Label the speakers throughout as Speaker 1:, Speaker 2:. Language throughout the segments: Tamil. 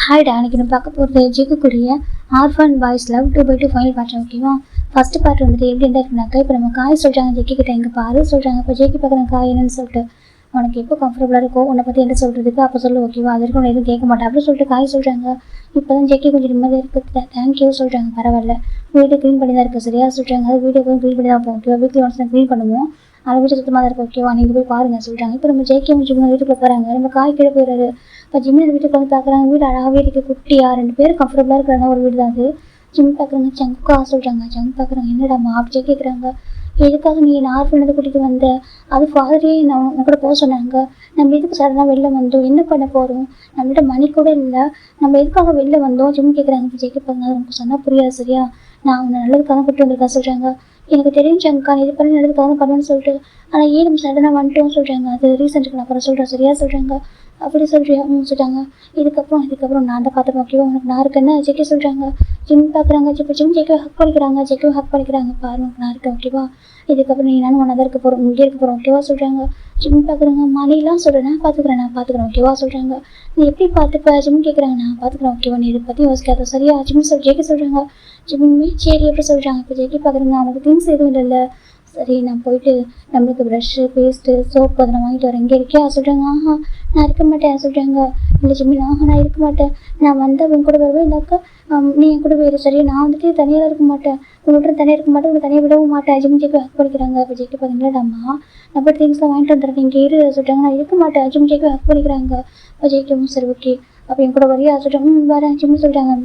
Speaker 1: ஹாய்டா, அன்றைக்கி நான் பார்க்க போகிறது ஜிக்குக்குரிய orphan boys love 2/2 final part. ஓகேவா? ஃபஸ்ட்டு பார்ட் வந்துட்டு எப்படி இருந்தால் இருக்குனாக்கா, இப்போ நம்ம காய் சொல்கிறாங்க ஜெக்கி கிட்ட, எங்கே பாரு சொல்கிறாங்க. இப்போ ஜெக்கி பார்க்குறேன் காய் என்னன்னு சொல்லிட்டு, உனக்கு எப்போ கம்ஃபர்டபுளாக இருக்கோ உன்னை பற்றி என்ன சொல்கிறதுக்கு அப்போ சொல்லு, ஓகேவா? அது வரைக்கும் எதுவும் கேட்க மாட்டேன் அப்படின்னு சொல்லிட்டு காய் சொல்கிறாங்க. இப்போ தான் ஜெக்கி கொஞ்சம் நிம்மதியாக இருக்குது, தேங்க்யூ சொல்கிறாங்க. பரவாயில்ல, வீடு க்ளீன் பண்ணி தான் இருக்குது, சரியா சொல்கிறாங்க. அது வீடு எப்பவும் க்ளீன் பண்ணி தான் போகும், ஓகேவா? வீக்லி ஒன்ஸ் தான் க்ளீன் பண்ணுவோம், அதை வீட்டு சுத்தமாக தான் இருக்கும், ஓகேவா? நீங்கள் போய் பாருங்கள் சொல்கிறாங்க. இப்போ நம்ம ஜெக்கி ஜிம்மு வீட்டுக்குள்ளே போகிறாங்க. நம்ம காய் கீழே போயிடுறாரு. இப்போ ஜிம்மு வீட்டுக்கு வந்து பார்க்குறாங்க, வீடு அழகாகவே இருக்குது, குட்டியா 2 பேர் கம்ஃபர்டபுளாக இருக்கிறாங்க ஒரு வீடு தான் அது. ஜிம் பார்க்குறாங்க, சங்கா சொல்கிறாங்க. ஜங் பார்க்குறாங்க, என்னடாம்மா அப்படி கேட்குறாங்க. எதுக்காக நீ என்ன ஆர்ஃபனது கூட்டிகிட்டு வந்த? அது ஃபாதரே நான் உன் கூட போக சொன்னாங்க, நம்ம எதுக்கு சடனாக வெளில வந்தோம், என்ன பண்ண போகிறோம், நம்மள்கிட்ட மணி கூட இல்லை, நம்ம எதுக்காக வெளில வந்தோம் ஜிம் கேட்குறாங்க. இப்போ ஜெயிக்க பாருங்க, உனக்கு சொன்னால் புரியாது, சரியா? நான் உன்னை நல்லதுக்காக கூப்பிட்டு வந்திருக்கேன் சொல்கிறாங்க. எனக்கு தெரியும் சங்கா, இது பண்ணி நல்லதுக்காக பண்ணுன்னு சொல்லிட்டு, ஆனால் ஏன் நம்ம சடனாக வந்துட்டோம் சொல்கிறாங்க. அது ரீசெண்ட்டுக்கு நான் அப்புறம் சொல்கிறேன், சரியா சொல்கிறாங்க. அப்படி சொல்கிறியா? சொல்லிட்டாங்க. இதுக்கப்புறம் நான் தான் பார்த்துப்பேன், ஓகேவா? உனக்கு நான் இருக்கேன்னு ஜெக்கி சொல்கிறாங்க. ஜிம் பார்க்குறாங்க. இப்போ ஜிம் ஜெக்கியை ஹக் பண்ணிக்கிறாங்க, ஜெக்கியும் ஹக் பண்ணிக்கிறாங்க. பாரு, உனக்கு நான் இருக்கேன், ஓகேவா? இதுக்கப்புறம் நீ நானும் ஒன்றா தான் இருக்க போகிறோம், இங்கே இருக்க போகிறோம், ஓகேவா சொல்கிறாங்க. ஜிம் பார்க்குறாங்க. மணிலாம் சொல்கிறேன், நான் பார்த்துக்கிறேன், ஓகேவா சொல்கிறாங்க. நீ எப்படி பார்த்துப்ப ஜிம் கேட்குறாங்க. நான் பார்த்துக்கிறேன், ஓகேவா? நீ இதை பற்றி யோசிக்காத, சரியா? ஜெக்கி சொல்கிறாங்க. ஜிம்மே சரி எப்படி சொல்கிறாங்க. இப்போ ஜெக்கி பார்க்குறாங்க. அவனுக்கு திங்ஸ் எதுவும் இல்லைல்ல, சரி நான் போயிட்டு நம்மளுக்கு ப்ரஷ்ஷு, பேஸ்ட்டு, சோப்பு அதெல்லாம் வாங்கிட்டு வரேன், இங்கே இருக்கியா சொல்கிறாங்க. ஆஹா நான் இருக்க மாட்டேன் சொல்கிறாங்க. இல்லை ஜிம்மி, நான் இருக்க மாட்டேன், நான் வந்து உன் கூட வருவேன், இல்லாக்கா நீ என் கூட போயிரு, சரியா? நான் வந்துட்டு தனியாக இருக்க மாட்டேன், உங்கள்கிட்ட தனியாக இருக்க மாட்டேன், உங்களை தனியாக விடவும் மாட்டேன். ஜிம் ஜெக்கி ஹக் பண்ணிக்கிறாங்க. இப்போ ஜெக்கி பார்த்தீங்களாடாம்மா, நான் போய் திங்ஸ்லாம் வாங்கிட்டு வந்துடுறேன், நீங்கள் இரு சொல்கிறாங்க. நான் இருக்க மாட்டேன், ஜிம் ஜெக்கி ஹக் பண்ணிக்கிறாங்க. இப்போ ஜெயிக்கவும் சரி ஓகே அப்போ என் கூட வரியா சொல்கிறாங்க. வரேன் ஜிம்மி சொல்கிறாங்க.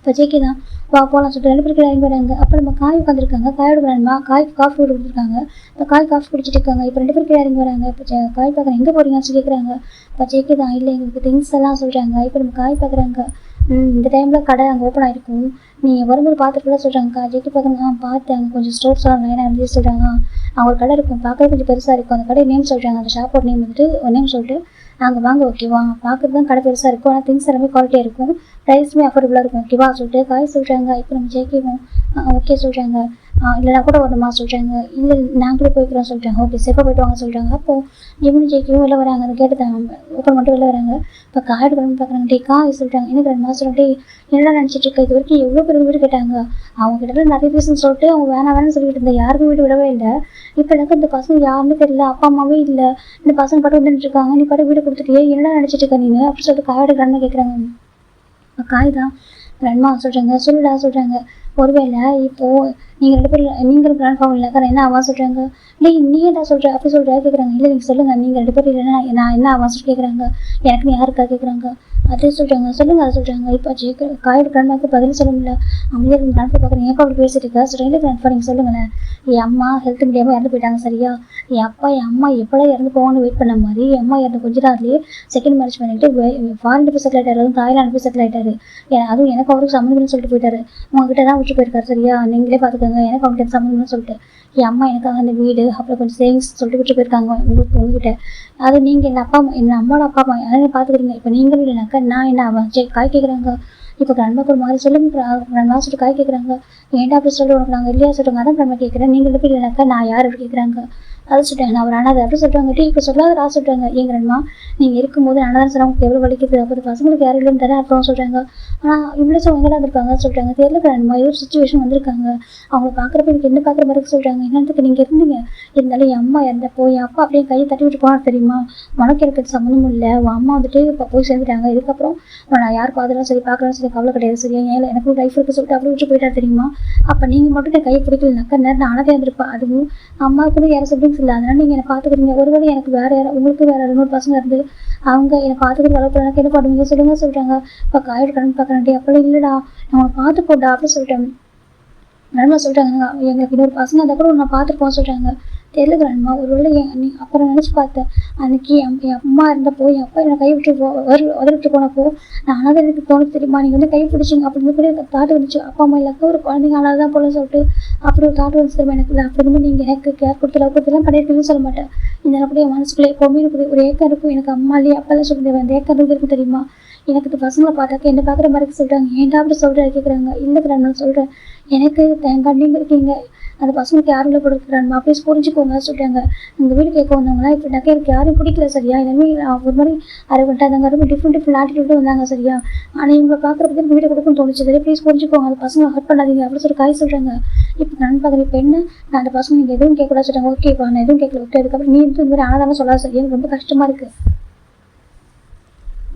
Speaker 1: இப்போ ஜெக்கி தான் வா போகலாம் சொல்லிட்டு 2 பேருக்கு இறங்கி வராங்க. அப்போ நம்ம காய் உட்காந்துருக்காங்க, காயோட விளையாடுமா, காய்க்கு காஃபி கொடுத்துருக்காங்க. இப்போ காய் காஃபி குடிச்சிட்டு இருக்காங்க. இப்போ 2 பேருக்கு இறங்கி வராங்க. இப்போ காய் பார்க்குறேன், எங்கே போகிறீங்கன்னு சொல்லி கேட்குறாங்க. இப்போ ஜெக்கி தான், இல்லை எங்களுக்கு திங்ஸ் எல்லாம் சொல்கிறாங்க. இப்போ நம்ம காய் பார்க்குறாங்க. இந்த டைமில் கடை அங்கே ஓப்பன் ஆகிருக்கும், நீங்கள் வரும்போது பார்த்துட்டு சொல்கிறாங்க. ஜெக்கி பார்க்குறாங்க. பார்த்தேன், அங்கே கொஞ்சம் ஸ்டோர்ஸ்லாம் லைனாக இருந்து சொல்கிறாங்க. அவங்க ஒரு கடை இருக்கும், பார்க்கறது கொஞ்சம் பெருசாக இருக்கும், அந்த கடை நேம் சொல்கிறாங்க. அந்த ஷாப்போட நேம் வந்துட்டு ஒரு நேம் சொல்லிட்டு நாங்கள் வாங்க, ஓகேவா? பார்க்குறது தான் கடை பெருசாக இருக்கும், ஆனால் திங்ஸ் எல்லாமே குவாலிட்டியாக இருக்கும், ப்ரைஸுமே அஃபோர்டபுளாக இருக்கும், ஓகேவா சொல்லிட்டு காய் சொல்கிறாங்க. இப்போ நம்ம ஜெயிக்கவும் ஓகே சொல்கிறாங்க. இல்லைனா கூட வரணுமா சொல்கிறாங்க. இல்லை நாங்களே போய்க்கிறோம் சொல்கிறாங்க. ஓகே சேஃபாக போய்ட்டு வாங்க சொல்கிறாங்க. அப்போது ஜிம்னு ஜெயிக்கவும் வெளில வராங்க. அதை கேட்டு தான் ஓப்பன் மட்டும் வெளில வராங்க. இப்போ காய்டு கிளம்பி பார்க்குறாங்க. டே காய் சொல்கிறாங்க. எனக்கு 2 மாதம் சொல்லிட்டு என்னடா நினச்சிட்டு இருக்க, இது வரைக்கும் எவ்வளோ பேர் வீடு கேட்டாங்க, அவங்க கிட்ட நிறைய ரீசன் சொல்லிட்டு அவங்க வேணாம்னு சொல்லிட்டு இருந்தேன், யாருக்கும் வீடு விடவே இல்லை. இப்போ எனக்கு இந்த பசங்க யாருன்னு தெரியல, அப்பா அம்மாவே இல்லை, இந்த பசங்க பாட்டு வந்துட்டு இருக்காங்க, நீ பாட்டு வீடு கொடுத்துட்டியே, என்னடா நினச்சிட்டு இருக்க நீ அப்படின்னு சொல்லிட்டு காயோட கிளம்பி கேட்குறாங்க. காய் தான் கிராண்ட்மா சொல்கிறாங்க. சொல்லுடா சொல்கிறாங்க. ஒருவேளை இப்போது நீங்கள் கிராண்ட் ஃபார்ம் இல்லை காரணம் என்ன ஆவா சொல்கிறாங்க. நீ என்ன சொல்கிற அப்படி சொல்கிறா கேட்குறாங்க. இல்லை நீங்கள் சொல்லுங்கள், நீங்கள் 2 பேரும் இல்லைன்னா நான் என்ன ஆவா சொல்லி கேட்குறாங்க. எனக்கு யாருக்கா கேட்குறாங்க. அதே சொல்கிறாங்க. சொல்லுங்கள் அதை சொல்கிறாங்க. இப்போ காயோட கிராண்ட்மாவுக்கு பதில் சொல்ல முடியல. அமைதியாக கிராண்ட்ஃபா பார்க்குறேன். ஏன் அப்படி பேசிட்டு இருக்கா சொல்கிறேன். இல்லை கிராண்ட்ஃபா நீங்கள் சொல்லுங்களேன், என் அம்மா ஹெல்த் முடியாமல் இறந்து போயிட்டாங்க, சரியா? என் அம்மா எப்போலாம் இறந்து போவான்னு வெயிட் பண்ண மாதிரி என் அம்மா இறந்து கொஞ்ச நாள்லேயே செகண்ட் மேரேஜ் பண்ணிட்டு ஃபாரின் போய் செட்டில் ஆகிட்டாரு, அதுவும் தாய்லாந்து போய் செட்டில் ஆகிட்டாரு. அதுவும் எனக்கு அவருக்கு சம்மந்தம்னு சொல்லிட்டு போயிட்டாரு, உங்ககிட்ட தான் விட்டு போயிருக்காரு, சரியா? நீங்களே பார்த்துக்கோங்க, எனக்கு அவங்களுக்கு சம்மந்தம்னு சொல்லிட்டு என் அம்மா எனக்காக அந்த வீடு அப்புறம் கொஞ்சம் சேவிங்ஸ் சொல்லிட்டு விட்டு போயிருக்காங்க உங்ககிட்ட. அது நீங்கள் என் அம்மாவோட அப்பா அம்மா யாரும் பார்த்துக்கிறீங்க. இப்போ நீங்களும் இல்லைனாக்கா நான் என்ன ஆவேன்? காய் கேட்குறாங்க. இப்போ கிராண்ட்மாக்கு ஒரு மாதிரி சொல்லுங்க கிராண்ட்மா சொல்லிட்டு காய் கேட்குறாங்க. ஏன்டா அப்படி சொல்லிட்டு உனக்கு நாங்கள் இல்லையா சொல்கிறாங்க. அதான் கிராண்ட்மா கேட்குறேன், நீங்கள் எப்படி இல்லைனாக்கா நான் யார் அப்படி கேட்குறாங்க. அது சொல்லிட்டேன், நான் ஒரு அனாதை அப்படி சொல்கிறாங்க. இப்போ சொல்லாதரா சொல்கிறாங்க. ஏன் கிராண்ட்மா நீங்கள் இருக்கும்போது அனாதான் சொல்ல உங்களுக்கு எவ்வளோ வலிக்குது, அப்போ பசங்களுக்கு யாரும் இல்லைன்னு தானே அர்த்தம் சொல்கிறாங்க. ஆனால் இவ்வளோ எங்கெல்லாம் இருந்திருக்காங்க சொல்கிறாங்க. தெரியல கிராண்ட்மா, ஏதோ ஒரு சுச்சுவேஷன் வந்திருக்காங்க, அவங்கள பார்க்குறப்ப எனக்கு என்ன பார்க்குற மாதிரி சொல்கிறாங்க. என்னத்துக்கு நீங்கள் இருந்தீங்க, இருந்தாலும் என் அம்மா இறந்தப்போ என் அப்பா அப்படியே கையை தட்டி விட்டு போனார், தெரியுமா? உனக்கு எனக்கு சம்மந்தமும் இல்லை, உன் அம்மா வந்துட்டு இப்போ போய் சேர்ந்துட்டாங்க, இதுக்கப்புறம் நான் யாருக்கு அதெல்லாம் சரி பார்க்குறேன்னு சொல்லி கவலை கிடையாது, சரியா? ஏன் எனக்கு லைஃப் இருக்குது சொல்லிட்டு அப்படி விட்டு போயிட்டா, தெரியுமா? அப்போ நீங்கள் மட்டும் என் கையை பிடிக்கலனாக்கா நேரம் அனாதே இருந்திருப்பேன், அதுவும் அம்மாவுக்குன்னு யாரும் சிப்ளிங்ஸ் இல்லை, அதனால் நீங்கள் என்னை பார்த்துக்கிறீங்க. ஒருவேளை எனக்கு வேறு யாரும் உங்களுக்கு வேறு 2 பசங்க இருந்து அவங்க என்னை பார்த்துக்கிற அளவுக்கு எனக்கு என்ன பண்ணுவீங்க சொல்லுங்க சொல்கிறாங்க. இப்போ காயோட கடன் பார்க்குறேன். அப்படி இல்லைடா, நான் உனக்கு பார்த்து போட்டா அப்படின்னு சொல்லிட்டேன். கிராண்ட்மா சொல்கிறாங்க. எங்களுக்கு இன்னொரு பசங்க இருந்தால் கூட நான் பார்த்துருப்போம் சொல்கிறாங்க. தெரியல கிராண்ட்மா, ஒருவேளை நீ அப்புறம் நினச்சி பார்த்தேன், அன்றைக்கி என் அம்மா இருந்தப்போ என் அப்பா என்னை கை விட்டு உதவிட்டு போனப்போ நான் அனாதை எனக்கு தோணுது, தெரியுமா? நீங்கள் வந்து கை பிடிச்சிங்க அப்படின்னு கூட தாட்டு வந்துச்சு. அப்பா அம்மா இல்லாக்க ஒரு குழந்தைங்க அனாதை தான் போல சொல்லிட்டு அப்படி ஒரு தாட்டு வந்து தெரியுமா எனக்கு. அப்படி வந்து நீங்கள் எனக்கு கேர் கொடுத்து லவ் கொடுத்துலாம் பண்ணியிருக்கீங்கன்னு சொல்ல மாட்டேன். இந்த அப்படியே என் மனசுக்குள்ளே எப்போவுமே ஒரு ஏக்கம் இருக்கும், எனக்கு அம்மா இல்லையே அப்பாலாம் சொல்லுது, அந்த ஏக்கம் இருக்கும் தெரியுமா? எனக்கு இந்த பசங்களை பார்த்தாக்க என்ன பார்க்குற மாதிரி சொல்கிறாங்க. ஏன்டா அப்படி சொல்கிற கேட்குறாங்க. இல்லை கிராண்ட் நான் சொல்கிறேன், எனக்கு தேங்காய் நீங்கள் இருக்கீங்க, அந்த பசங்களுக்கு யாரும் கொடுக்குறாங்க ப்ளீஸ் புரிஞ்சுக்கோங்க சொல்லிட்டாங்க. எங்கள் வீடு கேட்க வந்தவங்களாம் இப்படினாக்கா எனக்கு யாரும் பிடிக்கல சரியா, எல்லாமே ஒரு மாதிரி அரைவட்டாங்க, ரொம்ப டிஃப்ரெண்ட் ஆட்டிடியூட் வந்தாங்க சரியா. ஆனால் இவங்களை பார்க்குறப்ப எனக்கு வீடு கொடுக்குன்னு தோணுச்சு சரி, ப்ளீஸ் புரிஞ்சுக்கோங்க, அந்த பசங்களை ஹர்ட் பண்ணாதீங்க அப்படின்னு சொல்லி காய் சொல்கிறாங்க. இப்போ நான் பார்க்குறேன், இப்போ என்ன நான் அந்த பசங்க நீங்கள் எதுவும் கேட்கக்கூடாது சொல்கிறாங்க. ஓகேப்பா நான் எதுவும் கேட்கல, ஓகே அதுக்கப்புறம் நீ இந்த மாதிரி ஆனாதானே சொல்லாது சரியா, எனக்கு ரொம்ப கஷ்டமாக இருக்குது.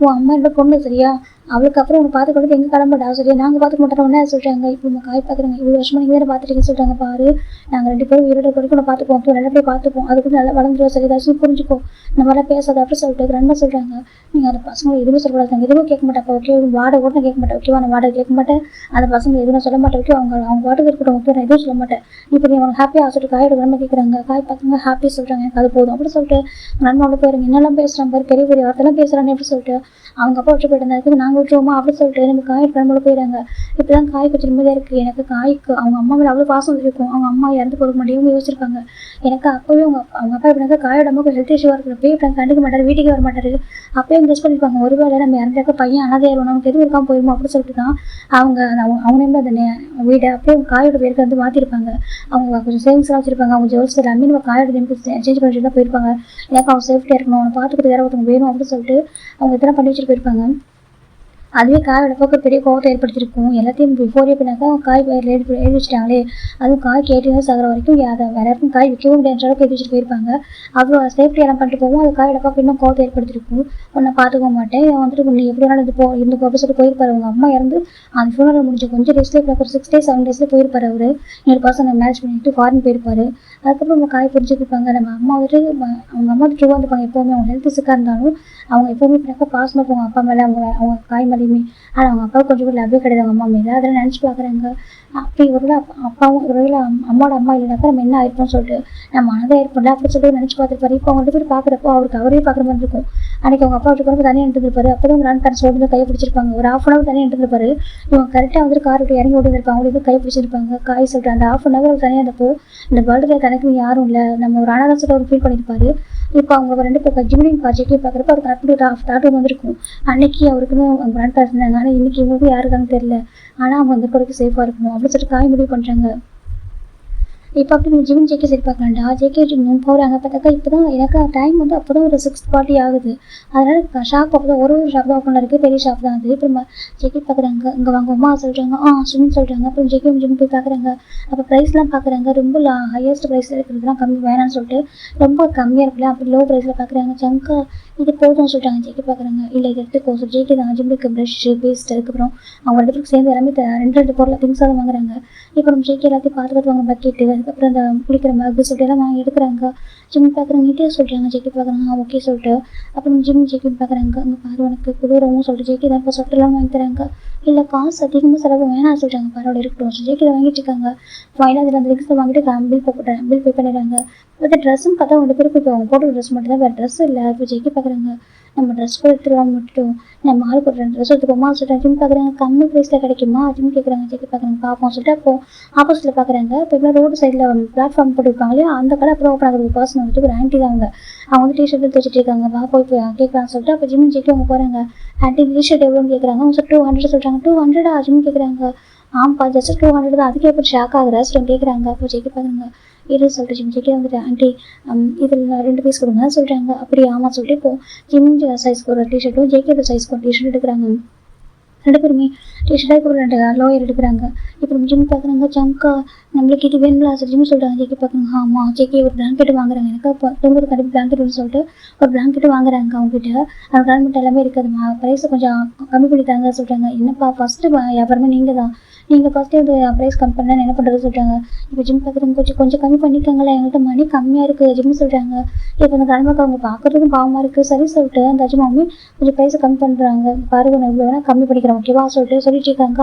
Speaker 1: உன் அம்மா என்னோட பொண்ணு சரியா, அவளுக்கு அப்புறம் உன்னை பார்த்து கொடுத்து எங்கே கிளம்பட்டா சரியா, நாங்கள் பார்த்துக்க மாட்டோம்னா சொல்கிறாங்க. இப்போ நம்ம காய் பார்க்குறாங்க, இவ்வளோ வருஷமா நீங்கள் தானே பார்த்துட்டீங்கன்னு சொல்கிறாங்க. பாரு நாங்கள் 2 பேரும் உயிரோட வரைக்கும் நான் பார்த்துப்போம், நல்லபடியாக பார்த்துப்போம், அதுக்கு நல்லா வளர்ந்துருவோம் சரி, ஏதாச்சும் புரிஞ்சுக்கோ, இந்த மாதிரிலாம் பேசாத அப்படின்னு சொல்லிட்டு கிராண்டா சொல்கிறாங்க. நீங்கள் அந்த பசங்களை எதுவுமே சொல்லக்கூடாது, நாங்கள் எதுவும் கேட்க மாட்டேன் ஓகே, வாடகை கூட நான் கேட்க மாட்டேன் ஓகேவா, நான் வாடகை கேட்க மாட்டேன், அந்த பசங்க எதுவும் சொல்ல மாட்டேன் ஓகே, அவங்க வாடகை இருக்கட்டும் ஓகே, நான் எதுவும் சொல்ல மாட்டேன். இப்போ நீ அவனுக்கு ஹாப்பியாக சொல்லிட்டு காயோட கிராம கேட்குறாங்க. காய் பார்க்குறாங்க ஹாப்பியாக சொல்கிறாங்க, எனக்கு அது போதும் அப்படின்னு சொல்லிட்டு நண்பனோட போயிருங்க, என்னெல்லாம் பேசுகிறாங்க பாரு, பெரிய பெரிய வார்த்தைலாம் பேசுகிறானே அப்படின்னு சொல்லிட்டு அவங்க அப்பா விட்டு போயிட்டு இருந்தா நாங்கள் விட்டுருவோமா அப்படின்னு சொல்லிட்டு நம்ம காய் கிளம்புல போயிடுறாங்க. இப்போதான் காய் கொஞ்சம் நிம்மதியாக இருக்குது. எனக்கு காய்க்கு அவங்க அம்மா மேலே அவ்வளோ பாசம் இருக்கும், அவங்க அம்மா இறந்து போக மாட்டேன் யோசிச்சிருப்பாங்க. எனக்கு அப்போவே அவங்க அப்பா எப்படினாக்கா காயோட அம்மாவுக்கு ஹெல்த் இஷ்யூவாக இருக்கிறப்பே இப்போ கண்டுக்க மாட்டார், வீட்டுக்கே வர மாட்டார். அப்போயும் கெஸ்ட் பண்ணியிருப்பாங்க, ஒருவேளை நம்ம இறந்தாக்க பையன் அனாதையாரும் நமக்கு எதுவும் இருக்காமல் போயிருமோ அப்படின்னு சொல்லிட்டு தான் அவங்க அந்த வீடை அப்படியே காயோட பேருக்கு வந்து மாற்றிருப்பாங்க. அவங்க கொஞ்சம் சேவிங்ஸ்லாம் வச்சிருப்பாங்க, அவங்க ஜுவல்ஸ் எல்லாமே நம்ம காயோட நேமுக்கு சேஞ்ச் பண்ணிட்டு தான் போயிருப்பாங்க. எனக்கு அவங்க சேஃப்டியாக இருக்கணும், அவனை பார்த்துக்கிட்டு வேற ஒருத்தவங்க வேணும் அப்படின்னு சொல்லிட்டு அவங்க இதெல்லாம் பண்ணி வச்சுட்டு போயிருப்பாங்க. அதுவே காயோட போக்கு பெரிய கோவத்தை ஏற்படுத்தியிருக்கும். எல்லாத்தையும் பிஃபோரே பின்னாக்கா காய் எழுதி வச்சுட்டாங்களே, அதுவும் காய் கேட்டு சாகிற வரைக்கும் அதை வேற யாருக்கும் காய் விற்கவும் முடியாத அளவுக்கு எழுதி வச்சுட்டு போயிருப்பாங்க. அவ்வளோ சேஃப்டி எல்லாம் பண்ணிட்டு போவோம், அது காயோட போக்கு இன்னும் கோவத்தை ஏற்படுத்தியிருக்கும். உன்னை பார்த்துக்க மாட்டேன், வந்துட்டு நீ எப்படி வேணாலும் இருந்து அப்படின்னு சொல்லிட்டு போயிருப்பாரு. அவங்க அம்மா இறந்து அந்த ஃபியூனரல் முடிஞ்ச கொஞ்சம் டேஸ்லேயே ஒரு 6 days 7 days போயிருப்பாரு. அவர் இன்னொரு பர்சன் மேரேஜ் பண்ணிட்டு ஃபாரின் போயிருப்பாரு. அதுக்கப்புறம் நம்ம காய் புரிஞ்சுருப்பாங்க. நம்ம அம்மா வந்துட்டு அவங்க அம்மா ட்ரூவாக இருப்பாங்க எப்போவுமே, அவங்க ஹெல்த் சிக்காக இருந்தாலும் அவங்க எப்போவுமே பிறக்க பாசமாக போவாங்க அப்பா மேலே, அவங்க காய் மேலேயுமே. ஆனால் அவங்க அப்பா கொஞ்சம் கூட லவ்வே கிடையாது அவங்க அம்மா மேலே. அதெல்லாம் நினச்சி பார்க்குறாங்க. அப்படி ஒருவேளை அப்பாவும் ஒருவேளை அம்மாவோட அம்மா இல்லைனாக்கா நம்ம என்ன ஆயிருப்போம்னு சொல்லிட்டு நம்ம அனதாக இருப்போம்ல அப்படின்னு சொல்லிட்டு நினச்சி பார்த்துருப்பாரு. இப்போ அவங்க 2 பேர் பார்க்குறப்போ அவருக்கு அவரே பார்க்குற மாதிரி இருக்கும். அன்றைக்கி அவங்க அப்பா வீட்டுக்கு தனியாக நின்றுருப்பாரு. அப்போ தான் கிராண்ட் பேரண்ட்ஸ் ஓடி கையை பிடிச்சிருப்பாங்க. ஒரு 1/2 hour தனியாக நின்றுருப்பாரு. இவங்க கரெக்டாக வந்துட்டு கார் விட்டு இறங்கி ஓடிருப்பாங்க. அவங்களுக்கு கை பிடிச்சிருப்பாங்க. காய் சொல்லிட்டு அந்த 1/2 hour தனியாக இருந்தப்போ இந்த வேர்ல்டில் தனக்கு யாரும் இல்லை, நம்ம ஒரு அனாதை சொல்லிட்டு ஒரு ஃபீல் பண்ணியிருப்பாரு. இப்போ அவங்க 2 பேர் ஜிமினிங் காட்சிக்கு பார்க்குறப்ப அவருக்கு கரெக்டாக தாட் வந்திருக்கும். அன்னைக்கு அவருக்குன்னு கிராண்ட் பேரண்ட்ஸ் இருந்தாங்க, ஆனால் இன்னைக்கு இவங்களுக்கு யாருக்கான்னு தெரியல, ஆனால் அவங்க வந்து வரைக்கும் சேஃபாக இருக்கணும் அப்படின்னு சொல்லிட்டு காய் முடிவு பண்ணுறாங்க. இப்போ அப்படி நம்ம ஜிமின் ஜேகே சரி பார்க்கலாம்டா, ஜேகே போகிறாங்க. பார்த்தாக்கா இப்போ தான் எனக்கு டைம் வந்து அப்போ தான் ஒரு 6:40 ஆகுது. அதனால் ஷாப் அப்போ தான் ஒரு ஷாப் தான் ஓப்பனில் இருக்குது, பெரிய ஷாப் தான் அது. இப்போ நம்ம ஜேகே பார்க்குறாங்க, இங்கே வாங்க அம்மா சொல்கிறாங்க, ஸ்விமிங் சொல்கிறாங்க. அப்புறம் ஜேகே ஜிம் போய் பார்க்குறாங்க. அப்போ ப்ரைஸ்லாம் பார்க்குறாங்க, ரொம்ப ஹையஸ்ட் ப்ரைஸில் இருக்கிறதுலாம் கம்மி வேணாம்னு சொல்லிட்டு ரொம்ப கம்மியாக இருக்குல்ல, அப்படி லோ ப்ரைஸில் பார்க்குறாங்க. ஜங்கா இது போதும்னு சொல்லிட்டாங்க. ஜேகே பார்க்குறாங்க, இல்லை இது எடுத்துக்கோ சொல்லி ஜேகே தான் ஜிம்முக்கு ப்ரஷ்ஷு பேஸ்ட், அதுக்கப்புறம் அவங்க 2 பேருக்கு சேர்ந்து எல்லாமே 2 பொருள் திங்ஸாக தான் வாங்குறாங்க. இப்போ நம்ம ஜேகே எல்லாத்தையும் பார்த்து வாங்க பக்கெட்டு, அதுக்கப்புறம் அந்த குளிக்கிற மகு சொல்லிட்டு எல்லாம் வாங்கி எடுக்கிறாங்க. ஜிம் பார்க்குறாங்க, நீட்டே சொல்கிறாங்க. ஜேகே பார்க்குறாங்க ஓகே சொல்லிட்டு அப்புறம் ஜிம் ஜேகே பார்க்குறாங்க. அங்கே பாரு உனக்கு குளிரவும் சொல்லிட்டு ஜேகே தான் இப்போ சொட்டெல்லாம் வாங்கி தராங்க. இல்லை காசு அதிகமாக செலவு வேணாம் சொல்கிறாங்க. பரவாயில்ல இருக்கட்டும் சொல்லி ஜேகே வாங்கிட்டு இருக்காங்க. ஃபைனலாக அதில் அந்த திங்ஸை வாங்கிட்டு பில் பே பண்ணிடுறாங்க. இப்போ ட்ரெஸ்ஸும் பார்த்தா 2 பேருக்கு இப்போ அவங்க போட்டு ட்ரெஸ் மட்டும் தான், வேறு ட்ரெஸ் இல்லை. இப்போ ஜேகே பார்க்குறாங்க, நம்ம ட்ரெஸ் கூட எடுத்துக்கலாம் விட்டுட்டோம், நம்ம ஆளுக்கு ஒரு 2 ட்ரெஸ் எடுத்துக்கோமா சொல்லிட்டு ஜிம் பார்க்குறாங்க. கம்மி ப்ரைஸில் கிடைக்குமா ஜிம் கேட்குறாங்க. ஜேகே பார்க்குறாங்க பார்ப்போம் சொல்லிட்டு அப்போ ஆப்போசிட்டில் பார்க்குறாங்க. இப்போ எப்படின்னா ரோடு சைடில் பிளாட்ஃபார்ம் போட்டுருப்பாங்க இல்லையா, அந்த கடை அப்போ தான் ஓப்பன் ஆகுது. பர்சன் வந்துட்டு ஒரு ஆண்டி தான் அவங்க வந்து டிஷர்ட் எடுத்து வச்சுட்டு இருக்காங்க. போய் கேட்கலான்னு சொல்லிட்டு அப்போ ஜிம் ஜேகே அவங்க போகிறாங்க. ஆண்டி டிஷர்ட் எவ்வளோன்னு கேட்குறாங்க. அவங்க சொல்லிட்டு 200 சொல்கிறாங்க. 200 ஜிம் கேட்குறாங்க. ஆமாப்பா ஜஸ்ட் 200 தான், அதுக்கே எப்படி ஷாக் ஆகுறா சொல்லிட்டு கேட்குறாங்க. அப்போ ஜேகே பார்க்குறாங்க, இரு சொல்லிட்டு ஜிம் ஜேகே வந்துட்டு ஆண்டி இதில் 2 பீஸ் கொடுங்க சொல்கிறாங்க. அப்படி ஆமாம் சொல்லிட்டு இப்போ ஜிம் சைஸ்க்கு ஒரு டிஷர்ட்டும் ஜேகே சைஸ்க்கு ஒரு டிஷர்ட் எடுக்கிறாங்க. 2 பேருமே டிஷர்ட்டாக இப்போ 2 லோயர் எடுக்கிறாங்க. இப்போ நம்ம ஜிம் பார்க்குறாங்க, ஜங்கா நம்மளுக்கு இது வேணுங்களா சார் ஜிம் சொல்கிறாங்க. ஜேகே பார்க்குறாங்க, ஆமாம் ஜேகே ஒரு பிளாங்கெட்டு வாங்குறாங்க. எனக்கு இப்போ தூங்குறது கண்டிப்பாக பிளாங்கெட் சொல்லிட்டு ஒரு பிளாங்கெட்டு வாங்குறாங்க. அவங்ககிட்ட அந்த பிளாங்கெட் எல்லாமே இருக்குதுமா, ப்ரைஸை கொஞ்சம் கம்மி பண்ணித்தாங்க சொல்கிறாங்க. என்னப்பா ஃபஸ்ட்டு வியாபாரமே நீங்கள் ஃபஸ்ட்டு இந்த ப்ரைஸ் கம்மி பண்ணால் என்ன பண்ணுறது சொல்கிறாங்க. இப்போ ஜிம் பார்க்குறவங்க கொஞ்சம் கம்மி பண்ணிக்கோங்களேன், எங்கள்கிட்ட மணி கம்மியாக இருக்குது ஜிம் சொல்கிறாங்க. இப்போ அந்த கிழமைக்கு அவங்க பார்க்குறதுக்கும் பாவமாக இருக்குது. சரி சொல்லிட்டு அந்த அஜிமாமி கொஞ்சம் ப்ரைஸை கம்மி பண்ணுறாங்க. பாருங்க நான் இவ்வளோ வேணால் கம்மி பண்ணிக்கிறேன் ஓகேவா சொல்லிட்டு இருக்காங்க.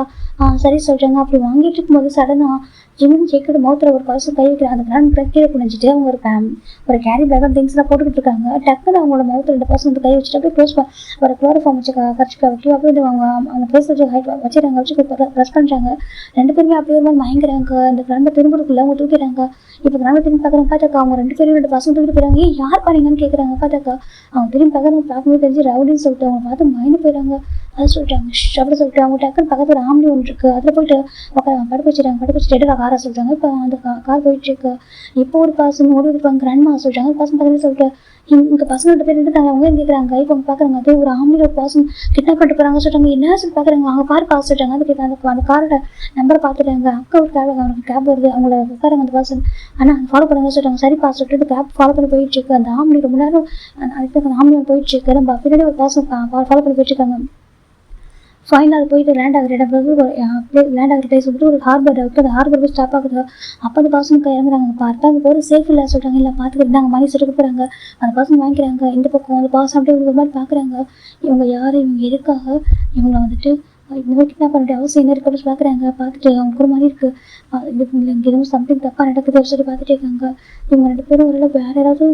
Speaker 1: சரி சொல்கிறாங்க. அப்படி வாங்கிட்டு இருக்கும்போது சடனாக ஜிம் ஜேக்கோட மௌத்தில் ஒரு பர்சன் கை வைக்கிறாங்க. அந்த கிராண்ட் கீழே குனிஞ்சிட்டு அவங்க ஒரு கேரி பேக் திங்ஸ்லாம் போட்டுக்கிட்டு இருக்காங்க. டக்குன்னு அவங்களோட மௌத்தில் 2 பர்சன் வந்து கை வச்சுட்டு அப்படியே க்ளோஸ் ஒரு குளோரோஃபார்ம் வச்சு கரைச்சிக்க வைக்க அப்படியே அவங்க ஃபேஸ் வச்சு ஹைட் வச்சுறாங்க. வச்சு ப்ரெஸ் பண்ணுறாங்க. 2 பேருமே அப்படியே ஒரு மாதிரி மயங்குறாங்க. அந்த கிராண்டை திரும்புறதுக்குள்ள அவங்க தூக்கிறாங்க. இப்போ கிராண்டை திரும்பி பார்க்குறாங்க. பார்த்தாக்கா அவங்க 2 பேரும் 2 பசங்க தூக்கிட்டு போயிறாங்க. யார் பாருங்கன்னு கேட்குறாங்க. பார்த்தாக்கா அவங்க திரும்பி பார்க்கும்போது தெரிஞ்சு ரவுடின்னு சொல்லிட்டு அவங்க பார்த்து மயந்து போயிடறாங்க. அது சொல்லிட்டாங்க. அப்படி சொல்லிட்டு அவங்க டக்குன்னு பக்கத்துல ஒரு ஆம்பளை ஒன்று இருக்கு, அதுல போயிட்டு படுக்க வச்சுட்டாங்க. படுக்க வச்சுட்டு எடுற காரை சொல்றாங்க. இப்போ அந்த கார் போயிட்டு இருக்கு. இப்போ ஒரு பர்சன் ஓடி இருப்பாங்க, கிராண்ட்மா சொல்றாங்க. பர்சன் பக்கத்துல சொல்லிட்டு இங்க பசங்க 2 பேர் இருந்துட்டாங்க, அவங்க கேட்குறாங்க. இப்போ அவங்க பாக்குறாங்க அது ஒரு ஆம்பளை ஒரு பர்சன் கிட்னாப் பண்ணிட்டு போறாங்க சொல்றாங்க. என்ன சொல்லி பாக்குறாங்க, அவங்க கார் பார்க்க சொல்றாங்க. அதுக்கு அந்த காரோட நம்பர் பார்த்துட்டாங்க. அக்கா ஒரு கேப் வருது, அவங்கள உட்காருங்க அந்த பர்சன். ஆனா ஃபாலோ பண்ணுங்க சொல்றாங்க. சரி பாஸ் சொல்லிட்டு கேப் ஃபாலோ பண்ணி போயிட்டு இருக்கு. அந்த ஆம்பளை ரொம்ப நேரம் அதுக்கு அந்த ஆம்பளை போயிட்டு இருக்கு. நம்ம பின்னாடி ஒரு பர்சன் ஃபாலோ பண்ணி போயிட்டு இருக்காங்க. ஃபைனலாக அது போயிட்டு லேண்ட் ஆகிற இடம் லேண்ட் ஆகிற பிளேஸ் வந்துட்டு ஒரு ஹார்பர் இருக்குது. அந்த ஹார்பர் போய் ஸ்டாப் ஆகுது. அப்போ அந்த பர்சனுக்கு இறங்குறாங்க. பார்த்தா அங்கே போகிற சேஃப் இல்லை சொல்கிறாங்க. இல்லை பார்த்துக்கிட்டு நாங்கள் மணி சுட்டு போகிறாங்க. அந்த பர்சன் வாங்கிக்கிறாங்க. இந்த பக்கம் அந்த பர்சன் அப்படியே ஒரு மாதிரி பார்க்குறாங்க. இவங்க யார், இவங்க எதுக்காக இவங்களை வந்துட்டு இந்த மாதிரி கிட்னாப் பண்ண அவசியம் என்ன இருக்கு அப்படின்னு பார்க்குறாங்க. பார்த்துட்டு அவங்களுக்கு ஒரு மாதிரி இருக்குது. இங்கே எதுவும் சம்திங் தப்பாக நடக்குது சொல்லி பார்த்துட்டே இருக்காங்க. இவங்க 2 பேரும் ஒரு வேறு யாராவது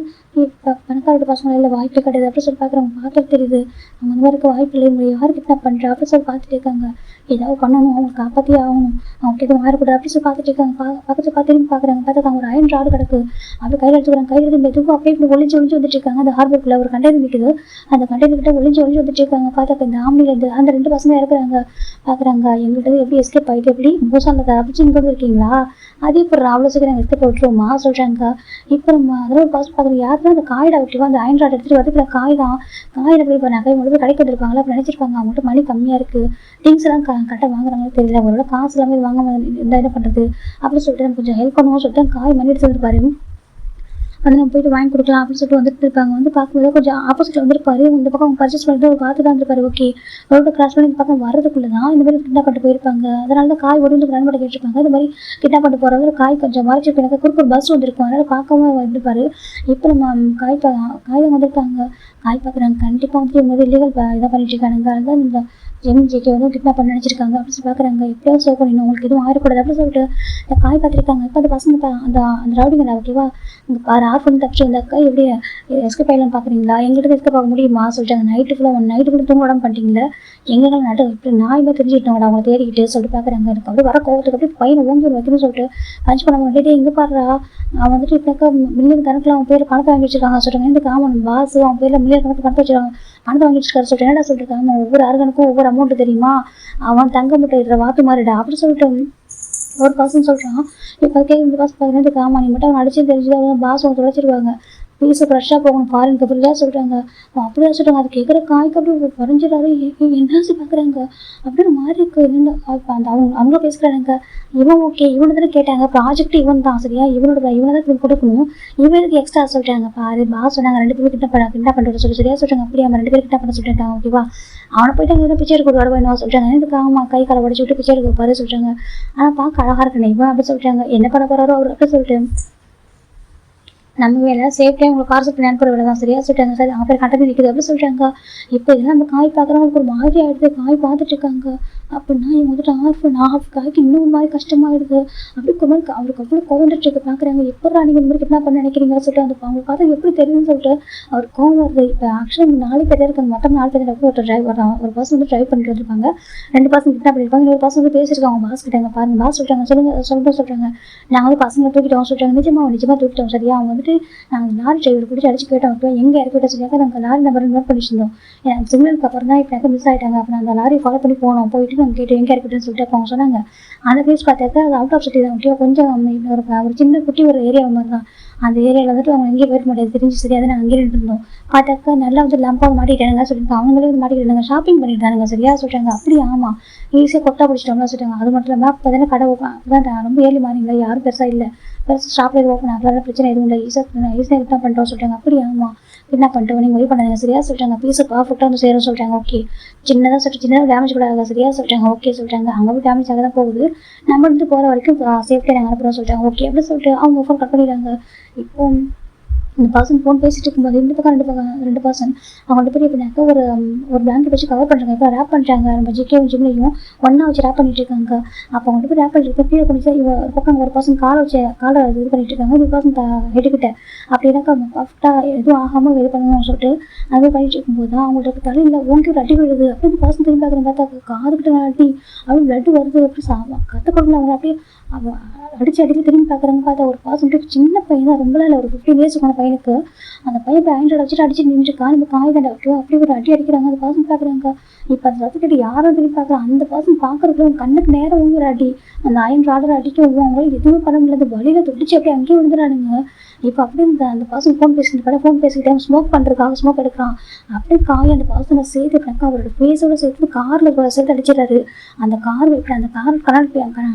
Speaker 1: பணக்காரோட பசங்க இல்லை வாய்ப்பு கிடையாது அப்படின்னு சொல்லி பார்க்குறாங்க. பார்த்துட்டு தெரியுது அவங்க அந்த மாதிரி இருக்க வாய்ப்பு இல்லை. இவங்க யார் கிட்னாப் பண்ணுறா அப்படின்னு சொல்லி பார்த்துட்டு இருக்காங்க. ஏதாவது பண்ணணும், அவங்க காப்பாற்றியே ஆகணும், அவங்க எதுவும் மாறக்கூடாது அப்படின்னு சொல்லி பார்த்துட்டு இருக்காங்க. பார்த்துட்டு பார்க்குறாங்க. பார்த்தா அவங்க ஒரு அயன் ராடு கிடக்கு. அப்படி கையில் எடுத்துக்கிறாங்க. கையில் எடுத்து மெதுவாக அப்படியே இப்படி ஒளிஞ்சு வந்துட்டு இருக்காங்க. அந்த ஹார்பருக்குள்ள ஒரு கண்டெய்னர் நிற்குது. அந்த கண்டெய்னர் கிட்ட ஒளிஞ்சு வந்துட்டு இருக்காங்க. பார்த்தா இந்த ஆம்பளைலேருந்து அந்த 2 பசங்க இருக்கிறாங்க. பார்க்குறாங்க எங்கள்கிட்ட எப்படி எஸ்கேப் ஆகிட்டு எப்படி மோசானதை தப்பிச்சு இங்கே இருக்கீங்களா, அதே இப்போ அவ்வளோ சீக்கிரம் எஸ்கேப் விட்டுருவோமா சொல்கிறாங்க. இப்போ நம்ம அதெல்லாம் பாஸ் பார்க்குறோம். யாருன்னா அந்த காயிட விட்டுருவா, அந்த அயன் ராட் எடுத்துகிட்டு வரதுக்குள்ள காய் தான். காயில் போய் இப்போ நகை முடிவு கடைக்கு வந்துருப்பாங்களா அப்படி நினச்சிருப்பாங்க. அவங்கள்ட்ட மணி கம்மியாக இருக்குது, திங்ஸ் எல்லாம் கரெக்டாக வாங்குறாங்களோ தெரியல, அவங்களோட காசு எல்லாமே வாங்க இந்த என்ன பண்ணுறது அப்படின்னு சொல்லிட்டு நம்ம கொஞ்சம் ஹெல்ப் பண்ணுவோம் சொல்லிட்டு காய் மணி எடுத்து வந்துருப்பாரு. வந்து நம்ம போயிட்டு வாங்கி கொடுக்கலாம் அப்படின்னு சொல்லிட்டு வந்துட்டு இருப்பாங்க. வந்து பார்க்கும்போது கொஞ்சம் ஆப்போசிட்ல வந்துருப்பாரு. இந்த பக்கம் அவங்க பர்ச்சேஸ் பண்ணிட்டு ஒரு பார்த்து தான் இருப்பாரு. ஓகே ரோட்டை கிராஸ் பண்ணி இந்த பக்கம் வரதுக்குள்ள தான் இந்த மாதிரி கிட்னாப் பண்ணிட்டு போயிருப்பாங்க. அதனால தான் காய் ஒடிந்து ரன் பண்ணி கேட்டிருப்பாங்க. இந்த மாதிரி கிட்னாப் பண்ணிட்டு போகிறவங்க காய் கொஞ்சம் மறைச்சி எனக்கு குறுக்கு பஸ் வந்துருக்கும், அதனால பார்க்கவும் வந்துருப்பாரு. இப்போ நம்ம காய் வந்திருக்காங்க. காய் பார்க்குறாங்க. கண்டிப்பாக வந்து இவங்க வந்து இல்லீகல் இதாக பண்ணிட்டு இருக்காங்க. அதுதான் இந்த ஜெமிஜிக்கு வந்து கிட்னாப் பண்ண நினச்சிருக்காங்க அப்படின்னு சொல்லி பார்க்குறாங்க. எப்படியாவது சேவ் பண்ணிடணும், உங்களுக்கு எதுவும் ஆயிடக்கூடாது அப்படின்னு சொல்லிட்டு இந்த காய் பார்த்துருக்காங்க. இப்போ அந்த பசங்க அந்த ரவுடிங்க ஓகேவா இங்கே பாரு ஆஃப் தப்பிச்சு இந்த அக்கா எப்படி எஸ்கேப் ஆகலான்னு பார்க்குறீங்களா, எங்கிட்ட எஸ்கேப் ஆக முடியுமா சொல்லிட்டாங்க. நைட்டு ஃபுல்லாக தூங்க விடாம பண்ணிட்டீங்களா, எங்கெல்லாம் நட்டு இப்படி நான் தெரிஞ்சுக்கிட்டோம் அவங்களை தேடிக்கிட்டு சொல்லிட்டு பார்க்குறாங்க. எனக்கு அப்படியே வர கோவத்துக்கு அப்படியே பையனை ஓங்கி வைக்கணும்னு சொல்லிட்டு பஞ்ச் பண்ண வேண்டியது எங்கே பாடுறா அவன் வந்துட்டு இப்போக்கா மில்லியன் கணக்கில் அவன் பேர் பணத்தை வாங்கி வச்சிருக்காங்க சொல்கிறாங்க. இந்த காமன் பாஸ் அவன் பேரில் மில்லியன் கணக்கு பணத்தை வச்சிருக்காங்க, பணத்தை வாங்கி வச்சிருக்காரு சொல்லிட்டு என்னடா சொல்லியிருக்காங்க. அவன் ஒவ்வொரு ஆர்கனுக்கும் ஒவ்வொரு அமௌண்ட் தெரியுமா, அவன் தங்க முட்டை இடுற வாத்து மாறிடா அப்படின்னு சொல்லிட்டு ஒரு பர்சன் சொல்கிறான். இப்போ அதுக்கே இந்த பாஸ் பார்த்தீங்கன்னா காமா நீ மட்டும் அவன் அடிச்சு தெரிஞ்சுதான் பாஸ் அவங்க தொலைச்சிருவாங்க, பீஸை ஃப்ரெஷ்ஷாக போகணும் ஃபாரினுக்கு அப்படிலாம் சொல்கிறாங்க. அப்படிதான் சொல்கிறாங்க. அது கேட்குற காய்க்கு அப்படி குறைஞ்சிடாரு. என்னாச்சு பார்க்குறாங்க அப்படின்னு மாதிரி இருக்கு. என்ன அந்த அவங்க பேசுகிறாங்க. இவன் ஓகே இவனை தானே கேட்டாங்க, ப்ராஜெக்ட் இவன் தான் சரியா, இவனை தான் கொடுக்கணும், இவனுக்கு எக்ஸ்ட்ரா சொல்லிட்டாங்க. பாரு பாஸ் சொன்னாங்க 2 பேரும் கிட்ட பண்ணுறது சொல்லி சரியா சொல்கிறாங்க. அப்படியே அவன் 2 பேரும் கிட்ட பண்ண சொல்லிட்டாங்க. ஓகேவா அவனை போயிட்டு அங்கே பிச்சை எடுக்க வருவா என்ன சொல்லிட்டாங்க. இதுக்கு ஆமாம் கை காலை உடச்சு விட்டு பிச்சை எடுக்க பாரு சொல்லிட்டாங்க. ஆனால் பார்க்க அழகாக இருக்கணும் இவன் அப்படி சொல்லிட்டாங்க. என்ன பண்ண போகிறாரோ அவர் அப்படி சொல்லிட்டு நம்ம வேலை சேஃப்டியாக உங்களுக்கு கார் சுற்றி அனுப்புற வேலை தான் சரியா சொல்லிட்டாங்க. சார் அவங்க பேர் கண்டது நிற்குது அப்படி சொல்லிட்டாங்க. இப்போ இதெல்லாம் நம்ம காய் பார்க்குறவங்களுக்கு ஒரு மாதிரி ஆகிடுது. காய் பார்த்துட்டு இருக்காங்க அப்படின்னா இவங்க வந்துட்டு ஆஃப் காய்க்கு இன்னொரு மாதிரி கஷ்டமாயிடுது. அப்படி ஒரு மாதிரி அவருக்கு அவ்வளோ கோவந்துட்டு இருக்கு. பார்க்குறாங்க எப்படா நீங்கள் இந்த மாதிரி என்ன பண்ண நினைக்கிறீங்கன்னு சொல்லிட்டு அந்த அவங்க பார்த்தா எப்படி தெரியுதுன்னு சொல்லிட்டு அவர் கோவம் வருது. இப்போ ஆக்சுவலாக 4 பேர் இருக்காங்க, மொத்தம் 4 பேர் ஒரு டிரைவர் ஒரு பர்சன் வந்து ட்ரைவ் பண்ணிட்டு வந்துருப்பாங்க. 2 பர்சன் கிட்ட பண்ணியிருப்பாங்க. இன்னொரு பர்சன் வந்து பேசியிருக்காங்க பாஸ் கிட்டாங்க. பாருங்க பாஸ் சொல்லிட்டாங்க சொல்கிறாங்க நாங்கள் வந்து பசங்களை தூக்கிட்டோம் சொல்லிட்டாங்க. நிஜமாக தூக்கிட்டோம் சரியா. அவங்க வந்துட்டு நாங்கள் லாரி டிரைவர் பிடிச்சி அடிச்சு கேட்டோம். இப்போ எங்கே இறக்கிட்ட சொல்லியாக்க நாங்கள் லாரி நம்பர் நோட் பண்ணிட்டு இருந்தோம். எனக்கு சிக்னலுக்கு அப்புறம் தான் இப்போ எனக்கு மிஸ் ஆகிட்டாங்க. அப்போ அந்த லாரி ஃபாலோ பண்ணி போனோம். போயிட்டு நாங்கள் கேட்டு எங்கே இறக்கிட்டேன்னு சொல்லிட்டு அப்போ அவங்க சொன்னாங்க. அந்த பிளேஸ் பார்த்தாக்கா அது அவுட் ஆஃப் சிட்டி தான். ஒட்டியோ கொஞ்சம் ஒரு சின்ன குட்டி ஒரு ஏரியா மாதிரி தான். அந்த ஏரியாவில் வந்துட்டு அவங்க எங்கேயும் போயிருக்க முடியாது, தெரிஞ்சு சரியாக நாங்கள் அங்கேயே இருந்தோம். பார்த்தாக்கா நல்லா வந்து லம்பாக மாட்டிட்டானுங்க சொல்லிட்டு அவங்களே வந்து மாட்டிக்கிட்டாங்க. ஷாப்பிங் பண்ணிட்டானுங்க சரியா சொல்லிட்டாங்க. அப்படி ஆமாம் ஈஸியாக கொட்டா பிடிச்சிட்டோம்னா சொல்லிட்டாங்க. அது மட்டும் இல்லாமல் இப்போ தானே கடை தான் ரொம்ப ஏர்லி மார்னிங்களா, யாரும் பெருசாக இல்லை, பெருசாக ஷாப்பில் ஓப்பன் ஆகலாம், பிரச்சனை எதுவும் இல்லை, ஈஸியாக ரிட்டர்ன் பண்ணிட்டோம் சொல்லிட்டாங்க. அப்படி ஆமாம் என்ன பண்ணிட்டோம் நீங்கள் ஒய் பண்ணாங்க சரியா சொல்லிட்டாங்க. பீஸை பர்ஃபெக்டாக வந்து சேரும் சொல்லிட்டாங்க. ஓகே சின்னதாக சொல்லிட்டு சின்னதாக டேமேஜ் கூட ஆகாது சரியா சொல்லிட்டாங்க. ஓகே சொல்லிட்டாங்க. அங்கே போய் டேமேஜ் ஆக தான் போகுது, நம்ம இருந்து போகிற வரைக்கும் சேஃப்டியாக நாங்கள் அனுப்புகிறோம் சொல்லிட்டாங்க. ஓகே அப்படி சொல்லிட்டு அவங்க ஃபோன் கட் பண்ணிடுறாங்க. இப்போ இந்த பர்சன் ஃபோன் பேசிட்டு இருக்கும்போது இந்த பக்கம் 2 பர்சன் அவங்க போய் எப்படின்னாக்கா ஒரு பிளாங்கெட் வச்சு கவர் பண்ணுறாங்க. இப்போ ரேப் பண்ணுறாங்க. நம்ம ஜிகேவும் ஜிம்லையும் ஒன்றா வச்சு ரேப் பண்ணிட்டு இருக்காங்க. அப்போ அவங்க போய் ரேப் பண்ணிட்டு கீழே பண்ணிச்சு ஒரு பக்கம் ஒரு பர்சன் காலை இது பண்ணிட்டு இருக்காங்க. ஒரு பர்சன் ஹெட்டுக்கிட்ட அப்படின்னாக்கா பர்ஃபெக்டாக எதுவும் ஆகாமல் இது பண்ணணும்னு சொல்லிட்டு அது பண்ணிட்டு இருக்கும்போது தான் அவங்களுக்கு தலையில் ஓங்கி ஒரு அடி விழுது. அப்படி பர்சன் திரும்பி பார்க்குறேன் பார்த்தா காதுகிட்ட அடி அப்படி பிளட்டு வருது. அப்படி கற்று கொடுக்கல அவங்க அப்படியே அடிச்சு திரும்பி பார்க்குறாங்க. பார்த்தா ஒரு பர்சன் சின்ன பையன் தான், ரொம்பலாம் இல்லை, ஒரு 15 இயர்ஸ் கொண்ட பையன் பையனுக்கு. அந்த பையன் போய் ஆண்ட்ராய்டு வச்சுட்டு அடிச்சு நின்றுருக்கா. நம்ம காய் தான் டாக்டர் அப்படி ஒரு அடி அடிக்கிறாங்க. அந்த பர்சன் பார்க்குறாங்க. இப்போ அந்த சர்டிஃபிகேட் யாரும் திரும்பி பார்க்குறான். அந்த பர்சன் பார்க்குறதுக்கு கண்ணுக்கு நேரம் ஊங்குற அடி. அந்த அயன் ராடர் அடிக்க விடுவோம். அவங்களால எதுவுமே பண்ண முடியாது. வழியில் துடிச்சு அப்படியே அங்கேயே விழுந்துறானுங்க. இப்போ அப்படியே அந்த பர்சன் ஃபோன் பேசிட்டு ஃபோன் பேசிக்கிட்டே ஸ்மோக் பண்ணுறதுக்காக ஸ்மோக் எடுக்கிறான். அப்படியே காய் அந்த பர்சனை சேர்த்து பண்ணாக்கா அவரோட ஃபேஸோட சேர்த்து காரில் சேர்த்து அடிச்சிடறாரு. அந்த கார் இப்படி அந்த கார் கண்ணாடி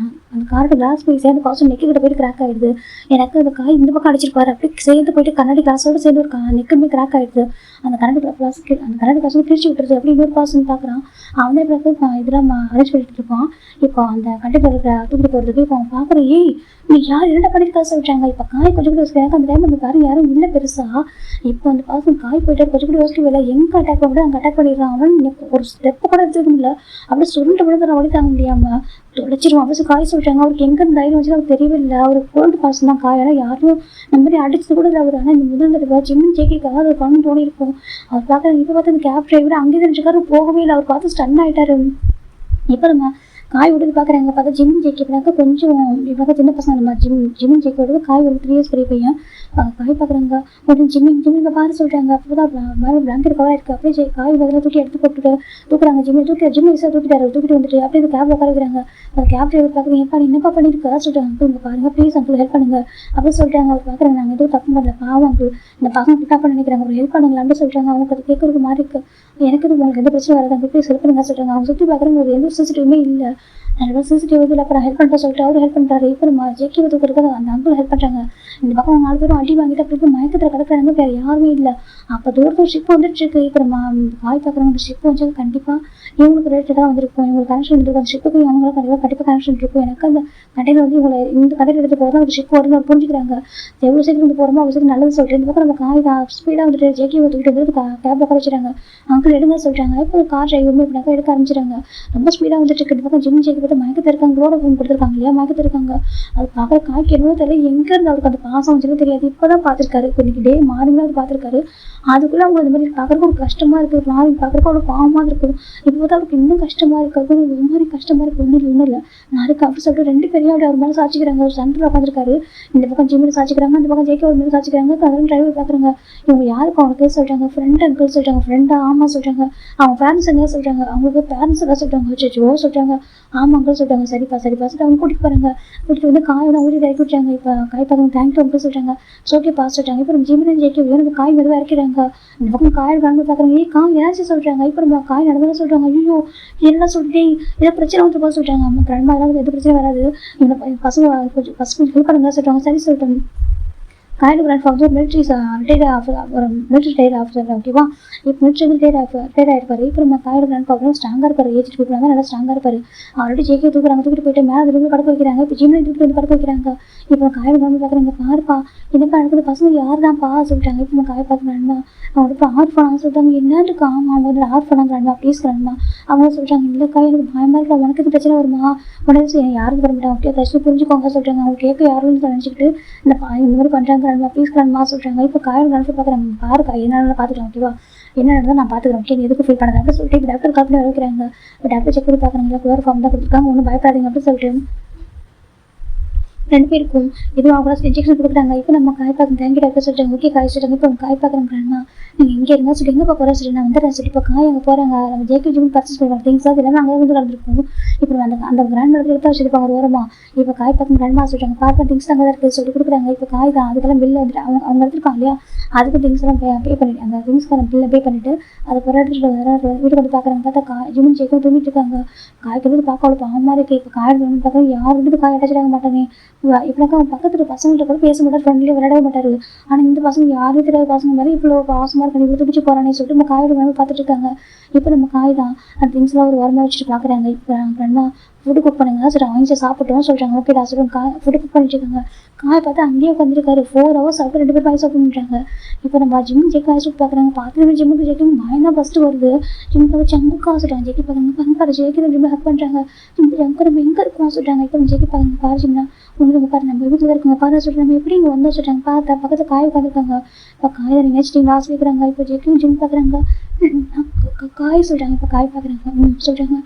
Speaker 1: அந்த காரோட கிளாஸ் போய் சேர்ந்து பர்சன் நெக்கிட்ட போயிட்டு கிராக் ஆகிடுது. எனக்கு அந்த காய் இந்த பக்கம் அடிச்சிருப்பாரு. அப்படியே சேர்ந்து போயிட்டு கண்ணாடி கிளாஸோடு சேர்ந்து ஒரு நெக்குமே கிராக் ஆகிடுது. அந்த கண்ணாடி கிளாஸ் கிழிச்சு விட்டுருது. அப்படி இன்னொரு பர்சன் பார்க்குறான். அவனே பிறகு இதெல்லாம் அரேஞ்ச் பண்ணிட்டு இருப்பான். இப்போ அந்த கண்டிப்பாக தூக்கிட்டு போகிறதுக்கு இப்போ அவன் பார்க்குறேன். ஏய் நீ யார் என்ன பண்ணியிருக்கா சொல்லிட்டாங்க. இப்போ காய் கொஞ்சம் கூட யோசிக்க. எனக்கு அந்த டைம் அந்த கார் யாரும் இல்லை பெருசா. இப்போ அந்த பர்சன் காய் போயிட்டு கொஞ்சம் கூட யோசிக்கவே இல்லை. எங்கே அட்டாக் பண்ண அங்கே அட்டாக் பண்ணிடுறான். அவன் ஒரு ஸ்டெப்பு கூட எடுத்துக்க முடியல. அப்படியே சுருண்டு விழுந்து வழி தாங்க முடியாமல் தொலைச்சிருவான். அவசியம் காய் சொல்லிட்டாங்க. அவருக்கு எங்கே தைரியம் வச்சு அவருக்கு தெரியவே இல்லை. அவர் கோல்டு பர்சன் தான் காய். ஆனால் யாரும் இந்த மாதிரி அடிச்சது கூட இல்லை அவர். ஆனால் இந்த முதல் தடவை ஜிம்மின் ஜேக்கிக்காக அவர் பண்ணு தோணியிருக்கும். அவர் பார்க்குறாங்க. இப்போ பார்த்து அந்த கேப் டிரைவர் அங்கே தெரிஞ்சுக்காரு போகவே இல்லை. அவர் பார்த்து ஸ்டன் ஆகிட்டாரு. இப்போ நம்ம காய் விடுறது பார்க்குறாங்க. பார்த்தா ஜிம்மின் ஜேக்கினாக்கா கொஞ்சம் இப்போ சின்ன பசங்க நம்ம ஜிம்மின் ஜேக்கி விடுறது காய் ஒரு 3 இயர்ஸ் பெரிய பையன். காய் பார்க்குறாங்க. உடனே ஜிம்மிங்க பாரு சொல்லிட்டாங்க. அப்போ தான் மேலே பிளாங்கெட் கவராக இருக்குது. அப்படியே காய் பதிலாக தூக்கி எடுத்து போட்டுட்டு தூக்குறாங்க. ஜிம்மி விசா தூக்கிட்டு வந்துட்டு அப்படியே இந்த கேப் உட்கார வைக்கிறாங்க. அந்த கேப் டிரைவர் பார்க்குறீங்க என்னப்பா பண்ணியிருக்கா சொல்லிட்டாங்க. அங்கிள் இங்கே பாருங்க ப்ளீஸ் அங்கிள் ஹெல்ப் பண்ணுங்க அப்படின்னு சொல்லிட்டாங்க. அவர் பார்க்குறாங்க. நாங்கள் எதுவும் தப்பு பண்ணல பாவம் அங்கிள் இந்த பசங்க பிக்கப் பண்ண நினைக்கிறாங்க. ஒரு ஹெல்ப் பண்ணுங்களா அப்படின்னு சொல்லிட்டாங்க. அவங்க அது கேட்கறதுக்கு மாதிரி இருக்குது. எனக்கு இது உங்களுக்கு எந்த பிரச்சனை வராது அங்கே ப்ளீஸ் ஹெல்ப் பண்ணுங்க சொல்லிட்டாங்க. அவங்க சுற்றி பார்க்குறாங்க. ஒரு எந்த சிசிடிவியுமே இல்லை. அதனால சிசிடிவி இல்லை. அப்புறம் ஹெல்ப் பண்ணுறேன் சொல்லிட்டு அவர் ஹெல்ப் பண்ணுறாரு. இப்போ நம்ம ஜேக்கி தூக்கிறதுக்கு அந்த அங்கிள் ஹெல்ப் பண்ணுறாங்க. இந்த பக்கம் 4 பேரும் அடி வாங்கிட்டு அப்படி மயக்கத்தில் கிடக்குறாங்க. வேறு யாருமே இல்லை. அப்போ தூரத்தில் ஷிப் வந்துட்டு இருக்கு. இப்போ நம்ம காய் பார்க்குறாங்க. அந்த ஷிப் வந்து கண்டிப்பாக இவங்களுக்கு ரிலேட்டடாக தான் வந்திருக்கும். இவங்களுக்கு கனெக்ஷன் இருக்கும். அந்த ஷிப்புக்கு இவங்களுக்கு கண்டிப்பாக கனெக்ஷன் இருக்கும். எனக்கு அந்த கடையில் வந்து இவங்களை இந்த கடையில் எடுத்து போகிறதா அந்த ஷிப் வரும்னு புரிஞ்சுக்கிறாங்க. எவ்வளோ சீக்கிரம் வந்து போகிறோமோ அவ்வளோ சீக்கிரம் நல்லது சொல்லிட்டு இந்த பக்கம் நம்ம காய் தான் ஸ்பீடாக வந்துட்டு ஜேக்கி தூக்கிட்டு வந்து கேப் உட்கார வச்சுறாங்க. அங்கிள் எடுங்க சொல்லிட்டாங்க. இப்போ கார் டிரைவருமே இப்படினாக்கா எடுக்க ஆரம்பிச்சிட்டாங்க. ரொம்ப ஸ்பீடாக வந்துட்டு இருக்கு. இந்த பக்கம் ஜிம் ஜேக்கி பார்த்து மயக்கத்தில் இருக்காங்க. ரோட ஃபோன் கொடுத்துருக்காங்க இல்லையா மயக்கத்தில் இருக்காங்க. அது பார்க்குற காய்க்கு என்னவோ தெரியல. எங்கேருந்து அவருக்கு அந்த பாசம் வந்துச்சுன்னு தெரியாது. இப்போ தான் பார்த்துருக்காரு. இப்போ இன்னைக்கு டே மார்னிங் தான் பார்த்துருக்காரு. அதுக்குள்ளே அவங்க இந்த மாதிரி பார்க்குறக்கு ஒரு கஷ்டமாக இருக்குது. மார்னிங் பார்க்குறக்கு அவ்வளோ பாவமாக இருக்குது. இப்போ தான் அவருக்கு இன்னும் கஷ்டமாக இருக்குது. ஒரு மாதிரி கஷ்டமாக இருக்குது. ஒன்றும் இல்லை நாளைக்கு அப்படி சொல்லிட்டு 2 பேரையும் அப்படி அவர் மேலே சாச்சிக்கிறாங்க. ஒரு சென்டரில் உட்காந்துருக்காரு. இந்த பக்கம் ஜிம்மில் சாச்சிக்கிறாங்க. அந்த பக்கம் ஜேக்கி ஒரு மேலே சாச்சிக்கிறாங்க. அதெல்லாம் டிரைவர் பார்க்குறாங்க. இவங்க யாருக்கு அவங்க பேர் சொல்லிட்டாங்க. ஃப்ரெண்ட் அங்கிள் சொல்லிட்டாங்க. ஃப்ரெண்டா ஆமாம் சொல்லிட்டாங்க. அவங்க பேரண்ட்ஸ் என்ன சொல்லிட்டாங்க. அவங்களுக்கு பேரண்ட்ஸ் எல்லாம் சொல்லிட்டாங்க. வச்சோ சொல்லிட்டாங்க. ஆமாம் அங்கிள் சொல்லிட்டாங்க. சரிப்பா சொல்லிட்டு அவங்க கூட்டிகிட்டு போகிறாங்க. கூட்டிகிட்டு வந்து காய் தான் ஊறி இறக்கி விட்டாங்க. இப்போ காய் பார்க்குறாங்க. தேங்க்யூ அங்கிள் சொல்லிட்டாங்க. ஓகே பாஸ் சொல்லிட்டாங்க. இப்போ நம்ம ஜிம்மின் ஜேக்கி எனக்கு காய் மெதுவாக இறக்கிறாங்க. இந்த பக்கம் காய் காங்க பார்க்குறாங்க. காய் ஏதாச்சும் சொல்லிட்டாங்க. இப்போ நம்ம காய் நடந்ததான் சொல்லிட்டாங்க. ஐயோ என்ன சொல்லிட்டு ஏதோ பிரச்சனை வந்து போக சொல்லிட்டாங்க. அம்மா கிரண்மா எதாவது எந்த பிரச்சனை வராது. இந்த பசங்க கொஞ்சம் ஃபஸ்ட் ஹெல்ப் பண்ணுங்க சொல்லிட்டாங்க. சரி சொல்லிட்டாங்க. காய்டு கிராண்ட் ஃபாதர் ஒரு மிலிட்ரி ரிட்டையர் ஆஃபீஸர் ஓகேவா. இப்போ மிலிட்ரி ரிட்டையர் ஆகிருப்பாரு. இப்போ நம்ம காய்டு கிராண்ட் ஃபாதர் ஸ்ட்ராங்காக இருப்பார். ஏஜ் பீப்புள் தான் நல்லா ஸ்ட்ராங்காக இருப்பார். ஆல்ரெடி ஜேக்கே தூக்கிட்டு போயிட்டு மேலே திரும்பி படுக்க வைக்கிறாங்க. இப்போ ஜிம்மில் தூக்கிட்டு வந்து படுக்க வைக்கிறாங்க. இப்போ காய்டு கிராண்ட் பார்க்குறாங்க. பாருப்பா என்னப்பா நடக்குது பசங்க யார் தான்ப்பா சொல்லிட்டாங்க. இப்போ நம்ம காய் பார்க்குறாங்கண்ணா அவங்க இப்போ ஆர்ஃபனாக சொல்லிட்டாங்க. என்னன்ட்டு ஆமாம் அவங்க ஆர்ஃபனாங்கிறாங்கண்ணா ப்ளீஸ் கிராண்ட்மா அவங்க சொல்லிட்டாங்க. இல்லைக்கா எனக்கு பயமாக இருக்கா உனக்கு இது பிரச்சனை வருமா உடனே யாரும் தர மாட்டாங்க. ஓகே கஷ்டம் புரிஞ்சுக்கோங்க சொல்லிட்டாங்க. அவங்க கேட்க யாரும் நினச்சிக்கிட்டு இந்த மாதிரி பண்ணுறாங்க. ப்ளீஸ் கிராண்ட்மா சொல்லிட்டாங்க. இப்போ காய் கிராண்ட் பார்க்குறாங்க. பாருக்கா என்ன பார்த்துக்கலாம் ஓகேவா என்ன நடந்தால் நான் பார்த்துக்கிறேன். ஓகே எதுக்கு ஃபீல் பண்ணாங்க அப்படின்னு சொல்லிட்டு இப்போ டாக்டர் கால் பண்ணி வைக்கிறாங்க. இப்போ டாக்டர் செக் பண்ணி பார்க்குறாங்க. குளோர் ஃபார்ம் தான் கொடுத்துருக்காங்க. ஒன்றும் பயப்படாதீங்க அப்படின்னு சொல்லிட்டு 2 பேருக்கும் இதுவும் அவங்க இன்ஜெக்ஷன் கொடுக்குறாங்க. இப்போ நம்ம காய் பார்க்க தேங்க்யூ டாக்டர் சொல்லிட்டாங்க. ஓகே காய் சொல்லிட்டாங்க. இப்போ காய் பார்க்குறாங்கண்ணா நீங்கள் எங்கே இருந்தால் சொல்லி எங்கே போகிறா சொல்லி நான் வந்துடுறேன் சொல்லி இப்போ காய் அங்கே போகிறாங்க. நம்ம ஜேக்கி ஜிம் பர்ச்சேஸ் பண்ணுவாங்க திங்ஸ் அது எல்லாமே அங்கே வந்து நடந்திருக்கும். இப்போ அந்த கிராண்ட் மதத்தில் எடுத்து வச்சுருப்பாங்க ஒரு ஓரமாக. இப்போ காய் பார்க்க கிராண்ட்மா சொல்லிட்டாங்க. பார்க்க திங்ஸ் அங்கே தான் இருக்குது சொல்லி கொடுக்குறாங்க. இப்போ காய் தான் அதுக்கெல்லாம் பில் வந்துட்டு அவங்க எடுத்துருக்காங்க இல்லையா அதுக்கு திங்ஸ் எல்லாம் பே பண்ணிட்டு அந்த திங்ஸ்க்கான பில்லை பே பண்ணிவிட்டு அதை பிறகு எடுத்துகிட்டு வீட்டுக்கு வந்து பார்க்குறாங்க. பார்த்தா ஜிம்மின் ஜேக்கும் தூங்கிட்டு இருக்காங்க. காய்க்கு வந்து பார்க்க அவ்வளோ பாவமாக இருக்குது. இப்போ காய் வந்து பார்க்க யார் வந்து காய் அடைச்சிடாங்க மாட்டாங்க. இப்படினாக்கா அவன் பக்கத்தில் பசங்கள்ட்ட கூட பேச மாட்டார். ஃப்ரெண்ட்லேயே விளையாடவே மாட்டார். ஆனால் இந்த பசங்க யாரும் தெரியாத பசங்க மாதிரி இவ்வளோ பாசமாக இருக்காங்க. இவ்வளோ துடிச்சு போகிறானே சொல்லிட்டு நம்ம காயோட வந்து பார்த்துட்டு இருக்காங்க. இப்போ நம்ம காய் தான் அந்த திங்ஸ்லாம் ஒரு வாரமாக வச்சுட்டு பார்க்குறாங்க. இப்போ ஃப்ரெண்டாக ஃபுட்டு குக் பண்ணுங்க சரி வாங்கி சாப்பிட்டோம் சொல்கிறாங்க. ஓகேடா சொல்லுங்க ஃபுட்டு குக் பண்ணிட்டு இருக்காங்க. காய் பார்த்தா அங்கேயே உட்காந்துருக்காரு. 4 hours சாப்பிட்டு 2 பேர் பாய் சாப்பிட்டுட்டாங்க. இப்போ நம்ம ஜிம்முக்கு ஜெக்கு ஆய் சூப் பார்க்குறாங்க. பார்த்துட்டு ஜிம்முக்கு ஜெக்கு பயம் தான் ஃபஸ்ட்டு வருது. ஜிம்முக்கு ஜங்குக்கா சொல்கிறாங்க. ஜெக்கி பார்க்குறாங்க பாரு ஜெக்கி தான் ஜிம்மு ஹக் பண்ணுறாங்க. ஜிம் ஜங்கு நம்ம எங்கே இருக்கோம் சொல்கிறாங்க. இப்போ ஜெக்கி பார்க்குறாங்க பாரு ஜிம்னா உங்களுக்கு பாரு நம்ம வீட்டில் இருக்குங்க பாரு சொல்கிறாங்க. நம்ம எப்படி இங்கே வந்தோம் சொல்கிறாங்க. பார்த்தா பக்கத்தில் காய் உட்காந்துருக்காங்க. இப்போ காய் தான் நினைச்சிட்டிங்களா கேட்குறாங்க. இப்போ ஜெக்கியும் ஜிம் பார்க்குறாங்க. காய் சொல்கிறாங்க. இப்போ காய் பார்க்குறாங்க சொல்கிறாங்க.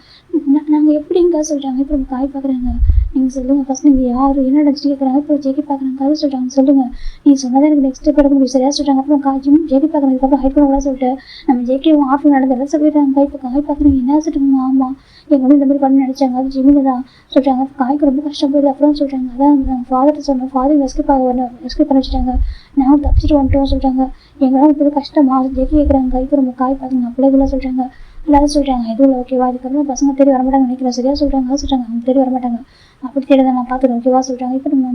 Speaker 1: நாங்கள் எப்படிங்க சொல்கிறாங்க. இப்போ நம்ம காய் பார்க்குறாங்க. நீங்கள் சொல்லுங்கள் ஃபஸ்ட் நீங்கள் யார் என்ன நினச்சி கேட்குறாங்க. இப்போ ஜேகே பார்க்குறாங்க அது சொல்கிறாங்க. சொல்லுங்கள் நீங்கள் சொன்னதான் எனக்கு நெக்ஸ்ட் ஸ்டெப் எடுக்க முடியும் சரியாக சொல்கிறாங்க. அப்புறம் காய்ச்சும் ஜேகே பார்க்குறதுக்கப்புறம் ஹைட் பண்ண சொல்லிட்டு நம்ம ஜேகே ஆஃப் நடந்ததெல்லாம் சொல்லிடுறாங்க. இப்போ காய் பார்க்குறீங்க என்ன சொல்லிட்டு ஆமாம் எங்கள் வந்து இந்த மாதிரி பண்ண நினச்சாங்க அது ஜிம்மில் தான் சொல்கிறாங்க. காய்க்கு ரொம்ப கஷ்டப்படுது அப்புறம் சொல்கிறாங்க. அதான் நாங்கள் ஃபாதர்கிட்ட சொன்னோம். ஃபாதர் எஸ்கேப் பண்ண வச்சுட்டாங்க. நாங்கள் தப்பிச்சிட்டு வந்துட்டோம் சொல்கிறாங்க. எங்களால் இப்போ கஷ்டமா ஜெகி கேட்குறாங்க. இப்போ நம்ம காய் பார்த்துங்க அப்படியே இதெல்லாம் சொல்கிறாங்க. எல்லாரும் சொல்கிறாங்க எதுவும் ஓகேவா அதுக்கப்புறம் பசங்க தேடி வரமாட்டாங்க நினைக்கிறேன் சரியாக சொல்கிறாங்க. சொல்கிறாங்க அவங்க தேடி வரமாட்டாங்க அப்படி தேடி தான் நான் பார்த்துக்கிறேன் ஓகேவா சொல்கிறாங்க. இப்போ நம்ம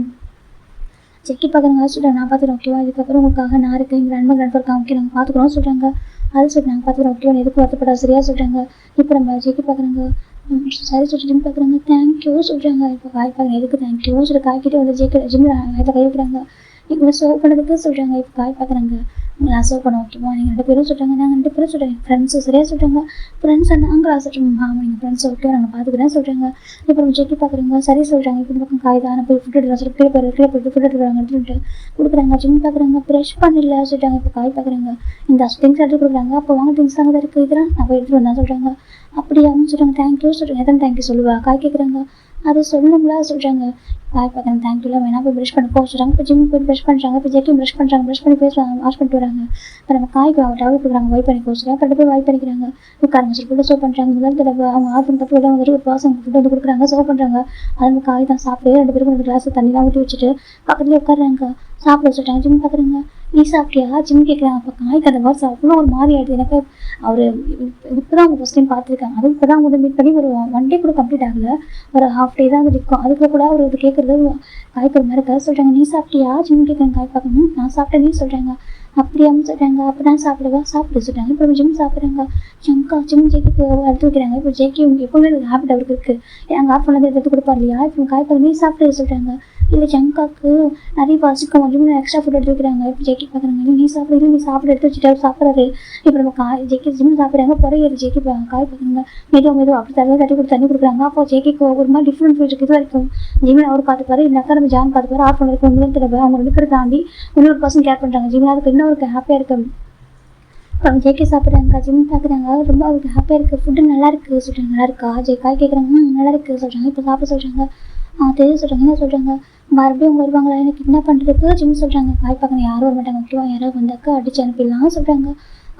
Speaker 1: செக்கி பார்க்குறாங்க சொல்கிறாங்க. நான் பார்த்துக்கிறேன் ஓகேவா இதுக்கப்புறம் உங்களுக்காக நான் இருக்கேன் எங்கள் நண்பர் இருக்காங்க ஓகே நாங்கள் பார்த்துக்குறோம் சொல்கிறாங்க. அது சொல்கிறாங்க பார்த்துக்கிறோம் ஓகேவா எதுக்கு வருத்தப்படா சரியாக சொல்கிறாங்க. இப்போ நம்ம செக்கி பார்க்குறாங்க சரி சொல்லிட்டு பார்க்குறாங்க தேங்க்யூ சொல்கிறாங்க. இப்போ காய் பார்க்குறேன் எதுக்கு தேங்க்யூ சொல்லி காய்கிட்டே வந்து ஜிம்மில் இதை கை வைக்கிறாங்க. இவங்களை சர்வ் பண்ணதுக்கு சொல்கிறாங்க. இப்போ காய் பார்க்குறாங்க நான் சர்வ் பண்ண ஓகேவா நீங்கள் 2 பேரும் சொல்கிறாங்க. நாங்கள் 2 பேரும் சொல்கிறேன் ஃப்ரெண்ட்ஸு சரியாக சொல்கிறாங்க. ஃப்ரெண்ட்ஸ் நாங்கள் சொல்கிறோம் ஆமாம் நீங்கள் ஃப்ரெண்ட்ஸ் ஓகே நாங்கள் பார்த்துக்கிறேன் சொல்கிறாங்க. இப்போ நம்ம செக்கி பார்க்குறீங்க சரி சொல்கிறாங்க. இப்போ பக்கம் காய் தான் போய் ஃபுட் எடுத்து சொல்லி கீழே போய்ட்டு ஃபுட் எடுத்துறாங்க எடுத்துட்டு கொடுக்குறாங்க. ஜிம் பார்க்குறாங்க ப்ரெஷ் பண்ணல சொல்கிறாங்க. இப்போ காய் பார்க்குறாங்க இந்த திங்ஸ் எடுத்து கொடுக்குறாங்க. அப்போ வாங்க திங்ஸ் தாங்க தான் இருக்குது இதெல்லாம் நான் போய் எடுத்துகிட்டு வந்தேன் சொல்கிறாங்க. அப்படி அவங்க சொல்கிறாங்க தேங்க்யூ சொல்கிறாங்க. எத்தனை தேங்க்யூ சொல்லுவா காய் கேட்குறாங்க. அதை சொல்லணுங்களா சொல்கிறாங்க. காய் பார்க்குறேன் தேங்க்யூலாம் வேணா போய் ப்ரெஷ் பண்ண போக சொல்கிறாங்க. இப்போ ஜிம் போய் ப்ரெஷ் பண்ணுறாங்க. இப்போ ஜெக்கி ப்ரெஷ் பண்ணுறாங்க. ப்ரெஷ் பண்ணி பேச வாஷ் பண்ணிட்டு வராங்க. இப்போ நம்ம காய்க்கு அவங்க டவல் கொடுக்குறாங்க வைப் பண்ணி போச்சுறாங்க. அப்புறம் போய் வைப் பண்ணிக்கிறாங்க. உட்காருங்க சொல்லி ஃபுட்டு சர்வ் பண்ணுறாங்க. முதல் தடவை அவங்க ஆர்டர் தப்பு விட வந்துட்டு ஒரு பர்சன் ஃபுட்டு வந்து கொடுக்குறாங்க சர்வ் பண்ணுறாங்க. அது காய் தான் சாப்பிட்டு 2 பேருக்கும் 2 கிளாஸ் தண்ணிலாம் ஊற்றி வச்சுட்டு பக்கத்துலேயே உட்காடுறாங்க. சாப்பிட சொல்லிட்டாங்க. ஜிம் பார்க்குறாங்க நீ சாப்பிட்டியா ஜிம் கேட்குறாங்க. அப்போ காய்க்கு அந்த மாதிரி அவ்வளோ ஒரு மாதிரி ஆகிடுது எனக்கு. அவர் இப்போ தான் அவங்க ஃபஸ்ட் டைம் பார்த்துருக்காங்க. அதுவும் இப்போ தான் அவங்க வந்து மீட் பண்ணி ஒரு 1 டே கூட கம்ப்ளீட் ஆகலை. ஒரு ஹாஃப் டே தான் அது நிற்கும். அதுக்குள்ள கூட அவர் இது கேட்குறது காய்க்கிற மாதிரி இருக்காது சொல்கிறாங்க. நீ சாப்பிட்டியா ஜிம் கேட்குறாங்க. காய் பார்க்கணும் நான் சாப்பிட்டேன் நீ சொல்கிறாங்க. அப்படியான்னு சொல்கிறாங்க. அப்போ நான் சாப்பிடுவா சாப்பிட்டு சொல்கிறாங்க. இப்போ ஜிம் சாப்பிட்றாங்க. ஜிம் ஜேக்கு எடுத்து வைக்கிறாங்க. இப்போ ஜேக்கி எப்போவுமே ஒரு ஹேபிட் அவருக்கு இருக்குது. எங்கள் ஆஃப் பண்ணது எடுத்து கொடுப்பார் இல்லையா. இப்போ காய் பார்க்க நீ சாப்பிட்டு சொல்கிறாங்க. இல்லை ஜங்காக்கு நிறைய பசிக்கும் ஜிம்மில் எக்ஸ்ட்ரா ஃபுட் எடுத்து வைக்கிறாங்க. இப்போ ஜேக்கி பார்க்குறாங்க நீ சாப்பிட நீ சாப்பிட எடுத்து வச்சுட்டு அவர் சாப்பிட்றாரு. இப்போ நம்ம ஜேக்கி ஜிம் சாப்பிட்றாங்க புறையிற ஜேக்கி காய் பார்க்குறாங்க. மெதுவாக அப்படி தட்டி கொடுத்து தண்ணி கொடுக்குறாங்க. அப்போ ஜேக்கிக்கு ஒரு மாதிரி டிஃப்ரெண்ட் ஃபீல் இது வரைக்கும் ஜிம்மில் அவர் பார்த்துப்பாரு. இல்லைனாக்கா நம்ம ஜான் பார்த்துப்பாரு. ஆஃப் பண்ணிருக்கோம் முதல் தடவை அவங்க 2 பேரும் தாண்டி இன்னொரு பர்சன் கேர் பண்ணுறாங்க. ஜிம்மில் அதுக்கு இன்னொரு ஹாப்பியாக இருக்கும். அப்புறம் ஜேகே சாப்பிட்றாங்க. ஜிம் பார்க்குறாங்க ரொம்ப அவருக்கு ஹாப்பியாக இருக்குது. ஃபுட்டு நல்லா இருக்குது சொல்கிறாங்க. நல்லா இருக்கா காய் கேட்குறாங்க. நல்லா இருக்குது சொல்கிறாங்க. இப்போ சாப்பிட சொல்கிறாங்க. தெரியும் சொல்கிறாங்க. என்ன சொல்கிறாங்க மறுபடியும் அவங்க வருவாங்களா எனக்கு என்ன பண்ணுறதுக்கு ஜிம் சொல்கிறாங்க. காய் பார்க்கணும் யாரும் வர மாட்டாங்க ஓகேவா யாராவது வந்தாக்கா அடிச்சு அனுப்பிடலாம் சொல்கிறாங்க.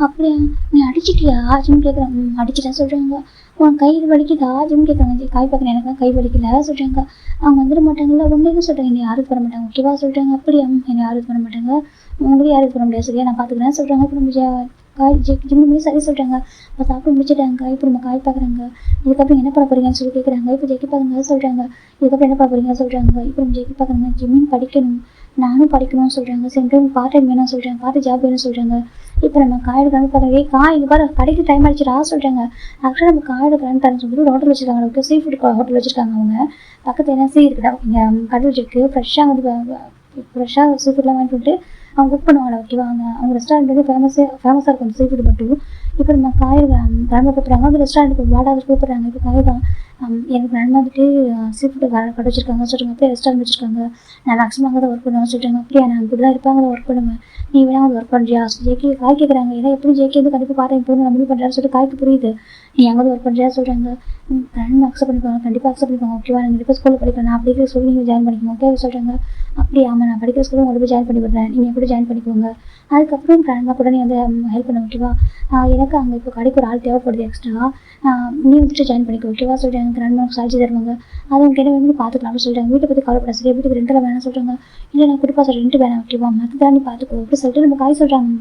Speaker 1: அப்படியா நீ அடிச்சிட்டியா ஜிம் கேட்குறாங்க. அடிச்சிட்டா சொல்கிறாங்க. உன் கை இது வலிக்குதா ஜிம் கேட்குறாங்க. காய் பார்க்குறேன் எனக்கு கை வலிக்கல சொல்கிறாங்க. அவங்க வந்துட மாட்டாங்கல்ல ஒன்றும் சொல்கிறாங்க. என்னை யாரும் பண்ண மாட்டாங்க ஓகேவா சொல்கிறாங்க. அப்படியா என்னை யாரும் பண்ண மாட்டாங்க உங்களையும் யாரும் பண்ண முடியாது சரியா நான் பார்த்துக்கிறேன் சொல்கிறாங்க. இப்போ நம்ம காய் ஜிம்முமே சரி சொல்கிறாங்க. இப்போ சாப்பிட்டு முடிச்சிட்டாங்க. இப்போ நம்ம காய் பார்க்குறாங்க. இதுக்கப்புறம் என்ன பண்ண போகிறீங்கன்னு சொல்லி கேட்குறாங்க. இப்போ ஜெக்கி பார்க்குறாங்க சொல்கிறாங்க. இதுக்கப்புறம் என்ன பண்ண போகிறீங்க சொல்கிறாங்க. இப்போ நம்ம ஜெக்கி பார்க்குறாங்க. ஜிம்மின் படிக்கணும் நானும் படிக்கணும்னு சொல்கிறாங்க. சரி பார்ட் டைம் வேணும் சொல்கிறாங்க. பார்த்து ஜாப் வேணும்னு சொல்கிறாங்க. இப்போ நம்ம காயோட கிளம்பி பார்க்குறேன். காய் இங்கே பாரு கடைக்கு டைம் ஆகிடுச்சுடா சொல்கிறாங்க. ஆக்சுவலாக நம்ம காயோட கிளம்பி தரேன்னு சொல்லிட்டு ஒரு ஹோட்டல் வச்சுருக்காங்க. ஓகே சீ ஃபுட் ஹோட்டல் வச்சுருக்காங்க. அவங்க பக்கத்து என்ன சீ இருக்குடா இங்கே கடல் வச்சுருக்கு. ஃப்ரெஷ்ஷாக வந்து ஃப்ரெஷ்ஷாக சீ ஃபுட்லாம் வாங்கிட்டு வந்துட்டு அவங்க குக் பண்ணுவாங்க ஓகேவா. அவங்க ரெஸ்டாரண்ட் வந்து ஃபேமஸாக இருக்கும் சீ ஃபுட் மட்டும். இப்போ நம்ம காய் கிளம்ப கூப்பிட்றாங்க. அந்த ரெஸ்டாரண்ட்டுக்கு வாடகை கூப்பிட்றாங்க. இப்போ காய் தான் எனக்கு நன்மை வந்துட்டு சீ ஃபுட்டு கடை வச்சுருக்காங்க சொல்கிறாங்க. அப்படியே ரெஸ்டாரண்ட் வச்சுருக்காங்க. நான் மேக்ஸிமம் அங்கே தான் ஒர்க் பண்ணுவேன் சொல்கிறாங்க. அப்படியே நான் இப்படி தான் இருப்பாங்க தான் ஒர்க் பண்ணுவேன் நீ வேணா வந்து ஒர்க் பண்ணுறியா ஜேகி காய் கேட்குறாங்க. ஏன்னா எப்படி ஜேகி வந்து கண்டிப்பாக பார்த்து போகணும் நான் முடிவு பண்ணுறாரு சொல்லிட்டு காய்க்கு புரியுது நீ அங்கே வந்து ஒர்க் பண்ணுறியா சொல்கிறாங்க. நன்மை அக்செப்ட் பண்ணிப்பாங்க கண்டிப்பாக அக்செப்ட் பண்ணிப்பாங்க ஓகேவா. நீங்கள் இப்போ ஸ்கூலில் படிக்கிறேன் நான் படிக்கிற ஸ்கூல் நீங்கள் ஜாயின் பண்ணிக்கோங்க ஓகே சொல்கிறாங்க. அப்படி ஆமாம் நான் படிக்கிற ஸ்கூலில் உங்களுக்கு போய் ஜாயின் பண்ணி விடுறேன் நீங்கள் எப்படி ஜாயின் பண்ணிக்கோங்க. அதுக்கப்புறம் கிராண்ட்மா கூட நீ வந்து ஹெல்ப் பண்ண ஓகேவா. எனக்கு அங்கே இப்போ கடைக்கு ஒரு ஆள் தேவைப்படுது எக்ஸ்ட்ரா நீ வந்துட்டு ஜாயின் பண்ணிக்கோ ஓகேவா சொல்கிறாங்க. கிராண்ட்மா சார்ஜ் தருவாங்க. அது அவங்க கிட்ட வந்து பார்த்துக்கலாம் அப்படின்னு சொல்கிறாங்க. வீட்டை பற்றி கவலைப்பட சரி வீட்டுக்கு ரெண்டில் வேணாம் சொல்கிறாங்க. இல்லை நான் கொடுப்பா சொல்கிறேன் ரெண்டு வேணாம் ஓகேவா மற்றதான் நீ பார்த்துக்கோ அப்படி சொல்லிட்டு நம்ம காய் சொல்கிறாங்க.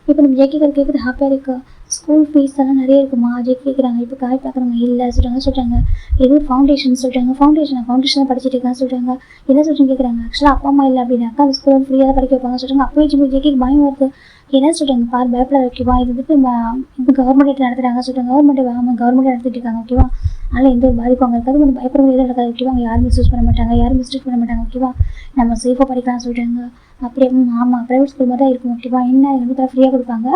Speaker 1: இப்போ நம்ம ஜேகேக்கள் கேட்குறது ஹாப்பியாக இருக்கா ஸ்கூல் ஃபீஸ் எல்லாம் நிறைய இருக்குமா ஜேகே கேட்குறாங்க. இப்போ காய் பார்க்குறாங்க இல்லை சொல்கிறாங்க. எதுவும் ஃபவுண்டேஷன் சொல்கிறாங்க. ஃபவுண்டேஷன் படிச்சுட்டு இருக்கான்னு சொல்கிறாங்க. என்ன சொல்கிறீங்க கேட்குறாங்க. ஆக்சுவலாக அப்பா அம்மா இல்லை அப்படின்னாக்கா அந்த ஸ்கூல் வந்து ஃப்ரீயாக தான் படிக்க வைப்பாங்க சொல்கிறாங்க. அப்போயே ஜேகேக்கு பயம் வருது. என்ன சொல்கிறாங்க பார் பயப்பட ஓகேவா இது வந்துட்டு இப்போ கவர்மெண்ட் நடத்துகிறாங்க சொல்கிறாங்க. கவர்மெண்ட் நடத்திட்டு இருக்காங்க ஓகேவா. அதனால் எந்த ஒரு பாதிப்பு அங்கே இருக்காது கொஞ்சம் பயப்பட முடியாது நடக்காது ஓகேவா. அங்கே யாரும் மிஸ்யூஸ் பண்ண மாட்டாங்க யாரும் மிஸ்டேக் பண்ண மாட்டாங்க ஓகேவா. நம்ம சேஃபாக படிக்கலாம் சொல்கிறாங்க. அப்படியே ஆமாம் ப்ரைவேட் ஸ்கூல் மாதிரி தான் இருக்கும் ஓகேவா. என்ன இது வந்து ஃப்ரீயாக கொடுப்பாங்க.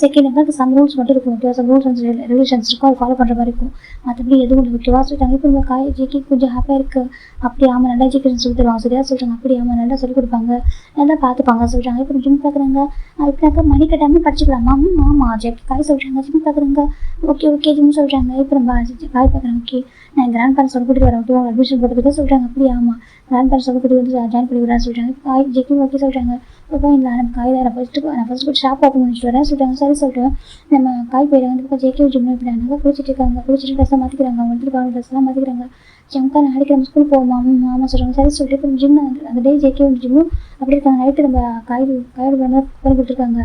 Speaker 1: செகண்ட் வந்து சம் ரூல்ஸ் மட்டும் இருக்கும் ஓகேவா. சம் ரூல்ஸ் அண்ட் ரெகுலேஷன்ஸ் இருக்கும் அது ஃபாலோ பண்ணுற மாதிரி இருக்கும். மற்றபடி எதுவும் இல்லை ஓகேவா சொல்லிட்டாங்க. இப்போ நம்ம காய் ஜேகே கொஞ்சம் ஹாப்பியாக இருக்குது. அப்படி ஆமாம் நல்லா எஜுகேஷன் சொல்லி தருவாங்க சரியா சொல்கிறாங்க. அப்படி ஆமாம் நல்லா சொல்லிக் கொடுப்பாங்க நல்லா பார்த்துப்பாங்க சொல்கிறாங்க. இப்போ ஜிம் பார்க்குறாங்க. இப்படினாக்கா மணி கட்டாமல் படிச்சுக்கலாமா ஆமாம் ஜேகே காய் சொல்கிறாங்க. ஜிம் பார்க்குறாங்க. ஓகே ஜிம் சொல்கிறாங்க. இப்போ நம்ம காய் பார்க்குறாங்க ஓகே நான் கிராண்ட் பேரண்ட்ஸோட கூட்டிட்டு வரேன் ஓகே அட்மிஷன் போட்டுக்கிட்டு சொல்கிறாங்க. அப்படியே ஆமாம் கிராண்ட் பேரண்ட்ஸோட கூட்டிட்டு வந்து ஜாயின் பண்ணி விடுறான்னு சொல்கிறாங்க. காய் ஜெக்கி ஓகே சொல்கிறாங்க. இப்போ இல்லை நம்ம காய் தான் நான் ஃபஸ்ட்டு போய் ஷாப் ஓப்பன் பண்ணிட்டு வரேன் சொல்கிறாங்க. சரி சொல்லிட்டு நம்ம காய் போயிட வந்து இப்போ ஜெக்கி ஜிம் போயிட்டாங்க. குளிச்சுட்டு இருக்காங்க. குளிச்சுட்டு ட்ரெஸ்ஸை மாற்றிக்கிறாங்க. அவங்க எடுத்துட்டு ட்ரெஸ்லாம் மாற்றிக்கிறாங்க. ஜம்கா நாளைக்கு நம்ம ஸ்கூல் போவோம் மாமா சொல்கிறாங்க. சரி சொல்லிட்டு இப்போ ஜிம் அந்த டே ஜெக்கி ஜிம்மும் அப்படி இருக்காங்க. நைட்டு நம்ம காயோட பண்ணி கொடுத்துருக்காங்க.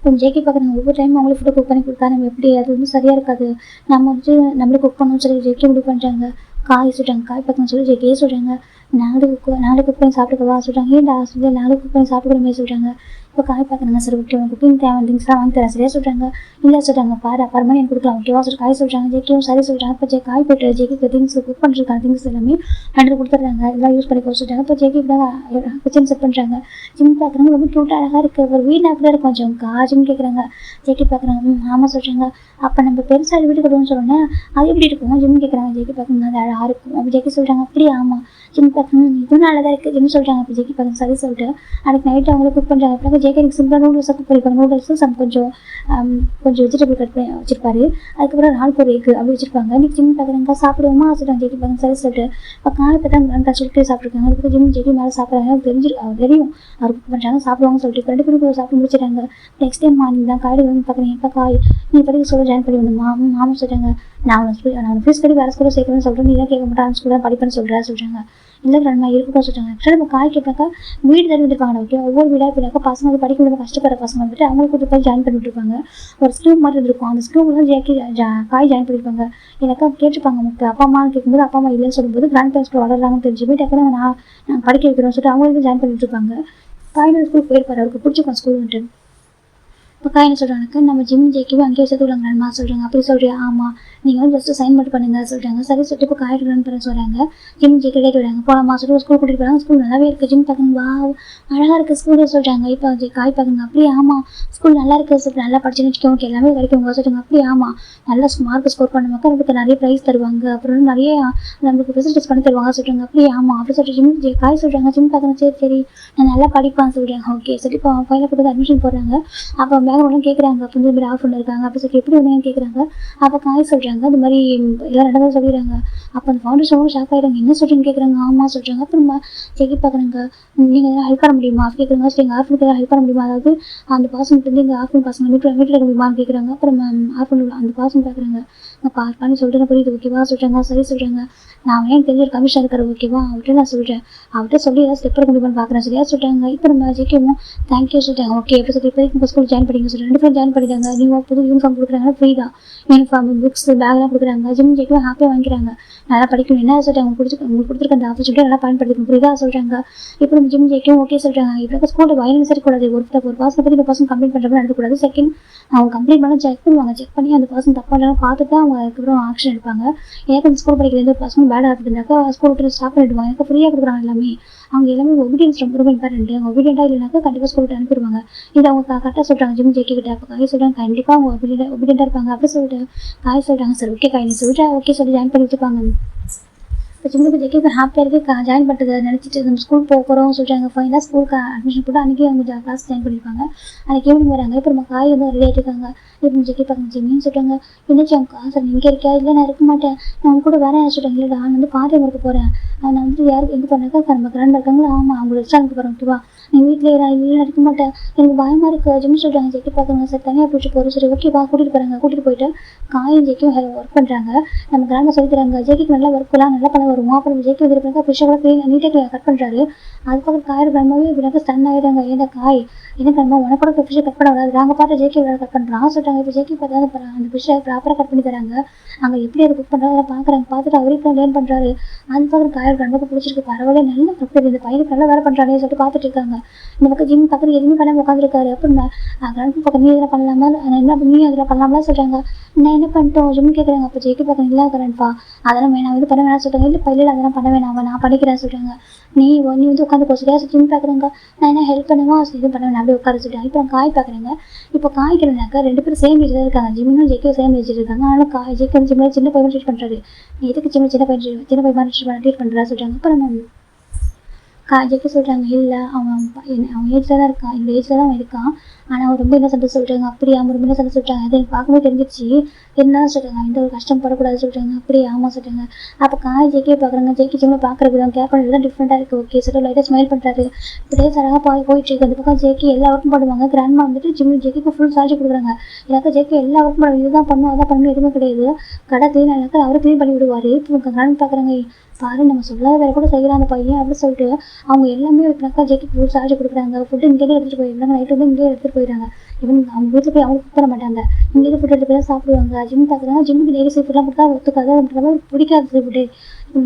Speaker 1: கொஞ்சம் ஜேகே பார்க்குறாங்க. ஒவ்வொரு டைம் அவங்களே ஃபுட்டை குக் பண்ணி கொடுத்தா நம்ம எப்படி அது வந்து சரியாக இருக்காது. நம்ம வந்து நம்மளே குக் பண்ணணும்னு சொல்லி ஜேகே முடிவு பண்ணுறாங்க. காய் சொல்கிறாங்க. காய் பார்க்கணும்னு சொல்லி ஜேகே சொல்கிறாங்க. நாளைக்கு குக் பண்ணி சாப்பிட்டுக்கவா சொல்கிறாங்க. ஏன்டா சொல்லி நாளைக்கு குக் பண்ணி சாப்பிட்டுக்கிற மாதிரி சொல்கிறாங்க. இப்போ காய் பார்க்குறாங்க. சரி ஓகே குக்கிங் தேவை திங்ஸ்லாம் வாங்கி தரேன் சரியா சொல்கிறாங்க. இல்லை சொல்கிறாங்க பாரு அப்புறமா எனக்கு கொடுக்கலாம் ஓகேவா சொல்லி காய் சொல்கிறாங்க. ஜேகேவும் சரி சொல்கிறாங்க. இப்போ காய் போய்ட்டு ஜேகேக்கு திங்ஸ் குக் பண்ணுறதுக்கான திங்ஸ் எல்லாமே ஹண்ட்ரட் கொடுத்துட்றாங்க. இதெல்லாம் யூஸ் பண்ணிக்க சொல்லிட்டாங்க. இப்போ ஜேகே இப்படி கிச்சன் செட் பண்ணுறாங்க. ஜிம் பார்க்குறாங்க. ரொம்ப க்யூட்டாக அழகாக இருக்குது. ஒரு வீடு அப்படி இருக்கும் கொஞ்சம் ஜிம் கேட்குறாங்க. ஜேகே பார்க்குறாங்க. ஆமாம் சொல்கிறாங்க. அப்போ நம்ம பெருசாக வீடு கட்டுவோம்னு சொல்லணும்னா அது எப்படி இருக்கும் ஜிம் கேட்குறாங்க. ஜேகே பார்க்குறாங்க. அது அழகாக இருக்கும் அப்படி ஜேகே சொல்கிறாங்க. அப்படியே ஆமாம் ஜிம் பார்க்குறாங்க. இதுவும் நல்லதாக இருக்குது ஜிம் சொல்கிறாங்க. அப்போ ஜேகே பார்க்குறாங்க. சரி சொல்லிட்டு அதுக்கு நைட்டு அவங்களே குக் பண்ணுறாங்க. அப்புறம் ஜேகே சிம்பிளாக நூடுல்ஸாக குக் பண்ணிப்பாங்க. நூடுல்ஸும் கொஞ்சம் வெஜிடபிள் கட் பண்ணி வச்சிருப்பாரு. அதுக்கப்புறம் நாளைக்கு ஒரு எக் அப்படி வச்சிருப்பாங்க. இன்னைக்கு ஜிம் பார்க்குறாங்க. சாப்பிடுவோமா சொல்கிறாங்க. ஜேகே பார்க்குறாங்க. சரி சொல்லிட்டு இப்போ காய் பார்த்தா சொல்லிட்டு சாப்பிட்ருக்காங்க. அதுக்கு ஜிம் ஜேகே மேலே சாப்பிட்றாங்க. தெரியும் அவர் குக் பண்ணுறாங்க சாப்பிடுவாங்க சொல்லிட்டு இப்போ 2 பேரும் சாப்பிட்டு முடிச்சிட்டாங்க. நெக்ஸ்ட் டைம் மார்னிங் தான் காய்கறி வந்து பார்க்குறேன். இப்போ காய் நீ படிக்க சொல்ல ஜாயின் பண்ணி வந்து மாமா சொல்கிறாங்க. நான் ஃபீஸ் கட்டி வேறு ஸ்கூலில் சேர்க்கணும்னு சொல்கிறேன். நீ தான் கேட்க மாட்டேன் ஸ்கூலில் தான் படிப்பேன்னு சொல்கிறாங்க. இல்லை நம்ம இருக்கட்டும் சொல்கிறாங்க. ஆக்சுவலாக நம்ம காய் கேட்டாக்கா வீடு தள்ளி வந்துருப்பாங்க. ஓகே ஒவ்வொரு வீடாக போயிட்டாக்கா பசங்க வந்து படிக்க முடியாமல் கஷ்டப்படுற பசங்க வந்துட்டு அவங்களுக்கு கூட்டு போய் ஜாயின் பண்ணி விட்டுருப்பாங்க. ஒரு ஸ்கூல் மாதிரி இருக்கும். அந்த ஸ்கூலில் தான் காய் ஜாயின் பண்ணியிருப்பாங்க. எனக்கா கேட்டுருப்பாங்க உங்களுக்கு அப்பா அம்மா கேட்கும்போது அப்பா அம்மா இல்லைன்னு சொல்லும்போது கிராண்ட் பேரண்ட்ஸ்க்கு வளர்றாங்கன்னு தெரிஞ்சு போய் டக்குனு நான் படிக்க வைக்கிறோம்னு சொல்லிட்டு அவங்களுக்கு ஜாயின் பண்ணிட்டு இருப்பாங்க. காய் ஸ்கூலுக்கு போயிருப்பாரு. அவருக்கு பிடிச்சிருக்கும் ஸ்கூல் வந்துட்டு. இப்போ காய் என்ன சொல்கிறாங்க. நம்ம ஜிம் ஜேக்கவே அங்கேயே சேர்த்து விடுங்க சொல்கிறாங்க. அப்படி சொல்கிறேன். ஆமாம் நீங்கள் வந்து ஜஸ்ட்டு சைன் மட்டும் பண்ணுங்க சொல்கிறாங்க. சரி சொல்லிட்டு இப்போ காய் ரன் பண்ண சொல்கிறாங்க. ஜிம் ஜேக்கே கேட்டு விடுறாங்க. போகலாமா சொல்லிட்டு ஸ்கூல் கூட்டிகிட்டு போகிறாங்க. ஸ்கூல் நல்லாவே இருக்குது. ஜிம் பார்க்குங்க. வா அழகாக இருக்குது ஸ்கூல் சொல்கிறாங்க. இப்போ காய் பார்க்குங்க. அப்படியே ஆமாம் ஸ்கூல் நல்லா இருக்குது சொல்லிட்டு நல்லா படிச்சுன்னு வச்சுக்கோங்க எல்லாமே கிடைக்கும் சொல்லிட்டாங்க. அப்படியே ஆமாம் நல்லா மார்க் ஸ்கோர் பண்ண நமக்கு நிறைய ப்ரைஸ் தருவாங்க. அப்புறம் நிறைய நம்மளுக்கு ஃபெசிலிட்டிஸ் பண்ணி தருவாங்க சொல்கிறாங்க. அப்படியே ஆமாம் அப்படி சொல்லிட்டு ஜிம் காய் சொல்கிறாங்க. ஜிம் பார்க்குங்க. சரி நான் நல்லா படிப்பான்னு சொல்கிறாங்க. ஓகே சரி இப்போ பையனை கொடுத்து அட்மிஷன் போடுறாங்க. அப்போ பேக்ரவுண்ட்லாம் கேட்குறாங்க. அப்போ வந்து ஆஃப் ஒன்று இருக்காங்க. அப்படி சொல்லி எப்படி வந்தீங்கன்னு கேட்குறாங்க. அப்போ காய் சொல்கிறாங்க. இந்த மாதிரி எல்லாம் நடந்ததாக சொல்லிடுறாங்க. அப்போ அந்த ஃபவுண்டேஷன் ஷாக் ஆகிடுறாங்க. என்ன சொல்கிறீங்கன்னு கேட்குறாங்க. ஆமாம் சொல்கிறாங்க. அப்புறம் செக்கி பார்க்குறாங்க. நீங்கள் எதாவது ஹெல்ப் பண்ண முடியுமா அப்படி கேட்குறாங்க. சரி எங்கள் ஆஃபனுக்கு எதாவது ஹெல்ப் பண்ண முடியுமா அதாவது அந்த பர்சன் வந்து எங்கள் ஆஃபன் பசங்க வீட்டில் இருக்க முடியுமான்னு கேட்குறாங்க. அப்புறம் ஆஃபன் அந்த பர்சன் பார்க்குறாங்க. நான் பார்ப்பான்னு சொல்லிட்டு புரியுது ஓகேவா சொல்கிறாங்க. சரி சொல்கிறாங்க. நான் எனக்கு தெரிஞ்ச ஒரு கமிஷன் இருக்காரு ஓகேவா அவர்கிட்ட நான் சொல்கிறேன். அவர்கிட்ட சொல்லி ஏதாவது ஸ்டெப் எடுக்க முடியுமான்னு பார்க்குறேன் சரியா சொல்கிறாங்க. இப்போ நம்ம ஜெயிக்கவும் தேங்க்யூ சொல்லிட்டாங்க. ஓகே எப்படி சொல்லி இப்போ ஸ்கூல் ஜாயின் பண்ணிங்க சொல்லி 2 பேரும் ஜாயின் பண்ணிட்டாங்க. நீங்கள் புது யூனிஃபார்ம் கொடுக்குறாங்க. ஃப்ரீ தான் யூனிஃபார்ம் புக்ஸ் பேக்லாம் கொடுக்குறாங்க. ஜிம் ஜெயிக்கவும் ஹாப்பியாக வாங்கிக்கிறாங்க. நல்லா படிக்கணும் என்ன சொல்லிட்டாங்க. உங்களுக்கு கொடுத்துருக்க அந்த ஆப்பர்ச்சுனிட்டி நல்லா பயன்படுத்திக்கணும் புரியுதா சொல்கிறாங்க. இப்போ நம்ம ஜிம் ஜெயிக்கவும் ஓகே சொல்கிறாங்க. இப்போ ஸ்கூலில் வயலன்ஸ் இருக்கக்கூடாது. ஒரு பர்சன் பற்றி ஒரு பர்சன் கம்ப்ளைண்ட் பண்ணுற மாதிரி நடக்கக்கூடாது. செகண்ட் அவங்க கம்ப்ளைண்ட் பண்ண செக் பண்ணுவாங்க. செக் பண்ணி அந்த பர்சன் தப்பாக இருந்தாலும் பார்த்துட்டு அவங்க அதுக்கப்புறம் ஆக்ஷன் எடுப்பாங்க. எனக்கு அந்த ஸ்கூல் படிக்கிற எந்த பர்சன் பேடாக இருந்தாக்கா ஸ்கூல் விட்டு ஸ்டாப் பண்ணிடுவாங்க. எனக்கு ஃப்ரீயாக கொடுக்குறாங்க எல்லாமே. அவங்க எல்லாமே ஒபீடியன்ஸ் ரொம்ப இம்பார்ட்டன்ட். அவங்க ஒபீடியண்டாக இல்லைனாக்கா கண்டிப்பாக ஸ்கூல் விட்டு அனுப்பிடுவாங்க. இது அவங்க கரெக்டாக சொல்கிறாங்க. ஜிம் ஜெயிக்கிட்ட அப்போ காய் சொல்கிறாங்க. கண்டிப்பாக அவங்க ஒபீடியண்டாக இருப்பாங்க அப்படி சொல்லிட்டு காய் சொல்கிறாங்க. சரி ஓகே காய் நீ சொல்லிட்டு ஓகே சொல்லி ஜாயின் பண்ணி வச்சுப்பாங்க. இப்போ ஜிம்முக்கு ஜெயிக்க ஹாப்பியாக இருக்குது ஜாயின் பண்ணுறது நினச்சிட்டு நம்ம ஸ்கூல் போகிறோம் சொல்கிறாங்க. ஃபைனலாக ஸ்கூலுக்கு அட்மிஷன் போட்டு அன்றைக்கி அவங்க கிளாஸ் ஜாயின் பண்ணியிருப்பாங்க. அன்றைக்கி ஈவினிங் வராங்க. இப்போ நம்ம காய் வந்து ரெடி ஆகிட்டுருக்காங்க. இப்போ ஜெக்கி பார்க்க ஜிம்மின்னு சொல்கிறாங்க. என்னச்சு அவங்க சார் இங்கே இருக்கா இல்லை நான் இருக்க மாட்டேன் நான் அவங்க கூட வரேன் சொல்கிறாங்க. இல்லைடா நான் வந்து பாட்டி இருக்க போகிறேன். நான் வந்து யாருக்கு எங்கே போனாக்கா நம்ம கிராண்ட் இருக்காங்களா ஆமாம் அவங்க ரெஸ்டாரண்ட்டுக்கு போகிறேன் ஓகேவா நீ வீட்டில் இல்லை இருக்க மாட்டேன் எனக்கு பயமாக இருக்குது ஜிம்னு சொல்கிறாங்க. ஜெக்கி பார்க்குறாங்க. சார் தனியாக பிடிச்சி போகிறோம் சரி ஓகேவா கூட்டிகிட்டு போகிறாங்க. கூட்டிகிட்டு போயிட்டு காயும் ஜெக்கியும் ஒர்க் பண்ணுறாங்க. நம்ம கிராண்டை சொல்லி தராங்க. ஜெக்கிக்கு நல்லா ஒர்க்கெல்லாம் நல்லா பண்ண வருவோம். அப்புறம் ஜெக்கி வந்துருப்பாங்க. ஃபிஷ்ஷை கூட நீட்டாக கட் பண்ணுறாரு. அதுக்கப்புறம் காய் கிராண்டமாவே இப்படினாக்கா ஸ்டன் ஆகிடுறாங்க. ஏன்னா காய் என்ன கிராண்டமா உனக்கு கூட ஃபிஷ்ஷை கட் பண்ண வராது நாங்கள் பார்த்து ஜெக்கி கட் பண்ணுறான் சொல்கிறாங்க. இப்போ ஜெக்கி பார்த்தா அந்த ஃபிஷ்ஷை ப்ராப்பராக கட் பண்ணி தராங்க. அங்கே எப்படி அதை குக் பண்ணுறாங்க பார்க்குறாங்க. பார்த்துட்டு அவரே இப்போ லேர்ன் பண்ணுறாரு. அது பார்க்குற காய் கிராண்டமாக பிடிச்சிருக்கு. பரவாயில்ல நல்லா கற்றுது இந்த பையனுக்கு நல்லா வேலை பண்ணுறானே சொல்லிட்டு பார்த்துட்டு இருக்காங்க. இந்த பக்கம் ஜிம் பக்கத்தில் எதுவுமே பண்ணாமல் உட்காந்துருக்காரு. அப்புறம் கிராண்ட் பக்கம் நீ இதில் பண்ணலாமா என்ன நீ அதில் பண்ணலாம்லாம் சொல்கிறாங்க. நான் என்ன பண்ணிட்டோம் ஜிம் கேட்குறாங்க. அப்போ ஜெக்கி பக்கம் இல்லை கிராண்ட்பா அதெல்லாம் வேணாம் இது பண்ண வேணாம் சொல்கிறாங்க. இல்லை பையில அதெல்லாம் பண்ண வேணாம் நான் படிக்கிறேன் சொல்கிறாங்க. நீ வந்து உட்காந்து போச்சுரியா ஜிம் பார்க்குறாங்க. நான் என்ன ஹெல்ப் பண்ணுவா இது பண்ண வேணாம் அப்படியே உட்கார சொல்லிட்டாங்க. இப்போ காய் பார்க்குறாங்க. இப்போ காய்க்கிறனாக்கா 2 பேரும் சேம் ஏஜில் இருக்காங்க. ஜிம்மும் ஜெக்கியும் சேம் ஏஜில் இருக்காங்க. ஆனால் ஜெக்கி வந்து ஜிம்மில் சின்ன பையன் ட்ரீட் பண்ணுறாரு. நீ எதுக்கு ஜிம்மில் சின்ன பையன் ட்ரீட் பண்ணுறா சொல்கிறாங்க. அப்புறம் ஜெகி சொல்கிறாங்க இல்லை அவன் ஏஜில் தான் இருக்கான், இந்த ஏஜில் தான் அவன் இருக்கான், ஆனால் அவன் ரொம்ப என்ன சண்டை சொல்கிறாங்க. அப்படியே அவன் ரொம்ப என்ன சண்டை சொல்கிறாங்க, அது எனக்கு பார்க்கும்போது தெரிஞ்சிச்சு. இருந்தாலும் சொல்கிறாங்க இந்த ஒரு கஷ்டம் படக்கூடாது சொல்கிறாங்க. அப்படியே ஆமாம் சொல்கிறாங்க. அப்போ ஜெக்கியை பார்க்குறாங்க. ஜெக்கி ஜிம்மை பார்க்குற விதம் கேர் பண்ணுறது தான் டிஃப்ரெண்ட்டாக இருக்குது. ஓகே சொல்லிட்டு லைட்டாக ஸ்மைல் பண்ணுறாரு. இப்படியே சடங்காக போயிட்டு இருக்கு. அந்த பக்கம் ஜெக்கி எல்லா ஒர்க்கும் பண்ணுவாங்க. கிராண்ட்மா வந்துட்டு ஜெக்கிக்கு ஃபுல் சார்ஜ் கொடுக்குறாங்க. எனக்கு ஜெக்கி எல்லா ஒர்க்கும் பண்ணுவாங்க, இதுதான் பண்ணுவோம் அதான் பண்ணணும் எதுவுமே கிடையாது. கடை க்ளீன் ஆனாக்கா அவரை க்ளீன் பண்ணி விடுவார். இப்போ கிராண்ட் பார்க்குறாங்க, பாரு நம்ம சொல்லாத வேற கூட செய்யலாம் அந்த பையன் அப்படின்னு சொல்லிட்டு அவங்க எல்லாமே வைக்கிறாக்கா. ஜெக்கி ஃபுல் சார்ஜ் கொடுக்குறாங்க. ஃபுட்டு இங்கேயே எடுத்துகிட்டு போயிடுறாங்க. நைட்டு வந்து இங்கேயே எடுத்துகிட்டு போயிடுறாங்க. இவன் அவங்க வீட்டில் போய் அவங்க குக் பண்ண மாட்டாங்க, இங்கேயே ஃபுட் எடுத்து போய் தான் சாப்பிடுவாங்க. ஜிம் பார்க்குறாங்க. ஜிம்முக்கு டெய்லி சீஃபுட்லாம் கொடுத்தா ஒத்துக்காது, அப்படின்ற பிடிக்காது சீஃபுட்டு.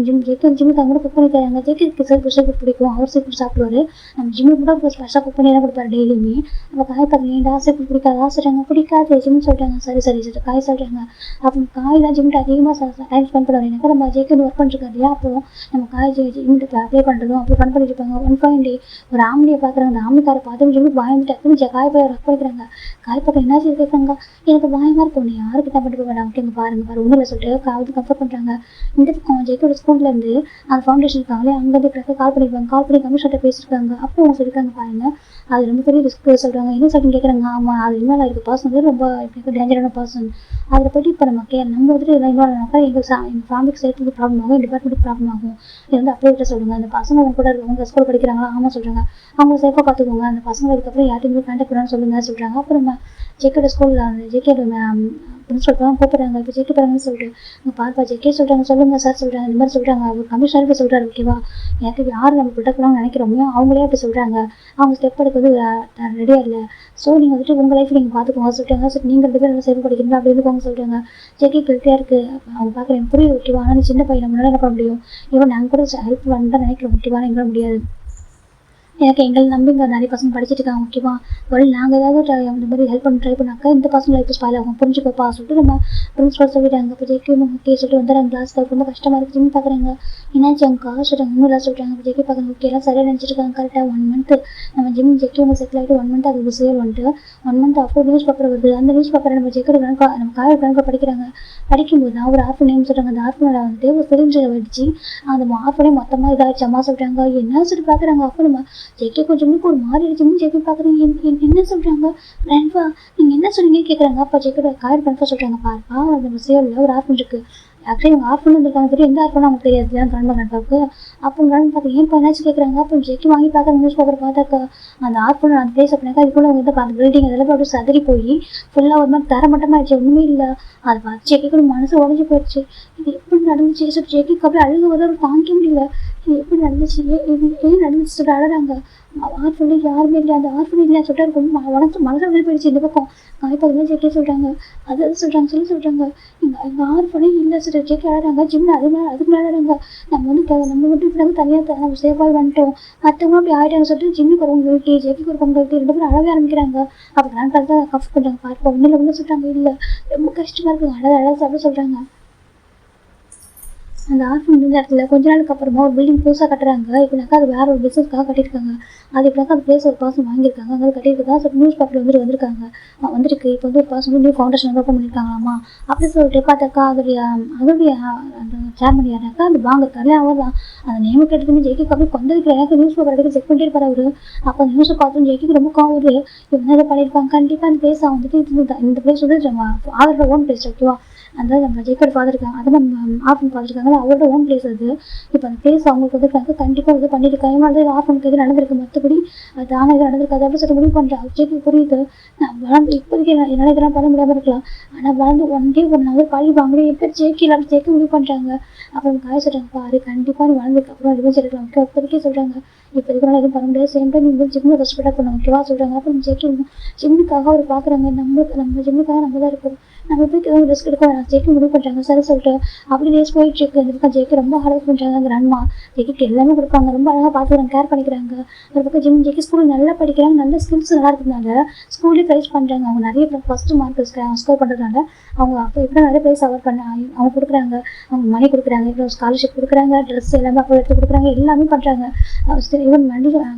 Speaker 1: ஜிம்முக்கு அவங்க கூட குக் பண்ணி தராங்க. ஜெக்கிக்கு சீஃபுட் பிடிக்கும், அவர் சீஃபுட் சாப்பிடுவார். நம்ம ஜிம்முக்கு கூட ஸ்பெஷலாக குக் பண்ணி தான் கொடுப்பாரு டெய்லியுமே. நம்ம காய் பார்க்குறீங்களா சீஃபுட் பிடிக்காதா சொல்கிறாங்க. பிடிக்காது ஜிம்னு சொல்கிறாங்க. சரி சரி சரி காய் சொல்கிறாங்க. அப்போ காய் தான் ஜிம்மிட்டு அதிகமாக டைம் ஸ்பெண்ட் பண்ணுவார். எனக்கு நம்ம ஜெக்கி ஒர்க் பண்ணிருக்காரு இல்லையா, அப்போ நம்ம காய் ஜிம்மிட்டு அப்ளை பண்ணுறதும் அப்படி பண்ணிட்டு இருப்பாங்க. ஒன் பாயிண்ட் ஒரு ஆம்னியை பார்க்குறாங்க. அந்த ஆம்னிக்காரை பார்த்து ஜிம்முக்கு பயந்துட்டு அப்படின்னு காய் போய் ஒர்க் பண்ணிக்கிறாங்க. காய் பார்க்க என்ன கேட்குறாங்க, எனக்கு பயமாக இருக்கும், நீ யாருக்கு தான் பண்ணிட்டு போவேன் ஓகேங்க பாருங்க ஒன்றும் சொல்லிட்டு காவது கம்ஃபர்ட் பண்ணுறாங்க. இந்த பக்கம் ஜெக்கோட ஸ்கூல்லேருந்து அந்த ஃபவுண்டேஷன் இருக்காங்களே அங்கேருந்து பிறகு கால் பண்ணியிருக்காங்க. கால் பண்ணி கமிஷன்ட்ட பேசியிருக்காங்க. அப்போ அவங்க சொல்லியிருக்காங்க பாருங்க, அது ரொம்ப பெரிய ரிஸ்க் சொல்கிறாங்க. என்ன சொல்லிட்டு கேட்குறாங்க. ஆமாம் அது இன்வால்வ் ஆகிருக்கு பர்சன் வந்து ரொம்ப டேஞ்சரான பர்சன். அதில் போய்ட்டு இப்போ நம்ம வந்துட்டு இதில் இன்வால்வ் ஆனாக்கா எங்கள் ஃபேமிலிக்கு சேர்த்து ப்ராப்ளம் ஆகும், டிபார்ட்மெண்ட்டுக்கு ப்ராப்ளம் ஆகும். இது வந்து அப்படியே விட்ட சொல்லுங்கள். அந்த பசங்க அவங்க கூட இருக்கவங்க ஸ்கூல் படிக்கிறாங்களா, ஆமாம் சொல்கிறாங்க. அவங்க சேஃபாக பார்த்துக்கோங்க, அந்த பசங்க அதுக்கப்புறம் யார்ட்டையுமே கான்டாக்ட் பண்ணான்னு சொல்லுங்கள் சொல்கிறாங்க. அப்புறம் ஜெக்கோட ஸ்கூலில் அந்த ஜெக்கோட பிரின்சிபல் கூப்பிட்றாங்க. இப்போ ஜெக்கி பாருங்கன்னு சொல்லிட்டு இங்கே பார்ப்பா ஜெக்கே சொல்கிறாங்க. சொல்லுங்கள் சார் சொல்கிறாங்க. இந்த மாதிரி சொல்கிறாங்க. அவர் கமிஷனருக்கு சொல்கிறாரு. ஓகேவா, எனக்கு யார் நம்ம ப்ரொடெக்ட் பண்ணலாம்னு நினைக்கிறோமோ அவங்களே அப்படி சொல்கிறாங்க. அவங்க ஸ்டெப் எடுக்கிறது ரெடியாக இல்லை. ஸோ நீங்கள் வந்துட்டு உங்கள் லைஃப் நீங்கள் பார்த்துக்கோங்க சொல்லிட்டாங்க. சரி நீங்கள் 2 பேரும் சேஃப் படிக்கிறீங்களா அப்படி இருந்துக்கோங்க சொல்கிறாங்க. ஜெக்கி கில்ட்டியாக இருக்குது. அவங்க பார்க்குறேன் புரியுது ஓகேவா, ஆனால் சின்ன பையன் நம்மளால என்ன பண்ண முடியும், இவன் நாங்கள் கூட ஹெல்ப் பண்ண தான் நினைக்கிறோம் ஓகேவா, எங்களால் முடியாது. எனக்கு எங்களை நம்பி இங்கே நிறைய பசங்க படிச்சுட்டு இருக்காங்க ஓகேவா, ஒரு நாங்கள் ஏதாவது இந்த மாதிரி ஹெல்ப் பண்ணி ட்ரை பண்ணாக்கா இந்த பசங்க லைஃப் ஸ்பாயில் ஆகும், புரிஞ்சுக்கோப்பா சொல்லிட்டு நம்ம பிரின்ஸ்பல் சொல்லிட்டாங்க. இப்போ ஜெக்கி ஓகே சொல்லிட்டு வந்துடுறாங்க. கிளாஸ்க்கு ரொம்ப கஷ்டமாக இருக்குது. ஜிம் பார்க்குறாங்க. என்னாச்சு அவங்க காசு சொல்கிறாங்க. இன்னும் சொல்கிறாங்க. இப்போ ஜெக்கி பார்க்குறாங்க. ஓகே எல்லாம் சரியாக நினச்சிருக்காங்க. கரெக்டாக 1 மந்த் நம்ம ஜெக்கி ஒன்று செட்டில் ஆகிட்டு 1 மந்த் அது சேல் வந்துட்டு 1 மந்த் அப்போ நியூஸ் பேப்பர் வருது. அந்த நியூஸ் பேப்பரை நம்ம ஜெக்கோட நம்ம காயோட கணக்கு படிக்கிறாங்க. படிக்கும்போது நான் ஒரு ஆர்ஃபன் நேம் சொல்கிறாங்க. அந்த ஆர்ஃபனோட வந்துட்டு ஒரு சிலிண்டரை வெடிச்சு அந்த ஆர்ஃபனே மொத்தமாக இதாகிடுச்சு அம்மா சொல்கிறாங்க. என்ன சொல்லி பார்க்குறாங்க. அப்போ நம்ம ஜெக்கி கொஞ்சம் ஒரு மாதிரி அடிச்சுன்னு ஜெக்கி பார்க்குறீங்க. என்ன சொல்கிறாங்க, கிராண்ட்பா நீங்கள் என்ன சொன்னீங்கன்னு கேட்குறாங்க. அப்போ ஜெக்கோட காயோட கணக்காக சொல்கிறாங்க. பாருப்பா அந்த சேலில் ஒரு ஆர்ஃபன் இருக்குது. ஆக்சுவலி இவங்க ஆர்ஃபன் வந்துருக்காங்க தெரியும், எந்த ஆர்ஃபனும் அவங்க தெரியாது கிராண்ட்பாவுக்கு. அப்போ கிராண்ட் பார்த்து ஏன் என்னாச்சு கேட்குறாங்க. அப்போ ஜெக்கி வாங்கி பார்க்குற நியூஸ் பேப்பர் பார்த்தாக்கா அந்த ஆர்ஃபன் அந்த பிளேஸ் அப்படின்னாக்கா இதுக்குள்ளே அவங்க வந்து அந்த பில்டிங் அதெல்லாம் அப்படியே சதறி போய் ஃபுல்லாக ஒரு மாதிரி தரமட்டமாக ஆயிடுச்சு, ஒன்றுமே இல்லை. அதை பார்த்து ஜெக்கி கூட மனசு உடஞ்சி போயிடுச்சு. இது எப்படி நடந்துச்சு சொல்லி ஜெக்கிக்கு அப்படியே அழுக வர தாங்க முடியல. இது எப்படி நடந்துச்சு, ஏன் நடந்துச்சு சொல்லி அழறாங்க. ஆர்ஃபன் யாருமே இல்லை, அந்த ஆர்ஃபன் இல்லை சொல்லிட்டு ரொம்ப மனசு வெளியே போயிடுச்சு. இந்த பக்கம் காய்ப்பாக ஜெக்கே சொல்கிறாங்க. அது சொல்கிறாங்க எங்கள் ஆர்ஃபனே இல்லை சொல்லி ஜெக்கி அழறாங்க. ஜிம்மில் அதுக்கு மேலே அழறாங்க. நம்ம மட்டும் இப்படி தனியாக நம்ம சேஃபாக வந்துட்டோம், மற்றவங்க அப்படி ஆகிட்டாங்க சொல்லிட்டு ஜிம்முக்கு ஒரு கில்ட்டி ஜெக்கிக்கு ஒரு கில்ட்டி 2 பேரும் அழகாக ஆரம்பிக்கிறாங்க. அப்போ நான் பார்த்தா கஃப் பண்ணுறாங்க. பார்ப்போம் ஒன்றும் சொல்கிறாங்க. இல்லை ரொம்ப கஷ்டமாக இருக்குது அழகாக சாப்பிட சொல்கிறாங்க. அந்த ஆர்ஃபன் இருந்த இடத்துல கொஞ்ச நாளுக்கு அப்புறமா ஒரு பில்டிங் புதுசாக கட்டுறாங்க. இப்போனாக்கா அது வேற ஒரு பிஸ்னஸ்க்காக கட்டியிருக்காங்க. அது இப்போனாக்கா அந்த பிளேஸ் ஒரு பர்சன் வாங்கியிருக்காங்க. அங்கே கட்டியிருக்கா ஸோ நியூஸ் பேப்பர் வந்திருக்காங்க. வந்துருக்கு. இப்போ வந்து ஒரு பர்சன் நியூ ஃபவுண்டேஷன் ஓப்பன் பண்ணியிருக்காங்களாமா. அப்படி சொல்லிட்டு பார்த்தாக்கா அதோடைய அந்த சேர்மன் யாராக்கா அந்த வாங்க இருக்காரு. அவர் தான் அந்த நேம் கேட்டதுமே ஜெய்க்கு அப்படியே கொண்டிருக்கிற எனக்கு நியூஸ் பேப்பர் எடுத்து செக் பண்ணிட்டு இருப்பார் அவரு. அப்போ அந்த நியூஸை பார்த்து ஜெய்க்கு ரொம்ப காவுது. இவங்க இதை பண்ணியிருப்பாங்க. கண்டிப்பாக அந்த பிளேஸ் வந்துட்டு இந்த பிளேஸ் வந்து நம்ம ஆதரோட ஓன் பிளேஸ் ஓகேவா, அந்த நம்ம ஜெய்க்கோட பார்த்துருக்காங்க. அதை நம்ம ஆர்ஃபன் பார்த்துருக்காங்க. அவரோட ஓன் பிளேஸ் அது. இப்போ அந்த பிளேஸ் அவங்களுக்கு வந்துருக்காங்க. கண்டிப்பாக இது பண்ணியிருக்காங்க. ஏன்னா ஆர்ஃபனுக்கு எது நடந்திருக்கு, மற்றபடி அது தானே இது நடந்திருக்காது அப்படி சொல்லி முடிவு பண்ணுறேன். ஜெய்க்கு புரியுது. நான் வளர்ந்து இப்போதைக்கு என்னால் இதெல்லாம் பண்ண முடியாமல் இருக்கலாம், ஆனால் வளர்ந்து ஒன் டே ஒரு நாள் பழிவாங்களே எப்போ ஜெய்க்கு எல்லாரும் ஜெய்க்க முடிவு பண்ணுறாங்க. அப்புறம் காய சொல்கிறாங்க. பாரு கண்டிப்பாக நீ வளர்ந்ததுக்கு அப்புறம் ரிவெஞ்ச் எடுக்கலாம் ஓகே. இப்போதைக்கே சொல்கிறாங்க. இப்போதைக்கு நான் எதுவும் பண்ண முடியாது. சேம் டைம் நீங்கள் ஜிம்மில் ரெஸ்பெக்டாக பண்ணணும் ஓகேவா சொல்கிறாங்க. அப்புறம் ஜிம்முக்காக அவர் பார்க்குறாங்க. நம்ம ஜிம்முக்காக நம்ம தான் இருக்கோம், நம்ம போய் எதுவும் ரிஸ்க் எடுக்க வேணாம் ஜெய்க்கு முடிவு பண்ணுறாங்க. சரி சொல்லிட்டு அப்படி ரேஸ் போயிட்டு இருக்கு. இந்த பக்கம் ஜெய்க்கு ரொம்ப ஹார்ட் ஒர்க் பண்ணுறாங்க. கிராண்ட்மா ஜெய்க்கு எல்லாமே கொடுப்பாங்க, ரொம்ப அழகாக பார்த்துக்கிறாங்க, கேர் பண்ணிக்கிறாங்க. ஒரு பக்கம் ஜெய்க்கு ஸ்கூல் நல்லா படிக்கிறாங்க, நல்ல ஸ்கில்ஸ் நல்லா இருக்கிறதுனால ஸ்கூல்லேயே ப்ரைஸ் பண்ணுறாங்க. அவங்க நிறைய ஃபஸ்ட்டு மார்க் ஸ்கோர் பண்ணுறதுனால அவங்க அப்போ எப்படி நிறைய ப்ரைஸ் அவார்ட் பண்ண அவங்க கொடுக்குறாங்க. அவங்க மணி கொடுக்குறாங்க, இப்போ ஸ்காலர்ஷிப் கொடுக்குறாங்க, ட்ரெஸ் எல்லாமே அப்போ எடுத்து கொடுக்குறாங்க, எல்லாமே பண்ணுறாங்க. ஈவன் மணி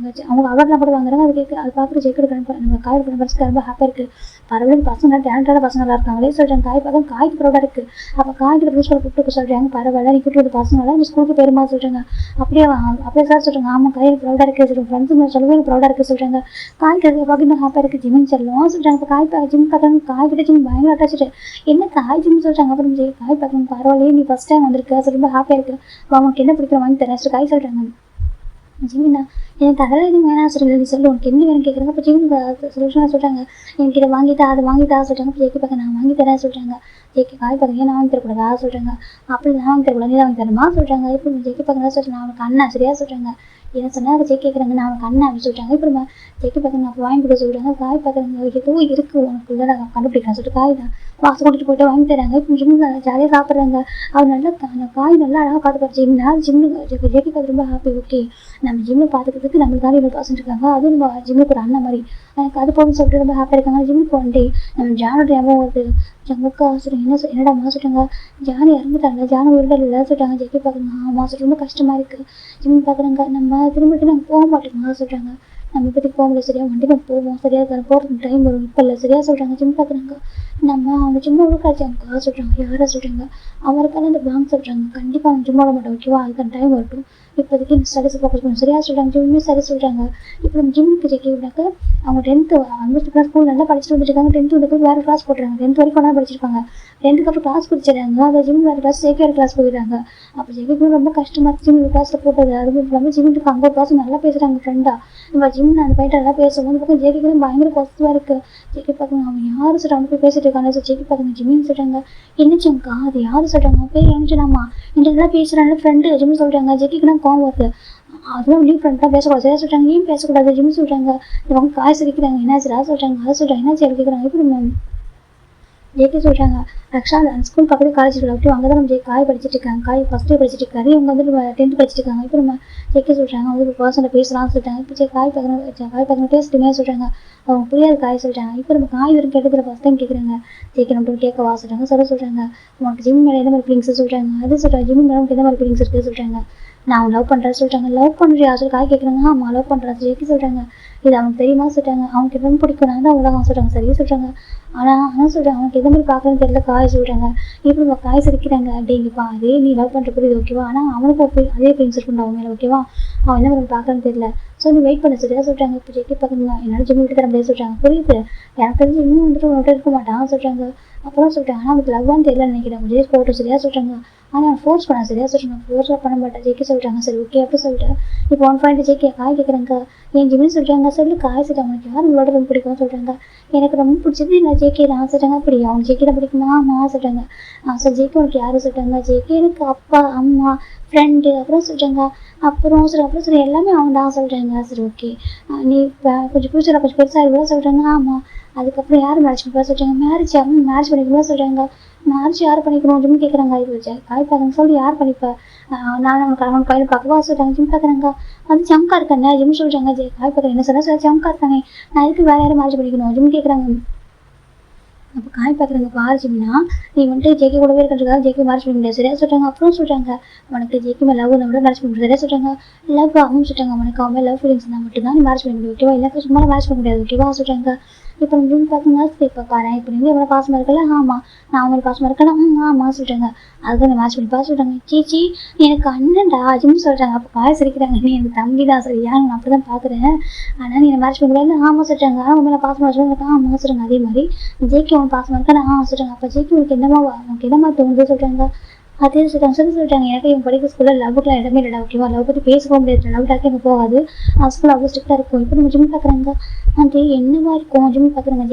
Speaker 1: அவங்க அவார்ட்லாம் கூட வாங்குறாங்க. அது பார்க்குற ஜெய்க்கு நம்ம காய் பண்ண பரிசுக்கு ரொம்ப ஹாப்பியாக இருக்குது. பரவாயில்ல பசங்க டேலண்டான பசங்களாக இருக்காங்களே சொல்கிறாங்க. காய் பார்க்க காய்க்கு ப்ரௌடாக இருக்குது. அப்போ காய்க்கு ப்ரின்ஸ்பல் கூப்பிட்டு சொல்கிறாங்க, பரவாயில்ல நீ கூப்பிட்டு பசங்களாம் இந்த ஸ்கூலுக்கு பெருமா சொல்கிறாங்க. அப்படியே சார் சொல்கிறாங்க, ஆமாம் காய் ப்ரௌடாக இருக்குது சொல்லுங்கள், ஃப்ரெண்ட்ஸுங்க சொல்லவே ப்ரௌடாக இருக்குது சொல்கிறாங்க. காய் பார்க்க இன்னும் ஹாப்பியாக இருக்குது ஜிம்மின்னு சொல்லுவோம் சொல்கிறாங்க. இப்போ காய் பார்க்க ஜிம் பார்க்குறாங்க, காய் கிட்ட ஜிம் பயங்கர அட்டாச்சு. என்ன காய் ஜிம் சொல்கிறாங்க. அப்புறம் காய் பார்க்கணும் பரவாயில்லையே நீ ஃபஸ்ட் டைம் வந்திருக்க ரொம்ப ஹாப்பியாக இருக்குது, அவங்களுக்கு என்ன பிடிக்கிற வாங்கி தரேன் காய் சொல்கிறாங்க. ஜிமினா எனக்கு அதெல்லாம் எதுவும் வேணாம் சொல்லுங்கள், நீ சொல்லு உனக்கு என்ன வேணும் கேட்குறாங்க. அப்போ ஜிமின் சொல்யூஷனாக சொல்கிறாங்க, எனக்கு இதை வாங்கிட்டா அதை வாங்கிட்டா சொல்கிறாங்க. இப்போ ஜேகே பார்க்க நான் வாங்கி தரேன் சொல்கிறாங்க. ஜேகே காய் பார்க்க ஏன் நான் வாங்கி தரக்கூடாதா சொல்கிறாங்க. அப்படி நான் வாங்கி தரக்கூடாது நீ தான் வாங்கி தரமா சொல்கிறாங்க. இப்போ ஜேகே பார்க்க தான் சொல்கிறேன், நான் அவனுக்கு அண்ணா சரியா சொல்கிறாங்க. என்ன சொன்னால் ஜே கேட்குறாங்க, நான் அவனுக்கு அண்ணா அப்படின்னு சொல்லிட்டாங்க. இப்போ ஜேகே பார்க்க அப்போ வாங்கி கொடுக்க சொல்கிறாங்க. காய் பார்க்குறாங்க ஏதோ இருக்குது உனக்குள்ள நான் கண்டுபிடிக்கிறேன் சொல்லிட்டு காய் தான் வாசல் கூட்டிகிட்டு போய்ட்டு வாங்கி தராங்க. இப்போ ஜிம்மு ஜாலியாக சாப்பிட்றாங்க. அவர் நல்லா அந்த காய் நல்லா அழகாக பார்த்துப்பாரு. ஜிம்னா ஜேகே பார்த்து ரொம்ப ஹாப்பி. ஓகே நம்ம ஜிம்மில் பார்த்துக்கிறதுக்கு நம்மளுக்காக இவ்வளோ பர்சன்ட் இருக்காங்க, அதுவும் நம்ம ஜிம்முக்கு ஒரு அண்ணன் மாதிரி எனக்கு அது போகணும்னு சொல்லிட்டு ரொம்ப ஹாப்பியாக இருக்காங்க. ஜிம்முக்கு ஒன் டே நம்ம ஜானோட ஞாபகம் வருது. ஜமுக்கா சொல்கிறாங்க என்னடா சொல்கிறாங்க, ஜானி இறந்துட்டாங்க, ஜானி உருடல் இல்லை சொல்கிறாங்க. ஜேகே பார்க்குறாங்க ஆமாம் சொல்லிட்டு ரொம்ப கஷ்டமாக இருக்குது. ஜிம்மு பார்க்குறாங்க நம்ம திரும்பிட்டு நாங்கள் போக மாட்டோமா சொல்கிறாங்க. நம்ம இப்போதைக்கு போக முடியல சரியா, வண்டி நம்ம போவோம் சரியா, போகிறதுக்கு டைம் வரும் இப்போ இல்லை சரியா சொல்கிறாங்க. ஜிம் பார்க்குறாங்க நம்ம அவங்க ஜிம்மு உருக்காச்சாங்க சொல்கிறாங்க. யாரை சொல்கிறாங்க, அவருக்கான அந்த பேங்க் சொல்கிறாங்க. கண்டிப்பாக அவங்க ஜிம் போட மாட்டோம் ஓகேவா, அதுக்கான டைம் வரட்டும், இப்போதைக்கு இந்த ஸ்டடிஸை ஃபோக்கஸ் பண்ணுவோம் சரியா சொல்கிறாங்க. ஜிம்மே சரி சொல்கிறாங்க. இப்போ நம்ம ஜிம்முக்கு ஜெகே விடாக்க அவங்க 10th வந்துட்டு ஸ்கூல் நல்லா படிச்சுட்டு வந்துருக்காங்க. 10th வந்து வேறு கிளாஸ் போட்டுறாங்க. 10th வரைக்கும் ஒன்றா படிச்சிருப்பாங்க. 10th அப்புறம் கிளாஸ் பிடிச்சிடுறாங்க. அதை ஜிம் வேறு கிளாஸ் ஜேகே கிளாஸ் போயிடுறாங்க. அப்போ ஜெகேக்கு ரொம்ப கஷ்டமாக இருக்குது ஜிம் கிளாஸில் போட்டது. அதுவும் இல்லாமல் ஜிம்முக்கு அங்கே ஒரு கிளாஸ் நல்லா பேசுகிறாங்க ஃப்ரெண்டாக. நம்ம ஜிம் அந்த பையன் நல்லா பேசுவோம். இந்த பக்கம் ஜேகேக்கு பயங்கர பாசிட்டிவாக இருக்குது. ஜேகே பார்க்குங்க அவன் யார் சொல்கிறாங்க அவங்க போய் பேசிட்டு இருக்காங்க. ஸோ ஜேகே பார்க்குங்க ஜிம்மின்னு சொல்கிறாங்க. என்னச்சுங்கக்கா அது யார் சொல்கிறாங்க, பேர் என்னச்சுனாமா இந்த நல்லா பேசுகிறாங்க ஃப்ரெண்டு ஜிம் சொல்கிறாங்க. ஜேகேக்கு தான் கோவம் வருது. அதுவும் லீவ் ஃப்ரெண்டாக பேசக்கூடாது சரியா சொல்கிறாங்க. ஏன் பேசக்கூடாது ஜிம் சொல்கிறாங்க. இவங்க காசு வைக்கிறாங்க என்னாச்சுரா சொல்கிறாங்க. அதை சொல்கிறாங்க என்னாச்சு கேட்குறாங்க. இப்படி ஜேகே சொல்கிறாங்க ஆக்சுவலாக அந்த ஸ்கூல் பக்கத்து காலேஜ் அப்படி அங்கே தான் நம்ம காய் படிச்சுட்டு இருக்காங்க. காய் ஃபஸ்ட் இயர் படிச்சுட்டு இருக்காரு, இவங்க வந்து 10th படிச்சுட்டு இருக்காங்க. இப்போ நம்ம ஜேகே சொல்கிறாங்க வந்து ஒரு பர்சன்ட்டை பேசலாம்னு சொல்லிட்டாங்க. இப்போ காய் பார்க்கணும் பேசிட்டுமே சொல்கிறாங்க. அவங்க புரியாது காய் சொல்கிறாங்க. இப்போ நம்ம காய் வரும் கேட்டதில் ஃபஸ்ட் டைம் கேட்குறாங்க. ஜேகே நம்ம கேட்க சொல்கிறாங்க சொல்கிறாங்க உனக்கு ஜிம் மேலே எந்த மாதிரி ஃபீலிங்ஸ் சொல்கிறாங்க. அது சொல்கிறாங்க ஜிம் மேலே உனக்கு எந்த மாதிரி ஃபீலிங்ஸ் இருக்குது சொல்கிறாங்க. நான் லவ் பண்ணுறேன் சொல்கிறாங்க. லவ் பண்ணுறியா சொல்லி காய் கேட்குறாங்க. ஆமாம் லவ் பண்ணுறேன் ஜேகே சொல்கிறாங்க. இது அவனுக்கு தெரியுமா சொல்கிறாங்க. அவனுக்கு எதுவும் பிடிக்கும் நான் தான் உலகம் சொல்கிறாங்க. சரியா சொல்கிறாங்க. ஆனால் சொல்கிறாங்க அவனுக்கு எந்த மாதிரி பார்க்குறேன்னு தெரியல காய் சொல்கிறாங்க. இப்போ நம்ம காய் சிரிக்கிறாங்க அப்படிங்கப்பா அதே நீ லவ் பண்ணுற புரியுது ஓகேவா, ஆனால் அவனுக்கு அதே ஃபீலிங்ஸ் இருக்குண்டா அவன் மேலே ஓகேவா, அவன் என்ன மாதிரி பார்க்குறேன்னு தெரியல. ஸோ நீ வெயிட் பண்ண சரியா சொல்கிறாங்க. இப்போ ஜேகே பார்க்குங்க என்னால் ஜிம் விட்டு தர முடியாது சொல்கிறாங்க. புரியுது எனக்கு தெரிஞ்சு இன்னும் வந்துட்டு உன்கிட்ட இருக்க மாட்டான் சொல்கிறாங்க. அப்புறம் சொல்லிட்டாங்க ஆனால் அவனுக்கு லவ்வான்னு தெரியல நினைக்கிறேன் ஜேஸ் போட்டோம் சரியா சொல்கிறாங்க. ஆனால் அவன் ஃபோர்ஸ் பண்ண சரியா சொல்கிறாங்க. ஃபோர்ஸாக பண்ண மாட்டேன் ஜேகே சொல்கிறாங்க. சரி ஓகே அப்படி சொல்லிட்டு இப்போ 1 பாயிண்ட் ஜேகே காய் கேட்குறாங்க. என் ஜிம்னு சொல்கிறாங்க. சொல்லி காய் சொல்லிட்டு அவனுக்கு யார் உங்களோட ரொம்ப பிடிக்கும்னு சொல்கிறாங்க. எனக்கு ரொம்ப பிடிச்சது நான் ஜேகே தான் சொல்கிறாங்க. அப்படி அவனுக்கு ஜேகே தான் பிடிக்குமா ஆமாம் சொல்கிறாங்க. சார் ஜேகே உனக்கு யாரும் சொல்கிறாங்க. ஜேகே எனக்கு அப்பா அம்மா ஃப்ரெண்டு அப்புறம் சொல்கிறாங்க. அப்புறம் சரி எல்லாமே அவன் தான் சொல்கிறாங்க. சரி ஓகே நீ கொஞ்சம் ஃபியூச்சரில் கொஞ்சம் பெருசாக கூட சொல்கிறாங்க. ஆமாம் அதுக்கப்புறம் யார் மேரேஜ் பண்ணிப்பா சொல்கிறாங்க. மேரேஜ் பண்ணிக்கணும் சொல்கிறாங்க. மேரேஜ் யார் பண்ணிக்கணும் ஜிம் கேட்குறாங்க. இது காய் பார்க்குறாங்க சொல்லி யார் பண்ணிப்பா நான் அவனுக்கு பையனை பார்க்கவா சொல்கிறாங்க. ஜிம் பார்க்குறாங்க வந்து ஜம்கா இருக்கானே ஜிம் சொல்கிறாங்க. காய் பார்க்குறேன் என்ன சொன்னால் ஜம்கா இருக்கானே நான் இதுக்கு வேறு யாரும் மேரேஜ் பண்ணிக்கணும் ஜிம் கேட்குறாங்க. அப்போ காய் பார்க்குறாங்க பாரு ஜிம்னா நீ வந்துட்டு ஜேகே கூடவே இருக்கிறதுக்காக ஜேகே மேரேஜ் பண்ண முடியாது சரியா சொல்கிறாங்க. அப்புறம் சொல்கிறாங்க உனக்கு ஜேகே மேலே லவ் விட மேரேஜ் பண்ண முடியாது சரியா சொல்கிறாங்க. லவ் அவங்க சொல்கிறாங்க உனக்கு அவன் மேலே லவ் ஃபீலிங்ஸ் இருந்தால் மட்டும்தான் நீ மேரேஜ் பண்ண முடியும் ஓகேவா, எல்லாத்தையும் சும்மா மேரேஜ் பண்ண முடியாது ஓகேவா சொல்கிறாங்க. இப்போ நம்ம ஜிம் பார்க்குங்க இப்போ பாரு இப்போ நீ எவ்வளோ பாசமாக இருக்கல. ஆமாம் நான் அவன் பாசமாக இருக்கேன். ஆமாம் சொல்கிறாங்க. அதுதான் நீ மேரேஜ் பண்ணி சொல்கிறாங்க. சீச்சி எனக்கு அண்ணன்டா ஜிம் சொல்கிறாங்க. அப்போ காய் சிரிக்கிறாங்க. நீ எனக்கு தம்பி தான் சரியா நான் அப்படி தான் பார்க்குறேன், ஆனால் நீ மேரேஜ் பண்ண முடியாது. ஆமாம் சொல்கிறாங்க. ஆனால் உன் மேலே பாசமாக சொல்கிறாங்க. ஆமாம் சொல்கிறாங்க. அதே மாதிரி ஜேகே அவன் பாசமாக இருக்கான்னு சொல்கிறாங்க. அப்போ ஜேகே உனக்கு என்னமா தோணுது சொல்கிறாங்க. அதே சொல்லிட்டாங்க எனக்கு இவன் படிக்கிற ஸ்கூலில் லவ்வுக்குலாம் இடமே இல்லைடா ஓகேவா, லவ் பற்றி பேசவும் முடியாது, லவ் டாக்கே எனக்கு போகாது, ஸ்கூல் அவ்வளோ ஸ்ட்ரிக்டாக இருக்கும். இப்போ நம்ம ஜிம் பார்க்குறாங்க அது என்னவா இருக்கும் ஜிம் பார்க்குறாங்க.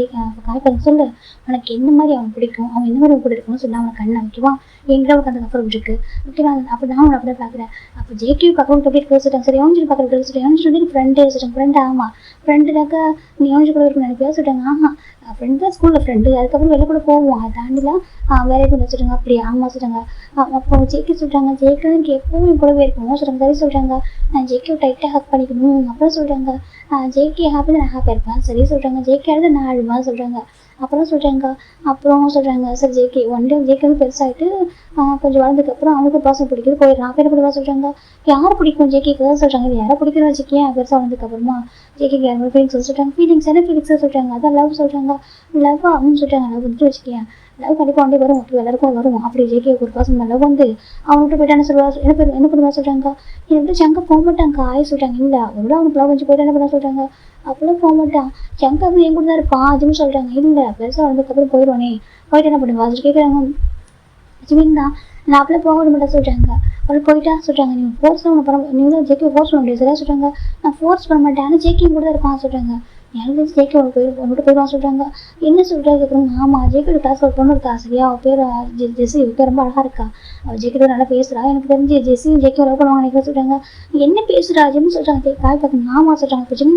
Speaker 1: காய் பார்க்க சொல்லு உனக்கு என்ன மாதிரி அவன் பிடிக்கும், அவன் என்ன மாதிரி கூட இருக்கணும்னு சொல்லி அவனுக்கு கண்ணா ஓகேவா, எங்கிட்ட அவனுக்கு அந்த கப்பல் இருக்குது ஓகேவா. அப்போ நான் அவனை அப்படி தான் பார்க்குறேன். அப்போ ஜேடியூ பார்க்கணும் எப்படி பேசிட்டாங்க. சரி எவஞ்சி பார்க்குறது சொல்லிட்டு எவஞ்சி வந்து ஃப்ரெண்டு சொல்லிட்டாங்க. ஃப்ரெண்டு ஆமாம் ஃப்ரெண்டுனாக்கா நீ எவஞ்சி கூட இருக்கணும் எனக்கு சொல்லிட்டாங்க. ஆமாம் ஃப்ரெண்டு தான் ஸ்கூலில் ஃப்ரெண்டு, அதுக்கப்புறம் வெளில கூட போவோம், அதை தாண்டிலாம் வேறு எதுவும் வச்சுட்டாங்க. அப்படி ஆமாம் சொல்லிட்டாங்க. அப்போ ஜேகே சொல்கிறாங்க ஜேகே எனக்கு எப்பவும் என் கூடவே இருக்கணும் சொல்கிறாங்க. சரி சொல்கிறாங்க. நான் ஜேகே டைட்டாக ஹக் பண்ணிக்கணும் அப்புறம் சொல்கிறாங்க. ஜேகே ஹாப்பி தான் நான் ஹாப்பியாக இருப்பேன் சரி சொல்கிறாங்க. ஜேகே அழுது நான் அழுவேன் சொல்கிறாங்க. அப்புறம் சொல்கிறாங்க sir JK one day JK வந்து பெருசாகிட்டு கொஞ்சம் வளர்ந்ததுக்கப்புறம் அவனுக்கு பாசம் பிடிக்குது போயிடுறான். அப்போ என்ன பண்ணுவா சொல்கிறாங்க. யார் பிடிக்கும் ஜேகேக்கு தான் சொல்கிறாங்க. இது யாரை பிடிக்குன்னு வச்சுக்கேன் பெருசாக வளர்ந்ததுக்கப்புறமா ஜேகேக்கு யாரும் ஃபீலிங்ஸ் சொல்லிட்டாங்க. ஃபீலிங்ஸ் என்ன ஃபீலிங்ஸாக சொல்கிறாங்க. அதான் லவ் சொல்கிறாங்க. லவ் அப்படின்னு சொல்லிட்டாங்க. லவ் வந்துட்டு வச்சுக்கேன் லவ் கண்டிப்பாக வந்து வரும், எல்லாருக்கும் வரும். அப்படி ஜேகே ஒரு பர்சன் லவ் வந்து அவங்ககிட்ட போயிட்டு என்ன சொல்லுவா, என்ன பண்ணுவா சொல்கிறாங்க, இது வந்து சங்கா போக மாட்டாங்க ஆய் சொல்கிறாங்க. இல்லை அவரோட அவனுக்கு லவ் வச்சு போயிட்டு என்ன பண்ண சொல்கிறாங்க, அப்பெல்லாம் போக மாட்டான், சங்கா வந்து என் கூட தான் இருப்பான் அதுன்னு சொல்கிறாங்க. இல்லை பெருசாக வந்ததுக்கப்புறம் போயிடுவானே, போயிட்டு என்ன பண்ணுவா அது கேட்குறாங்க. ஜிமின் தான் நான் அப்பெல்லாம் போக விட மாட்டேன் சொல்கிறாங்க. அவள் போயிட்டா சொல்கிறாங்க, நீ ஃபோர்ஸ் உனக்கு பண்ண, நீ வந்து ஜேகே ஃபோர்ஸ் பண்ண முடியாது சரியா சொல்கிறாங்க. நான் ஃபோர்ஸ் பண்ண மாட்டேன், ஆனால் ஜேகே கூட தான் இருப்பான் சொல்கிறாங்க. எனக்கு ஜேகே அவனுக்கு போயிடுவான் சொல்கிறாங்க. என்ன சொல்கிறாங்க அப்புறம், ஆமாம் ஜேகே கிளாஸ் ஒரு பொண்ணு இருக்கா சரியா, அவள் பேர் ஜெஸ்ஸி, இவங்க ரொம்ப அழகாக இருக்கா, அவள் ஜேகே நல்லா பேசுகிறா, எனக்கு தெரிஞ்சு ஜெஸ்ஸியும் ஜேகே லவ் பண்ணுவாங்க நினைக்கிற சொல்கிறாங்க. என்ன பேசுகிறா ஜிம் சொல்கிறாங்க. காய் பார்க்கணும் ஆமாம் சொல்கிறாங்க. இப்போ ஜிம்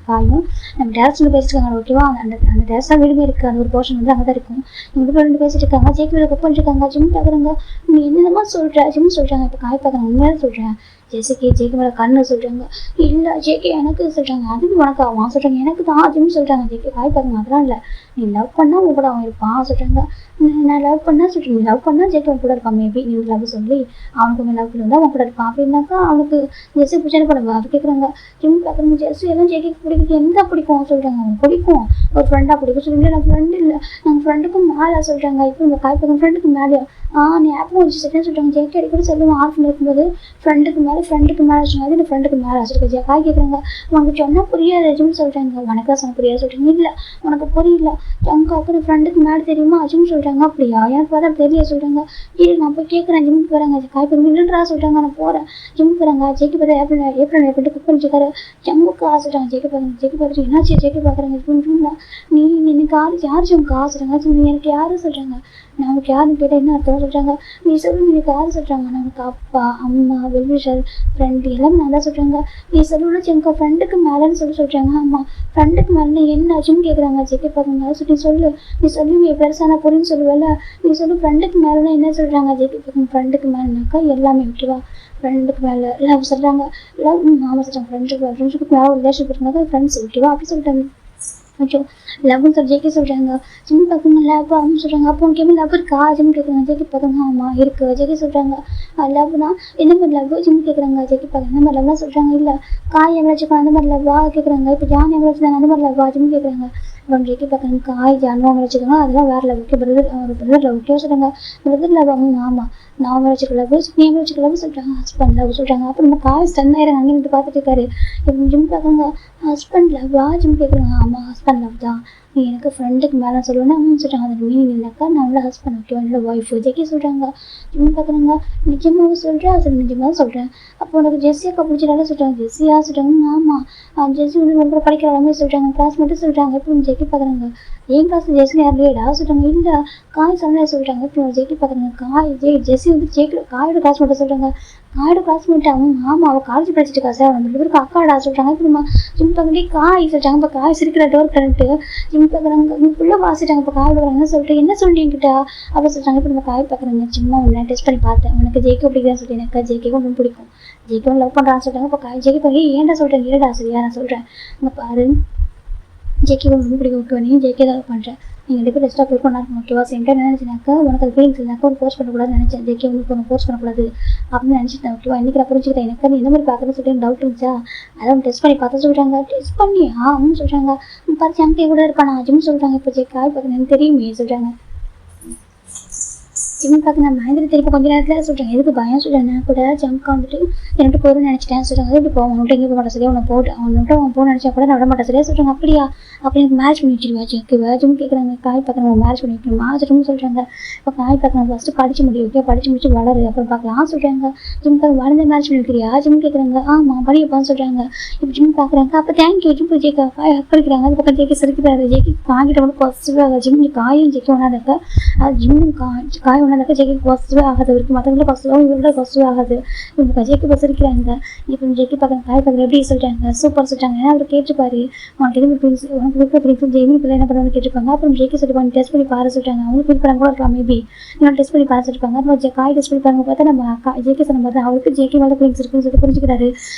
Speaker 1: காயும் நம்ம டேரக்ஷன் பேசிட்டு ஓகேவா, அந்த அந்த டேரக்ஷன் வீடுமே இருக்குது, அந்த ஒரு போர்ஷன் வந்து அங்கே தான் இருக்கும். இவங்க ரெண்டு பேசிட்டு இருக்காங்க, ஜேகே கப் பண்ணிருக்காங்க. ஜிம் பார்க்குறாங்க, நீ என்னென்னமா சொல்கிற ஜிம் சொல்கிறாங்க. இப்போ காய் பார்க்குறேன் உண்மையாக சொல்கிறேன், ஜெசிக்கு ஜேகே மேலே கண்ணு சொல்கிறாங்க. இல்லை ஜேகே எனக்கு சொல்கிறாங்க. அதுக்கு உனக்கு அவன் சொல்கிறாங்க, எனக்கு தான் ஜிம் சொல்கிறாங்க. ஜேகே காய் பார்க்கணும் அதெல்லாம் இல்லை, நீ லவ் பண்ணால் உங்க கூட அவன் இருப்பான் சொல்கிறாங்க. நான் லவ் பண்ணால் சொல்கிறேன், நீ லவ் பண்ணால் ஜேகே அவன் கூட இருப்பான், மேபி நீ லவ் சொல்லி அவனுக்கு உங்க லவ் இருந்தால் அவன் கூட இருப்பான். அப்படின்னாக்கா அவனுக்கு ஜெஸ்ஸி பிடிச்சானே பண்ணுவா. அது கேட்குறாங்க. ஜிம் பார்க்குறாங்க, ஜெஸ்ஸி எல்லாம் ஜேகேக்கு பிடிக்கும், எந்த பிடிக்கும் சொல்கிறாங்க. அவன் பிடிக்கும், ஒரு ஃப்ரெண்டாக பிடிக்கும் சொல்லுங்க. நான் ஃப்ரெண்டு இல்லை, நாங்கள் ஃப்ரெண்டுக்கும் மேலே சொல்கிறாங்க. இப்போ இந்த காய் பார்க்க ஃப்ரெண்டுக்கு மேலே நீ ஆப்பிள் வச்சு சரின்னு சொல்கிறாங்க. ஜேகே அடிக்கடி சொல்லுவான் ஆர்ஃபன் இருக்கும்போது ஃப்ரெண்டுக்கு மேலே சொன்னாங்க, அது ஃப்ரெண்டுக்கு மேலே வச்சிருக்க. காய் கேட்குறாங்க, உனக்கு சொன்னால் புரியாது அஜின்னு சொல்கிறாங்க. உனக்கா சொன்ன புரியாது சொல்கிறீங்க. இல்லை உனக்கு புரியல, ஜங்காவுக்கு ஃப்ரெண்டுக்கு மேலே தெரியுமா அஜின்னு சொல்கிறாங்க. அப்படியா, எனக்கு பார்த்தா தெரியல சொல்கிறாங்க. இல்லை நான் போய் கேட்குறேன் ஜிம்முக்கு வராங்க. காய் பார்க்க இல்லைன்றா சொல்கிறாங்க. நான் போகிறேன் ஜிம்முக்கு வராங்க. ஜேகே பார்த்தா ஏப்ரல் குக் பண்ணிச்சுக்காரு. ஜம்முக்கு சொல்கிறாங்க. ஜேகே பார்த்துட்டு என்னாச்சு ஜேகே பார்க்குறாங்க. நீ எனக்கு யார் ஜம்முக்கு சொல்கிறாங்க. நீ எனக்கு யாரும் சொல்கிறாங்க. நான் உனக்கு யாருன்னு கேட்டால் என்ன அர்த்தம் சொல்கிறாங்க. நீ சொல்லு எனக்கு யார் சொல்கிறாங்க. நான் உனக்கு அப்பா அம்மா வெல்விஷர் ஃப்ரெண்டு எல்லாமே நான் தான் சொல்கிறாங்க. நீ சொல்லு எங்கள் ஃப்ரெண்டுக்கு மேலேன்னு சொல்கிறாங்க. ஆமாம் ஃப்ரெண்டுக்கு மேலே என்ன ஆச்சுன்னு கேட்குறாங்க. ஜேகே பார்க்குங்க. நீ சொல்லு, நீ சொல்லி பெருசான புரின்னு சொல்லுவல, நீ சொல்லு ஃப்ரெண்டுக்கு மேலேனா என்ன சொல்கிறாங்க. ஜேகே பார்க்குங்க. ஃப்ரெண்டுக்கு மேலேனாக்கா எல்லாமே ஓகேவா, ஃப்ரெண்டுக்கு மேலே லவ் சொல்கிறாங்க. லவ் ஆமாம் சொல்கிறாங்க. ஃப்ரெண்ட்ஷிப்புக்கு மேலே ஒரு ரிலேஷன்ஷிப் இருக்குனாக்கா ஃப்ரெண்ட்ஸ் ஓகேவா அப்படி சொல்லிட்டாங்க. கொஞ்சம் லவ்னு சொல்லி ஜேகே சொல்கிறாங்க. ஜிம் பார்க்குங்க லவ் அப்படின்னு சொல்கிறாங்க. அப்போ உனக்கு எப்படி லவ் இருக்கா ஜிம் கேட்குறாங்க. ஜேகே பார்க்குங்க ஆமாம் இருக்குது. ஜேகே சொல்கிறாங்க லவ்னா என்ன மாதிரி லவ் ஜிம் கேட்குறாங்க. ஜேகே பார்க்குங்க என்ன மாதிரி லவ்லாம் சொல்கிறாங்க. இல்லை காய் எவ்வளோ வச்சுக்கணும் அந்த மாதிரி லவ்வா கேட்குறாங்க. இப்போ ஜான் எவ்வளோ வச்சுருந்தாங்க அந்த மாதிரி லவ்வா ஜிம் கேட்குறாங்க. அப்புறம் ஜேகே பார்க்குறாங்க காய் ஜானும் வச்சுக்கோங்க அதெல்லாம் வேறு love okay, brother love okay சொல்கிறாங்க. பிரதர் லவ் ஆமாம் நான் வச்சுக்க லவ் நீ வச்சுக்க லவ் சொல்கிறாங்க. ஹஸ்பண்ட் லவ் சொல்கிறாங்க. அப்புறம் நம்ம காய் ஸ்டன் ஆயிரம் அங்கே நின்று பார்த்துட்டு இருக்காரு. இப்போ ஜிம் பார்க்குறாங்க ஹஸ்பண்ட் லவ்வா ஜிம் கேட்குறாங்க. ஆமாம் ஹஸ்பண்ட் லவ் தான், நீ எனக்கு ஃப்ரெண்டுக்கு மேலே சொல்லுவேன்னா சொல்கிறாங்க. அதுக்கு மீனிங் இல்லைனாக்கா நான் உள்ள ஹஸ்பண்ட் ஓகேவா என்னோட ஒய்ஃபு ஜேகே சொல்கிறாங்க. ஜிம் பார்க்குறாங்க நிஜமாக சொல்கிறேன், அது நிஜமாக சொல்கிறேன். அப்போ உனக்கு ஜெஸ்ஸியாக்கா பிடிச்சிடால சொல்கிறாங்க. ஜெஸ்ஸியா சொல்கிறாங்க. ஆமாம் ஜெஸ்ஸி வந்து ரொம்ப படிக்கிற எல்லாமே சொல்கிறாங்க. கிளாஸ் மட்டும் சொல்கிறாங்க. இப்போ ஜேகே பார்க்குறாங்க என் கிளாஸ் ஜெஸ்ஸி யார்லேடா சொல்கிறாங்க. இல்லை காய் சொன்ன சொல்கிறாங்க. இப்போ ஜேகே பார்க்குறாங்க காய் ஜெஸ்ஸி வந்து காயோட கிளாஸ் மட்டும் சொல்கிறாங்க. காயோட கிளாஸ் மட்டும் ஆமாம் அவள் காலேஜ் படிச்சுட்டு இருக்கா சார், நம்ம பேருக்கு அக்காடா சொல்கிறாங்க. இப்போ நம்ம ஜிம் பார்க்கண்டே காய் சொல்கிறாங்க. இப்போ காய் சிரிக்கிற டோர் கரண்ட்டு ஜிம் பார்க்குறாங்க. ஃபுல்லாக வாசிட்டாங்க. இப்போ காய் பார்க்குறாங்க சொல்லிட்டு என்ன சொல்லிட்டுக்கிட்டா அப்போ சொல்கிறாங்க. இப்போ நம்ம காய் பார்க்குறாங்க. சும்மா ஒன்று டெஸ்ட் பண்ணி பார்த்தேன், உனக்கு ஜேகே பிடிக்குதான்னு சொல்லி. எனக்கு ஜேகேவும் ரொம்ப பிடிக்கும், ஜேகேவும் லவ் பண்ணுறான்னு சொல்கிறாங்க. இப்போ காய் ஜேகே பார்க்க ஏன்டா சொல்கிறேன், இல்லைடா சரியா நான் சொல்கிறேன். அங்கே பாரு ஜேகேவும் ரொம்ப பிடிக்கும் ஓகேவா, நீ ஜேகே தான் பண்ணுறேன், நீங்கள் ரெண்டு பேர் ரெஸ்ட்டாக போய் கொண்டாடணும் ஓகேவா. சென்டர் என்ன நினச்சினாக்கா உனக்கு அது ஃபீலிங்ஸ் இல்லைனாக்கா ஒரு ஃபோர்ஸ் பண்ணக்கூடாதுன்னு நினச்சேன். ஜேகே வந்து ஒன்று ஃபோர்ஸ் பண்ணக்கூடாது அப்படின்னு நினச்சிட்டேன் ஓகேவா. இன்றைக்கி நான் புரிஞ்சுக்கிட்டேன். எனக்கு நீ எந்த மாதிரி பார்க்குறேன்னு சொல்லிட்டு டவுட் இருந்துச்சா, அதான் டெஸ்ட் பண்ணி பார்த்தா சொல்கிறாங்க. டெஸ்ட் பண்ணி அப்படின்னு சொல்கிறாங்க. பாரு ஜங்கே கூட இருப்பானா அஜின்னு சொல்கிறாங்க. இப்போ ஜே காய் பார்க்க எனக்கு தெரியுமே சொல்கிறாங்க. ஜிம் பார்க்க நான் மகேந்திர திருப்பி கொஞ்சம் நேரத்தில் சொல்கிறேன். எதுக்கு பயம் சொல்கிறேன். நான் கூட ஜம்கா வந்துட்டு எனக்கு போகிறேன்னு நினச்சிட்டேன் சொல்கிறாங்க. எப்படி போவோம் அவன்கிட்ட எங்கே போக மாட்டேன் சரியா, உன்னை போட்டு அவன்கிட்ட அவன் போக நினச்சா கூட நான் விட மாட்டேன் சரியா சொல்கிறாங்க. அப்படியா அப்படி எனக்கு மேரேஜ் பண்ணி வச்சிருவாச்சு ஓகேவா. ஜிம் கேட்குறாங்க. காய் பார்க்குறாங்க மேரேஜ் பண்ணி வைக்கணுமா சொல்லுன்னு சொல்கிறாங்க. இப்போ காய் பார்க்குறாங்க ஃபஸ்ட்டு படிச்சு முடியும் ஓகே, படிச்சு முடிச்சு வளரு அப்புறம் பார்க்கலாம் சொல்கிறாங்க. ஜிம் பார்க்க வளர்ந்து மேரேஜ் பண்ணி வைக்கிறியா ஜிம் கேட்குறாங்க. ஆமாம் படிப்பான்னு சொல்கிறாங்க. இப்போ ஜிம் பார்க்குறாங்க. அப்போ தேங்க்யூ ஜிம் ஜேக்கா காய் படிக்கிறாங்க. அது பக்கம் ஜேக்கி சிரிக்கிறாரு. ஜேக்கி காய்கிட்ட வந்து பாசிட்டிவாக ஜிம் காயும் ஜேக்கி ஒன்றா இருக்கா, அது ஜிம் காய் ஒன்றா இருக்கா. ஜேக்கி பாசிட்டிவாக ஆகாது இருக்கு, மற்றவங்கள பாசிட்டிவாக இவங்களோட பாசிட்டிவாக ஆகாது. இப்போ ஜேக்கி பசிக்கிறாங்க. இப்போ ஜேக்கி பார்க்குறாங்க. காய் பார்க்குற எப்படி சொல்கிறாங்க சூப்பர் சொல்கிறாங்க. ஏன்னா அவர் கேட்டுப்பாரு உனக்கு எதுவும் ஃப்ரெண்ட்ஸ் உனக்கு இருக்க ஃப்ரெண்ட்ஸ் ஜெயிமி பிள்ளை என்ன பண்ணுவாங்க கேட்டிருப்பாங்க. அப்புறம் ஜேக்கி சொல்லிப்பாங்க டெஸ்ட் பண்ணி பாரு சொல்கிறாங்க. அவங்களுக்கு ஃபீல் பண்ண கூட இருக்கலாம் மேபி இன்னும் டெஸ்ட் பண்ணி பாரு சொல்லிருப்பாங்க. அப்புறம் காய் டெஸ்ட் பண்ணி பாருங்க பார்த்தா நம்ம ஜேக்கி சொன்ன மாதிரி அவருக்கு ஜேக்கி மேலே ஃப்ரெண்ட்ஸ் இருக்குன்னு சொல்லிட்டு புரிஞ்சுக்கிறாரு.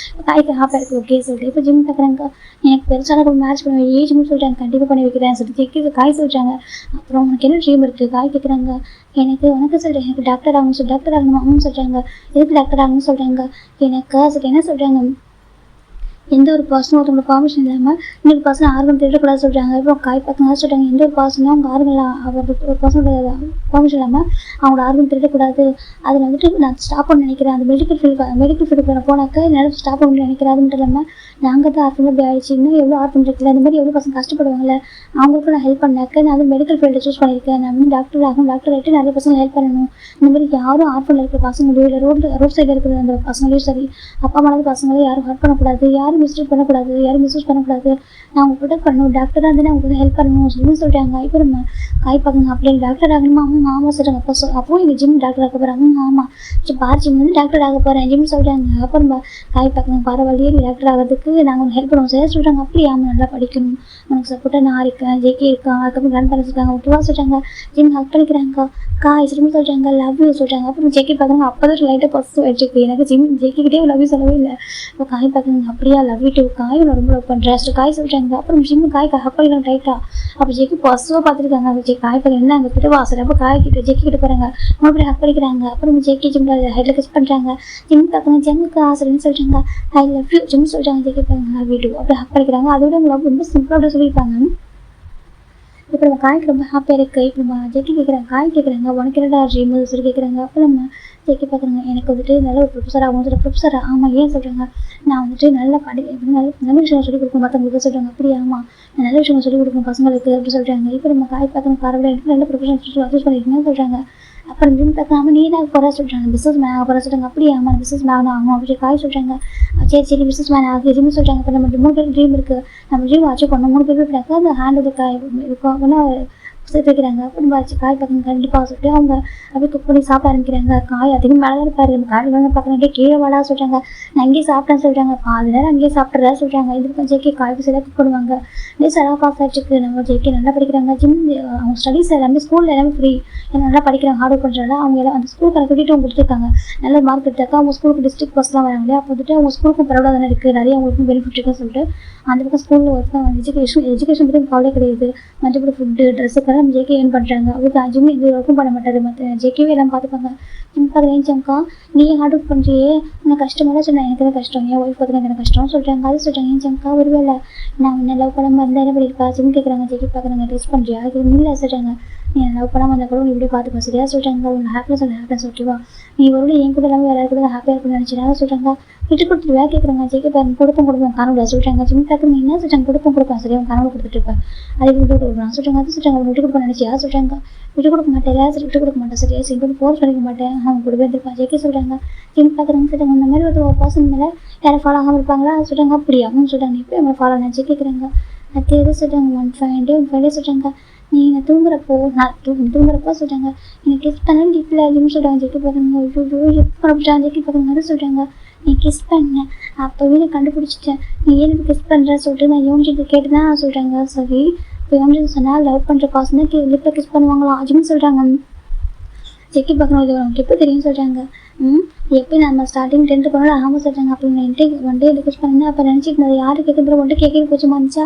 Speaker 1: காய்க்கு ஹாப்பாக இருக்குது ஓகே சொல்லிட்டு. இப்போ ஜிம் பார்க்குறாங்க. எனக்கு பெருசாக மேட்ச் பண்ணுவேன் ஏஜ்னு சொல்கிறாங்க. கண்டிப்பாக பண்ணி வைக்கிறேன் சொல்லிட்டு ஜேக்கி காய் சொல்கிறாங்க. அப்புறம் உனக்கு என்ன ட்ரீம் இருக்குது காய் கேட்குறாங்க. எனக்கு சொல்கிறேன் எனக்கு டாக்டர் ஆகணும் சொல்லி டாக்டர் ஆகணும் அப்படின்னு சொல்கிறாங்க. எதுக்கு டாக்டர் ஆகணும்னு சொல்கிறாங்க. எனக்கு சொல்லிட்டு என்ன சொல்கிறாங்க. எந்த ஒரு பர்சனும் ஒருத்தவங்களோட பெர்மிஷன் இல்லாமல் இன்னொரு பர்சன் ஆர்கன் திருடக்கூடாது சொல்கிறாங்க. அப்புறம் காய் பக்கம் சொல்கிறாங்க, எந்த ஒரு பர்சனும் அவங்க ஆர்கன் அவர் ஒரு பர்சனோட பெர்மிஷன் இல்லாமல் அவங்களோட ஆர்கன் திருடக்கூடாது. அதில் வந்துட்டு நான் ஸ்டாப் பண்ண நினைக்கிறேன். அந்த மெடிக்கல் ஃபீல்டு போனாக்க என்னால் ஸ்டாப் பண்ண நினைக்கிறேன். அது மட்டும் இல்லாமல் நாங்கள் தான் ஆர்ஃபன் அப்படி ஆயிடுச்சு. இன்னும் எவ்வளோ ஆர்ஃபன் இருக்குல்ல, இந்த மாதிரி எவ்வளோ பசங்க கஷ்டப்படுவாங்கல்ல, அவங்களுக்கு நான் ஹெல்ப் பண்ணாக்க நான் வந்து மெடிக்கல் ஃபீல்டை சூஸ் பண்ணியிருக்கேன். நான் வந்து டாக்டர் ஆகும், டாக்டர் ஆகிட்டு நிறைய பசங்க ஹெல்ப் பண்ணணும். இந்த மாதிரி யாரும் ஆர்ஃபனில் இருக்கிற பசங்களையும் இல்லை ரோட் சைடில் இருக்கிற அந்த பசங்களையும் சரி, அப்பா அம்மாவது பசங்களையும் யாரும் ஹர்ட் பண்ணக்கூடாது, யாரும் மிஸ்யூஸ் பண்ணக்கூடாது, யாரும் மிஸ்யூஸ் பண்ணக்கூடாது. நான் அவங்க ப்ரொடெக்ட் பண்ணணும், டாக்டராக இருந்தானே அவங்களுக்கு ஹெல்ப் பண்ணணும் அப்படின்னு சொல்கிறாங்க. இப்போ நம்ம காய் பார்க்கணும் அப்படின்னு டாக்டர் ஆகணுமா? ஆமாம் சொல்கிறாங்க. அப்போ எங்கள் ஜிம் டாக்டர் ஆக போகிறாங்க. ஆமாம் பார் ஜிம் வந்து டாக்டர் ஆக போகிறேன் ஜிம் சொல்கிறாங்க. அப்போ நம்ம காய் பார்க்கணும், பரவாயில்லையே நீ டாக்டர் ஆகிறதுக்கு நாங்கள் உனக்கு ஹெல்ப் பண்ணுவோம் சார் சொல்கிறாங்க. அப்படி ஆமாம் நல்லா படிக்கணும், உனக்கு சப்போர்ட்டாக நான் இருக்கேன், ஜேகே இருக்கான், அதுக்கப்புறம் கிராண்ட் பேரண்ட்ஸ் இருக்காங்க, ஓகேவா சொல்கிறாங்க. ஜிம் ஹெல்ப் பண்ணிக்கிறாங்க. காய் ஜிம் சொல்கிறாங்க, லவ் யூ சொல்கிறாங்க. அப்புறம் ஜேகே பார்க்குறாங்க. அப்போ தான் லைட்டாக பாசிட்டிவ் ஆகிடுச்சு. எனக்கு ஜிம் ஜேக்கிட்டே லவ் யூ சொல்லவே இல்லை. இப்போ காய் பார்க்குறாங்க. அப்படியா லவ் யூ டூ, காய் நான் ரொம்ப லவ் பண்ணுறேன் காய் சொல்கிறாங்க. அப்புறம் ஜிம் காய் ஹக் பண்ணிக்கலாம் டைட்டாக. அப்போ ஜேக்கி பாசிட்டிவாக பார்த்துருக்காங்க. அது காய் பார்க்க என்ன அங்கே கிட்ட வாசல். அப்போ காய் கிட்ட ஜேக்கி கிட்ட போகிறாங்க, மறுபடியும் ஹக் பண்ணிக்கிறாங்க. அப்புறம் ஜேக்கி ஜிம் ஹெட்டில் கிஸ் பண்ணுறாங்க. ஜிம் பார்க்குறாங்க, ஜெம்முக்கு ஆசைன்னு சொல்கிறாங்க, ஐ லவ் யூ ஜிம் சொல்கிறாங்க. ஜேக்கி பார்க்குறாங்க லவ் யூ டூ அப்படி ஹக் பண்ணிக்கிறாங்க. அதோட அவங்க லவ் ரொம்ப சிம்பிளாக அப்படி சொல்லியிருப்பாங்க. இப்போ நம்ம காய்க்கு ரொம்ப ஹாப்பியாக இருக்குது. இப்போ நம்ம ஜெக்கி கேட்குறாங்க, காய் கேட்குறாங்க, உனக்கு என்னடா ட்ரீம் சொல்லி கேட்குறாங்க. அப்போ நம்ம ஜெக்கி பார்க்குறாங்க, எனக்கு வந்துட்டு நல்ல ஒரு ப்ரொஃபஸர் ஆகும் சொல்ல. ப்ரொஃபஸர் ஆமாம் ஏன் சொல்கிறாங்க, நான் வந்துட்டு நல்லா நல்ல விஷயம் சொல்லிக் கொடுப்பேன் மற்றவங்களுக்கு சொல்கிறாங்க. அப்படி ஆமாம் நான் நல்ல விஷயம் சொல்லிக் கொடுப்பேன் பசங்களுக்கு அப்படி சொல்கிறாங்க. இப்போ நம்ம காய் பார்க்குறோம், பரவாயில்ல எனக்கு நல்ல ப்ரொஃபஷன் சூஸ் பண்ணியிருக்கீங்கன்னு சொல்கிறாங்க. அப்புறம் ஜிம் பார்க்காம நீ தான் போகிறா சொல்கிறாங்க, பிஸ்னஸ் மேன் ஆக போகிறா சொல்கிறாங்க. அப்படி ஆமாம் பிஸ்னஸ் மேன் ஆகும் அப்படி காய் சொல்கிறாங்க. சரி பிஸ்னஸ் மேன் ஆகுது ஜிம் சொல்கிறாங்க. இப்போ நம்ம 3 பேர் ட்ரீம் இருக்குது, நம்ம ட்ரீம் அச்சீவ் பண்ணணும். 3 பேர் போயிட்டாக்க அந்த ஹேண்ட் வந்து காய் இருக்கும் அப்படின்னா சேர்த்து வைக்கிறாங்க. அப்படி வச்சு காய் பார்க்குங்க கண்டிப்பாக சொல்லிட்டு அவங்க அப்படியே குக் பண்ணி சாப்பிட ஆரம்பிக்கிறாங்க. காய் அதிகம் மேலே தான் இருப்பாரு. அந்த காய் வந்து பார்க்குறாங்க, கீழே வாடா சொல்கிறாங்க. நான் அங்கேயே சாப்பிட்டேன்னு சொல்கிறாங்க. பாதி நேரம் அங்கேயே சாப்பிட்றதா சொல்கிறாங்க. இதுக்கு ஜேகே காய்க்கு சில குக் பண்ணுவாங்க. இதே செலவு பாஸ் ஆகிட்டு நம்ம ஜேகே நல்லா படிக்கிறாங்க. ஜிம் அவங்க ஸ்டடீஸ் எல்லாமே ஸ்கூலில் எல்லாமே ஃப்ரீ, நல்லா படிக்கிறாங்க, ஹார்ட் ஒர்க் பண்ணுறாங்க. அவங்க எல்லாம் அந்த ஸ்கூல் கணக்கிட்டு அவங்க கொடுத்துருக்காங்க. நல்ல மார்க் எடுத்தாக்கா அவங்க ஸ்கூலுக்கு டிஸ்ட்ரிக்ட் பஸ்லாம் வராங்க இல்லையா, அப்போ வந்துட்டு அவங்க ஸ்கூலுக்கும் பரவாயில்ல தானே இருக்குது, நிறைய அவங்களுக்கும் பெனிஃபிட் இருக்குன்னு சொல்லிட்டு அந்த பக்கம் ஸ்கூலில் ஒர்க் எஜுகேஷன் பற்றி கவலை கிடையாது. மற்றபடி ஃபுட்டு ட்ரெஸ்ஸுக்கெல்லாம் நம்ம ஜேகே ஏன் பண்ணுறாங்க. அவருக்கு ஜிம் இது ஒர்க்கும் பண்ண மாட்டார், மற்ற ஜேகேவே எல்லாம் பார்த்துப்பாங்க. ஜிம் பார்க்குறேன் ஜம்க்கா நீ ஹார்ட் ஒர்க் பண்ணுறியே, உனக்கு கஷ்டமெல்லாம் சொன்னேன், எனக்கு தான் கஷ்டம், என் ஒய்ஃப் பார்த்துக்க எனக்கு கஷ்டம்னு சொல்கிறாங்க. அது சொல்கிறாங்க ஏன் ஜம்க்கா ஒருவேளை நான் என்ன லவ் பண்ணாமல் இருந்தால் என்ன பண்ணியிருக்கா ஜிம் கேட்குறாங்க. ஜேகே பார்க்குறாங்க, டெஸ்ட் பண்ணுறியா இது இல்லை சொல்கிறாங்க. நீ லவ் பண்ணாமல் இருந்தால் கூட நீ இப்படி பார்த்துக்கோ சரியா சொல்கிறாங்க. உன் ஹாப்பினஸ் ஓகேவா, நீ ஒரு என் கூட எல்லாமே வேறு கூட ஹாப்பியாக இருக்குன்னு நினச்சினா சொல்கிறாங்க. விட்டு கொடுத்துருவா கேட்குறாங்க. ஜேகே பாருங்க கொடுப்போம் கனவுல சொல்கிறாங்க. ஜிம் பார்க்குறீங்க என்ன சொல்கிறாங்க, கொடுப்போம் சரியா உன் கனவு கொடுத்துட்டு இருப்பேன், அதை விட்டு கொடுக்குறான் சொல்கிறாங்க. அது சொல்கிறாங்க விட்டு கொடுப்போம் நினச்சியா சொல்கிறாங்க. விட்டு கொடுக்க மாட்டேன் சரி விட்டு கொடுக்க மாட்டேன் சரியா சரி கூட போர்ஸ் பண்ணிக்க மாட்டேன், அவங்க கூட இருந்திருப்பான். ஜேகே சொல்கிறாங்க. ஜிம் பார்க்குறாங்க சொல்கிறாங்க, இந்த மாதிரி ஒரு பர்சன் மேலே யாரை ஃபாலோ ஆகாமல் இருப்பாங்களா சொல்கிறாங்க. அப்படியா அவங்க சொல்கிறாங்க, இப்போ அவங்களை ஃபாலோ நினச்சி கேட்குறாங்க. அது எது சொல்கிறாங்க, 1 சொல்கிறாங்க. நீ நான் தூங்குறப்போ சொல்கிறாங்க எனக்கு கிஸ் பண்ண டீப்பில் அப்படின்னு சொல்கிறாங்க. ஜெக்கி பார்க்குறாங்க, ஐயோ எப்போ அப்படின்றாங்க. ஜெக்கி பார்க்குறாங்க அது சொல்கிறாங்க, நீ கிஸ் பண்ண அப்போவே நான் கண்டுபிடிச்சிட்டேன், நீ ஏன் கிஸ் பண்ணுற சொல்லிட்டு நான் யோசிச்சுட்டு கேட்டு தான் சொல்கிறாங்க. சரி இப்போ யோசிச்சு சொன்னால் லவ் பண்ணுற பாசம் தான் லிப்பில் கிஸ் பண்ணுவாங்களாம் அப்படின்னு சொல்கிறாங்க. ஜெக்கி பார்க்கணும், இது உனக்கு எப்போ தெரியும் சொல்கிறாங்க. எப்போ நம்ம ஸ்டார்டிங் 10th போனாலும் ஆமாம் சொல்கிறாங்க. அப்போ நான் ஒன் டே ரிக்வஸ்ட் பண்ணேன், அப்போ நினச்சிட்டு இருந்தது யார் கேட்குறது ஒன் டே கேட்க போச்சு வந்துச்சா,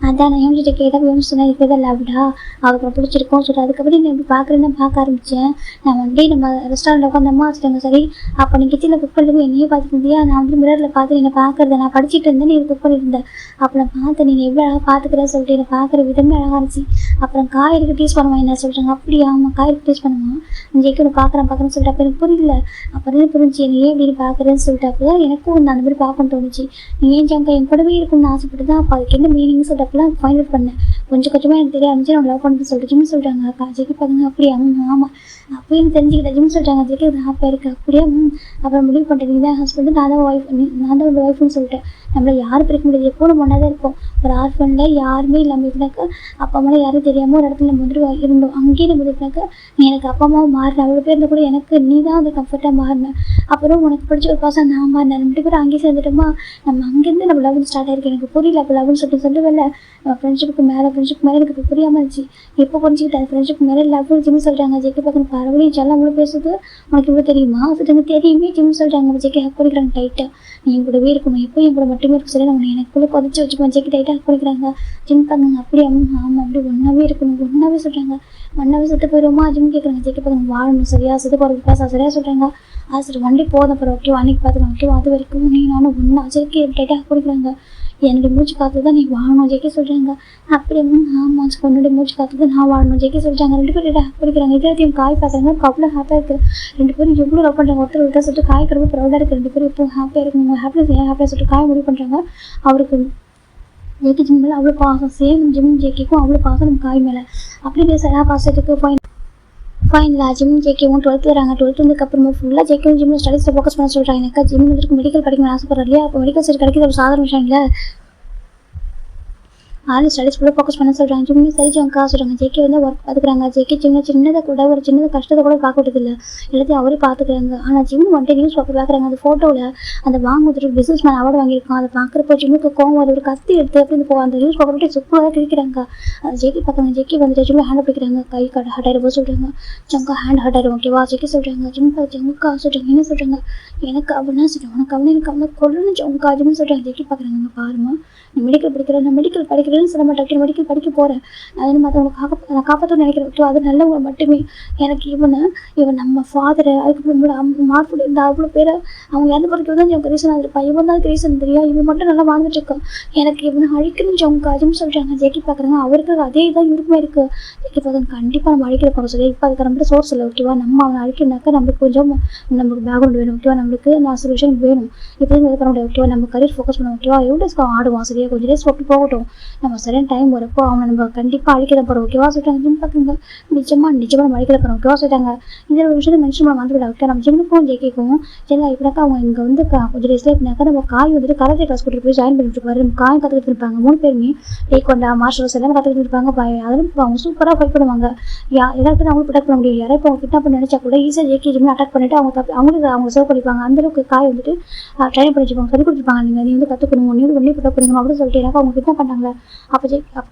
Speaker 1: அதான் நான் யோசிச்சுட்டு கேட்டால் யோசிச்சு சொன்னேன் இப்போ தான் லவ்டா அவருக்கு பிடிச்சிருக்கோம் சொல்லிட்டு. அதுக்கப்புறம் நான் எப்படி பார்க்குறேன்னு பார்க்க ஆரம்பித்தேன். நான் ஒன் டே நம்ம ரெஸ்டாரண்ட்டில் உட்காந்தம்மா வச்சுட்டாங்க. சரி அப்போ நீ கிச்சனில் குக் பண்ணுறது என்னையே பார்த்துட்டு இருந்தியா, நான் வந்து மிரரில் பார்த்து என்னை பார்க்குறத நான் படிச்சுட்டு இருந்தேன், நீ குக் பண்ணியிருந்தேன். அப்போ நான் பார்த்தேன் நீங்கள் எவ்வளோ அழகாக பார்த்துக்கிறேன் சொல்லிட்டு என்னை பார்க்குற விதமே அழகாக இருந்துச்சு. அப்புறம் காய்கறிக்கு டேஸ்ட் பண்ணுவான் என்ன சொல்கிறாங்க. அப்படியா ஆமாம் காய்கறி டேஸ்ட் பண்ணுவான், ஜெயிக்க ஒன்று பார்க்குறேன்னு சொல்லிட்டு. அப்போ எனக்கு புரியல, அப்புறம் புரிஞ்சு நீ ஏன் இப்படி பார்க்குறேன்னு சொல்லிட்டு. அப்போ தான் எனக்கும் அந்த மாதிரி பார்க்கணும்னு தோணுச்சு. நீ ஏன் ஜங்கா என் கூடவே இருக்கும்னு ஆசைப்பட்டு தான் அப்போ அதுக்கு என்ன மீனிங் சொல்லிட்டு அப்போலாம் ஃபைண்ட் அவுட் பண்ணேன். கொஞ்சமாக எனக்கு தெரிய ஆரம்பிச்சு நான் லவ் பண்ணுறது சொல்லிட்டு ஜிம் சொல்கிறாங்க. அக்கா ஜெக்கி பார்க்குங்க. அப்படியே ஆமாம் அப்போ எனக்கு தெரிஞ்சுக்கிட்டேன் ஜிம் சொல்கிறாங்க. ஜெக்கி ஹாப்பியாக இருக்குது. அப்படியே அப்புறம் முடிவு பண்ணிட்டேன், நீ தான் ஹஸ்பண்டு நான் தான் ஒரு ஒய்ஃப்னு சொல்லிட்டு. நம்மளை யாரும் பிரிக்க முடியாது, எப்போ நம்ம ஒன்றா தான் இருப்போம். ஒரு ஆர்ஃபனில் யாருமே இல்லாமல் இருந்தாக்க அப்பா அம்மாவில் யாரும் தெரியாமல் ஒரு இடத்துல நம்ம வந்துட்டு இருந்தோம். அங்கேயே நம்ம இருந்தாக்க நீ எனக்கு அப்பா அம்மாவும் மாறின அவ்வளோ பேர் இருந்தால் கூட எனக்கு நீ தான் அது கம்ஃபர்ட்டாக மாறினேன். அப்புறம் உனக்கு பிடிச்ச ஒரு பர்சன் நான் மாறினேன், 2 பேரும் அங்கேயே சேர்ந்துட்டோமா. நம்ம அங்கேருந்து நம்ம லவ் ஸ்டார்ட் ஆகிருக்கு. எனக்கு புரியல அப்போ லவ்னு சொல்லுவேன்ல, ஃப்ரெண்ட்ஷிப்புக்கு மேலே எனக்கு இப்போ புரியாமல் இருந்துச்சு. எப்போ புரிஞ்சுக்கிட்டேன் ஃப்ரெண்ட்ஷிப் மேலே லவ் ஜிம் சொல்கிறாங்க. ஜெக்கி பார்க்கணும் பரவாயில்ல செல்லாம் அவ்வளோ பேசுது உனக்கு இவ்வளோ தெரியுமா சொல்லிட்டாங்க. தெரியுமே ஜிம் சொல்கிறாங்க. ஜெக்கி ஹக் பண்ணிக்கிறாங்க டைட்டாக. நீ என் கூடவே இருக்கணும், எப்போ என் கூட மட்டுமே இருக்க சொல்லி நம்ம எனக்குள்ளே கொதிச்சு வச்சுப்போம். ஜெக்கி டைட்டாக ஹக் பண்ணிக்கிறாங்க. ஜிம் பார்க்குங்க. அப்படியே ஆமாம் அப்படி ஒன்றாவே இருக்கணும் ஒன்றாவே சொல்கிறாங்க. மண்ணாவே செத்து போயிடுவோமா ஜிம் கேட்குறாங்க. ஜெயிக்க பார்க்குறாங்க வாழணும் சரியா செத்து போகிறதுக்கு பேச சரியா சொல்கிறாங்க. சரி வண்டி போதும் அப்புறம் ஓகேவா அன்றைக்கி பார்த்துக்கலாம் ஓகேவா அது வரைக்கும் நீ நானும் ஒன்றா ஜெயிக்க டைட்டாக குடிக்கிறாங்க. என்னுடைய மூச்சு காற்று தான் நீ வாழணும் ஜெயிக்க சொல்கிறாங்க. அப்படி ஆமாம் உன்னுடைய மூச்சு காற்று தான் நான் வாழணும் ஜெயிக்க சொல்கிறாங்க. 2 பேரும் டைட்டாக குடிக்கிறாங்க. இதெல்லாத்தையும் காய் பார்க்குறாங்க. அவ்வளோ ஹாப்பியாக இருக்குது. 2 பேரும் எவ்வளோ லவ் பண்ணுறாங்க ஒருத்தர் விட்டா சொல்லிட்டு காய்க்கு ரொம்ப ப்ரௌடாக இருக்குது. 2 பேரும் இப்போ ஹாப்பியாக இருக்குங்க. ஹாப்பினஸ் ஏன் ஹாப்பியாக சொல்லிட்டு காய் முடிவு பண்ணுறாங்க. அவருக்கு ஜேகே ஜிம் மேலே அவ்வளோ பாசம் சேம் ஜிம் ஜேகேக்கும் அவ்வளோ பாசம் நம்ம காய் மேலே அப்படி பேசுகிறா பாசத்துக்கு ஃபைனலாக ஜிம் ஜேகேவும் 12th வராங்க. 12th வந்ததுக்கப்புறமா ஃபுல்லாக ஜேகேவும் ஜிம்மில் ஸ்டடீஸில் ஃபோக்கஸ் பண்ண சொல்கிறாங்க. எனக்கு ஜிம் வந்துருக்கு மெடிக்கல் படிக்கணும்னு ஆசைப்படுறேன் இல்லையா. அப்போ மெடிக்கல் சீட் கிடைக்கிறது ஒரு சாதாரண விஷயம் இல்லை. ஆள் ஸ்டடீஸ் ஃபுல்லாக ஃபோக்கஸ் பண்ண சொல்கிறாங்க. ஜிம்மே சரி ஜம்க்கா சொல்கிறாங்க. ஜேகே வந்து ஒர்க் பார்த்துக்கிறாங்க. ஜேகே சின்னதை கூட ஒரு சின்னதாக கஷ்டத்தை கூட பார்க்க விட்டதில்லை. எல்லாத்தையும் அவரே பார்த்துக்கிறாங்க. ஆனால் ஜிம் வந்துட்டு நியூஸ் பேப்பர் பார்க்குறாங்க. அந்த ஃபோட்டோவில் அந்த வாங்குறதுக்கு பிஸ்னஸ் மேன் அவார்டு வாங்கியிருக்கோம். அதை பார்க்குறப்போ ஜிம்முக்கு கோவம் ஒரு கத்தி எடுத்து அப்படின்னு அந்த நியூஸ் பேப்பர் விட்டு சூப்பராக கிழிக்கிறாங்க. அது ஜேகே பார்க்குறாங்க. ஜேகே வந்துட்டு ஜிம்மில் ஹேண்ட் பிடிக்கிறாங்க. கை கார்டு ஹார்ட் ஆயிரம் சொல்கிறாங்க. ஜம்க்கா ஹேண்ட் ஹார்ட் ஆயிரும் ஓகேவா ஜேகே சொல்கிறாங்க. ஜம்க்கா சொல்கிறாங்க. என்ன சொல்கிறாங்க எனக்கு அவனா சொல்கிறாங்க. உனக்கு அவனே எனக்கு அவனை கொள்ளணும் ஜம்க்கா ஜிம்னு சொல்கிறாங்க. ஜேகே பார்க்குறாங்க. பாருமா நீ மெடிக்கல் படிக்கிறேன் நான் மெடிக்கல் படிக்கிறேன்னு சொல்ல மாட்டேன். மெடிக்கல் படிக்க போகிறேன். அது மற்றவங்களுக்கு நான் காப்பாற்றணும்னு நினைக்கிறேன். அது நல்லவங்க மட்டுமே. எனக்கு இவன் நம்ம ஃபாதரை அதுக்கப்புறம் மார்புடி இந்த அவ்வளோ பேரை அவங்க இறந்து போகிறதுக்கு தான் எனக்கு ரீசன் இருப்பான். இவன் தான் ரீசன் தெரியா. இவன் மட்டும் நல்லா வாழ்ந்துட்டு இருக்கான். எனக்கு இவனை அழிக்கணும் ஜவுங்க அதுன்னு சொல்கிறாங்க. ஜேகே பார்க்குறாங்க. அவருக்கு அதே தான் இருக்குமே இருக்குது. ஜேகே பார்க்குறாங்க. கண்டிப்பாக நம்ம அழிக்கிற போகிறோம் சொல்லி இப்போ அதுக்கு நம்மகிட்ட சோர்ஸ் இல்லை ஓகேவா. நம்ம அவனை அழிக்கணுனாக்கா நம்மளுக்கு கொஞ்சம் நம்மளுக்கு பேக்ரவுண்ட் வேணும் ஓகேவா. நம்மளுக்கு நான் சொல்யூஷன் வேணும். இப்போதான் இது பண்ண முடியாது ஓகேவா. நம்ம கரியர் ஃபோக்கஸ் பண்ண ஓகேவா. எவ்வளோ டேஸ்க்கு ஆடுவான் சரியா கொஞ்சம் டேஸ் போட்டு போகட்டும். நம்ம சரியான டைம் வரப்போ அவனை நம்ம கண்டிப்பாக அழிக்கிற போகிறோம் ஓகேவா சொல்லிட்டாங்க. ஜிம் பார்க்குங்க. நிஜமாக நம்ம அழிக்கிற போகிறோம் ஓகேவா சொல்லிட்டாங்க. இந்த ஒரு விஷயத்தை மென்ஷன் பண்ண வந்துவிட ஓகே. நம்ம ஜிம்முக்கும் ஜேகேக்கும் சரிங்களா. இப்படினாக்கா அவங்க இங்கே வந்து கொஞ்சம் டேஸில் எப்படினாக்கா நம்ம காய் வந்துட்டு கராத்தே கிளாஸ் கூட்டிட்டு போய் ஜாயின் பண்ணிட்டு இருப்பாரு. நம்ம காய் கற்றுக்கிட்டு இருப்பாங்க. 3 பேருமே டேக்வாண்டோ மார்ஷல்ஸ் எல்லாமே கற்றுக்கிட்டு இருப்பாங்க. அதிலும் அவங்க சூப்பராக ஃபைட் பண்ணுவாங்க. எல்லாருக்கும் அவங்களுக்கு ப்ரொடெக்ட் பண்ண முடியும். யாரும் இப்போ அவங்க கிட்ட பண்ணி நினச்சா கூட ஈஸியாக ஜேகே ஜிம்மில் அட்டாக் பண்ணிட்டு அவங்களுக்கு அவங்க சேவ் பண்ணிப்பாங்க. அந்தளவுக்கு காய் வந்துட்டு ட்ரைன் பண்ணி வச்சுப்பாங்க. சொல்லி கொடுத்துருப்பாங்க. நீ வந்து கற்றுக்கணும் நீ வந்து வெளியே ப்ரொடெக்ட் பண்ணிக்கணும் அப்படின்னு சொல்லிட்டு எனக்கு அவங்க கிட்ட பண்ணாங்க. அப்போ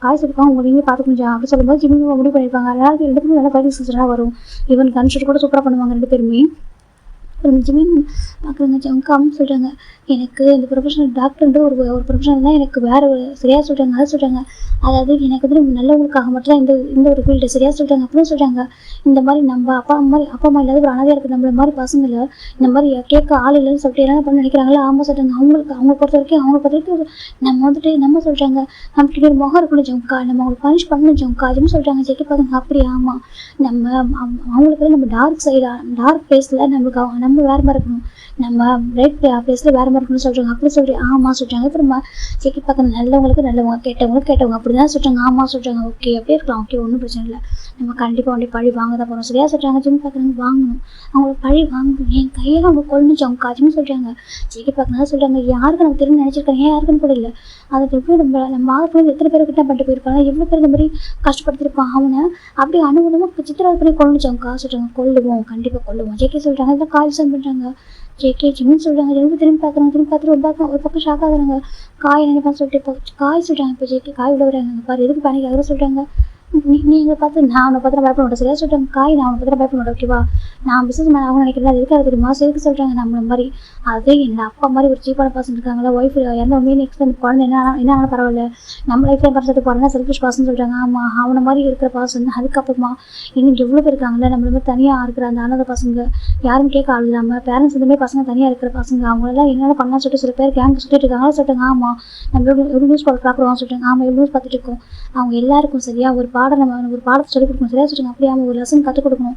Speaker 1: காய் சொல்லிப்பாங்க. உங்க நீங்களே பார்த்துக்கணும் அப்படி சொல்லும்போது ஜிம்மில் முடிவு பண்ணியிருப்பாங்க. அதனால 2 பேரும் நல்லா ஃபைட்டிங் சென்சராக வரும். ஈவன் கன்ஸ்ட்ரக்ட் கூட சூப்பராக பண்ணுவாங்க 2 பேருமே. ஜிமின் பார்க்குறாங்க. ஜம்கான்னு சொல்கிறாங்க. எனக்கு இந்த ப்ரொஃபஷனல் டாக்டர்ன்ற ஒரு ப்ரொஃபஷனல் தான் எனக்கு வேறு சரியாக சொல்கிறாங்க. அதை சொல்கிறாங்க. அதாவது எனக்கு வந்து நல்லவங்களுக்காக மட்டும் தான் இந்த ஒரு ஃபீல்டு சரியாக சொல்கிறாங்க அப்படின்னு சொல்கிறாங்க. இந்த மாதிரி நம்ம அப்பா அம்மா இல்லாத ஒரு அனாதையாக இருக்குது நம்மள மாதிரி பசங்களை இந்த மாதிரி கேட்க ஆள் இல்லைன்னு சொல்லிட்டு என்ன பண்ண நினைக்கிறாங்களா. ஆமாம் சொல்கிறாங்க. அவங்க பொறுத்த வரைக்கும் நம்ம வந்துட்டு நம்ம சொல்கிறாங்க நமக்கு ஒரு முகம் இருக்கணும் ஜம்கா. நம்ம அவங்களுக்கு பனிஷ் பண்ணணும் ஜம்கா அதுன்னு சொல்கிறாங்க. ஜெயிக்க பார்க்குறாங்க. அப்படி ஆமாம் நம்ம அவங்களுக்கு நம்ம டார்க் ஃபேஸில் நம்ம வேறு மாதிரி இருக்கணும். நம்ம பிரைட் பிளேஸில் வேறு மாதிரி இருக்கணும்னு சொல்கிறாங்க. அப்படி சொல்கிறேன் ஆமாம் சொல்கிறாங்க. அப்புறமா ஜேகே பார்க்க நல்லவங்களுக்கு நல்லவங்க கேட்டவங்க அப்படி தான் சொல்கிறாங்க. ஆமாம் சொல்கிறாங்க. ஓகே அப்படியே இருக்கலாம் ஓகே ஒன்றும் பிரச்சனை இல்லை. நம்ம கண்டிப்பாக வந்து பழி வாங்க தான் போகிறோம் சரியா சொல்கிறாங்க. ஜிம் பார்க்குறாங்க. வாங்கணும் அவங்களுக்கு பழி வாங்கணும். என் கையில் அவங்க கொள்ளணும் ஜம்கா அதுன்னு சொல்கிறாங்க. ஜேகே பார்க்கணும் சொல்கிறாங்க. யாருக்கு நம்ம திரும்ப நினச்சிருக்காங்க ஏன் யாருக்குன்னு கூட இல்லை. அதை எப்படி நம்ம ஆளுக்கு எத்தனை பேர் கிட்ட பண்ணிட்டு போயிருப்பாங்க. எவ்வளோ பேர் இந்த மாதிரி கஷ்டப்படுத்திருப்பான் அவனை அப்படியே அனுகூலமாக சித்திரவதை பண்ணி கொள்ளணும் ஜம்கா சொல்கிறாங்க. கொள்ளுவோம் கண்டிப்பாக கொள்ளுவோம் ஜேகே சொல்கிறாங்க. இதான் கால் சென்ட் பண்ணுறாங்க. ஜேகே ஜிம்னு சொல்கிறாங்க. திரும்பி பார்க்குறாங்க. திரும்பி பார்த்துட்டு ஒரு பக்கம் ஷாக் ஆகுறாங்க. காய் நினைப்பான்னு சொல்லிட்டு இப்போ காய் சொல்கிறாங்க. இப்போ ஜேகே காய் விட வராங்க பாரு எதுக்கு பேனிக் ஆகுற சொல்கிறாங்க. நீங்கள் பார்த்து நான் அவனை பத்திரம் பயப்பட மாட்டேன் சரியா சொல்கிறாங்க. காய் நான் அவனை பத்திரம் பயப்பட மாட்டேன் ஓகேவா. நான் பிஸ்னஸ் மேன் ஆகணும்னு நினைக்கிறேன். அது எதுக்காக தெரியுமா எதுக்கு சொல்கிறாங்க. நம்மள மாதிரி அதே எங்கள் அப்பா மாதிரி ஒரு சீப்பான பர்சன் இருக்காங்களா ஒய்ஃப் இறந்தவங்க நெக்ஸ்ட் அந்த குழந்தை என்ன பரவாயில்ல நம்ம லைஃப்ல பர்சன்ட்டு போகிறேன்னா செல்ஃபிஷ் பர்சன் சொல்கிறாங்க. ஆமாம் அவனை மாதிரி இருக்கிற பர்சன் அதுக்கப்புறமா இன்னும் எவ்வளோ பேர் இருக்காங்களே நம்மள மாதிரி தனியாக இருக்கிற அந்த அனாதை பசங்க யாரும் கேட்க ஆள் இல்லாமல் பேரண்ட்ஸ் இந்த மாதிரி பசங்க தனியாக இருக்கிற பசங்க அவங்களெல்லாம் என்னென்ன பண்ணலாம் சொல்லிட்டு சில பேர் கேங்கு சுற்றிட்டு இருக்காங்களா சொல்லிட்டாங்க. ஆமாம் நம்ம எவ்வளோ நியூஸ் பார்க்குறோம் சொல்லிட்டாங்க. ஆமாம் எவ்வளோ நியூஸ் பார்த்துட்டு இருக்கோம். அவங்க எல்லாருக்கும் சரியா ஒரு பாடத்தை சொல்லிக் கொடுக்கணும் சரியா சொல்லிட்டாங்க. அப்படியே அவங்க ஒரு லெசன் கற்றுக் கொடுக்கணும்.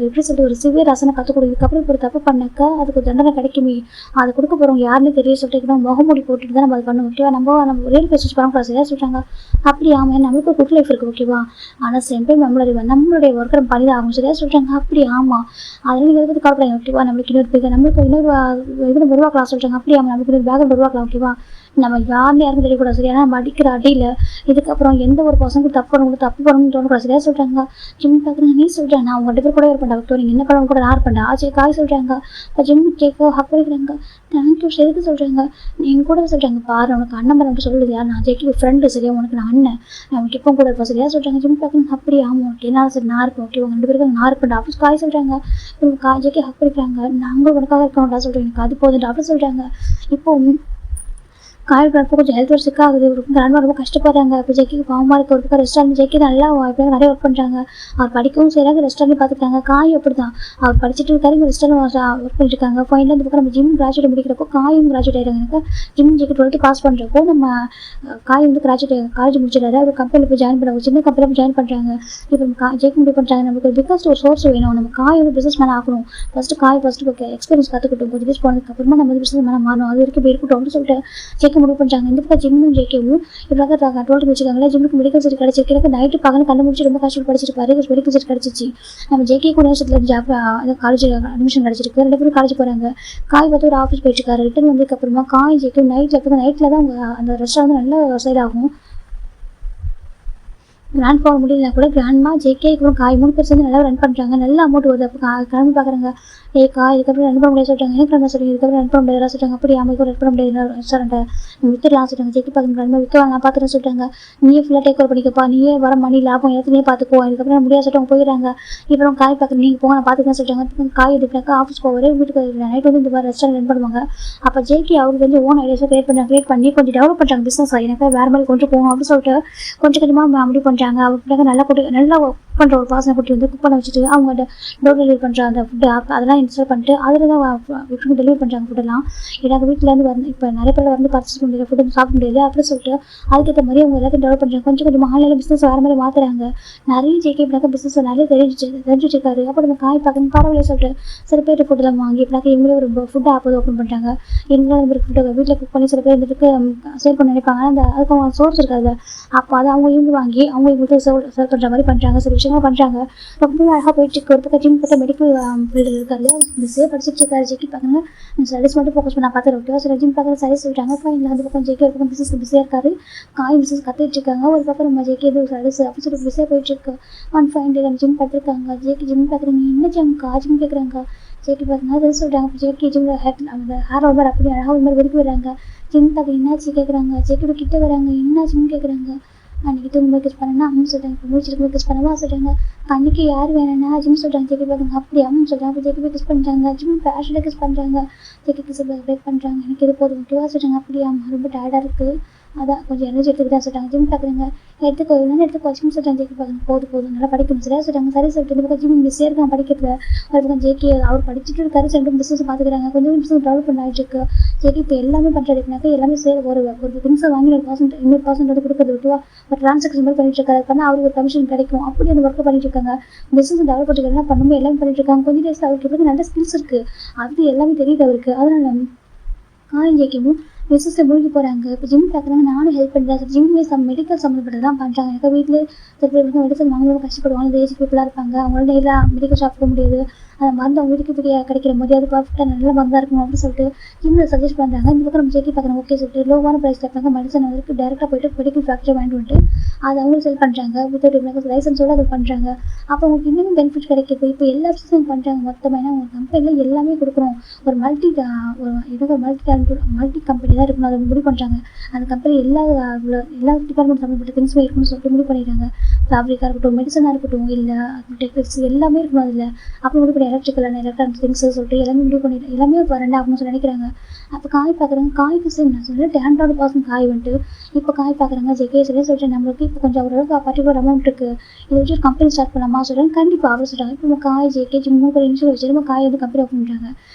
Speaker 1: எப்படி சொல்லிட்டு ஒரு சிவியர் லெசனை கற்றுக் கொடுக்கும். இதுக்கப்புறம் இப்போ ஒரு தப்பு பண்ணாக்கா அதுக்கு ஒரு தண்டனை கிடைக்குமே அதை கொடுக்க போகிறோம் யாருன்னு தெரிய சொல்லிட்டு முகமூடி போட்டுட்டு தான் நம்ம அது பண்ணணும் ஓகேவா. நம்ம ரியல் பேஸ் வச்சு பண்ணக்கூடாது சரியா சொல்லிட்டாங்க. அப்படி ஆமாம் நம்மளுக்கு ஒரு குட் லைஃப் இருக்குது ஓகேவா. ஆனால் சேம் டைம் நம்மளுடைய ஒர்க்கரை பண்ணி தான் ஆகும் சரியா சொல்லிட்டாங்க. அப்படி ஆமாம் அதனால நீங்கள் இதை பற்றி கவலைப்படாங்க ஓகேவா. நம்மளுக்கு இன்னொரு உருவாக்கலாம் சொல்லிட்டாங்க. அப்படி ஆமாம் நம்மளுக்கு இன்னொரு பேக் உருவாக்கலாம் ஓகேவா. நம்ம யாருக்கும் தெரியக்கூடாது சரியா. நம்ம அடிக்கிற அடியில் இதுக்கப்புறம் எந்த ஒரு பசங்களுக்கும் தப்பு பண்ணணும்னு தோணக்கூடாது சரியா சொல்கிறாங்க. ஜிம் பார்க்குறாங்க. நீ சொல்கிறேன் நான் அவங்க 2 பேர் கூட இருப்பேன் டாக்டர் நீங்கள் என்ன பண்ண கூட நான் இருப்பேன் ஆச்சு காய் சொல்கிறாங்க. இப்போ ஜிம் கேட்க ஹக் பண்ணிக்கிறாங்க. தேங்க்யூ எதுக்கு சொல்கிறாங்க. நீங்கள் கூட சொல்கிறாங்க பாரு உனக்கு அண்ணன் மட்டும் சொல்லுது யார் நான் ஜெய்க்கு ஃப்ரெண்டு சரியா உனக்கு நான் அண்ணன் அவனுக்கு இப்போ கூட இருப்பேன் சரியா சொல்கிறாங்க. ஜிம் பார்க்குறாங்க. அப்படி ஆமாம் ஓகே நான் சரி நான் இருப்பேன் ஓகே உங்கள் 2 பேருக்கு நான் இருப்பேன் டாக்டர் காய் சொல்கிறாங்க. ஜெய்க்கு ஹக் பண்ணிக்கிறாங்க. நாங்களும் உனக்காக இருக்கோம்டா சொல்கிறேன் எனக்கு அது போதும் டாக்டர் சொல்கிறாங்க. இப்போ காய் இப்போ கொஞ்சம் ஹெல்த் ஒரு சிக்காகுது, கிராண்ட்மா ரொம்ப கஷ்டப்படுறாங்க. இப்போ ஜெக்கிக்கு பாவமாக இருக்க ஒரு பக்கம் ரெஸ்டாரண்ட் ஜெக்கி நல்லா எப்படியா நிறைய ஒர்க் பண்ணுறாங்க. அவர் படிக்கவும் செய்கிறாங்க, ரெஸ்டாரண்ட் பார்த்துட்டாங்க. காய் அப்படி தான் அவர் படிச்சுட்டு இருக்காரு, இங்கே ரெஸ்டாரண்ட் ஒர்க் பண்ணிட்டு இருக்காங்க. ஃபைனலாக இந்த பக்கம் நம்ம ஜிம் கிராஜுவேட் முடிக்கிறப்போ காயும் கிராஜுவேட் ஆயிடுறாங்க. எனக்கு ஜிம் ஜெக்கி 12th பாஸ் பண்ணுறப்போ நம்ம காய் வந்து கிராஜுவேட் காலேஜ் முடிச்சிடாரு. அவர் கம்பெனியில் போய் ஜாயின் பண்ணுறாங்க, சின்ன கம்பெனியில் போய் ஜாயின் பண்ணுறாங்க. இப்போ ஜெக்கி முடிவு பண்ணுறாங்க, நமக்கு ஒரு பிகாஸ் ஒரு சோர்ஸ் வேணும், நம்ம காய் வந்து பிஸ்னஸ் மேன் ஆகணும். ஃபஸ்ட்டு எக்ஸ்பீரியன்ஸ் கற்றுக்கிட்டோம், கொஞ்சம் டேஸ் போனதுக்கு அப்புறமா நம்ம வந்து பிஸ்னஸ் மேலே மாறணும், அது வரைக்கும் இருக்கட்டும் அப்படின்னு சொல்லிட்டு ஜெக்கி முடிவு பண்ணுறாங்க. இந்த பக்கம் ஜிம்மும் ஜெக்கியும் இப்போ 12th வச்சுக்காங்களா, ஜிம்முக்கு மெடிக்கல் சீட் கிடச்சிருக்கு. நைட்டு பகல் கண்டு முடிச்சு ரொம்ப கஷ்டப்பட்டு படிச்சிருப்பாரு, மெடிக்கல் சீட் கிடச்சிச்சு. நம்ம ஜெக்கி கூட வருஷத்தில் ஜாப் காலேஜ் அட்மிஷன் கிடச்சிருக்கு. 2 பேரும் காலேஜ் போகிறாங்க. காய் பார்த்து ஒரு ஆஃபீஸ் போயிட்டு இருக்காரு. ரிட்டர்ன் வந்ததுக்கு அப்புறமா காய் ஜெக்கி நைட்டில் தான் அவங்க அந்த ரெஸ்டாரண்ட் நல்லா சேல் ஆகும். கிராண்ட் ஃபார்ம் முடியலனா கூட கிராண்ட்மா ஜேகே அப்புறம் காய் 3 பேர் சேர்ந்து நல்லா ரன் பண்ணுறாங்க. நல்ல அமௌண்ட் வருது. அப்போ கிளம்பி பார்க்குறாங்க, காய் இதுக்கப்புறம் ரன் பண்ண முடியாது சொல்லிட்டாங்க. எனக்கு ரன் சொல்லுங்க, இதுக்கப்புறம் ரன் பண்ண முடியாது சொல்லிட்டாங்க. அப்படி அமைக்க ரன் பண்ண முடியாது ரெஸ்டாரண்ட்டை வித்துடலாம் சொல்லிட்டாங்க. ஜெக்கி பார்க்குற கிராண்ட்மா விற்கலாம், நான் பார்த்துட்டு சொல்லிட்டாங்க. நீயே ஃபுல்லாக டேக் ஓவர் பண்ணிக்கப்பா, நீயே வர மணி லாபம் எல்லாத்தையுமே பார்த்துக்கோ, இதுக்கப்புறம் முடியாது சொல்லிட்டு போயிடுறாங்க. இப்போ காய் பார்க்குற நீங்கள் போங்க, நான் பார்த்துக்கன்னு சொல்லிட்டாங்க. காய் எடுத்தாக்கா ஆஃபீஸ் போவார், வீட்டுக்கு நைட் வந்து இந்த மாதிரி ரெஸ்டாரண்ட் ரன் பண்ணுவாங்க. அப்போ ஜேகே அவருக்கு வந்து ஓன் ஐடியாஸை கிரியேட் பண்ணி கொஞ்சம் டெவலப் பண்ணுறாங்க பிஸ்னஸ். எனக்கு வேறு மாதிரி கொஞ்சம் போகணும் அப்படின்னு சொல்லிட்டு கொஞ்சமாக முடிவு பண்ணுறாங்க. அவருக்கு நல்லா ஒர்க் பண்ணுற ஒரு பாசனை குட்டி வந்து குக் பண்ண வச்சுட்டு அவங்க டோர் டெலிவரி பண்ணுற அந்த ஃபுட்டு ஆப் அதெல்லாம் இன்ஸ்டால் பண்ணிட்டு அதில் தான் வீட்டுக்கு டெலிவரி பண்ணுறாங்க ஃபுட்டெல்லாம். எனக்கு வீட்டிலேருந்து வந்து இப்போ நிறைய பேர் வந்து பர்ச்சேஸ் பண்ண முடியல, ஃபுட்டு சாப்பிட முடியாது அப்படின்னு சொல்லிட்டு அதுக்கேற்ற மாதிரி அவங்க எல்லாத்தையும் டெவலப் பண்ணுறாங்க. கொஞ்சம் ஆன்லைனில் பிஸ்னஸ் வேறு மாதிரி மாற்றுறாங்க. நிறைய ஜேகே இப்படினாக்கா பிஸ்னஸ் நிறைய தெரிஞ்சு வச்சிருக்காரு. அப்போ நம்ம காய் பார்க்கணும் பரவாயில்ல சொல்லிட்டு சில பேர் ஃபுட்டெல்லாம் வாங்கி இப்படினாக்கா இவங்களே ஒரு ஃபுட் ஆப் வந்து ஓப்பன் பண்ணுறாங்க. எங்களால் ஒரு ஃபுட்டை வீட்டில் குக் பண்ணி சில பேர் வந்துட்டு சேல் பண்ண நினைப்பாங்க. அந்த அதுக்கு அவங்க சோர்ஸ் இருக்காது. அப்போ அதை இவங்க வாங்கி அவங்க இவங்களுக்கு சேல் பண்ணுற மாதிரி பண்ணுறாங்க. சில விஷயங்கள் பண்ணுறாங்க. ரொம்ப அழகாக போயிட்டு இருக்கு. ஒரு பக்கம் ஜிம் பார்த்தா மெடிக்கல் ஃபீல்டு இருக்காரு, பிஸியாக படிச்சுட்டு இருக்காரு. ஜெக்கி பார்க்குறாங்க ஸ்டடிஸ் மட்டும் ஃபோக்கஸ் பண்ண பார்த்துட்டு ஓகே சில ஜிம் பார்க்குற சரி சொல்லிட்டாங்க. ஃபைனில் அந்த பக்கம் ஜெக்கி ஒரு பக்கம் பிஸ்னஸ் பிஸியாக இருக்காரு. காய் பிஸ்னஸ் கற்றுட்டு இருக்காங்க. ஒரு பக்கம் நம்ம ஜெக்கி எதுவும் ஸ்டடிஸ் அப்படின்னு சொல்லி பிஸியாக போயிட்டு இருக்கு. ஒன் ஃபைன் டே ஜிம் பார்த்துருக்காங்க. ஜெக்கி ஜிம் பார்க்குறீங்க, என்ன ஜிம் கேட்குறாங்க. ஜெக்கி பார்க்குறாங்க அது சொல்லிட்டாங்க. ஜெக்கி ஜிம்மில் அந்த ஹேர் ஓவர் அப்படி அழகாக ஒரு மாதிரி வெறுக்கி வராங்க. ஜிம் பார்க்க என்னாச்சு கேட்குறாங்க. ஜெக்கியோட கிட்ட வராங்க, என்னாச்சுன்னு கேட்குறாங்க. அன்றைக்கி தூங்கும்போது கிஸ் பண்ணேன்னா அம்மா சொல்லிட்டாங்க. இப்போ முடிச்சிருக்கும் கிஸ் பண்ணவா சொல்லிட்டாங்க. அன்றைக்கி யார் வேணும்னா ஜிம் சொல்லிட்டாங்க. ஜெக்கி பார்க்குறாங்க, அப்படி அம்மா சொல்லிட்டாங்க. அப்போ ஜெக்கி போய் கிஸ் பண்ணுறாங்க. ஜிம் பேஷனாக கிஸ் பண்ணுறாங்க. ஜெக்கி கிஸ் பிரேக் பண்ணுறாங்க. எனக்கு இது போதும் ஓகேவா சொல்லிட்டாங்க. அப்படியே அம்மா ரொம்ப டயர்டாக இருக்குது, அதான் கொஞ்சம் எனர்ஜி எடுத்துக்கிட்டா சொல்லிட்டாங்க. ஜிம் பார்க்குறீங்க எடுத்துக்கோ, என்னென்னு எடுத்துக்கோ ஜிம் சொல்லிட்டாங்க. ஜெக்கி பார்க்குறாங்க போதும் நல்லா படிக்கணும் சரியா சொல்லிட்டாங்க. சரி சொல்லிட்டு இந்த பக்கம் ஜிம் பிஸியாக இருக்காங்க படிக்கிறதுல. ஒரு பக்கம் ஜெக்கி அவர் படிச்சுட்டு இருக்காரு, ரெண்டு பிஸ்னஸ் பார்த்துக்கிறாங்க. கொஞ்சம் பிஸ்னஸ் டெவலப் பண்ணிட்டு இருக்கு. ஜெக்கி இப்போ எல்லாமே பண்ணுறதுனாக்கா எல்லாமே சேல் ஒரு திங்ஸை வாங்கி இன்னொரு பர்சன்ட் வந்து கொடுக்குறது விட்டுவா ஒரு டிரான்சாக்ஷன் மாதிரி பண்ணிட்டு இருக்காரு. பண்ணால் அவருக்கு ஒரு கமிஷன் கிடைக்கும். அப்படி அந்த ஒர்க்கை பண்ணிட்டு இருக்காங்க. பிஸ்னஸ் டெவலப் பண்ணிட்டு என்ன பண்ணும்போது எல்லாமே பண்ணிட்டு இருக்காங்க. கொஞ்சம் டேஸ் அவருக்கு நல்ல ஸ்கில்ஸ் இருக்குது, அது எல்லாமே தெரியுது அவருக்கு. அதனால காய் ஜெக்கியும் பிஸ்னஸில் மூழ்கி போகிறாங்க. இப்போ ஜிம் பார்க்குறாங்க, நானும் ஹெல்ப் பண்ணுறேன். ஜிம்மே மெடிக்கல் சம்மந்தப்பட்டது தான் பண்ணுறாங்க. எனக்கு வீட்டில் சில பேர் மெடிசன் வாங்க கஷ்டப்படுவாங்க, அந்த ஏஜ் பீப்புளாக இருப்பாங்க, அவங்களால நேராக மெடிக்கல் ஷாப் போக முடியாது. அந்த மருந்து அவங்க வீட்டுக்கு பெரிய கிடைக்கிற போது அது பர்ஃபெக்டாக நல்ல மருந்தாக இருக்கும் அப்படின்னு சொல்லிட்டு ஜிம்மில் சஜஸ்ட் பண்ணுறாங்க. இந்த பக்கம் நம்ம ஜெக்கி பார்க்குறாங்க ஓகே சொல்லிட்டு லோவான ப்ரைஸ் கேட்பாங்க. மெடிசன் வந்து டேரெக்டாக போய்ட்டு மெடிக்கல் ஃபேக்ட்ரி வாங்கிட்டு வந்துட்டு அதை அவங்களும் செல் பண்ணுறாங்க. வித்தவுட் லைசன்ஸோடு அதை பண்ணுறாங்க. அப்போ அவங்களுக்கு இன்னும் பெனிஃபிட் கிடைக்கிது. இப்போ எல்லா பிஸ்னஸும் பண்ணுறாங்க மொத்தமாக. ஏன்னா அவங்க கம்பெனியில் எல்லாமே கொடுக்குறோம். ஒரு மல்டி கம்பெனி தான் இருக்கணும் அதை முடிவு பண்ணுறாங்க. அந்த கம்பெனி எல்லா டிபார்ட்மெண்ட் சம்மந்தப்பட்ட திங்ஸுமே இருக்கணும்னு சொல்லிட்டு முடிவு பண்ணிடுறாங்க. ஃபேப்ரிக்காக இருக்கட்டும், மெடிசனாக இருக்கட்டும், இல்லை டெக்னிக்ஸ் எல்லாமே இருக்கணும் அதில். அப்போ முடிவு பண்ணி எலக்ட்ரானிக் திங்ஸ் சொல்லிட்டு எல்லாமே முடிவு பண்ணிட்டு எல்லாமே வரண்டா அப்படின்னு சொல்லி நினைக்கிறாங்க. அப்போ காய் பார்க்குறாங்க. காய்க்கு சரி நான் சொல்லிட்டு 100% காய் வந்துட்டு இப்போ காய் பார்க்குறாங்க. ஜெகே சொல்லிட்டு நம்மளுக்கு இப்போ கொஞ்சம் ஓரளவுக்கு பர்டிகுலர் அமௌண்ட் இருக்குது, இதை வச்சு ஒரு கம்பெனி ஸ்டார்ட் பண்ணலாமா சொல்கிறாங்க. கண்டிப்பாக அப்படின்னு சொல்கிறாங்க. இப்போ நம்ம காய் ஜேகே ஜிம் இன்சூர் வச்சு நம்ம காய் வந்து கம்பெனி ஓப்பன் பண்ணுறாங்க.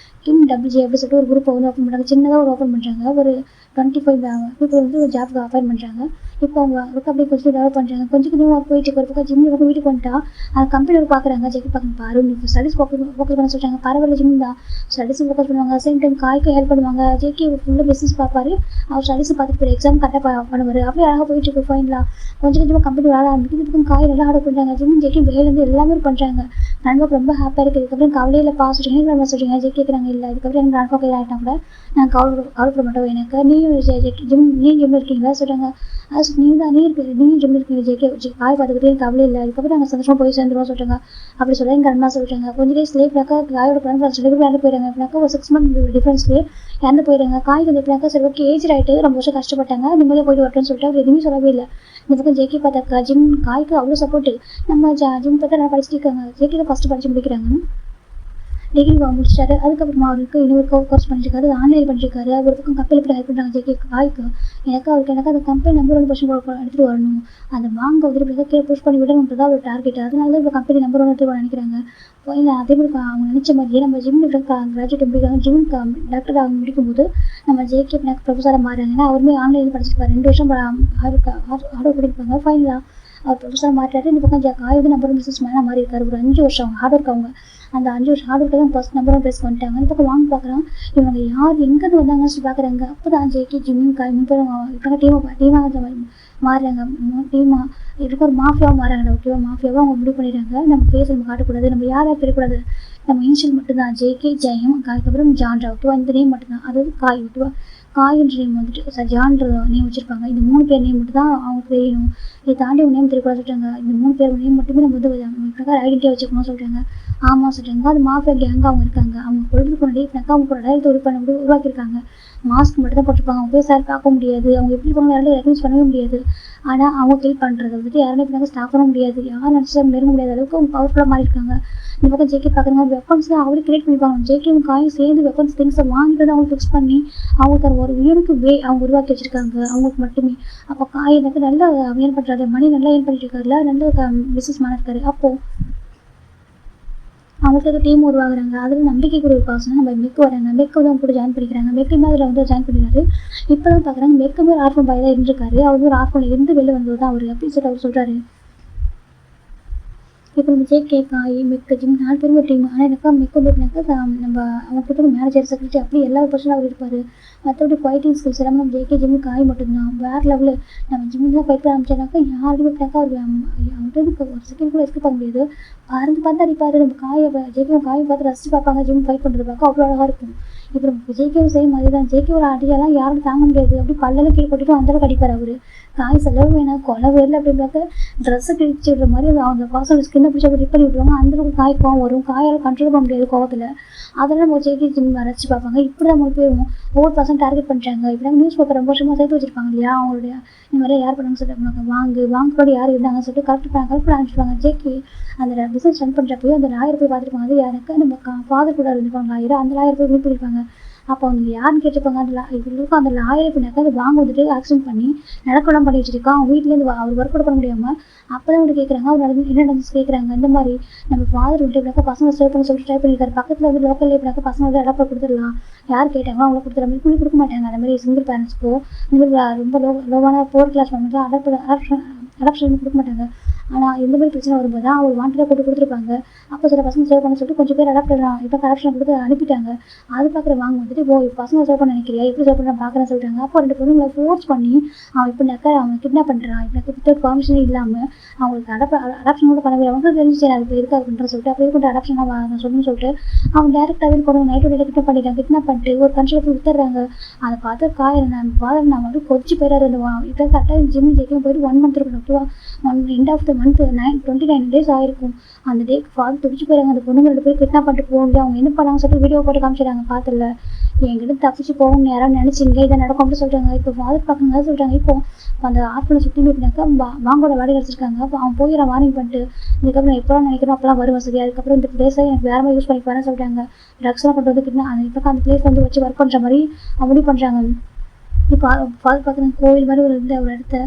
Speaker 1: கிம் டபிள்யூ அப்படின்னு சொல்லிட்டு ஒரு குரூப்பை வந்து ஓப்பன் பண்ணுறாங்க. சின்னதாக ஒரு ஓப்பன் பண்ணுறாங்க. ஒரு 25 பீப்புள் வந்து ஒரு ஜாப்க்கு அப்பாயின் பண்ணுறாங்க. இப்போ அவங்க ஒர்க் அப்படியே கொஞ்சம் டெவலப் பண்ணுறாங்க. கொஞ்சம் போயிட்டு ஒரு பக்கம் ஜிம் பக்கம் வீட்டுக்கு வந்துட்டா அந்த கம்பெனியோட பார்க்குறாங்க. ஜெக்கி பார்க்க பாரு நீ ஸ்டடிஸ் ஃபோக்கஸ் பண்ண சொல்கிறாங்க. பரவாயில்ல ஜிம் தான் ஸ்டடிஸும் ஃபோக்கஸ் பண்ணுவாங்க, சேம் டைம் காய்க்கு ஹெல்ப் பண்ணுவாங்க. ஜெக்கி ஃபுல்லாக பிஸ்னஸ் பார்ப்பாரு, அவர் ஸ்டடிஸை பார்த்துட்டு போய் எக்ஸாம் கரெக்டாக பண்ணுவார். அப்படியே அழகாக போயிட்டு இருக்கு. ஃபைனலாக கொஞ்சமாக கம்பெனி விளாட ஆரம்பிக்குது. இதுக்கும் காய் நல்லா ஆர்டர் பண்ணுறாங்க. ஜிம் ஜெக்கி வேலேருந்து எல்லாமே பண்ணுறாங்க. நண்பருக்கு ரொம்ப ஹாப்பியாக இருக்குது. இதுக்கப்புறம் கவலையில் பாஸ் சொல்கிறீங்க என்ன சொல்கிறீங்க. ஜெக்கி கேட்குறாங்க இல்லை இதுக்கப்புறம் எனக்கு நண்பா கையில் ஆகிட்டா கூட நான் கவலைப்பட மாட்டோம். எனக்கு ஜிம் இருக்கீங்களா சொல்கிறாங்க. அது நீயும் ஜிம் இருக்கீங்க ஜெக்கி காய் பார்த்துக்கிட்டே எனக்கு கவலை இல்லை, அதுக்கப்புறம் நாங்கள் சந்தோஷமாக போய் சேர்ந்துருவோம் சொல்கிறாங்க. அப்படி சொல்ல எங்கள் அண்ணா சொல்கிறாங்க. கொஞ்சம் டேஸ் லேப்னாக்கா காயோட பிளான் இறந்து போயிடுறாங்க. எப்படினாக்கா ஒரு 6 month டிஃப்ரென்ஸ்லேயே இறந்து போயிடுறாங்க. காய் வந்து எப்படினாக்கா சரி ஓகே ஏஜ் ஆகிட்டு ரொம்ப வருஷம் கஷ்டப்பட்டாங்க, நிம்மதியாக போயிட்டு வரட்டும்னு சொல்லிட்டு அவர் எதுவுமே சொல்லவே இல்லை. இந்த பக்கம் ஜெக்கி பார்த்தாக்கா ஜிம் காய்க்கு அவ்வளோ சப்போர்ட்டு. நம்ம ஜிம் பார்த்தா நல்லா படிச்சுட்டு இருக்காங்க. ஜெக்கி தான் ஃபஸ்ட்டு படித்து முடிக்கிறாங்க. டிகிரி முடிச்சிட்டாரு. அதுக்கப்புறமா அவருக்கு இன்னொரு கோர்ஸ் பண்ணிருக்காரு, ஆன்லைன் பண்ணிருக்காரு. ஒரு பக்கம் கம்பெனி போய் ஹெல்ப் பண்ணுறாங்க ஜேகே காய்க்கு. எனக்கு அந்த கம்பெனி நம்பர் 1 பொசிஷன் எடுத்துகிட்டு வரணும், அந்த வாங்க வந்துட்டு கீழே புஷ் பண்ணி விடணுன்றது ஒரு டார்கெட். அதனால தான் இப்போ கம்பெனி நம்பர் 1 எடுத்து நினைக்கிறாங்க. இல்லை அதே மாதிரி அவங்க நினச்ச மாதிரியே நம்ம ஜிம் கிராஜுவேட் முடிக்காங்க, ஜிம் டாக்டர் ஆக முடிக்கும்போது நம்ம ஜேகே ப்ரொஃபஸராக மாறாங்க. ஏன்னா அவருமே ஆன்லைனில் படிச்சிருப்பாரு, 2 வருஷம் ஹார்ட் பண்ணியிருப்பாங்க. ஃபைனலாக அவர் ப்ரொஃபஸராக மாட்டாரு. இந்த பக்கம் காய் வந்து நம்பர் 1 பிஸ்னஸ் மேனாக மாறி இருக்காரு. ஒரு 5 வருஷம் ஹார்ட் ஒர்க். அவங்க அந்த 5 வருஷம் ஹார்ட் ஒர்க்கு தான் ஃபர்ஸ்ட் நம்பர் 1 ப்ரைஸ் வந்துட்டாங்க. இந்த பக்கம் வாங்க பார்க்குறாங்க, இவங்க யார் எங்கேருந்து வந்தாங்கன்னு சொல்லி பார்க்குறாங்க. அப்போ தான் ஜேகே ஜிம்மின் காய் இப்போ டீமாக மாறுறாங்க. டீமாக இதுக்கு ஒரு மாஃபியாவாக மாறாங்க. ஓகேவா, மாஃபியாவாக அவங்க முடிவு பண்ணிடுறாங்க. நம்ம ஃபேஸ் நம்ம காட்டக்கூடாது, நம்ம யார் தெரியக்கூடாது, நம்ம இனிஷியல் மட்டும்தான் ஜேகே ஜெயம், அதுக்கப்புறம் ஜான்ரா. ஓகேவா, இந்த நேம் மட்டும்தான், அதாவது காய். ஓகேவா, காயின்ற நேம் வந்துட்டு ஜான்ற நேம் வச்சிருப்பாங்க. இந்த 3 பேர் நேம் மட்டும் தான் அவங்களுக்கு தெரியணும், இதை தாண்டி அவங்க நேம் தெரியக்கூடாது சொல்லிட்டாங்க. இந்த 3 பேர் நேம் மட்டுமே நம்ம வந்து பிரகாரம் ஐடென்டிட்டியாக வச்சுக்கணும்னு சொல்லிட்டாங்க. ஆமாம் சொல்லிட்டாங்க. அது மாஃபியா கேங்காக அவங்க இருக்காங்க. அவங்க பொழுதுக்கு முன்னாடி அவங்க ஒரு டைரக்ட் உருவாக்கியிருக்காங்க. மாஸ்க் மட்டும் தான் போட்டிருப்பாங்க, அவங்க போய் சார் பார்க்க முடியாது, அவங்க எப்படி இருப்பாங்க யாரும் ரெக்கமெண்ட் பண்ணவே முடியாது. ஆனால் அவங்க கில் பண்ணுறது வந்துட்டு யாருமே இப்போ ஸ்டாப் பண்ண முடியாது, யாரும் நினச்சா நெருங்க முடியாத அளவுக்கு அவங்க பவர்ஃபுல்லாக மாறி இருக்காங்க. இந்த பக்கம் ஜேகே பார்க்குறாங்க, வெப்பன்ஸ் தான் அவரே கிரியேட் பண்ணிப்பாங்க. ஜேகேவும் காயும் சேர்ந்து வெப்பன்ஸ் திங்ஸை வாங்கிட்டு அவங்க ஃபிக்ஸ் பண்ணி அவங்களுக்கு ஒரு யூனிக் வே அவங்க உருவாக்கி வச்சிருக்காங்க அவங்களுக்கு மட்டுமே. அப்போ காய் எனக்கு நல்லா ஏர்ன் பண்ணுறாரு, மணி நல்லா ஏர்ன் பண்ணிட்டு இருக்காருல, நல்ல பிஸ்னஸ் மேன் இருக்காரு. அப்போது அவங்களுக்கு டீம் உருவாகுறாங்க. அதில் நம்பிக்கைக்குரிய ஒரு பர்சனாக நம்ம மெக்கு வராங்க. மெக்கு வந்து அவங்க கூட ஜாயின் பண்ணிக்கிறாங்க. மெக்குமே அதில் வந்து ஜாயின் பண்ணிடுறாரு. இப்போ தான் பார்க்குறாங்க மெக்குமே ஒரு ஆர்ஃபன் பாய் தான் இருந்திருக்காரு. அவர் ஒரு ஆர்ஃபனில் இருந்து வெளில வந்தது தான் அவர் அப்படின்னு சொல்லிட்டு அவர் சொல்கிறாரு. இப்போ நம்ம ஜேகே காய் மெக்கு ஜிம் 4 பேரும் ஒரு டீம். ஆனால் எனக்கு மெக்கு வந்து எப்படின்னாக்கா நம்ம அவங்க கிட்ட மேனேஜர் செக்ரட்டரி அப்படி எல்லா பர்சனும் அவர் இருப்பார். மற்றபடி ஃபைட்டிங் ஸ்கில்ஸ் எல்லாமே நம்ம ஜேகே ஜிம்மு காய் மட்டும்தான் வேறு லெவலு. நம்ம ஜிம்மில் ஃபைட் பண்ண ஆரம்பிச்சானாக்கா யாருமே எப்படினாக்கா அவர் அவங்கள்ட்ட ஒரு செகண்ட் கூட எஸ்கேப் பண்ண முடியாது. பார்த்து அடிப்பார். நம்ம ஜேகேவும் காயும் பார்த்து ரசித்து பார்ப்பாங்க. ஜிம் ஃபைட் பண்ணுறது பார்க்க அவ்வளோ அழகாக இருக்கும். இப்போ நம்ம ஜேகேவும் செய்யும் மாதிரி தான். ஜேகே ஒரு அடியெல்லாம் யாரும் தாங்க முடியாது, அப்படி பல்லெல்லாம் கீழே போட்டுட்டு அந்தளவுக்கு அடிப்பார் அவர். காய் செலவு வேணாம் கொலை வேலை அப்படின்னாக்க ட்ரெஸ்ஸை கிழிச்சு விடுற மாதிரி அவங்க பர்சனல் ஸ்கின்னை பிடிச்சி அப்படி ரிப் பண்ணி விட்டுருவாங்க. அந்தளவுக்கு காய் கோவம் வரும், காயால் கண்ட்ரோல் பண்ண முடியாது கோவத்தில். அதெல்லாம் நம்ம ஜேகே ஜிம் ரசிச்சு பார்ப்பாங்க. இப்படி தான் 3 பேரும் ஒவ்வொரு பர்சன் டார்கெட் பண்ணுறாங்க. இப்படி நியூஸ் பேப்பர் ரொம்ப வருஷமாக சேர்த்து வச்சிருப்பாங்க இல்லையா, அவங்களுடைய இந்த மாதிரி யார் பண்ணாங்கன்னு சொல்லிட்டு வாங்கோட யார் இருந்தாங்கன்னு சொல்லிட்டு கரெக்ட் பண்ண ஆரம்பிச்சிருவாங்க. ஜேகே அந்த பிஸ்னஸ் ரன் பண்ணுறப்போ அந்த லாயர் போய் பார்த்துருப்பாங்க. அது யாருக்கு நம்ம ஃபாதர் கூட இருந்துருப்பாங்க லாயர். அந்த லாயர் போய் மீட் பண்ணியிருப்பாங்க. அப்போ அவங்க யாருன்னு கேட்டிருப்பாங்க. இவங்களுக்கும் அந்த லாயர் எப்படின்னாக்கா அது வாங்க வந்துட்டு ஆக்சிடென்ட் பண்ணி நடக்கலாம் பண்ணி வச்சிருக்கா. அவங்க வீட்டிலேருந்து அவர் ஒர்க் கூட பண்ண முடியாமல் அப்போ தான் வந்து கேட்குறாங்க. அவர் என்ன நடந்துச்சு கேட்குறாங்க. இந்த மாதிரி நம்ம ஃபாதர் விட்டு எப்படினாக்கா பசங்க ஸ்டே பண்ண சொல்லிட்டு ட்ரை பண்ணியிருக்காரு. பக்கத்தில் வந்து லோக்கலில் எப்படினாக்கா பசங்க வந்து அடாப்டர் கொடுத்துடலாம், யார் கேட்டாங்களோ அவங்கள கொடுத்துற மாதிரி கூலி கொடுக்க மாட்டாங்க. அந்த மாதிரி சிங்கிள் பேரண்ட்ஸ்க்கோ இந்த மாதிரி ரொம்ப லோவான 4th கிளாஸ் வந்து அடாப்ஷன் கொடுக்க மாட்டாங்க. ஆனால் இந்த மாதிரி பிரச்சனை வரும்போது தான் அவர் வாண்டடாக கொடுத்துருப்பாங்க. அப்போ சில பசங்க சேவ் பண்ண சொல்லிட்டு கொஞ்சம் பேர் அடாப்டர் இப்போ கரெக்ஷன் கொடுத்து அனுப்பிட்டாங்க. அது பார்க்குற வாங்க வந்துட்டு பசங்க சேவ் பண்ண நினைக்கிறியா, எப்படி சேவ் பண்ண பார்க்குறேன்னு சொல்லிட்டாங்க. அப்போ 2 பொண்ணுங்களை ஃபோர்ஸ் பண்ணி அவன் இப்படினாக்கா அவங்க கிட்னாப் பண்ணுறான், இப்படி வித்தவுட் பர்மிஷனே இல்லாமல் அவங்களுக்கு அடாப்ஷன் கூட பண்ணவே அவங்க தெரிஞ்சு அது இப்போ இருக்காது பண்ணுறேன்னு சொல்லிட்டு அப்போ கொண்டு அடாப்ஷன் நான் சொல்லணும்னு சொல்லிட்டு அவங்க டேரெக்டாகவே கொண்டு நைட்டோட கிட்னாப் பண்ணிட்டாங்க. கிட்னாப் பண்ணிட்டு ஒரு கண்ட்ரியில் போய் வித்துறாங்க. அதை பார்த்து ஃபாதர் நான் வந்து கொச்சி போயிடாரு. இப்போ கரெக்டாக ஜிம்மி ஜேக்கும் போயிட்டு 1 மந்த் இருக்கணும். ஓகேவா, end of the month 29 days ஆயிருக்கும். அந்த டேக்கு ஃபாதர் துடிச்சு போயிறாங்க. அந்த பொண்ணுங்க 2 பேரும் கிட்னாப் பண்ணிட்டு போகணும். அவங்க என்ன பண்ணாங்க சொல்லிட்டு வீடியோ போட்டு காமிச்சிடாங்க. பார்த்துல என்கிட்ட தப்பிச்சு போகணும்னு யாராவது நினச்சிங்க இதை நடக்கும் அப்படின்னு சொல்லிட்டாங்க. இப்போ ஃபாதர் பார்க்குங்க சொல்லிட்டாங்க. இப்போ அந்த ஆட்களை சுற்றி போயிட்டாக்கா வாங்கோட வாடகை வச்சிருக்காங்க. அப்போ அவன் போயிட வார்னிங் பண்ணிட்டு இதுக்கப்புறம் எப்போலாம் நினைக்கிறோம் அப்போலாம் வரும் வசதி, அதுக்கப்புறம் இந்த பிளேஸை எனக்கு வேறு மாதிரி யூஸ் பண்ணி போகிறேன்னு சொல்லிட்டாங்க. ட்ரக்ஸ்லாம் கொண்டு வந்து கிட்னா அந்த பிளேஸ் வந்து வச்சு ஒர்க் பண்ணுற மாதிரி முடிவு பண்ணுறாங்க. இப்போ ஃபாதர் பார்க்குறாங்க கோவில் மாதிரி ஒரு இடத்த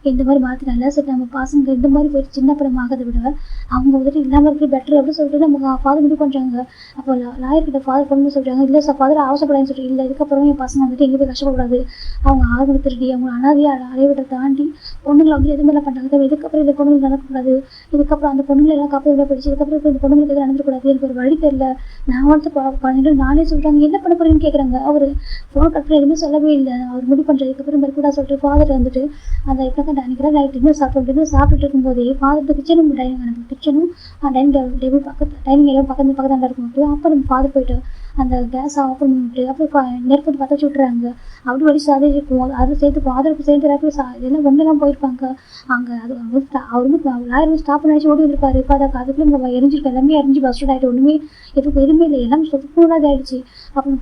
Speaker 1: இந்த மாதிரி மாற்றினால சரி நம்ம பசங்க இந்த மாதிரி போயிட்டு சின்ன படம் ஆகிறத விட அவங்க வந்துட்டு இல்லாமல் இருக்கிறது பெட்டர் அப்படின்னு சொல்லிட்டு நம்ம ஃபாதர் முடிவு பண்ணுறாங்க. அப்போ லாயர்கிட்ட ஃபாதர் பண்ணு சொல்கிறாங்க. இல்லை சார் ஃபாதர் அவசரப்படாதுன்னு சொல்லிட்டு இல்லை இதுக்கப்புறம் என் பசங்க வந்துட்டு எங்கே போய் கஷ்டப்படாது, அவங்க ஆர்வம் திருடி அவங்க அனாதையாக அலைவிட தாண்டி பொண்ணுங்களை வந்து எதுவுமே பண்ணுறாங்க. இதுக்கப்புறம் இந்த பொண்ணுங்க நடக்கக்கூடாது, இதுக்கப்புறம் அந்த பொண்ணுங்களை எல்லாம் காப்பாற்ற போயிடுச்சு, இதுக்கப்புறம் இந்த பொண்ணுங்களுக்கு எதுவும் நடந்துக்கூடாது, எனக்கு ஒரு வழி தெரியல, நான் வந்து குழந்தைகள் நானே சொல்கிறாங்க என்ன பண்ண போறேன்னு கேட்குறாங்க. அவர் ஃபோன் கட்டுற எதுவுமே சொல்லவே இல்லை. அவர் முடிவு பண்ணுறது இதுக்கப்புறம் மறுக்கூடா சொல்லிட்டு ஃபாதர் வந்துட்டு அந்த எப்போ நினைக்கிறேன் நைட் டின்னர் சாப்பிட்டு இருக்கும்போதே ஃபாதர் கிச்சனும் கிச்சனும் டைனிங் டேபிள் டைனிங் ஏரியா பக்கத்தில் இருக்கும். அப்போ நம்ம ஃபாதர் போயிட்டு அந்த கேஸ் ஆஃப் பண்ணிட்டு அப்புறம் நெருப்பு பற்ற வச்சு விட்டுறாங்க. அப்படி வழி சாதே இருக்கும். அது சேர்த்து ஃபாதருக்கு சேர்ந்து இதெல்லாம் ஒன்றுலாம் போயிருப்பாங்க அங்கே. அது அவர் வந்து லாயர் வந்து ஸ்டாப் பண்ணி ஓடி வந்துருப்பாரு. இப்போ அதை அதுக்குள்ளே நம்ம எரிஞ்சிருக்கோம், எல்லாமே எரிஞ்சு பஸ்ட் ஆகிட்டு ஒன்றுமே எதுவுமே இல்லை, எல்லாமே சுத்தக்கூடாது ஆகிடுச்சு. அப்புறம்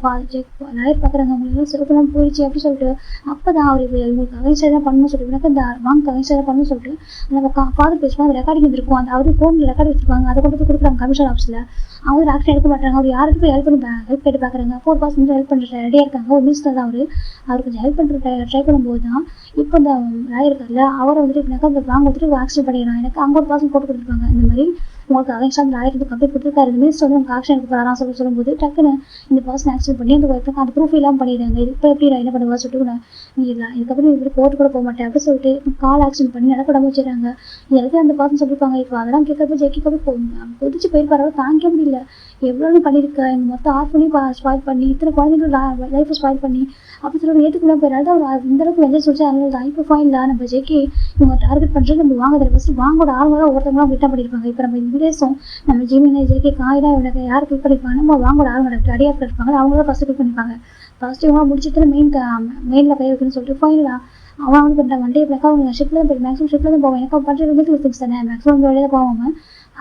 Speaker 1: லாயர் பார்க்குறாங்க அவங்களுக்கு சிறப்புலாம் போயிடுச்சு அப்படின்னு சொல்லிட்டு அப்போ தான் அவர் இவங்களுக்கு அகைன்ஸ்டாக தான் பண்ணணும்னு சொல்லிட்டு எனக்கு இந்த வாங்க அகைன்ஸ்டாக தான் பண்ணணும்னு சொல்லிட்டு நம்ம ஃபாதர் பேசுவாங்க. அந்த ரெக்கார்டிங் இருக்கும். அந்த அவர் ஃபோனில் ரெக்கார்ட் வச்சுருப்பாங்க. அதை கொண்டு போய் கொடுக்குறாங்க கமிஷன் ஆஃபீஸில். அவங்க ஆக்ஷன் எடுக்க மாட்டாங்க. அவர் யாருக்கு போய் ஹெல்ப் கேட்டு பார்க்குறாங்க. அப்போ ஒரு பாஸ் வந்து ஹெல்ப் பண்ணுற ரெடியாக இருக்காங்க. ஒரு மினிஸ்டர் தான் அவர் கொஞ்சம் ஹெல்ப் பண்ணுற ட்ரை பண்ணும்போது தான் இப்போ இந்த ராய் இருக்கார்ல அவரை வந்துட்டு எப்படின்னாக்கா அந்த வாங்க வந்துட்டு ஆக்சிடென்ட் பண்ணிடுறாங்க. எனக்கு அங்கே ஒரு பாசம் போட்டு கொடுத்துருப்பாங்க. இந்த மாதிரி உங்களுக்கு அகைன்ஸ்டாக அந்த ராயர் வந்து கம்ப்ளீட் கொடுத்துருக்காரு. இந்த மினிஸ்டர் வந்து உங்களுக்கு ஆக்ஷன் எடுக்க போகிறாராம் சொல்லும்போது டக்குன்னு இந்த பர்சன் ஆக்சிடென்ட் பண்ணி அந்த ஒருத்தங்க அந்த ப்ரூஃப் இல்லாமல் பண்ணிடுறாங்க. இப்போ எப்படி நான் என்ன பண்ணுவா சொல்லிட்டு நீ இல்லை இதுக்கப்புறம் இப்படி கோர்ட்டு கூட போக மாட்டேன் அப்படின்னு சொல்லிட்டு கால் ஆக்சிடென்ட் பண்ணி நடக்கூடாம வச்சுறாங்க. எல்லாத்தையும் அந்த பர்சன் சொல்லியிருப்பாங்க. இப்போ அதெல்லாம் கேட்கறப்ப ஜெக்கி கொதிச்சு போயிருப்பாரு. தாங்கிக்க முடியல. எவ்வளோன்னு பண்ணியிருக்க எங்கள் மொத்தம் ஆஃப் பண்ணி ஸ்பாயில் பண்ணி இத்தனை குழந்தைங்களோட லைஃப்பை ஸ்பாயில் பண்ணி அப்படி சொல்லி ஏற்றுக்கூட போயிடாது. அவர் இந்த அளவுக்கு வெஞ்சல் சொல்லிச்சு. அதனால தான் இப்போ ஃபைனில் நம்ம ஜெக்கி இவங்க டார்கெட் பண்ணுறது நம்ம வாங்குறது ஃபஸ்ட்டு வாங்கோட ஆளுங்க தான் ஒவ்வொருத்தவங்களும் விட்டா பண்ணியிருப்பாங்க. இப்போ நம்ம இந்த தேசம் நம்ம ஜிமினை ஜெக்கி காயிலாம் இவனுக்கு யார் கிளிக் பண்ணியிருப்பாங்க நம்ம வாங்கோட ஆளுங்க அடியாக இருப்பாங்க. அவங்க தான் ஃபஸ்ட்டு கிளிக் பண்ணியிருப்பாங்க. ஃபஸ்ட்டு இவங்க முடிச்சுட்டு மெயினில் கை வைக்கணும்னு சொல்லிட்டு ஃபைனலாக அவன் வந்து பண்ணுறான். வண்டி எப்படிக்கா அவங்க ஷிப்பில் தான் போய் மேக்ஸிமம் ஷிப்பில் தான் போவேன். எனக்கு அவன் பண்ணுறது வந்து திங்ஸ் தானே மேக்ஸிமம் வழியாக தான் போவாங்க.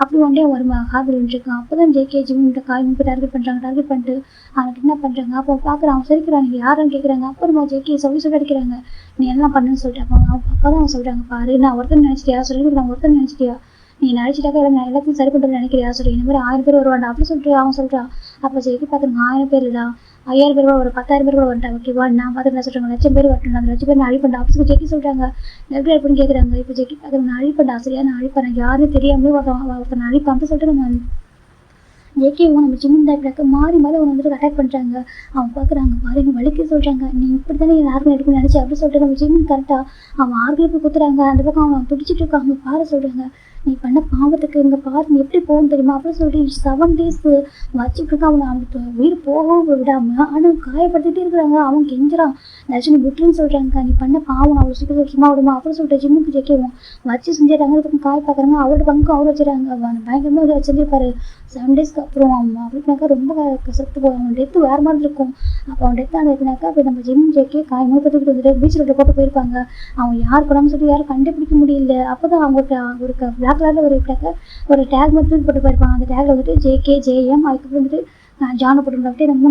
Speaker 1: அப்படி ஒன் டே ஒரு ஹார்பர் இருந்துருக்கான். அப்போ தான் ஜேகே ஜிம்கிட்ட காய் போய் டார்கெட் பண்ணிட்டு அவனுக்கு என்ன பண்ணுறாங்க. அப்போ பார்க்குறான். அவன் சிரிக்கிறான். நீங்கள் யாருன்னு கேட்குறாங்க. அப்போ நம்ம ஜேகே சொல்லி அடிக்கிறாங்க. நீ என்ன பண்ணுன்னு சொல்லிட்டு அப்போ தான் அவன் சொல்கிறாங்க பாரு நான் ஒருத்தர் நினச்சிட்டியா சொல்லி நான் ஒருத்தர் நினச்சிட்டியா நீ நினச்சிட்டாக்கா நான் எல்லாத்தையும் சரி பண்ணுறது நினைக்கிறியா சொல்லி இந்த மாதிரி 1000 பேர் வருவாண்டா அப்படி சொல்லிட்டு அவன் சொல்கிறான். அப்போ ஜெயிக்கி பார்த்துருங்க 1000 பேர் இல்லை 5000 பேர் ஒரு 10,000 பேர் கூட வந்துட்டாங்க. ஓகேவா நான் பார்த்து என்ன சொல்கிறாங்க 1,00,000 பேர் வரட்டும். அந்த 1,00,000 பேர் நான் அழிப்பேன் அப்படி ஜெக்கி சொல்கிறாங்க. எப்படி அழிப்புன்னு கேட்குறாங்க. இப்போ ஜெக்கி பார்க்குறேன் நான் அழிப்பேன்டா சரியா நான் அழிப்பேன் யாரும் தெரியாமலே ஒருத்தன் அழிப்பேன் அப்படி சொல்லிட்டு நம்ம ஜேகேவும் நம்ம ஜிம்மின் தான் மாறி அவனை வந்துட்டு அட்டாக் பண்ணுறாங்க. அவன் பார்க்குறாங்க பாரு நீ வலிக்க சொல்கிறாங்க. நீ இப்படி தானே என் ஆர்கன் எடுக்கணும்னு நினச்சி அப்படி சொல்லிட்டு நம்ம ஜிம்மின் கரெக்டாக அவன் ஆர்கனை போய் குத்துறாங்க. அந்த பக்கம் அவன் துடிச்சிட்டு இருக்காங்க. பாரு சொல்கிறாங்க நீ பண்ண பாவத்துக்கு இங்கே பாரு நீ எப்படி போகணும் தெரியுமா அப்படின்னு சொல்லிட்டு 7 days வச்சுட்டு இருக்கான். அவனுக்கு உயிர் போகவும் விடாமல் ஆனால் காயப்படுத்திட்டே இருக்கிறாங்க. அவன் கெஞ்சுறான் லட்சுமி விட்டுருன்னு சொல்கிறாங்க. நீ பண்ண பாவம் அவ்வளோ சீக்கிரம் சும்மா விடுமா அப்படின்னு சொல்லிட்டு ஜிம்முக்கு ஜெயிக்கவும் வச்சு செஞ்சிடறாங்க. அதுக்கு காய பார்க்குறாங்க. அவரோட பங்கு அவர் வச்சுறாங்க. அவன் பயங்கரமாக செஞ்சிருப்பாரு. 7 days அப்புறம் அவன் அப்படின்னாக்கா ரொம்ப செத்து போய் அவன் டெத்து வேறு மாதிரி இருக்கும். அப்போ அவன் டெத்து ஆனதுக்குனாக்கா அப்போ நம்ம ஜிம் ஜெக்கே காய் மூப்பத்துக்கிட்டு வந்துட்டு பீச் ரோட்டில் போட்டு போயிருப்பாங்க. அவன் யார் கூடாமல் சொல்லிட்டு யாரும் கண்டுபிடிக்க முடியல. அப்போ தான் அவங்க ஒரு பிளாக் கலரில் ஒரு டேக் மட்டும் போட்டு போயிருப்பாங்க. அந்த டேக்ல வந்துட்டு ஜேகே ஜேஎம் அதுக்கப்புறம் வந்துட்டு ஜானை போட்டு இந்த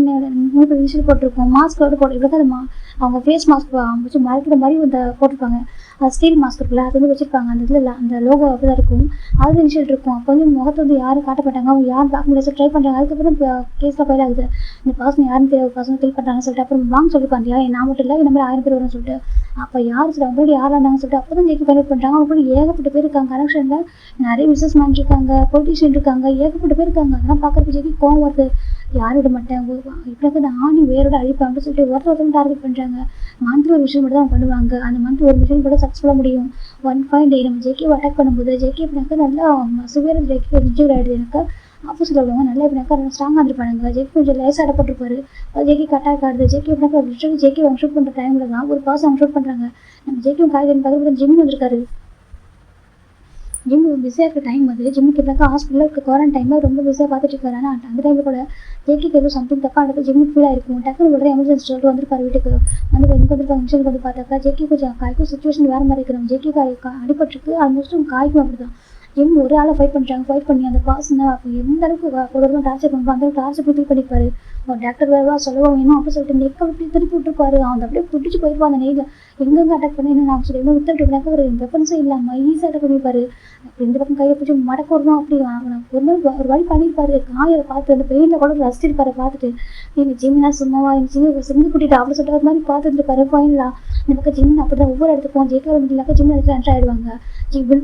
Speaker 1: 3 விஷயம் போட்டிருக்கோம். மாஸ்கோட போட்டு இப்படி தான் அவங்க ஃபேஸ் மாஸ்க் வச்சு மறைக்கிற மாதிரி இந்த போட்டிருப்பாங்க. அது ஸ்டீல் மாஸ்க் இருக்குல்ல அது வந்து வச்சிருப்பாங்க. அந்த இதில் அந்த லோகோ அப்படி தான் இருக்கும். அது இனிஷியல் இருக்கும். அப்போ வந்து முகத்தை வந்து யாரும் காட்டப்பட்டாங்க. அவங்க யாரும் பார்க்க முடியாது ட்ரை பண்ணுறாங்க. அதுக்கப்புறம் கேஸில் ஃபைல் ஆகுது. இந்த பர்சன் யாரும் தெரியாது பர்சன் கில் பண்ணுறாங்கன்னு சொல்லிட்டு அப்புறம் வாங்க சொல்லியிருப்பாங்க இல்லையா நான் மட்டும் இல்லை இந்த மாதிரி 1000 பேர் வரும்னு சொல்லிட்டு அப்போ யார் சொல்லிட்டு அவங்களோட யாராக இருந்தாங்கன்னு சொல்லிட்டு அப்போ தான் ஜெயிக்க ஃபைனல் பண்ணுறாங்க. அவங்களோட ஏகப்பட்ட பேர் இருக்காங்க. கனெக்ஷனில் நிறைய பிஸ்னஸ் மேன் இருக்காங்க பொலிட்டிஷியன் இருக்காங்க ஏகப்பட்ட பேர் இருக்காங்க. அதெல்லாம் பார்க்குறப்ப ஜெயிக்க கோவம் வருது. யாரும் விட மாட்டேன் இப்படி நானி வேரோட அழிப்பேன் அப்படின்னு சொல்லிட்டு ஒருத்தர் டார்கெட் பண்ணுறாங்க. மந்த்லி ஒரு விஷயம் மட்டும் தான் அவங்க பண்ணுவாங்க. அந்த மந்த்லி ஒரு விஷயம் கூட சக்ஸஸ்ஃபுல்லாக முடியும். 1 பாயிண்ட் நம்ம ஜேகே அட்டாக் பண்ணும்போது ஜேகே எப்படினாக்கா நல்லா சிவியர் ஜேகே இன்ஜூர் ஆகிடுது. எனக்கு ஆப்போசிட் உள்ளவங்க நல்லா எப்படினாக்கா நல்லா ஸ்ட்ராங்காக இருப்பாங்க. ஜேகே கொஞ்சம் லேசாக அடப்பட்டிருப்பாரு. ஜேகே அட்டாக் ஆடுது. ஜேகே எப்படினாக்கா லிட்டரலி ஜேகே அவங்க ஷூட் பண்ணுற டைமில் தான் ஒரு பாஸ் அவங்க ஷூட் பண்ணுறாங்க. நம்ம ஜேகே காய்கறி பார்க்குறது ஜிம் வந்திருக்காரு. ஜிம் பிஸியாக இருக்க டைம் அது ஜிம்முக்கு எப்படினாக்கா ஹாஸ்பிட்டலில் இருக்க குவாரண்டைனில் ரொம்ப பிஸியாக பார்த்துட்டு இருக்காரு. ஆனால் அந்த டைமில் கூட ஜேகேக்கு எதுவும் சம்திங் தப்பாக நடக்கும் ஜிம்முக்கு ஃபீல் ஆயிருக்கும். டக்குனு உடனே எமர்ஜென்சி சொல்லிட்டு வந்துருப்பாரு வீட்டுக்கு இங்கே வந்துருப்பாங்க. இன்ஷியல் வந்து பார்த்தாக்கா ஜேகே கொஞ்சம் காய்க்கும் சுச்சுவேஷன் வேறு மாதிரி இருக்கிறோம். ஜேகே அடிபட்டுருக்கு ஆல்மோஸ்ட் காய்க்கும் அப்படி தான். ஜிம் ஒரு ஆளை ஃபைட் பண்ணி அந்த பாசனை அப்போ எந்த அளவுக்கு ஒரு டார்ச்சர் பண்ணுவோம் அந்த டார்ச்சர் ஃபீல் பண்ணிப்பாரு. ஒரு டாக்டர் வேறுவா சொல்லவும் வேணும் அப்படி சொல்லிட்டு நெக்கை விட்டு திருப்பி விட்டுருப்பாரு. அவன் அப்படியே பிடிச்சி போயிருப்பான். அந்த நெய்யில் எங்கெங்கே அட்டாக் பண்ணி என்ன நான் சொல்லி விட்டுவிட்டுனாக்கா ஒரு வெப்பன்ஸும் இல்லாமல் ஈஸியாக அட்டாக் பண்ணியிருப்பாரு. அப்படி இந்த பக்கம் கையை பிடிச்சி மடக்க வரணும் அப்படி ஒரு நாள் ஒரு வழி பண்ணியிருப்பாரு. காயை பார்த்து அந்த பெயினில் கூட ரசிச்சிருப்பாரு. பார்த்துட்டு எங்கள் ஜிம்னா சும்மாவா எங்கள் ஜிம் சிங்கு கூட்டிட்டு அப்படி சொல்லிட்டு ஒரு மாதிரி பார்த்துருப்பாரு. ஃபைனலாக இந்த பக்கம் ஜிம் அப்படி தான் ஒவ்வொரு இடத்துக்கும் ஜேகே முடியலாக்கா ஜிம் எடுத்து என்ட்ரு ஆகிடுவாங்க.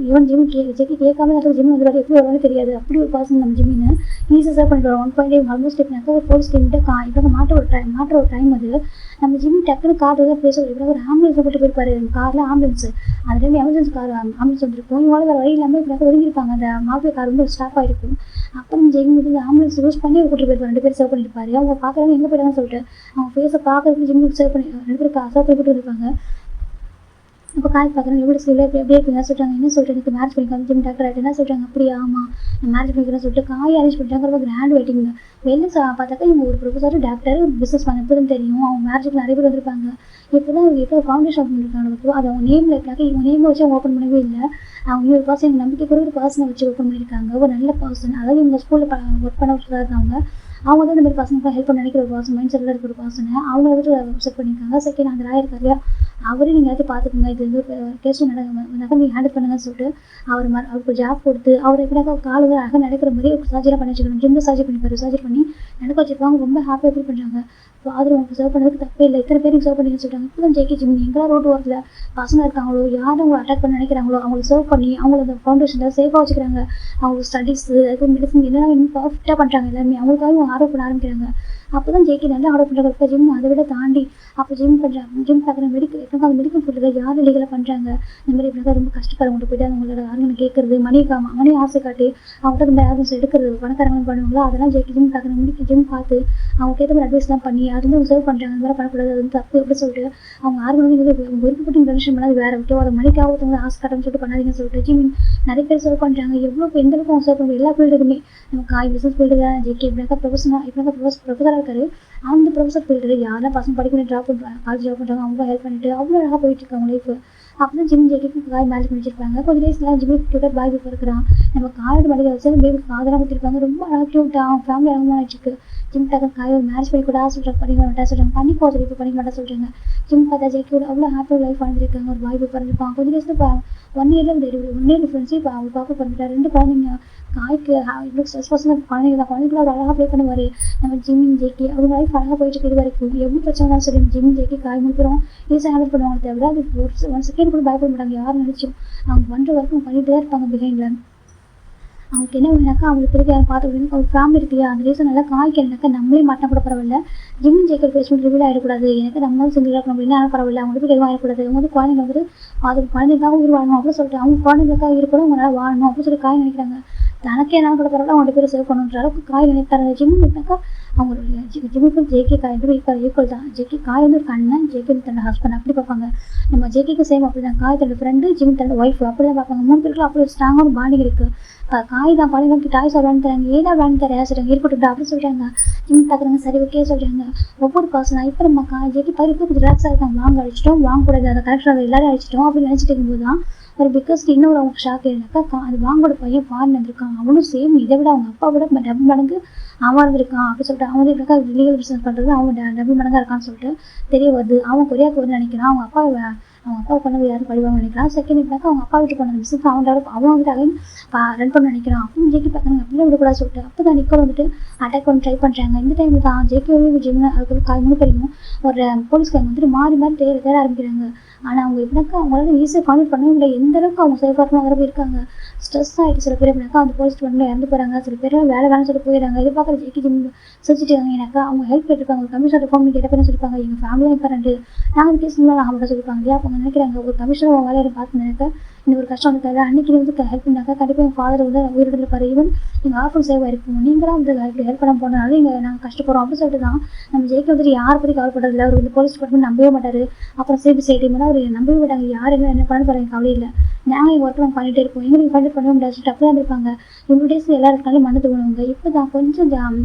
Speaker 1: ஈவன் ஜிம் ஜேகே கேட்காம இடத்துல ஜிம் வந்துடுவாரு. எப்படி வருவானு தெரியாது. அப்படி ஒரு பர்சன் நம்ம ஜிம்மின்னு ஈஸியாக பண்ணிட்டு வரும். 1.8 ஆல்மோஸ்ட் எப்படினாக்கா ஒரு போலீஸ் டீம்கிட்ட இப்போ மாற்ற ஒரு டைம் அது நம்ம ஜிம் டக்குனு கார் தான் பேச ஒரு ஆம்புலன்ஸ் போட்டு போயிருப்பாரு. காரில் ஆம்புலன்ஸ் அதுலேருந்து எமர்ஜென்சி கார் ஆம்புலன்ஸ் வந்துருக்கும். இவங்க வேறு வழி இல்லாமல் இப்படி ஒதுங்கிருப்பாங்க. அந்த மாப்பிள்ளை கார் வந்து ஸ்டாப் ஆகிருக்கும். அப்புறம் ஜெயிங் வந்து ஆம்புலன்ஸ் யூஸ் பண்ணி கூட்டிட்டு போயிருப்பாரு. 2 பேர் சேவ் பண்ணியிருப்பாரு. அவங்க பார்க்குறவங்க எங்கே போயிட்டாங்கன்னு சொல்லிட்டு அவங்க ஃபேஸை பார்க்கறதுக்கு ஜிம்முக்கு சேவ் பண்ணி 2 பேர் சேவ் பண்ணி போட்டு இருப்பாங்க. இப்போ காய் பார்க்குறேன் எப்படி சொல்லி எப்படி இருக்குங்க சொல்கிறாங்க. என்ன சொல்லிட்டு எனக்கு மேரேஜ் பண்ணிக்கலாம் ஜிம் டாக்டர் ஆகிட்டு என்ன சொல்கிறாங்க. அப்படியா ஆமாம் நான் மேரேஜ் பண்ணிக்கிறேன்னு சொல்லிட்டு காய் அரேஞ்ச் பண்ணிட்டாங்க. ரொம்ப கிராண்ட் வெட்டிங் வெளில பார்த்தாக்கா இவங்க ஒரு ப்ரொஃபஸர் டாக்டர் பிஸ்னஸ் பண்ண எப்போதும் தெரியும். அவங்க மேரேஜுக்கு நிறைய பேர் வந்திருப்பாங்க. இப்போ தான் அவங்க எப்போ ஃபவுண்டேஷன் ஓப்பன் பண்ணியிருக்காங்க. அது அவங்க நேமில் இருக்காங்க. இவங்க நேமை வச்சு அவங்க ஓப்பன் பண்ணவே இல்லை. அவங்க இன்னொரு பர்சன் எங்கள் நம்பிக்கைக்குரிய ஒரு பர்சனை வச்சு ஓப்பன் பண்ணியிருக்காங்க. ஒரு நல்ல பர்சன் அதாவது இவங்க ஸ்கூலில் ஒர்க் பண்ண வச்சுதான் அவங்க அவங்க தான் இந்த மாதிரி பசங்களுக்கு ஹெல்ப் பண்ண நினைக்கிற ஒரு பர்சன், மைண்ட் செட்டில் இருக்கிற ஒரு பர்சனை அவங்க வந்துட்டு அக்செப்ட் பண்ணியிருக்காங்க. செகண்ட் அந்த லாயர் இருக்காரு, அவரே நீங்கள் எல்லாத்தையும் பார்த்துக்கோங்க, இது வந்து கேஸ் நீங்கள் ஹேண்டில் பண்ணுங்கன்னு சொல்லிட்டு அவருக்கு ஜாப் கொடுத்து அவர் எப்படினாக்கா கால் வந்து அழகாக நடக்கிற மாதிரி சர்ஜரி பண்ணி வச்சுக்கணும். ஜிம்மில் சர்ஜரி பண்ணிப்பாரு, சர்ஜரி பண்ணி நடக்க வச்சுருப்பாங்க. ரொம்ப ஹாப்பியாக ஃபீல் பண்ணுறாங்க. ஃபாதர் உங்களுக்கு சர்வ் பண்ணுறதுக்கு தப்பே இல்லை, இத்தனை பேருக்கு சர்வ் பண்ணிங்கன்னு சொல்லிட்டாங்க. இப்போ தான் ஜேகே ஜிம் எங்கெல்லாம் ரோட்டு வரத்தில் பசங்க இருக்காங்களோ, யாரும் அவங்களை அட்டாக் பண்ண நினைக்கிறாங்களோ அவங்களுக்கு சர்வ் பண்ணி அவங்கள அந்த ஃபவுண்டேஷனில் சேஃபாக வச்சுக்கிறாங்க. அவங்க ஸ்டடீஸு அதுக்கு மெடிசன் என்னென்ன இன்னும் பர்ஃபெக்டாக பண்ணுறாங்க. எல்லாருமே அவங்களுக்காக ஆர்டர் பண்ண ஆரம்பிக்கிறாங்க. அப்போ தான் ஜேகே நல்லா ஆர்டர் பண்ணுறாங்க. இப்போ ஜிம் அதை விட தாண்டி அப்போ ஜிம் பண்ணுறாங்க. ஜிம் பார்க்குற எப்படின்னா அந்த மெடிக்கல் ஃபீல்டில் யார் லீகலாக பண்ணுறாங்க, இந்த மாதிரி எப்படின்னா ரொம்ப கஷ்டப்படுறவங்க போய்ட்டு அவங்களோட ஆர்கனை கேட்குறது, மணி ஆசை காட்டி அவங்கள்ட்ட இந்த ஆர்கன்ஸ் எடுக்கிறது, பணக்காரங்க பண்ணுவாங்களோ அதெல்லாம் ஜேகே ஜிம் பார்க்குற ஜிம் பார்த்து அவங்களுக்கு ஏற்ற மாதிரி அட்வைஸ்லாம் பண்ணி அது வந்து சர்வ் பண்ணுறாங்க. அந்த மாதிரி பண்ணக்கூடாது, அது வந்து தப்பு எப்படி சொல்லிட்டு அவங்க ஆர்கன் வந்து விருப்பப்பட்டு டொனேஷன் பண்ணாது வேறு விட்டோ அதை மணிக்காக ஒருத்தவங்க ஆசை காட்டுன்னு சொல்லிட்டு பண்ணாதீங்கன்னு சொல்லிட்டு ஜிம் நிறைய பேர் சர்வ் பண்ணுறாங்க. எவ்வளோ எந்த அளவுக்கு அவங்க சர்வ் பண்ணுறது எல்லா ஃபீல்டுமே நம்ம காய் பிஸ்னஸ் ஃபீல்டு தான். ஜேகே இப்படினாக்கா ப்ரொஃபஸராக இருக்காரு. அந்த ப்ரொஃபஸர் ஃபீல்டு யாரெல்லாம் பசங்க படிக்க ட்ராப் பண்ணுறாங்க, காலேஜ் ட்ராப் பண்ணுறாங்க, அவங்க ஹெல்ப் பண்ணிட்டு அவ்வளோ அழகாக போயிட்டு இருக்காங்க லைஃப். அப்போ தான் ஜிம் ஜேகேக்கு காய் மேரேஜ் பண்ணி வச்சிருப்பாங்க. கொஞ்சம் டேஸ்லாம் ஜிம்மில் க்யூட்டாக பாய் பேப்பர் இருக்கிறான். நம்ம காயோட மடியில் வச்சு பேபி காதெல்லாம் கொடுத்துருப்பாங்க. ரொம்ப அழகாக க்யூட்டாக அவங்க ஃபேமிலி அழகமாக வச்சுருக்கு. ஜிம் டக்கர் காய் ஒரு மேரேஜ் பண்ணி கூட சொல்கிறாங்க, பண்ணிக்க மாட்டேன் சொல்கிறாங்க, பண்ணி போகிறது இப்போ பண்ணிக்க மாட்டேன் சொல்கிறாங்க. ஜிம் பார்த்தா ஜேகேயோட அவ்வளோ ஹாப்பியாக லைஃப் வாழ்ந்துருக்காங்க. ஒரு பாய் பேப்பர் இருப்பாங்க. கொஞ்சம் டேஸில் இப்போ 1 இயரில் டெலிவரி, 1 இயர் டிஃப்ரென்ஸு. இப்போ அவங்க பார்க்க பண்ணிட்டார் 2 குழந்தைங்க. காய்க்கு இவ்வளோ ஸ்ட்ரெஸ் பர்சனாக குழந்தைங்கள ஒரு அழகாக ப்ளே பண்ணுவார். நம்ம ஜிம் ஜேகே அவங்க லைஃப் அழகாக போயிட்டு இது வரைக்கும் எவ்வளோ பிரச்சனை சரி ஜிம் ஜேகே காய் முடிக்கிறோம் ஈஸியாக ஹேண்டில் பண்ணுவாங்க. தவிர அது ஒரு 1 செகண்ட் கூட பயப்பட மாட்டாங்க. யாரும் நினச்சோம் அவங்க பண்ணுற வரைக்கும் பண்ணிட்டு தான் இருப்பாங்க பிஹைண்டில். அவங்களுக்கு என்ன வேணாக்கா அவங்களுக்கு பிறகு யாரும் பார்த்து விடுங்க, அவங்க ஃபேமிலி இருக்குல்லையா அந்த ரீசனால காய்க்கு என்னக்கா நம்மளே மாட்டினா கூட பரவாயில்ல, ஜிம் ஜேக்கர் பேஸ்மெண்ட் ரிவீல் ஆகிடக்கூடாது, எனக்கு நம்மளும் சிங்கிளாக இருக்கணும் அப்படின்னா பரவாயில்ல, அவங்க போய் எதுவும் ஆகிடக்கூடாது, அவங்க வந்து குழந்தைங்க வந்து அது குழந்தைக்காக உயிர் வாழணும் அப்படின்னு சொல்லிட்டு அவங்க குழந்தைங்களுக்காக இருக்கணும், அவங்களால வாழணும் அப்படின்னு சொல்லி காய் நினைக்கிறாங்க. தனக்கே என்ன கூட பரவாயில்ல அவங்க 2 பேரும் சேவ் பண்ணுன்ற அளவுக்கு காய் நினைக்கிறாங்க. ஜிம் இருந்தாக்கா அவங்களுடைய ஜிம்முக்கும் ஜேகே காய் ஈக்குவல் தான். ஜேகே காய் வந்து ஒரு கண்ணன், ஜேகே தன்னோட ஹஸ்பண்ட் அப்படி பார்ப்பாங்க. நம்ம ஜேகேக்கு சேம் அப்படி தான். காய் தன்னோட ஃப்ரெண்டு, ஜிம் தன்னோட ஒய்ஃப் அப்படி தான் பார்ப்பாங்க. 3 பேருக்குள்ள அப்படி ஒரு ஸ்ட்ராங்கான பாண்டிங் இருக்குது. காய் தான் குழந்தைங்களுக்கு டாய்ஸ் விளையாண்டு தராங்க, ஏதா விளையாண்டு தரையா சொல்கிறாங்க, இருக்கட்டும் அப்படின்னு சொல்கிறாங்க. ஜிம் பார்க்குறாங்க, சரி ஓகே சொல்கிறாங்க. ஒவ்வொரு பர்சனாக இப்போ நம்ம ஜேகே பாரு இப்போ கொஞ்சம் ரிலாக்ஸாக இருக்காங்க, வாங்க அடிச்சிட்டோம் வாங்கக்கூடாது அதை கரெக்டாக எல்லாரும் அடிச்சிட்டோம் அப்படின்னு நினச்சிட்டு இருக்கும்போது தான் ஒரு பிக்கஸ்ட் இன்னொரு அவங்க ஷாக் இருந்தாக்கா அது வாங்கோட பையன் ஃபாரின் வந்திருக்கான். அவனும் சேம் இதை விட அவங்க அப்பா விட டபுள் மடங்கு அவன் இருந்திருக்கான் அப்படின்னு சொல்லிட்டு அவன் எப்படிக்கா லீகல் பிஸ்னஸ் பண்ணுறது அவன் டபுள் மடங்காக இருக்கான்னு சொல்லிட்டு தெரிய வருது. அவன் கொரியாவுக்கு வந்து நினைக்கிறான், அவங்க அப்பா பண்ணது யாரும் படிவாங்க நினைக்கிறான். செகண்ட் இப்படினாக்கா அவங்க அப்பா வீட்டு பண்ண பிஸ்னஸ் அவன் டெவலப் அவன் வந்துட்டு அகைன் ரன் பண்ண நினைக்கிறான். அப்படின்னு ஜேகே பார்க்குறாங்க, அப்படியே விடக்கூடாது சொல்லிட்டு அப்போ தான் நிக்கோல் வந்துட்டு அட்டாக் பண்ணி ட்ரை பண்ணுறாங்க. இந்த டைமில் தான் ஜேகேவும் ஜிம்னு அதுக்கு காய் 3 பேரையும் ஒரு போலீஸ்காரங்க வந்துட்டு மாறி தேட ஆரம்பிக்கிறாங்க. ஆனால் அவங்க எப்படினாக்கா அவங்களால ஈஸியாக கான்வெர்ட் பண்ணவே முடியல. எந்த அளவுக்கு அவங்க சேஃபாக இருக்கணும் அதில் இருக்காங்க. ஸ்ட்ரெஸ் ஆகிட்டு சில பேர் எப்படினாக்கா அந்த போலீஸ் ஸ்டேஷனில் இறந்து போகிறாங்க, சில பேர் வேலைன்னு சொல்லிட்டு போயிடுறாங்க. இது பார்க்குற ஜேகே ஜிம் சிரிச்சிட்டு ஏன்னாக்கா அவங்க ஹெல்ப் கேட்டிருப்பாங்க. ஒரு கமிஷனர் ஃபோன் பண்ணி கேட்ட பேர் சொல்லியிருப்பாங்க, எங்கள் ஃபேமிலியாக இம்பார்ட்டன்ட்டு நாங்கள் கேஸ் நாங்கள் மட்டும் சொல்லியிருப்பாங்க இல்லையா. அவங்க நினைக்கிறாங்க ஒரு கமிஷனர் அவங்க வேலையை பார்த்துனாக்கா இந்த ஒரு கஷ்டம் வந்து தவிர அன்றைக்கி வந்து ஹெல்ப் பண்ணாக்கா கண்டிப்பாக எங்கள் ஃபாதர் வந்து உயிரிழந்திருப்பாரு. ஈவன் எங்கள் ஆஃபர் சேவ் ஆகிருக்கும், நீங்களாம் வந்து ஹெல்ப் பண்ண போனாலும் இங்கே நாங்கள் கஷ்டப்படுறோம் அப்படின்னு சொல்லிட்டு தான் நம்ம ஜேகே வந்துட்டு யாரை பற்றி கவர் பண்ணுறதில்ல. அவர் வந்து போலீஸ் டிபார்ட்மெண்ட் நம்பவே மாட்டார். அப்புறம் சிபிசிஐடி மேலே அவர் நம்பவே மாட்டாங்க. யார் என்ன பண்ண போகிறாங்க கவலை இல்லை, நாங்கள் எங்கள் ஒர்க் நாங்கள் பண்ணிகிட்டே இருப்போம், எங்களுக்கு பண்ண முடியாது சொல்லிட்டு அப்படி தான் இருப்பாங்க. இவ்வளோ டேஸ் எல்லா இடத்துலையும் மண்ணு தூங்குவாங்க. இப்போ தான் கொஞ்சம்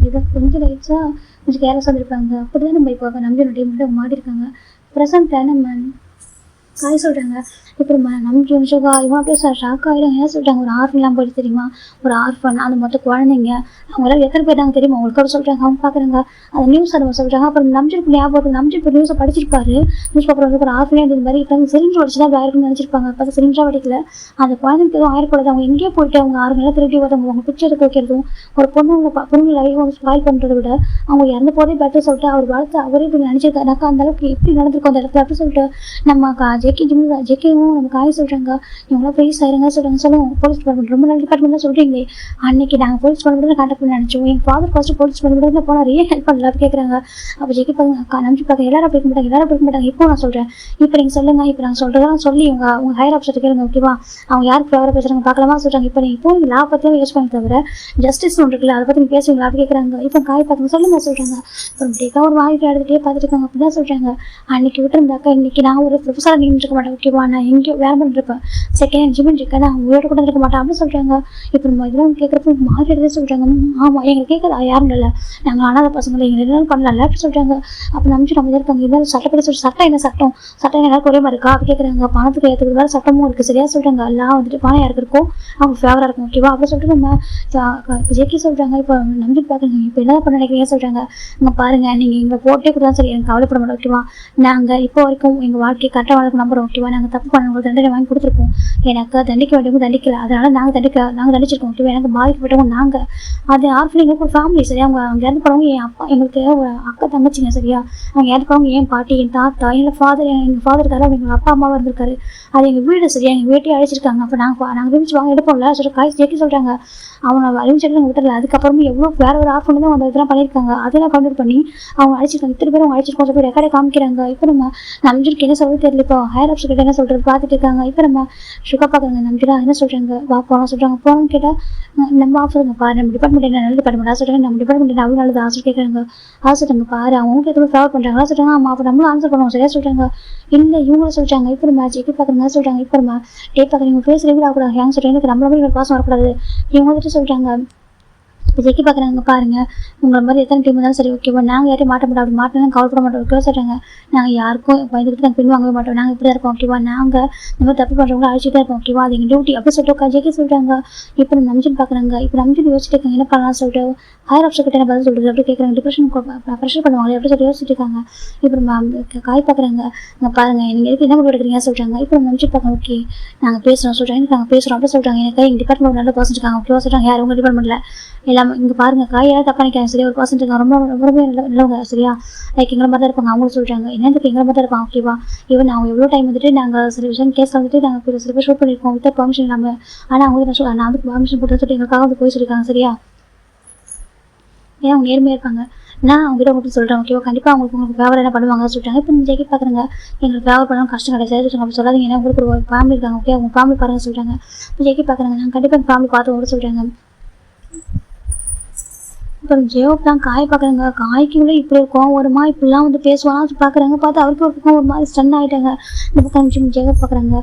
Speaker 1: கொஞ்சம் லைட்ஸாக கொஞ்சம் கேர்லெஸ்ஸாக இருந்திருப்பாங்க. அப்படி தான் நம்ம இப்போ நம்பியோட டீம் மட்டும் மாட்டிருக்காங்க. ப்ரெசென்ட்டாக நம்ம காய் சொல்கிறாங்க. இப்போ நம்ம ஷோகா இவன் அப்படியே ஷாக் ஆகிடும். என்ன சொல்கிறாங்க, ஒரு ஆர்ஃபன்லாம் போயிட்டு தெரியுமா, ஒரு ஆர்ஃபன் அந்த மொத்த குழந்தைங்க அவங்களாம் எத்தனை பேர் நாங்கள் தெரியுமா அவங்களுக்கு அப்படி சொல்கிறாங்க. அவங்க பார்க்குறாங்க அந்த நியூஸ் அதை சொல்கிறாங்க. அப்புறம் நம்ஜிற்கு ஞாபகம் நம்ஜிற்கு நியூஸை படிச்சிருப்பாரு. நியூஸ் பேப்பர் வந்து ஒரு ஆர்ஃபனே இந்த மாதிரி இப்போ சிலிண்டர் வச்சு தான் ஆயிருக்குன்னு நினச்சிருப்பாங்க. அப்போ சிலிண்டராக வடிக்கல அந்த குழந்தைக்கு எதுவும் ஆயிரக்கூடாது. அவங்க எங்கேயோ போயிட்டு அவங்க 6 நாளாக திருப்பி வரவங்க அவங்க பிக்சர் எடுக்க வைக்கிறதும் ஒரு பொண்ணு லைவ் அவங்க ஸ்பாயில் பண்ணுறதை விட அவங்க இறந்து போதே பெட்டர் சொல்லிட்டு அவர் வளர்த்து அவரே இப்படி நினச்சிருக்காருனாக்கா அந்த அளவுக்கு எப்படி நடந்திருக்கும் அந்த இடத்துல அப்படின்னு சொல்லிட்டு நம்ம ஜேகேவும் நம்ம காய் சொல்கிறாங்க, இவங்களாம் ப்ளீஸ் ஆயிருங்க சொல்லுவோம் போலீஸ் டிபார்ட்மெண்ட் ரொம்ப நல்ல டிபார்ட்மெண்ட்லாம் சொல்கிறீங்களே, அன்றைக்கி நாங்கள் போலீஸ் டிபார்ட்மெண்ட் கான்டாக்ட் பண்ணி நினச்சோம், எங்கள் ஃபாதர் ஃபர்ஸ்ட்டு போலீஸ் டிபார்ட்மெண்ட் தான் போனால் ஏன் ஹெல்ப் பண்ணல கேட்குறாங்க. அப்போ ஜேகே பார்க்க நம்பி பார்க்க எல்லாரும் அப்படி இருக்க மாட்டாங்க. இப்போ நான் சொல்கிறேன், இப்போ நீங்கள் சொல்லுங்கள், இப்போ நாங்கள் சொல்கிறதெல்லாம் சொல்லி உங்கள் ஹையர் ஆஃபீஸர் கேளுங்க ஓகேவா, அவங்க யாருக்கு ஃபேவராக பேசுகிறாங்க பார்க்கலாமா சொல்கிறாங்க. இப்போ நீங்கள் இப்போ லா பற்றியும் யூஸ் பண்ண தவிர ஜஸ்டிஸ் ஒன்று இருக்குல்ல அதை பற்றி நீங்கள் பேசுவீங்களா அப்படி கேட்குறாங்க. இப்போ காய் பார்க்க சொல்லுங்க சொல்கிறாங்க. அப்புறம் டேக்காக ஒரு வாய்ப்பு எடுத்துகிட்டே பார்த்துட்டு இருக்காங்க. அப்படி தான் சொல்கிறாங்க, அன்றைக்கி விட்டுருந்தாக்கா இன்றைக்கி நான் ஒரு ப்ரொஃபஸராக இருக்க மாட்டேன் ஓகேவா, நான் எங்கேயோ வேலை பண்ணிருப்பேன், செகண்ட் ஜிம்மின் இருக்கேன், நான் உயிரோட கூட இருக்க மாட்டேன் அப்படின்னு சொல்கிறாங்க. இப்போ நம்ம இதெல்லாம் கேட்குறப்ப மாறி எடுத்து சொல்கிறாங்க. ஆமாம் எங்களுக்கு கேட்குறா யாரும் இல்லை, நாங்கள் அனாதை பசங்களை எங்களை எல்லாம் பண்ணல அப்படின்னு சொல்கிறாங்க. அப்போ நம்பிச்சு நம்ம இருக்காங்க இருந்தாலும் சட்டப்படி சொல்லி சட்டம் என்ன சட்டம் எல்லாருக்கும் ஒரே மாதிரி இருக்கா அப்படி கேட்குறாங்க. பணத்துக்கு ஏற்றுக்கு வேறு சட்டமும் இருக்குது சரியா சொல்கிறாங்க. எல்லாம் வந்துட்டு பணம் யாருக்கு இருக்கும் அவங்க ஃபேவராக இருக்கும் ஓகேவா அப்படி சொல்லிட்டு நம்ம ஜெக்கி சொல்கிறாங்க. இப்போ நம்பிட்டு பார்க்குறீங்க இப்போ என்ன பண்ண நினைக்கிறீங்க சொல்கிறாங்க. இங்கே பாருங்கள் நீங்கள் எங்களை போட்டே கூட சரி எனக்கு கவலைப்பட மாட்டோம் ஓகேவா, நாங்கள் இப்போ வரைக்கும் எங்கள் வாழ்க்கையை கரெக்டாக வாழ்க்கை நம்புறோம் ஓகேவா, நாங்கள் தப்பு பண்ணவங்களுக்கு தண்டனை வாங்கி கொடுத்துருக்கோம், எனக்கு தண்டிக்க வேண்டியவங்க தண்டிக்கல அதனால நாங்கள் தண்டிச்சிருக்கோம் ஓகேவா, எனக்கு பாதிக்கப்பட்டவங்க நாங்கள் அது ஆர்ஃபனிங்களுக்கு ஒரு ஃபேமிலி சரியா, அவங்க அங்கே இறந்து போகிறவங்க என் அப்பா எங்களுக்கு ஒரு அக்கா தங்கச்சிங்க சரியா, அவங்க இறந்து போகிறவங்க என் பாட்டி என் தாத்தா எங்கள் ஃபாதருக்காரு அவங்க எங்கள் அப்பா அம்மாவாக இருந்திருக்காரு, அது எங்கள் வீடு சரியா எங்கள் வீட்டையே அழைச்சிருக்காங்க. அப்போ நாங்கள் விரிச்சு வாங்க எடுப்போம்ல சொல்லி காய்ச்சி ஜெக்கி சொல்கிறாங்க. அவங்க அறிவிச்சிட்டு நாங்கள் விட்டுறல, அதுக்கப்புறமும் எவ்வளோ வேற ஒரு ஆர்ஃபன் தான் அந்த இதெல்லாம் பண்ணியிருக்காங்க, அதெல்லாம் கவுண்டர் பண்ணி அவங்க அழைச்சிருக்காங்க. இத்தனை பேர் அவங்க அழைச்சிருக்கோம் சொல்லி ரெக்கார்டை காமிக்கிறாங்க. இப்போ நம்ம நம்பிக்கு என்ன சொல்றது தெரியல, இப்போ ஹையர் ஆப்ஸ் கிட்ட என்ன சொல்கிறது பார்த்துட்டு இருக்காங்க. இப்போ நம்ம சுகா பார்க்குறாங்க நம்பிடா என்ன சொல்கிறாங்க வா போகலாம் சொல்கிறாங்க. போகணும்னு கேட்டால் நம்ம ஆஃபர் பாரு நம்ம டிபார்ட்மெண்ட் என்ன நல்ல டிபார்ட்மெண்ட் சொல்கிறாங்க, நம்ம டிபார்ட்மெண்ட் அவ்வளோ நல்லது ஆசை கேட்குறாங்க. சொல்கிறாங்க பாரு அவங்க எதுவும் ஃபேவர் பண்ணுறாங்களா சொல்கிறாங்க. ஆமாம் அப்போ நம்மளும் ஆன்சர் பண்ணுவோம் சரியா சொல்கிறாங்க. இல்லை இவங்களும் சொல்கிறாங்க. இப்போ நம்ம ஜெக்கி பார்க்குறாங்க சொல்கிறாங்க. இப்போ நம்ம டே பார்க்குறீங்க ஃபேஸ் ரிவீல் ஆகக்கூடாது ஏன் சொல்கிறாங்க, எனக்கு நம்மள மாதிரி பாசம் வரக்கூடாது இவங்க வந்துட்டு சொல்கிறாங்க. இப்போ ஜெக்கி பார்க்குறாங்க பாருங்க உங்களை மாதிரி எத்தனை டீம் இருந்தாலும் சரி ஓகேவா, நாங்கள் யாரையும் மாட்ட மாட்டோம் அப்படி மாட்டோம் கவலைப்பட மாட்டோம் ஓகேவா சொல்கிறாங்க. நாங்கள் யாருக்கும் பயந்துக்கிட்டு நாங்கள் பின் வாங்கவே மாட்டோம், நாங்கள் இப்படி தான் இருப்போம் ஓகேவா, நாங்கள் இந்த மாதிரி தப்பு பண்ணுறவங்களும் அழிச்சிட்டு தான் இருப்போம் ஓகேவா, அது எங்கள் டியூட்டி அப்படி சொல்லிட்டு ஜெக்கி சொல்கிறாங்க. இப்போ நம்ம நம்பிச்சுன்னு பார்க்குறாங்க. இப்போ நம்பிச்சு யோசிச்சுட்டு இருக்காங்க என்ன பண்ணலாம் சொல்லிட்டு ஹையர் ஆப்ஷன் கிட்ட என்ன பதில் சொல்கிறது அப்படி கேட்குறாங்க. டிப்ரெஷன் ப்ரெஷர் பண்ணுவாங்களே எப்படி சொல்லி யோசிச்சுட்டு இருக்காங்க. இப்போ நம்ம காய் பார்க்குறாங்க. இங்கே பாருங்கள் நீங்கள் எதுக்கு என்ன முடிவு எடுக்கிறீங்க சொல்கிறாங்க. இப்போ நம்ம நம்பிச்சு பார்க்குறோம் ஓகே நாங்கள் பேசுகிறோம் சொல்கிறாங்க. எனக்கு நாங்கள் பேசுகிறோம் அப்படி சொல்கிறாங்க. எனக்கு எங்கள் டிபார்ட்மெண்ட் நல்ல பர்சன் இருக்காங்க ஓகேவா சொல்கிறாங்க. யார் உங்கள் டிபார்ட்மெண்ட்டில் எல்லாமே இங்கே பாருங்கள் காயெல்லாம் தப்பாக நினைக்காங்க சரியா, ஒரு பர்சன்ட் இருக்காங்க ரொம்ப ரொம்பவே நல்லவங்க சரியா, லைக் எங்களை மாதிரி தான் இருப்பாங்க அவங்களும் சொல்கிறாங்க. என்னதுக்கு எங்களை மாதிரி தான் இருப்பாங்க ஓகேவா, ஈவன் அவங்க எவ்வளோ டைம் வந்துட்டு நாங்கள் சில விஷயம் கேஸ் வந்துட்டு நாங்கள் சில பேர் ஷூட் பண்ணியிருக்கோம் வித் பர்மிஷன் இல்லாமல், ஆனால் அவங்க நான் வந்து பர்மிஷன் போட்டு சொல்லிட்டு எங்களுக்காக வந்து போய் சொல்லியிருக்காங்க சரியா, ஏன்னா அவங்க நேர்மையாக இருப்பாங்க. நான் அவங்ககிட்ட உங்களுக்கு சொல்கிறேன் ஓகேவா, கண்டிப்பாக உங்களுக்கு ஃபேவர் என்ன பண்ணுவாங்க சொல்லிட்டாங்க. இப்போ நீங்கள் ஜெக்கி பார்க்குறேங்க எங்களுக்கு ஃபேவர் பண்ணணும் கஷ்டம் கிடையாது சொல்லுங்க அப்படி சொல்லாதீங்க, ஏன்னா உங்களுக்கு ஒரு ஃபேமிலி இருக்காங்க ஓகே அவங்க ஃபேமிலி பாருங்க சொல்கிறாங்க. இப்போ ஜெக்கி பார்க்குறாங்க நாங்கள் கண்டிப்பாக எங்கள் ஃபேமிலி பார்த்து ஓட சொல்கிறாங்க. அப்புறம் ஜெயோப்லாம் காய் பார்க்குறாங்க. காய்க்கு உள்ள இப்படி இருக்கும் வருமா இப்படிலாம் வந்து பேசுவாங்க பார்க்குறாங்க. பார்த்து அவருக்கு ஒரு பக்கம் ஒரு மாதிரி ஸ்டன் ஆகிட்டாங்க. இந்த பக்கம் ஜெயோ பார்க்குறாங்க.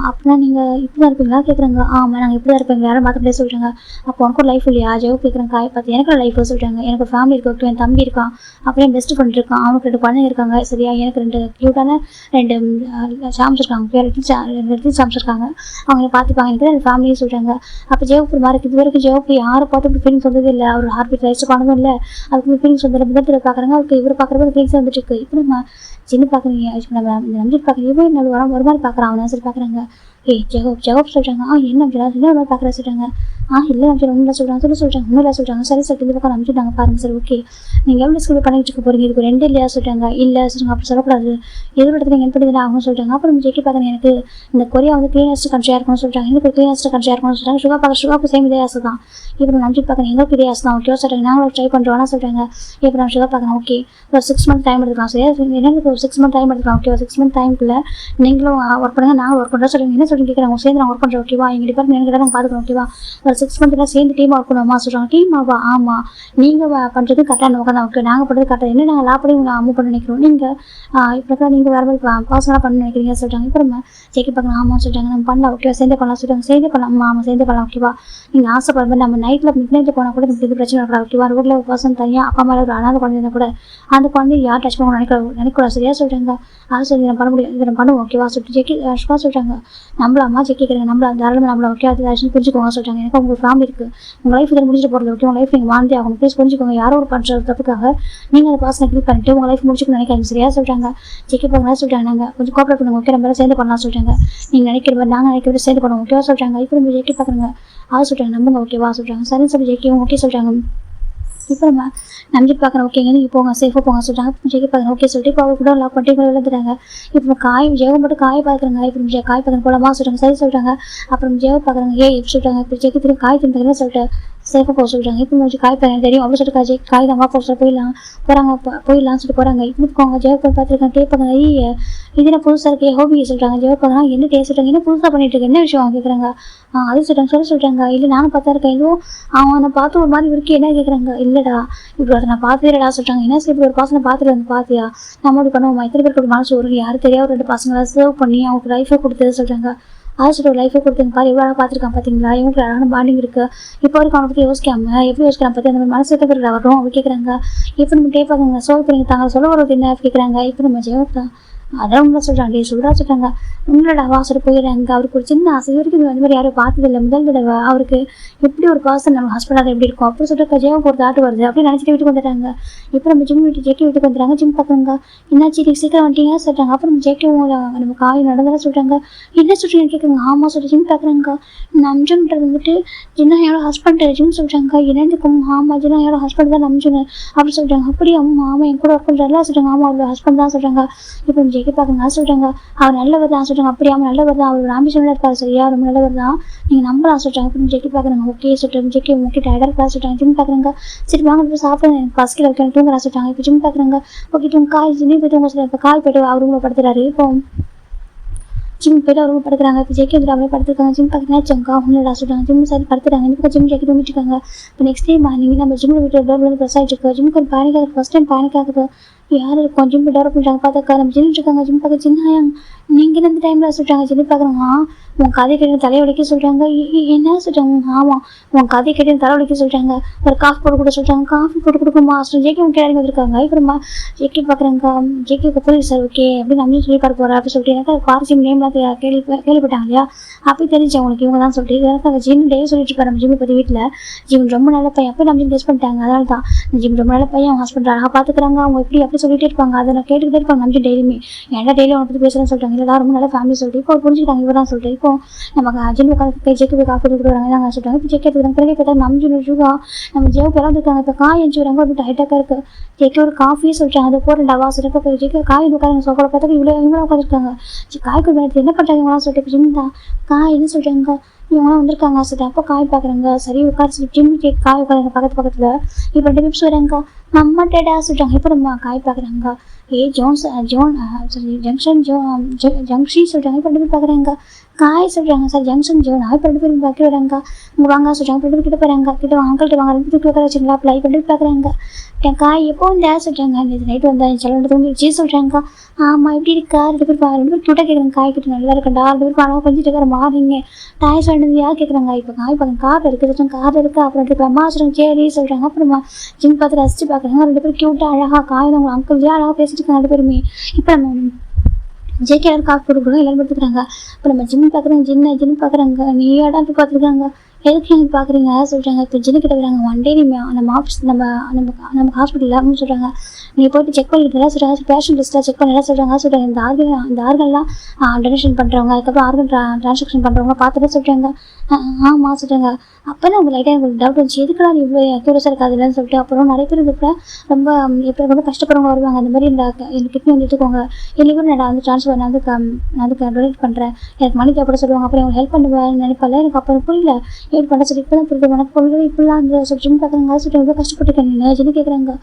Speaker 1: அப்படின்னா நீங்கள் இப்படி தான் இருப்பீங்களா கேட்குறாங்க. ஆமாம் நாங்கள் இப்படி தான் இருப்பீங்க யாரும் பார்த்துட்டே சொல்கிறாங்க. அப்போ உனக்கு ஒரு லைஃப் இல்லையா ஜெயோ கேட்குறேன். காய் பார்த்து எனக்கு ஒரு லைஃப் சொல்கிறாங்க. எனக்கு ஒரு ஃபேமிலி இருக்கு, என் தம்பி இருக்கான், அப்புறம் என் பெஸ்ட் ஃப்ரெண்ட் இருக்கான், அவனுக்கு 2 குழந்தைங்க இருக்காங்க சரியா, எனக்கு 2 க்யூட்டான 2 சாம்ஸ் இருக்காங்க, 2 சாம்ஸ் இருக்காங்க, அவங்க பார்த்துப்பாங்க எனக்கு 2 ஃபேமிலியும் சொல்கிறாங்க. அப்போ ஜெயோப்பு மாதிரி இது வரைக்கும் ஜெயோப்பு யாரை பார்த்து இப்படி ஃபீலிங்ஸ் வந்தது இல்லை, அவர் ஹார்ட் பீட் ரைஸ் பண்ணதும் இல்லை, அதுக்கு ஃபீலிங்ஸ் வந்து முதல் பார்க்குறாங்க. அதுக்கு இவர் பார்க்குறப்ப ஃபீலிங்ஸ் வந்துட்டு இருக்கு. இப்போ நம்ம சின்ன பார்க்குறீங்க நம்ம நம்பி பார்க்குறீங்க இவன் என்ன ஒரு மாதிரி பார்க்குறான் அவன் சரி பார்க்குறாங்க. ஏய் ஜெகப் சொல்கிறாங்க. என்ன என்ன ஒரு பார்க்குற சொல்கிறாங்க. இல்லை நம்பி ஒன்றும் சொல்கிறாங்க சொல்கிறாங்க ஒன்றும் சொல்கிறாங்க. சரி சார் இந்த பக்கம் நம்பிச்சுட்டாங்க பாருங்கள் சார் ஓகே நீங்கள் எவ்வளோ ஸ்கூல் பண்ணிட்டு இருக்க போகிறீங்க இதுக்கு 2 இல்லையா சொல்கிறாங்க. இல்லை சொல்லுங்க அப்படி சொல்லக்கூடாது எதிர் இடத்துல நீங்கள் எப்படி தான் ஆகணும்னு சொல்கிறாங்க. அப்புறம் ஜெக்கி பார்க்குறேன் எனக்கு இந்த கொரியா வந்து க்ளீனஸ்ட் கண்ட்ரியாக இருக்கணும்னு சொல்கிறாங்க. எனக்கு க்ளீனஸ்ட் கண்ட்ரியாக இருக்கணும்னு சொல்கிறாங்க. சுகா சேம் இதே ஆசை தான். இப்போ நம்பி பார்க்குறேன் எங்களுக்கு இதே ஆசை தான் ஓகே சொல்கிறாங்க. நாங்களும் ட்ரை பண்ணுறோம்னா சொல்கிறாங்க. இப்போ நான் சுகா பார்க்குறேன் ஓகே ஒரு 6 மந்த் டைம் எடுத்துக்கலாம் சரியா, எனக்கு ஒரு 6 மந்த் டைம் எடுத்துக்கலாம் ஓகேவா, 6 மந்த் டைமுக்குள்ளே நீங்களும் ஒர்க் பண்ணுங்க நாங்களும் ஒர்க் பண்ணுறோம் சொல்லுங்க. என்ன சொல்லி கேட்குறாங்க சேர்ந்து நான் ஒர்க் பண்ணுறேன் ஓகேவா, எங்கள் டிபார்ட்மெண்ட் எங்கிட்ட நாங்கள் பார்த்துக்கணும் ஓகேவா, ஒரு 6 மந்த்லாம் சேர்ந்து டீம் ஒர்க் பண்ணுவோமா சொல்கிறாங்க. டீம் ஆவா ஆமாம் நீங்கள் பண்ணுறது கரெக்டாக நோக்கம் தான் ஓகே, நாங்கள் பண்ணுறது கரெக்டாக என்ன நாங்கள் லாப்படி மூவ் பண்ண நினைக்கிறோம், நீங்கள் இப்போ நீங்கள் வேறு மாதிரி பர்சனலாக பண்ண நினைக்கிறீங்க சொல்கிறாங்க. இப்போ நம்ம செக் பார்க்கலாம் ஆமாம் சொல்கிறாங்க. நம்ம பண்ணலாம் ஓகேவா சேர்ந்தே பண்ணலாம் சொல்கிறாங்க. சேர்ந்தே பண்ணலாம் ஆமாம் சேர்ந்தே பண்ணலாம் ஓகேவா, நீங்கள் ஆசைப்படுற மாதிரி நம்ம மிட் நைட்டில் போனால் கூட நமக்கு இது பிரச்சனை இருக்கலாம் ஓகேவா, ரோட்டில் ஒரு பர்சன் தனியாக அப்பா அம்மா ஒரு அனாதை குழந்தை கூட அந்த குழந்தை யார் டச் பண்ண நினைக்கூடாது சரியா சொல்கிறாங்க. அதை சொல்லி நான் பண்ண முடியும் இதை நான் பண்ணுவோம் ஓகேவா சொல்லிட்டு ஜெக்கி சுகா சொல்கிறாங்க. நம்மளாம்மா செக் கேட்குறாங்க நம்மள தாராளமாக நம்மள ஓகே அது ஆக்சுவலி புரிஞ்சுக்கோங்க சொல்கிறாங்க. எனக்கு உங்கள் ஃபேமிலி இருக்குது, உங்கள் லைஃப் இதில் முடிச்சுட்டு போகிறது ஓகே, உங்கள் லைஃப் நீங்கள் வாழ்ந்தே ஆகணும் ப்ளீஸ் புரிஞ்சுக்கோங்க, யாரோ ஒரு பண்ணுற தப்புக்காக நீங்கள் அந்த பர்சனை கிளிக் பண்ணிட்டு உங்கள் லைஃப் முடிச்சுக்கணும்னு நினைக்காங்க சரியா சொல்கிறாங்க. செக் பண்ணலாம் சொல்கிறாங்க. நாங்கள் கொஞ்சம் கோஆப்ரேட் பண்ணுங்க ஓகே நம்ம சேர்ந்து பண்ணலாம் சொல்கிறாங்க. நீங்கள் நினைக்கிற மாதிரி நாங்கள் நினைக்கிறது சேர்ந்து பண்ணுவோம் ஓகேவா சொல்கிறாங்க. இப்போ நம்ம ஜெக்கி பார்க்குறாங்க. அதை சொல்கிறாங்க நம்புங்க ஓகேவா சொல்கிறாங்க. சரின்னு சொல்லி ஜெக்கியும் ஓகே சொல்கிறாங்க. இப்போ நம்ம நம்பி பார்க்குறோம் ஓகேங்க நீங்கள் போங்க சேஃபாக போங்க சொல்கிறாங்க. இப்போ ஜெகி பார்க்குறேன் ஓகே சொல்லிட்டு இப்போ அவர் கூட லாக் பண்ணிட்டு கூட விழுந்துட்டாங்க. இப்போ ஜெகம் மட்டும் காய் பார்க்குறாங்க. இப்போ காய் பார்க்குற போலமா சொல்கிறாங்க. சரி சொல்கிறாங்க. அப்புறம் ஜெகம் பார்க்குறாங்க எப்படி சொல்கிறாங்க. இப்போ ஜெகி திரும்பி காய் திரும்பி சொல்லிட்டு சேஃபாக போக சொல்கிறாங்க. இப்போ கொஞ்சம் காய் எனக்கு தெரியும் அப்படின்னு சொல்லிட்டு காய் தான் போக சொல்ல போயிடலாம்னு சொல்லிட்டு போகிறாங்க. இப்போ அவங்க ஜெயப் பார்த்துருக்காங்க. கேட்பாங்க, இது என்ன புதுசாக இருக்கே ஹோபியை சொல்கிறாங்க. ஜெயப் பார்க்கலாம் என்ன டேஸ்ட் சொல்கிறாங்க, என்ன புதுசாக பண்ணிட்டு இருக்கு, என்ன விஷயம் கேட்குறாங்க. அது சொல்கிறாங்க இல்லை நானும் பார்த்தா இருக்கேன், ஏதோ அவனை பார்த்து ஒரு மாதிரி இருக்கு என்ன கேட்குறாங்க. இல்லைடா இப்படி அதை நான் பார்த்தே இல்லடா சொல்கிறாங்க. என்ன சரி இப்படி ஒரு பசங்க பார்த்துட்டு வந்து பார்த்தியா, நம்ம இப்படி பண்ணுவோமா, இத்தனை பேருக்கு மனசு ஒரு யாரும் தெரியாத 2 பசங்களை சர்வ் பண்ணி அவங்களுக்கு லைஃபை கொடுத்தது சொல்கிறாங்க. அது சொல்லிட்டு லைஃபை கொடுத்துங்க பாரு எவ்வளோ பார்த்துருக்கான் பார்த்தீங்களா, இவங்களுக்கு அழகான பாண்டிங் இருக்குது. இப்போ வரைக்கும் அவனை பற்றி யோசிக்காம எப்படி யோசிக்கிறான் பார்த்து அந்த மாதிரி மனசு எத்த பேர் வரும் அப்படி கேட்குறாங்க. இப்போ நம்ம கேட்பாங்க சோல் பண்ணிங்க தாங்க சொல்ல வருவது என்ன கேட்குறாங்க. இப்போ நம்ம ஜெயவர்த்தா அதான் உண்மை சொல்கிறாங்க. சொல்கிறா சொல்கிறாங்க உங்களோட வாசல் போயிடுறாங்க. அவருக்கு ஒரு சின்ன ஆசை வரைக்கும் அந்த மாதிரி யாரும் பார்த்ததில்லை, முதல் தடவை அவருக்கு எப்படி ஒரு பர்சன் நம்ம ஹஸ்பண்டாக எப்படி இருக்கும் அப்படி சொல்லிட்டு ஜெயம் ஒரு தாட்டு வருது அப்படி நினச்சிட்டு வீட்டுக்கு வந்துடுறாங்க. இப்போ நம்ம ஜிம் ஜெக்கி வீட்டுக்கு வந்துடுறாங்க. ஜிம் பார்க்குறாங்க என்னாச்சு நீ சீக்கிரம் வந்துட்டீங்க சொல்கிறாங்க. அப்புறம் ஜெக்கி நம்ம காய் நடந்ததாக சொல்கிறாங்க. என்ன சொல்கிறீங்கன்னு கேட்குறாங்க. ஆமாம் சொல்லிட்டு ஜிம் பார்க்குறாங்க. நம்ஜுன்றது வந்துட்டு ஜின்னாயோட ஹஸ்பண்ட் ஜிம் சொல்கிறாங்க. என்னதுக்கும் ஆமாம் ஜின்னாயோட ஹஸ்பண்ட் தான் நம்ஜுன்னு அப்படி சொல்கிறாங்க. அப்படி ஆமாம் என் கூட ஒர்க் பண்ணுறாருல சொல்கிறாங்க. ஆமாம் அவரோட ஹஸ்பண்ட் தான் சொல்கிறாங்க. இப்போ ஜெக்கி பார்க்குறாங்க சொல்கிறாங்க அவர் நல்லவர் தான் சொல்கிறாங்க. அப்படி அவன் நல்லவர் தான், அவர் ஒரு ஆம்பிஷனாக இருப்பார் சரியா, ரொம்ப நல்லவர் தான், நீங்கள் நம்பலாம் சொல்கிறாங்க. அப்படின்னு ஜெக்கி பார்க்குறாங்க. ஓகே சொல்லிட்டு ஜெக்கி ஓகே டயர்டாக இருக்கா சொல்கிறாங்க. ஜிம் பார்க்குறாங்க. சரி வாங்க போய் சாப்பிட எனக்கு பசிக்கல வைக்கணும் தூங்குறா சொல்கிறாங்க. இப்போ ஜிம் பார்க்குறாங்க. ஓகே தூங்க காய் ஜிம்மி போய் தூங்க சொல்கிறாங்க. இப்போ காய் போய்ட்டு அவர் ரூமில் படுத்துறாரு. இப்போ ஜிம் போய்ட்டு அவர் ரூம் படுத்துறாங்க. இப்போ ஜெக்கி வந்து அவரே படுத்துருக்காங்க. ஜிம் பார்க்குறேன் ஒன்றுடா சொல்கிறாங்க. ஜிம் சரி படுத்துறாங்க. இப்போ ஜிம் ஜெக்கி தூங்கிட்டு இருக்காங்க. இப்போ நெக்ஸ்ட் டே மார்னிங் நம்ம ஜிம்மில் வீட்டு டோர் வந்து ப்ரெஸ் ஆகிட்டு இருக்கோம். ஜிம்முக்கு ஒரு பேனிக் ஆகுது. ஃபர்ஸ்ட் டைம் பேனிக் ஆகுது. யார் இருக்கும் ஜிம் டெவலப் பண்ணுறாங்க பார்த்தாக்கா நம்ம ஜிம் இருக்காங்க. ஜிம் பார்க்க சின்ன நீங்கள் இந்த டைமில் சொல்கிறாங்க. ஜிம் பார்க்குறாங்க. உன் கதை கேட்டு தலைவலிக்க சொல்கிறாங்க. என்ன சொல்கிறாங்க. ஆமாம் உன் கதை கேட்டு தலைவலிக்க சொல்கிறாங்க. ஒரு காஃபி போட்டு கூட சொல்கிறாங்க. காஃபி போட்டு கொடுக்குமா சொல்லிட்டு ஜேக்கி உங்க கேட்டு வந்திருக்காங்க. அப்புறமா ஜேக்கி பார்க்குறாங்க. ஜேக்கிக்கு புரியுது சார் ஓகே அப்படின்னு நம்ம சொல்லி பார்க்க போகிறேன் அப்படி சொல்லிட்டு எனக்கு பாரசியம் நேம்லாம் கேள்விப்பட்டாங்க இல்லையா அப்படி தெரிஞ்சு அவங்களுக்கு இவங்க தான் சொல்லிட்டு எனக்கு அந்த ஜிம் டே சொல்லிட்டு இருப்பாரு நம்ம ஜிம்மி பற்றி வீட்டில். ஜிம் ரொம்ப நல்ல பையன் அப்போ நம்ம ஜிம் டெஸ்ட் பண்ணிட்டாங்க. அதனால தான் ஜிம் ரொம்ப நல்ல பையன், அவங்க ஹஸ்பண்ட் அழகாக பார்த்துக்கிறாங்க, அவங்க எப்படி அப்படி சொல்லிட்டே இருப்பாங்க. அதை நான் கேட்டுக்கிட்டே இருப்பாங்க நம்ம டெய்லியுமே. ஏன்னா டெய்லி அவனை பற்றி பேசுகிறேன்னு சொல்லிட்டாங்க. இல்லை ரொம்ப நல்ல ஃபேமிலி சொல்லிட்டு இப்போ புரிஞ்சுக்கிட்டாங்க இவர் தான் சொல்லிட்டு. இப்போ நமக்கு ஜிம் ஜெக்கி போய் காஃபி கொடுக்குறாங்க தாங்க சொல்லிட்டாங்க. இப்போ ஜெக்கி எடுத்துக்கிறாங்க. பிறகு பார்த்தா நம்ம ஜிம் ஷூகா நம்ம ஜெவ் பிறந்துருக்காங்க. இப்போ காய் அஞ்சு வராங்க ஒரு டைட்டாக இருக்குது. ஜெக்கி ஒரு காஃபி சொல்லிட்டாங்க. அதை போகிற டவா சொல்லிட்டு ஜெக்கி காய் உட்காருங்க சோக்கரை பார்த்தா இவ்வளோ உட்காந்துருக்காங்க. காய்க்கு என்ன பண்ணுறாங்க இவங்களாம் சொல்லிட்டு இப்போ ஜிம் தான் காய் என்ன சொல்கிறாங்க இவங்களாம் வந்திருக்காங்க சொல்லிட்டு அப்போ காய் பார்க்குறாங்க. சரி உட்கார சொல்லி ஜிம் காய் உட்காருங்க பக்கத்தில். இப்போ 2 நிமிஷம் வராங்க. நம்ம டேடா சொல்லிட்டாங்க. இப்போ நம்ம காய் பார்க்குறாங்க. ஜங்ஷன் சொல்கிறாங்க. இப்போ 2 பேர் பார்க்குறாங்க. காய் சொல்கிறாங்க சார் ஜங்ஷன் ஜோன். இப்போ 2 பேரும் பார்க்க வராங்க. இங்கே வாங்க சொல்கிறாங்க. 2 பேர் கிட்ட போகிறாங்க. கிட்ட அங்கிள்கிட்ட வாங்க 2 பேர் உட்கார வச்சுங்களா அப்படி 2 பேர் பார்க்குறாங்க. என் காய் எப்போ வந்து சொல்கிறாங்க. நேற்று நைட்டு வந்தேன் செல்லு தூங்கிடுச்சு சொல்கிறாங்க. ஆமாம் எப்படி இருக்கா 2 பேர் 2 பேர் கிட்ட கேட்குறாங்க. காய் கிட்ட நல்லா இருக்கண்டா 2 பேர் பணம் கொஞ்சம் இருக்கிற மாறிங்க டாய்ஸ் வேண்டது யார் கேட்குறாங்க. இப்போ காய் பார்க்க காரில் இருக்குது காரில் இருக்கா அப்புறம் எடுத்துக்கலாமா சொல்கிறாங்க. சரி சொல்கிறாங்க. அப்புறமா ஜிம் பார்த்து ரசிச்சு பார்க்குறாங்க. 2 பேர் க்யூட்டாக அழகாக காய் அவங்க அங்கிள் அழகாக பேசிட்டு இருக்காங்க 2 பேருமே. இப்போ நம்ம ஜேகே எல்லாரும் காஃபி கொடுக்குறாங்க. எல்லாரும் எடுத்துக்கிறாங்க. இப்போ நம்ம ஜிம் பார்க்குறாங்க. ஜிம் பார்க்குறாங்க. நீ இடம் பார்த்துருக்காங்க. எதுக்கு நீங்கள் பார்க்குறீங்க சொல்கிறாங்க. இப்போ ஜின்னு கிட்ட வராங்க. ஒன் டே நம்ம ஆஃபீஸ் நம்ம ஹாஸ்பிட்டலில் அப்படின்னு சொல்கிறாங்க. நீ போய்ட்டு செக் பண்ணிக்கிட்டு சொல்கிறாங்க. பேஷண்ட் லிஸ்ட்டில் செக் பண்ணலாம் சொல்கிறாங்க. இந்த ஆர்கன்லாம் டொனேஷன் பண்ணுறவங்க அதுக்கப்புறம் ஆர்கன் ட்ரான்சாக்ஷன் பண்ணுறவங்க பார்த்துட்டு சொல்கிறாங்க. ஆமாம் சொல்கிறாங்க. அப்போ தான் உங்களுக்கு லைட்டாக எனக்கு டவுட் வந்துச்சு எதுக்குலாம் நீ இவ்வளோ அக்யூரஸாக இருக்காதுன்னு சொல்லிட்டு. அப்புறம் நிறைய பேர் இதுக்கு ரொம்ப எப்போ ரொம்ப கஷ்டப்படுறவங்க வருவாங்க. அந்த மாதிரி எனக்கு கிட்னி வந்து எடுத்துக்கோங்க இல்லைக்கூட நான் வந்து ட்ரான்ஸ்ஃபர் நான் அதுக்கு டொனேட் பண்ணுறேன் எனக்கு மணி தேவைப்பட சொல்லுவாங்க. அப்புறம் அவங்க ஹெல்ப் பண்ணுவேன் நினைப்பால எனக்கு அப்புறம் புரியல எப்படி பண்ண சொல்லி இப்போ தான் புரியுது எனக்கு பொருள் இப்படிலாம் அந்த சொல்லிட்டு பார்க்குறாங்க. சொல்லிட்டு ரொம்ப கஷ்டப்பட்டுருக்கேன் நீ ஜின்னு கேட்குறாங்க.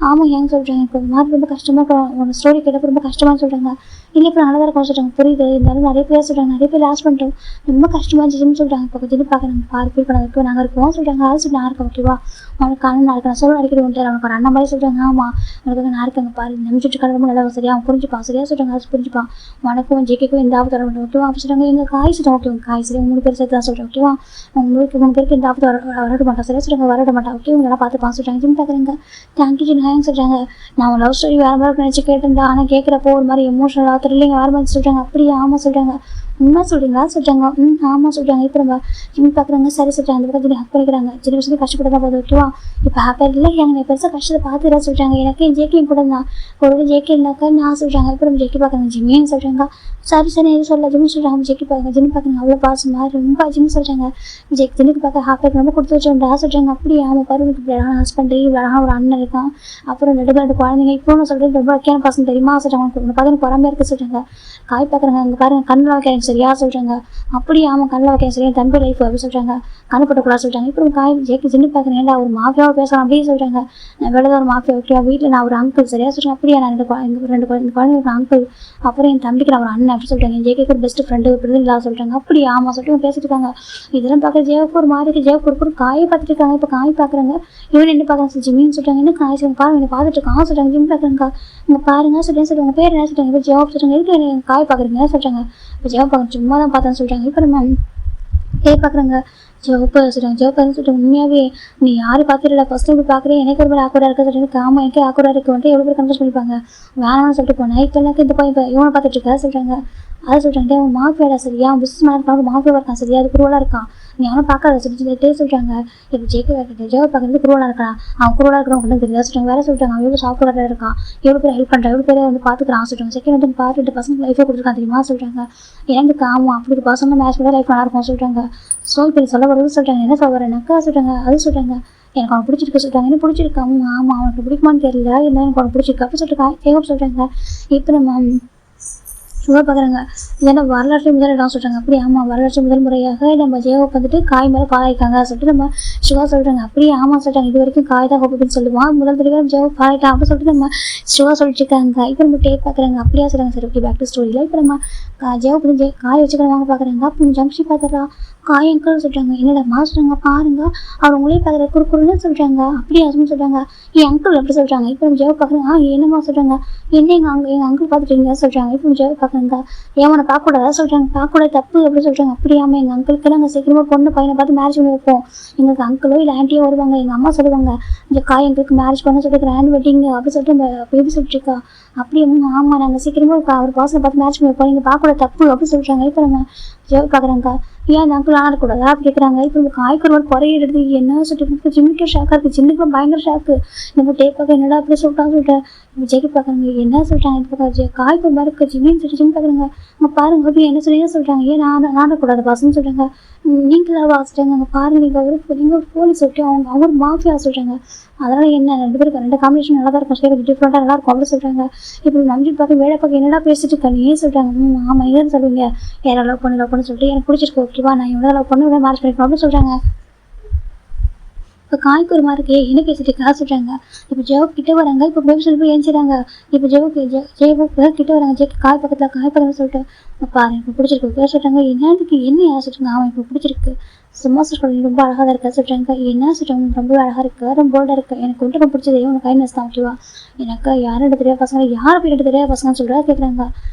Speaker 1: ஆமாம் ஏங்க சொல்கிறாங்க. இப்போ மாதிரி ரொம்ப கஷ்டமாக இருக்கும் உங்கள் ஸ்டோரி கேட்டப்போ ரொம்ப கஷ்டமானு சொல்கிறாங்க. இல்லை இப்போ நல்லா தான் இருக்கும் சொல்கிறாங்க. புரியுது இருந்தாலும் நிறைய பேர் சொல்கிறாங்க. நிறைய பேர் லாஸ் பண்ணிட்டோம் ரொம்ப கஷ்டமாக இருந்துச்சுன்னு சொல்கிறாங்க. இப்போ ஜின்னு பார்க்குறாங்க. பார்ப்பீல் பண்ணதுக்கு நாங்கள் இருக்கோம் சொல்கிறாங்க. அது சொல்லி நான் இருக்கேன் ஓகேவா அவனுக்கு காரணம் நான் இருக்கேன் சொல்ல அடிக்கடி வந்துட்டு அவனுக்கு ஒரு அண்ணன் மாதிரி சொல்கிறாங்க. ஆமாம் அவனுக்கு நான் இருக்கேங்க பாரு நம்பிச்சுட்டு கடை ரொம்ப நல்லா சரியா அவன் புரிஞ்சுப்பான் சரியா சொல்கிறாங்க. அது புரிஞ்சுப்பான் உனக்கும் ஜேக்கும் எந்த ஆபத்து வர மாட்டோம் ஓகேவா அப்படி சொல்கிறாங்க. எங்கள் காய் சொல்கிறாங்க. ஓகே உங்கள் காய் சரி 3 பேர் சேர்த்து தான் சொல்கிறேன் ஓகேவா உங்களுக்கு 3 பேருக்கு எந்த ஆபத்து வரவிட மாட்டான் சரியா சொல்கிறாங்க. வரவிட மாட்டான் ஓகே உங்களை பார்த்துப்பான் சொல்கிறாங்க. ஜிம் பார்க்குறாங்க. தேங்க்யூ ஜின் சொல்கிறாங்க. நான் லவ் ஸ்டோரி வேறு மாதிரி நினச்சி கேட்டிருந்தா ஆனால் கேட்குறப்போ ஒரு மாதிரி எமோஷனலாக த்ரில்லிங் வேறு மாதிரி சொல்கிறாங்க. அப்படியே ஆமாம் சொல்கிறாங்க. உண்மை சொல்கிறீங்களா சொல்கிறாங்க. ஆமாம் சொல்கிறாங்க. இப்போ நம்ம ஜிம் பார்க்குறாங்க. சரி சொல்கிறாங்க. அந்த பக்கம் ஜிம் ஹக் பண்ணிக்கிறாங்க. சின்ன விஷயத்தை கஷ்டப்பட தான் போதும் ஓகேவா இப்போ ஹாப்பியாக இல்லை எங்கள் பெருசாக கஷ்டத்தை பார்த்துடா சொல்கிறாங்க. எனக்கு என் ஜேகே கூட தான் ஒரு ஜேகே இருந்தாக்கா நான் சொல்கிறாங்க. இப்போ நம்ம ஜெக்கி பார்க்குறாங்க. ஜிம்மின்னு சொல்கிறாங்க. சரி எதுவும் சொல்ல ஜிம் சொல்கிறாங்க. ஜெக்கி பார்க்குறாங்க. ஜிம் பார்க்குறாங்க. அவ்வளோ பாசமாக ரொம்ப ஜிம் சொல்கிறாங்க. ஜின்னுக்கு பார்க்க ஹாப்பியாக ரொம்ப கொடுத்து வச்சோம்டா சொல்கிறாங்க. அப்படியே ஆமாம் பருவனுக்கு இப்படி அழகான ஹஸ்பண்ட் இவ்வளோ அழகாக ஒரு அண்ணன் இருக்கான். அப்புறம் 2 குழந்தைங்க இப்போ நான் சொல்கிறது ரொம்ப முக்கியமான பசங்க தெரியுமா சொல்கிறாங்க. உனக்கு பார்த்து எனக்கு வராமல் இருக்க சொல்கிறாங்க. காய் பார்க்குறாங்க. அங்கே பாருங்க கண்ணில் வைக்கிற வைக்கிறேன் சரியா சொல்கிறாங்க. அப்படியே ஆமாம் கண்ணில் வைக்கிறேன் சரியா தம்பி லைஃப் அப்படின்னு சொல்கிறாங்க. கண்ணுப்படக்கூடாது சொல்கிறாங்க. இப்போ காய் ஜேக்கு சின்ன பார்க்குறேன் ஏன்டா ஒரு மாஃபியாவை பேசலாம் அப்படின்னு சொல்கிறாங்க. நான் வெளில ஒரு மாஃபியா வைக்கிறேன் வீட்டில் நான் ஒரு அங்கிள் சரியா சொல்கிறேன். அப்படியே நான் ரெண்டு குழந்தைங்களுக்கு அங்கிள் அப்புறம் என் தம்பிக்கு நான் ஒரு அண்ணன் அப்படின்னு சொல்கிறாங்க. என் ஜேக்கு ஒரு பெஸ்ட் ஃப்ரெண்டு இப்படி இல்லை சொல்கிறாங்க. அப்படியே ஆமாம் சொல்லிட்டு பேசிட்டு இருக்காங்க. இதெல்லாம் பார்க்குற ஜேவுக்கு ஒரு மாதிரி ஜேவுக்கு ஒரு காயை பார்த்துட்டு இருக்காங்க. இப்போ காய் பார்க்குறாங்க. இவன் என்ன பார்க்குறாங்க ஜிம்மின்னு சொல்கிறாங்க. என்ன காய் சொல்லுங்க பாருங்க என்ன பார்த்துட்டு இருக்கான் சொல்கிறாங்க. ஜிம் பார்க்குறாங்க இங்கே பாருங்க சொல்லுங்க பேர் என்ன சொல்கிறாங்க. இப்போ ஜவாப் சொல்கிறாங்க எதுக்கு என்ன காய் பார்க்குறீங்க சொல்கிறாங்க. இப்போ ஜவாப் பார்க்குறேன் சும்மா தான் பார்த்தேன்னு சொல்கிறாங்க. இப்போ நம்ம பார்க்குறாங்க ஜோப்பை சொல்கிறாங்க. ஜோப்பை சொல்லிட்டு உண்மையாகவே நீ யாரும் பார்த்துடல ஃபஸ்ட் டைம் பார்க்குறேன் எனக்கு ஒரு பேர் ஆக்குறா இருக்க சொல்லிட்டு ஆமாம் எனக்கே ஆக்குறா இருக்கு வந்துட்டு எவ்வளோ பேர் கன்ஃபியூஸ் பண்ணிப்பாங்க வேணாம்னு சொல்லிட்டு போனேன். இப்போ எனக்கு இந்த இப்போ இவனை பார்த்துட்டு இருக்கா சொல்கிறாங்க. அதை சொல்கிறாங்க அவன் மாஃபியாடா சரியா பிஸ்னஸ் மேன் இருக்கான் மாஃபியா இருக்கான் சரியா அது குருவலாக இருக்கான் நீ அவனை பார்க்காத சொல்லிட்டு சொல்கிறாங்க. இப்போ ஜேக்கு ஜோவை பார்க்குறது குருவலாக இருக்கான் அவன் குருவலாக இருக்கிறவங்க தெரியாது சொல்கிறாங்க. வேறு சொல்கிறாங்க அவன் எவ்வளோ சாஃப்ட்வேராக இருக்கான் எவ்வளோ பேர் ஹெல்ப் பண்ணுறான் எவ்வளோ பேர் வந்து பார்த்துக்கிறான் சொல்கிறாங்க. செகண்ட் வந்து பார்த்துட்டு பசங்க லைஃபை கொடுத்துருக்கான் தெரியுமா சொல்கிறாங்க. எனக்கு ஆமாம் அப்படி பசங்க மேட்ச் கூட லைஃப் நல்லா இருக்கும் சொல்கிறாங்க. ஸோ இப்போ சொல்ல வருது சொல்கிறாங்க. என்ன சொல்ல வரேன்னாக்கா சொல்கிறாங்க. அது சொல்கிறாங்க எனக்கு அவன் பிடிச்சிருக்கு சொல்கிறாங்க. என்ன பிடிச்சிருக்கா ஆமாம் அவனுக்கு பிடிக்குமான்னு தெரியல என்ன எனக்கு அவனுக்கு பிடிச்சிருக்கு அப்படி சொல்லிட்டு சொல்கிறாங்க. இப்போ நம்ம சுகர் பார்க்குறாங்க ஏன்னா வரலாற்று முதல் இடம் சொல்கிறாங்க. அப்படி ஆமாம் வரலாற்று முதல் முறையாக நம்ம ஜேவை வந்துட்டு காய் மேலே பாராய்க்காங்க சொல்லிட்டு நம்ம சுகா சொல்கிறாங்க. அப்படியே ஆமாம் சொல்கிறாங்க இது வரைக்கும் காய் தான் அப்படின்னு சொல்லுவான் முதல் தடவை நம்ம ஜேவை பாராயிட்டான் அப்படின்னு சொல்லிட்டு நம்ம சுகா சொல்லிட்டு இருக்காங்க. இப்போ நம்ம டேப் பார்க்குறாங்க. அப்படியா சொல்கிறாங்க சரி ஓகே பேக் டு ஸ்டோரியில் இப்போ நம்ம ஜேவை வந்து காய் வச்சுக்கிறவங்க பார்க்குறாங்க. அப்போ ஜங்ஷி பார்த்துறா காய் அங்கிள் சொல்கிறாங்க. என்னடா சொல்கிறாங்க பாருங்க அவர் உங்களே பார்க்குற குறுக்குறுன்னு சொல்கிறாங்க. அப்படியே ஹஸ்பண்ட் சொல்கிறாங்க என் அங்கிள் அப்படி சொல்கிறாங்க. இப்போ நம்ம ஜேவை பார்க்குறாங்க என்னம்மா சொல்கிறாங்க என்ன எங்கள் அங்கிள் பார்த்துட்டீங்க சொல்கிறாங்க. இப்போ ஜேவை பார்க்குறாங்க ஏன் பார்க்கக்கூடாதா சொல்கிறாங்க. பார்க்கக்கூடாது தப்பு அப்படி சொல்கிறாங்க. அப்படியாமல் எங்கள் அங்கிளுக்கு நாங்கள் சீக்கிரமாக பொண்ணு பையனை பார்த்து மேரேஜ் பண்ணி வைப்போம். எங்களுக்கு அங்கிளோ இல்லை ஆண்டியோ வருவாங்க எங்கள் அம்மா சொல்லுவாங்க இந்த காய் எங்களுக்கு மேரேஜ் பண்ண சொல்லிட்டு கிராண்ட் வெட்டிங் அப்படி சொல்லிட்டு அந்த பேபி சொல்லிட்டு இருக்கா. அப்படியே ஆமாம் நாங்கள் சீக்கிரமாக ஒரு பர்சனை பார்த்து மேரேஜ் பண்ணி வைப்போம் நீங்கள் பார்க்கக்கூடாது தப்பு அப்படி சொல்கிறாங்க. இப்போ நம்ம ஜேவை பார்க்குறாங்க ஏன் அந்த அங்கிள் ஆடக்கூடாதா அப்படி கேட்குறாங்க. இப்போ இந்த காய்கறி ஒரு குறையிடுறது என்ன சொல்லிட்டு ஜிம்மிக்கே ஷாக்காக இருக்குது ஜிம்முக்குலாம் பயங்கர ஷாக்கு நம்ம டேப் பார்க்க என்னடா அப்படி சொல்லிட்டான்னு சொல்லிட்டேன். இப்போ ஜெகி பார்க்குறாங்க என்ன சொல்கிறாங்க இது பார்க்க காய்கறி மாதிரி இருக்குது ஜிம்மின்னு சொல்லிட்டு ஜிம் பார்க்குறாங்க அங்கே பாருங்க அப்படி என்ன சொல்லி சொல்கிறாங்க ஏன் ஆடக்கூடாது பசன்னு சொல்கிறாங்க. நீங்களாக வாசிட்டாங்க அங்கே பாருங்க நீங்கள் ஒரு போலீஸ் சொல்லிட்டு அவங்க ஒரு மாஃபியா சொல்கிறாங்க. அதனால் என்ன ரெண்டு பேருக்கு ரெண்டு காம்பினேஷன் நல்லா தான் இருக்கும் கொஞ்சம் டிஃப்ரெண்ட்டாக நல்லா இருக்கும் அப்படின்னு சொல்கிறாங்க. இப்போ நம்பிட்டு பார்க்க வேலை பார்க்க என்னடா பேசிட்டு இருக்கா நீ ஏன் சொல்கிறாங்க ஆமாம் ஏன்னு சொல்லுவீங்க யாரை லவ் பண்ணு சொல்லிட்டு எனக்கு பிடிச்சிருக்கு ஓகேவா நான் இவனை லவ் பண்ணி இவனை மேரேஜ் பண்ணிக்கணும் அப்படின்னு சொல்கிறாங்க. இப்போ காய்க்கு ஒரு மாதிரி என்ன பேசிட்டு இருக்கா சொல்கிறாங்க. இப்போ ஜெவுக்கு கிட்ட வராங்க. இப்போ பேபி சொல்லி போய் ஏஞ்சிடாங்க. இப்போ ஜெவுக்கு கிட்ட வராங்க. ஜெக்கு காய் பக்கத்தில் காய் பக்கத்தில் சொல்லிட்டு பாரு எனக்கு பிடிச்சிருக்கு சொல்கிறாங்க. என்னதுக்கு என்ன யார் சொல்கிறாங்க அவன் இப்போ பிடிச்சிருக்கு சும்மா சொல்கிறாங்க ரொம்ப அழகாக தான் இருக்கா சொல்கிறாங்க. என்ன சொல்கிறாங்க ரொம்ப அழகாக இருக்குது ரொம்ப போல்டாக இருக்குது எனக்கு வந்துட்டு ரொம்ப பிடிச்சது உனக்கு கைண்ட்னஸ் தான் ஓகேவா எனக்கு யாரும் தெரியாத பசங்க யார் பேர் தெரியாத பசங்கன்னு சொல்கிறா கேட்குறாங்க.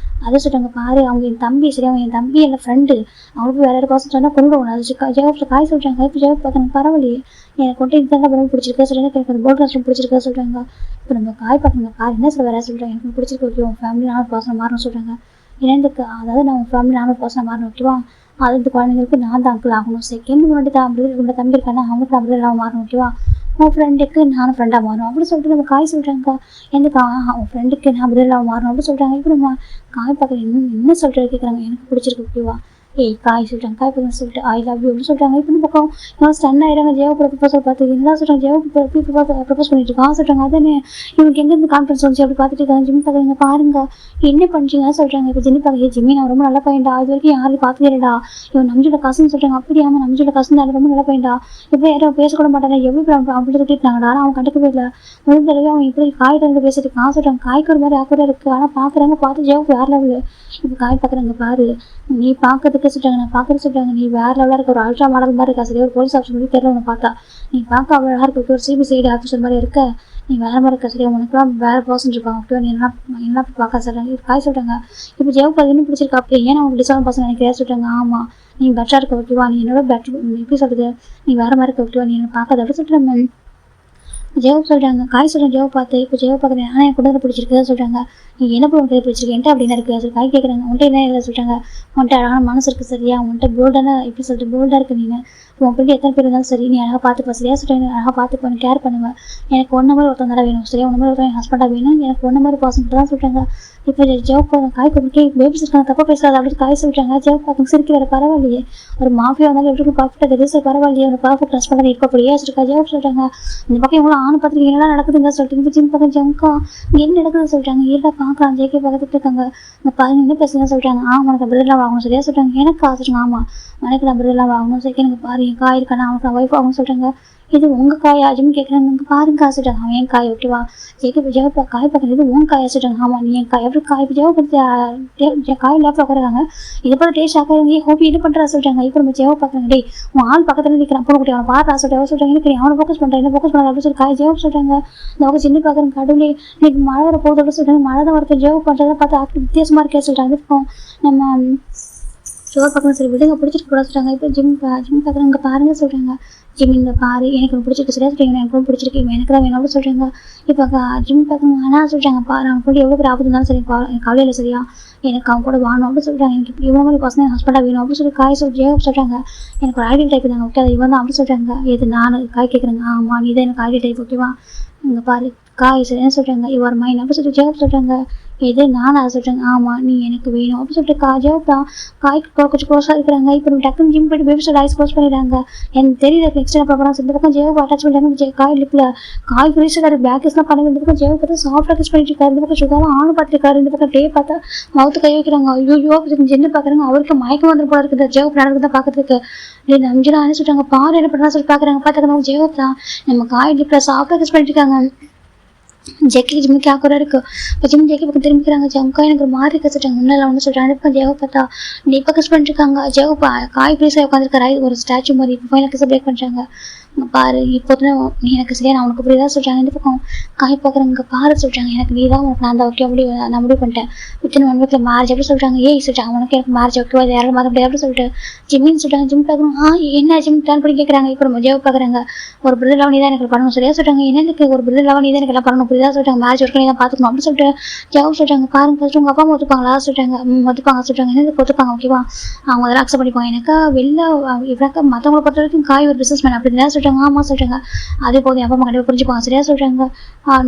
Speaker 1: அதை சொல்கிறாங்க பாரு அவங்க என் தம்பி சரி அவன் என் தம்பி என் ஃப்ரெண்டு அவங்களுக்கு வேறு யாரும் பசங்க சொன்னால் கொண்டு போகணும் அது ஜெவாப் காய் சொல்கிறாங்க. இப்போ ஜெவாப் பார்க்கணும் பரவாயில்லையே எனக்கு வந்துட்டு இதுதான் ரொம்ப பிடிச்சிருக்கா சொல்கிறாங்க. எனக்கு அந்த போல்ட் ராஷ்டிரம் பிடிச்சிருக்கா சொல்கிறாங்க. இப்போ நம்ம காய் பார்க்கணும் கார் என்ன சொல்ல வேறு சொல்கிறேன் எனக்கு பிடிச்சிருக்கு ஓகே உன் ஃபேமிலி நானும் பர்சனை மாறணும் சொல்கிறாங்க. என்னதுக்கு அதாவது நான் உன் ஃபேமிலி நானும் பர்சனை மாறணும் ஓகேவா அது இந்த குழந்தைங்களுக்கு நான் தான் அங்கிள் ஆகணும் செகண்ட் முன்னாடி தான் அப்படி உங்களோட தம்பி இருக்கானா அவனுக்கு அப்படி எல்லாம் மாறணும் ஓகேவா உன் ஃப்ரெண்டுக்கு நானும் ஃப்ரெண்டாக மாறணும் அப்படி சொல்லிட்டு நம்ம காய் சொல்கிறாங்க. எனக்கு உன் ஃப்ரெண்டுக்கு நான் அப்படி எல்லாம் மாறணும் அப்படி சொல்கிறாங்க. இப்போ நம்ம காய் பார்க்குற என்ன சொல்கிறது கேட்குறாங்க எனக்கு பிடிச்சிருக்கு ஓகேவா ஏய் காய் சொல்கிறாங்க காய் பக்கம் சொல்லிட்டு ஐ லவ் யூ அப்படின்னு சொல்கிறாங்க. இப்போ இந்த பக்கம் இவன் ஸ்டன் ஆகிடுறாங்க ஜெவ ப்ரப்போசல் பார்த்து என்ன சொல்கிறாங்க ஜெவ ப்ரப்போஸ் பண்ணிட்டு இருக்கான் சொல்கிறாங்க. அதனே இவனுக்கு எங்கேருந்து கான்ஃபிடன்ஸ் வந்துச்சு அப்படி பார்த்துட்டு இருக்காங்க. ஜிம்மி பார்க்குறீங்க பாருங்க என்ன பண்ணுறீங்க சொல்கிறாங்க. இப்போ ஜிம்மி பார்க்க ஜிம்மி நான் ரொம்ப நல்ல பையன்டா இது வரைக்கும் யாரும் பார்த்துக்கிறடா இவன் நம்ஜோட கசன்னு சொல்கிறாங்க. அப்படியாமல் நம்ஜோட கசன் தான் ரொம்ப நல்ல பையன்டா இப்போ யாரும் பேசக்கூட மாட்டாங்க எவ்வளோ அப்படி சொல்லிட்டுருந்தாங்கடா ஆனால் அவன் கண்டுக்கவே இல்லை முதல் தடவை அவன் இப்படி காய் தடவை பேசிட்டு இருக்கான் சொல்கிறாங்க. காய்க்கு ஒரு மாதிரி ஆக்கூட இருக்குது ஆனால் பார்க்குறாங்க பார்த்து ஜெவ வேறு லெவலு இப்போ காய் பார்க்குறாங்க பாரு நீ பார்க்கறதுக்கு சொல்கிறாங்க நான் பார்க்குறது சொல்கிறாங்க நீ வேறு லெவலாக இருக்க ஒரு அல்ட்ரா மாடல் மாதிரி இருக்கா சரி ஒரு போலீஸ் ஆஃபீஸர் மாதிரி தெரியல உன்னை பார்த்தா நீ பார்க்க அவ்வளோ அழகாக இருக்க ஒரு சிபிசிஐடி ஆஃபீஸர் மாதிரி இருக்க நீ வேறு மாதிரி இருக்க சரி உனக்குலாம் வேறு பர்சன் இருப்பாங்க ஓகே நீ என்ன பார்க்க சொல்கிறாங்க. இது காய் சொல்கிறாங்க. இப்போ ஜெவ் பார்த்து இன்னும் பிடிச்சிருக்கா அப்படி ஏன்னா உங்களுக்கு டிசைன் பர்சன் நினைக்கிறேன் சொல்கிறாங்க. ஆமாம் நீ பெட்டராக இருக்க ஓகேவா நீ என்னோட பெட்டர் எப்படி சொல்கிறது நீ வேறு மாதிரி இருக்க ஓகேவா நீ என்ன பார்க்காத அப்படி சொல்கிறேன். ஜெவ் சொல்கிறாங்க காய் சொல்கிறேன் ஜெவ் பார்த்து இப்போ ஜெவ் பார்க்குறேன் ஆனால் எனக்கு கூட பிடிச்சிருக்குதா சொல்கிறாங்க. நீ என்ன உனக்கு பிடிச்சிருக்கு என்கிட்ட அப்படின்னு இருக்குது சொல்லி காய் கேட்குறாங்க உன்ட்ட என்ன இல்லை சொல்கிறாங்க உன்ட்ட அழகான மனசு இருக்குது சரியா உன்ட்ட போல்டான எப்படி சொல்லிட்டு போல்டாக இருக்குது நீ உன் பிள்ளை எத்தனை பேர் இருந்தாலும் சரி நீ அழகாக பார்த்துப்ப சரியா சொல்கிறேன், அழகாக பார்த்துப்பேன், கேர் பண்ணுவேன். எனக்கு ஒன்று மாதிரி ஒருத்தன் தான் வேணும் சரியா, ஒன்று மாதிரி ஒருத்தன் என் ஹஸ்பண்டாக வேணும், எனக்கு ஒன்று மாதிரி பர்சன் தான் சொல்லிட்டாங்க. இப்போ ஜெவ் காய் கொடுக்கே பேபிஸ் இருக்காங்க தப்பாக பேசாது அப்படின்னு காய் சொல்லிட்டாங்க. ஜெவ் பார்க்க சிரிக்கிற பரவாயில்லையே, ஒரு மாஃபியா வந்தாலும் எப்படி ப்ராஃபிட்டாக தெரியுது சார், பரவாயில்லையே ஒரு ப்ராஃபிட் ட்ரெஸ் பண்ணி இருக்க அப்படியே இருக்கா. ஜெவ் சொல்லிட்டாங்க இந்த பக்கம் இவ்வளோ ஆண் பார்த்துட்டு என்னெல்லாம் நடக்குதுங்க சொல்லிட்டு இப்போ ஜிம் பக்கம் ஜம்கா என்ன நடக்குதுன்னு சொல்லிட்டாங்க. இல்லை பார்க்கலாம் ஜேகே பார்த்துட்டு இருக்காங்க. இந்த பாருங்க என்ன பேசுங்க சொல்லிட்டாங்க. உனக்கு பிரதர்லாம் வாங்கணும் சரியா சொல்லிட்டாங்க. எனக்கு ஆசைங்க ஆமாம் எனக்கு நான் பிரதர்லாம் வாங்கணும் சரி, எனக்கு பாரு என் காய் இருக்கானா அவனுக்கு நான் ஒய்ஃப் ஆகணும்னு சொல்லிட்டாங்க. இது உங்கள் காய் ஆச்சுன்னு கேட்குறாங்க. இங்கே பாருங்க ஆசைட்டாங்க. அவன் என் காய் ஓகேவா ஜேகே ஜெவப்பா காய் பார்க்குறது இது உன் காய் ஆசைட்டாங்க. ஆமாம் நீ என் காய் எப்படி காய் ஜெவ பார்த்து காய் லேப்பில் உட்காருக்காங்க. இதை பார்த்து டேஸ்ட் ஆக்காங்க ஹோப்பி இது பண்ணுறா சொல்லிட்டாங்க. இப்போ நம்ம ஜெவ பார்க்குறாங்க. டே உன் ஆள் பக்கத்தில் நிற்கிறான் பொண்ணு குட்டி அவனை பார்த்து ஆசைட்டாக சொல்லிட்டாங்க. எனக்கு அவனை ஃபோக்கஸ் பண்ணுறேன் என்ன ஃபோக்கஸ் பண்ணுறது அப்படின்னு சொல்லி காய் ஜெவ சொல்லிட்டாங்க. அவங்க சின்ன பார்க்குறேன் கடவுளே இன்னைக்கு மழை வர போதோட சொல்லிட்டாங்க. மழை தான் வரப்போ ஜெவ பண்ணுறதை பார்த்து ஆக்டிவ் வித்தியாசமாக இருக்கே சொல்லிட்டாங்க. இப்போ நம்ம ஷோர் பார்க்கணும் சரி விடுங்க பிடிச்சிருக்கு கூட சொல்லிட்டாங்க. இப்போ ஜிம் பார்க்குறேன் இங்கே பாருங்க சொல்கிறாங்க. ஜிம் இங்கே பாரு எனக்கு பிடிச்சிருக்கு சரியா சொல்லிட்டாங்க. எனக்கு பிடிச்சிருக்கு இவன் எனக்கு தான் வேணும் அப்படின்னு சொல்கிறாங்க. இப்போ ஜிம் பார்க்குறவங்க ஆனால் சொல்லிட்டாங்க பாரு அவன் கூட எவ்வளோ பேர் ஆபத்து இருந்தாலும் சரி எனக்கு கவலையில் சரியா எனக்கு அவன் கூட வாங்கணும் அப்படின்னு சொல்லிட்டாங்க. எனக்கு இப்போ இவ்வளோ மாதிரி பசங்க ஹஸ்பண்டாக வேணும் அப்படின்னு சொல்லி காய் சொல்கிறாங்க. எனக்கு ஒரு ஐடியல் டைப் தாங்க ஓகே அது இவன் தான் அப்படின்னு சொல்கிறாங்க. இது நான் காய் கேட்குறேங்க. ஆமாம் நீ தான் எனக்கு ஐடியல் டைப் ஓகேவா இங்கே பாரு காய் சரி என்ன சொல்கிறாங்க. இவர் மைண்ட் அப்படின்னு சொல்லிட்டு ஜெவப் சொல்கிறாங்க. இது நான் அதை சொல்கிறேங்க. ஆமாம் நீ எனக்கு வேணும் அப்படின்னு சொல்லிட்டு ஜெவப் தான் காய்க்கு கொஞ்சம் க்ளோஸாக இருக்கிறாங்க. இப்போ டக்குன்னு ஜிம் போய்ட்டு பேபி ஸ்டார் ஐஸ் க்ளோஸ் பண்ணிடுறாங்க. எனக்கு தெரியல எக்ஸ்ட்ரா ப்ராப்பராக இந்த பக்கம் ஜெவப் அட்டாச் பண்ணிட்டாங்க. காய் லிப்பில் காய் ஃப்ரீஸாக பேக்கஸ்லாம் பண்ணி இந்த பக்கம் ஜெவப் பார்த்து சாஃப்டாக கிஸ் பண்ணிட்டு இருக்காரு. இந்த பக்கம் சுகாலும் ஆணு பார்த்துருக்காரு. இந்த பக்கம் டே பார்த்தா மவுத்து கை வைக்கிறாங்க. ஐயோ ஜென்னு பார்க்குறாங்க. அவருக்கு மயக்கம் வந்து போல இருக்குது ஜெவப் நடக்குதான் பார்க்கறதுக்கு. இல்லை நம்பிஜெல்லாம் என்ன சொல்கிறாங்க பாரு என்ன பண்ணா சொல்லி பார்க்குறாங்க. பார்த்துக்கணும் ஜெவப் தான் நம்ம காய் லிப்பில் சாஃப்டாக கிஸ் பண்ணிட்டு இருக்காங்க. ஜெக்கி ஜிம்முக்கு ஆக்குறா இருக்கு. இப்போ ஜிம் ஜெக்கி பக்கம் திரும்பிக்கிறாங்க. ஜம்கா எனக்கு ஒரு மாதிரி கசிட்டாங்க. முன்னாள் ஒன்று சொல்கிறாங்க. இப்போ ஜெவ பார்த்தா நீ இப்போ கிஸ் பண்ணிட்டு இருக்காங்க. ஜெவ காய் ஃப்ரீஸாக உட்காந்துருக்காரு ஒரு ஸ்டாச்சு மாதிரி. இப்போ எனக்கு கிஸ் பிரேக் பண்ணுறாங்க. பாரு இப்போதுன்னு நீ எனக்கு சரியா நான் உனக்கு புரியுதா சொல்கிறாங்க. இந்த பக்கம் காய் பார்க்குறவங்க பாரு சொல்கிறாங்க. எனக்கு நீ தான் உனக்கு நான் தான் ஓகே அப்படி நான் முடிவு பண்ணிட்டேன். வித்தின் 1 வீக்கில் மேரேஜ் அப்படி சொல்கிறாங்க. ஏய் சொல்கிறாங்க உனக்கு எனக்கு மேரேஜ் ஓகேவா அது யாரும் மாற்ற முடியாது அப்படின்னு சொல்லிட்டு ஜிம்மின்னு சொல்கிறாங்க. ஜிம் பார்க்குறோம் என்ன ஜிம் பிளான் பண்ணி கேட்குறாங்க. இப்போ நம்ம ஜெவ பார்க்குறாங்க. ஒரு பிரதர் லவ் நீ தான் எனக்கு பண்ணணும் சரியா சொல்கிறாங்க. என்னக்கு ஒரு பிரதர் லவ் நீ தான் எனக்கு எல்லாம் பண்ணணும் புரியுதா சொல்கிறாங்க. மேரேஜ் ஒர்க் நீ தான் பார்த்துக்கணும் அப்படின்னு சொல்லிட்டு ஜெவ சொல்கிறாங்க. பாருங்க ஃபர்ஸ்ட் உங்கள் அப்பா அம்மா ஒத்துப்பாங்களா சொல்கிறாங்க. ஒத்துப்பாங்க சொல்கிறாங்க. என்னது ஒத்துப்பாங்க ஓகேவா அவங்க அதெல்லாம் அக்செப்ட் பண்ணிப்பாங்க. எனக்கு வெளில இவராக்க மற்றவங்களை பொறுத்த வரைக்கும் காய் ஒரு பிஸ்னஸ் மேன் அப்படி தான் சொல்கிறாங்க. ஆமாம் சொல்கிறாங்க. அதே போதும் அப்பா அம்மா கண்டிப்பாக புரிஞ்சுப்பாங்க சரியா சொல்கிறாங்க.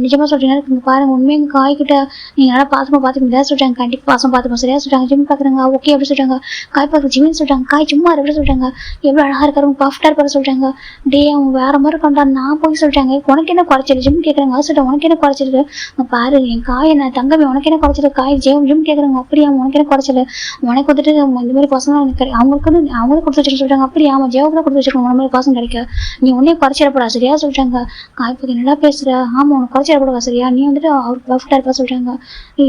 Speaker 1: நிஜமாக சொல்கிறீங்க இங்கே பாருங்கள் உண்மையாக எங்கள் காய்கிட்ட நீங்கள் நல்லா பார்த்துக்க சொல்கிறாங்க. கண்டிப்பாக பாசம் பார்த்துப்போம் சரியா சொல்கிறாங்க. ஜிம் பார்க்குறாங்க ஓகே அப்படி சொல்கிறாங்க. காய் பார்க்குற ஜிம்னு சொல்கிறாங்க. காய் சும்மா எப்படி சொல்கிறாங்க. எவ்வளோ அழகாக இருக்காரு பஃப்டாக இருப்பாரு சொல்கிறாங்க. டே அவங்க வேறு மாதிரி கொண்டாரு நான் போய் சொல்கிறாங்க. உனக்கு என்ன குறைச்சிரு ஜிம் கேட்குறாங்க. சொல்லிட்டு உனக்கு என்ன குறைச்சிருக்கு பாரு என் காய் நான் தங்கமே உனக்கு என்ன குறைச்சிரு காய் ஜிம் கேட்குறாங்க. அப்படியா உனக்கு என்ன குறைச்சிரு உனக்கு வந்துட்டு இந்த மாதிரி பசங்க அவங்களுக்கு வந்து அவங்களே கொடுத்து வச்சுருக்க சொல்கிறாங்க. அப்படியா அவன் ஜெவப் தான் கொடுத்து வச்சுருக்கோம் உன மாதிரி பசங்க கிடைக்க நீ உன்னே குறைச்சிடப்படா சரியா சொல்கிறாங்க. காய் பக்கம் என்னடா பேசுகிற ஆமாம் உனக்கு குறைச்சிடப்படா சரியா நீ வந்துட்டு அவர் பஃப்டாக இருப்பா சொல்கிறாங்க.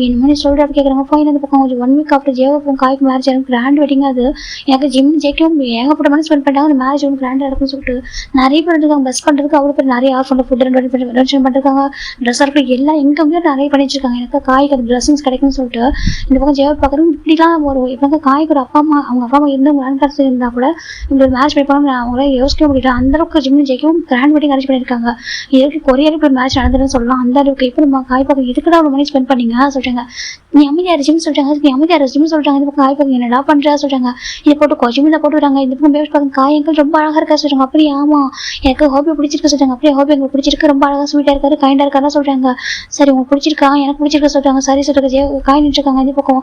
Speaker 1: இந்த மாதிரி சொல்லிட்டு அப்படி கேட்குறாங்க. போய் இந்த பக்கம் கொஞ்சம் 1 வீக் ஆஃப்டர் ஜெவப்பும் காய்க்கு மேரேஜ் ஆகும் கிராண்ட் வெட்டிங் அது எனக்கு ஜிம் ஜெய்க்கும் ஏகப்பட்ட மணி ஸ்பெண்ட் பண்ணிட்டாங்க. அந்த மேரேஜ் வந்து கிராண்டாக இருக்குன்னு சொல்லிட்டு நிறைய பேர் இருக்காங்க. பஸ் பண்ணுறதுக்கு அவ்வளோ பேர் நிறைய ஆஃபர் ஃபுட் டொனேஷன் பண்ணிருக்காங்க. ட்ரெஸ் இருக்கு எல்லாம் எங்கேயுமே நிறைய பண்ணி வச்சிருக்காங்க. எனக்கு காய்க்கு அது பிளஸிங்ஸ் கிடைக்கும்னு சொல்லிட்டு இந்த பக்கம் ஜெவப் பார்க்குறோம். இப்படிலாம் ஒரு இப்போ காய்க்கு ஒரு அப்பா அம்மா அவங்க அப்பா அம்மா இருந்து கிராண்ட் பேரண்ட்ஸ் இருந்தால் கூட இப்படி ஒரு மேரேஜ் பண்ணிப்பாங்க அவங்கள யோசிக்க முடியல. அந்தளவுக்கு ஜிம் ஜெய்க்கும் கிராண்ட் வெட்டிங் அரேஞ்ச் பண்ணியிருக்காங்க. இதுக்கு கொரியாவில் இப்போ மேட்ச் நடந்ததுன்னு சொல்லலாம். அந்த அளவுக்கு இப்போ நம்ம காய் பார்க்க இதுக்கு அவ்வளோ மணி ஸ்பெண்ட் பண்ணீங்க சொல்கிறாங்க. நீ அமைதியார் ஜிம் சொல்கிறாங்க. நீ அமைதியார் ஜிம் சொல்கிறாங்க. இந்த பக்கம் காய் பார்க்க என்னடா பண்ணுறா சொல்கிறாங்க. இதை போட்டு கொஜிமில் போட்டு விடுறாங்க. இந்த பக்கம் பேசி பார்க்க காயங்கள் ரொம்ப அழகாக இருக்கா சொல்கிறாங்க. அப்படியே ஆமாம் எனக்கு ஹாபி பிடிச்சிருக்க சொல்கிறாங்க. அப்படியே ஹாபி எனக்கு பிடிச்சிருக்கு ரொம்ப அழகாக ஸ்வீட்டாக இருக்காரு கைண்டாக இருக்காருன்னு சொல்கிறாங்க. சரி உங்களுக்கு பிடிச்சிருக்கா எனக்கு பிடிச்சிருக்க சொல்கிறாங்க. சரி சொல்கிறாங்க. காய் நின்றுருக்காங்க. இந்த பக்கம்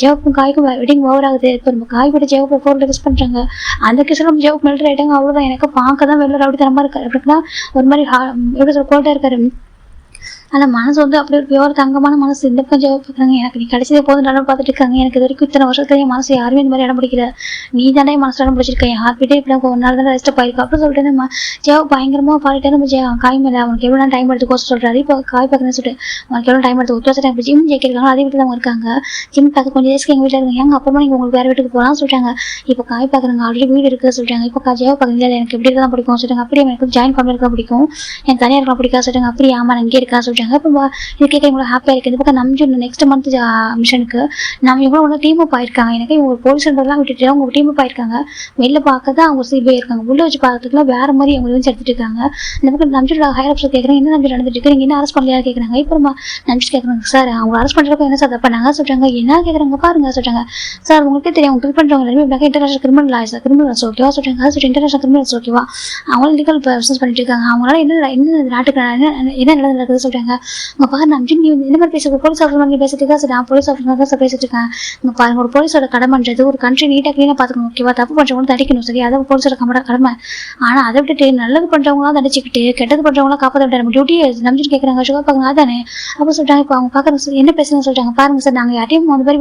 Speaker 1: ஜெவப்பும் காய்க்கும் வெட்டிங் ஓவர் ஆகுது. இப்போ நம்ம காய் போட்டு ஜெவப்பை ஃபோரில் கிஸ் பண்ணுறாங்க. அந்த கிஸ்லாம் ஜெவப் மெல்ட் ஆகிட்டாங்க. அவ்வளோதான் எனக்கு பார்க்க தான் வெளில அப்படி தரமாக இருக்காரு. அப்படின்னா ஒரு மாதிரி எப்படி சொல்ல கோல்டாக இருக்காரு. ஆனால் மனசு வந்து அப்படி ஒரு பியோர் தங்கமான மனசு. இந்த பக்கம் ஜெவப் பார்க்குறாங்க. எனக்கு நீ கிடைச்சதே போதும் நல்லா பார்த்துட்டு இருக்காங்க. எனக்கு இது வரைக்கும் இத்தனை வருஷத்துல என் மனசு யாருமே இந்த மாதிரி இடம் பிடிக்கல. நீ தானே என் மனசு இடம் பிடிச்சிருக்க. என் ஹார்ட் பீட்டே இப்படி ஒரு நாள் தான் ரெஸ்ட் ஆயிருக்கு அப்படின்னு சொல்லிட்டு நம்ம ஜெவப் பயங்கரமாக பாடிட்டே நம்ம காய் மேலே அவனுக்கு எவ்வளோ டைம் எடுத்து கோர்ஸ் சொல்கிறாரு. இப்போ காய் பார்க்குறேன்னு சொல்லிட்டு அவனுக்கு எவ்வளோ டைம் எடுத்து ஒத்து டைம் ஜிம் ஜெயிக்கிறாங்க. அதே வீட்டில் அவங்க இருக்காங்க. ஜிம் பார்க்க கொஞ்சம் டேஸ்க்கு எங்கள் வீட்டில் இருக்காங்க. எங்கள் அப்புறமா நீங்கள் உங்களுக்கு வேறு வீட்டுக்கு போகலாம்னு சொல்லிட்டாங்க. இப்போ காய் பார்க்குறாங்க. ஆல்ரெடி வீடு இருக்குது சொல்லிட்டாங்க. இப்போ ஜெவப் பார்க்குறீங்க எனக்கு எப்படி தான் பிடிக்கும் சொல்லிட்டாங்க. அப்படியே எனக்கு ஜாயின் பண்ணி இருக்க பிடிக்கும் எனக்கு தனியாக இருக்கலாம் பிடிக்கா சொல்லிட்டாங்க. அப்படியே ஆமாம் இங்கே இருக்கா சொல்லிட்டாங்க. சொல்கிறாங்க. இப்போ இது கேட்க இவங்க ஹாப்பியாக இருக்குது. இந்த பக்கம் நம்ஜூன் நெக்ஸ்ட் மந்த் மிஷனுக்கு நம்ம இவங்களும் ஒன்று டீம் அப் ஆயிருக்காங்க. எனக்கு இவங்க போலீஸ் எல்லாம் விட்டுட்டு அவங்க டீம் அப் ஆயிருக்காங்க. வெளில பார்க்க தான் அவங்க சீல் போயிருக்காங்க. உள்ள வச்சு பார்க்கறதுக்குலாம் வேற மாதிரி அவங்க வந்து எடுத்துட்டு இருக்காங்க. இந்த பக்கம் நம்ஜூன் ஹையர் ஆஃபீஸர் கேட்குறாங்க, என்ன நம்ஜூன் நடந்துட்டு இருக்கு, நீங்கள் என்ன அரெஸ்ட் பண்ணலையா கேட்குறாங்க. இப்போ நம்ம நம்ஜூன் கேட்குறாங்க, சார் அவங்க அரெஸ்ட் பண்ணுறப்ப என்ன சார் தப்பாங்க சொல்கிறாங்க. என்ன கேட்குறாங்க பாருங்க சொல்கிறாங்க. சார் உங்களுக்கே தெரியும் அவங்க கில் பண்ணுறவங்க எல்லாமே இன்டர்நேஷனல் கிரிமினல் லாஸ் கிரிமினல்ஸ் ஓகேவா சொல்கிறாங்க. சொல்லிட்டு இன்டர்நேஷனல் கிரிமினல்ஸ் ஓகேவா அவங்க லீகல் பிஸ்னஸ் பண்ணிட்டு இருக்காங்க. அவங்களால என்ன நாட்டுக்கு என்ன நடக்குது சொல்கிறாங்க. உங்க பாருங்க நம்ஜூன் நீ இந்த மாதிரி பேசுறது போலீஸ் ஆஃபீஸர் மாதிரி பேசிட்டு இருக்கா சார். நான் போலீஸ் ஆஃபீஸர் தான் சார் பேசிட்டு இருக்கேன். இங்கே பாருங்க ஒரு போலீஸோட கடமைன்றது ஒரு கண்ட்ரி நீட்டாக க்ளீனாக பார்த்துக்கணும் ஓகேவா. தப்பு பண்ணுறவங்களும் தடிக்கணும் சரி, அதை போலீஸோட கடமை. ஆனால் அதை விட்டுட்டு நல்லது பண்ணுறவங்களாம் தடிச்சிக்கிட்டு கெட்டது பண்ணுறவங்களாம் காப்பாற்ற விட்டார். நம்ம டியூட்டி நம்ஜூன் கேட்குறாங்க சுகா பார்க்கணும் அதானே. அப்போ சொல்கிறாங்க இப்போ அவங்க பார்க்குறாங்க என்ன பேசுறேன்னு சொல்கிறாங்க. பாருங்க சார் நாங்கள் யார்ட்டையும் அந்த மாதிரி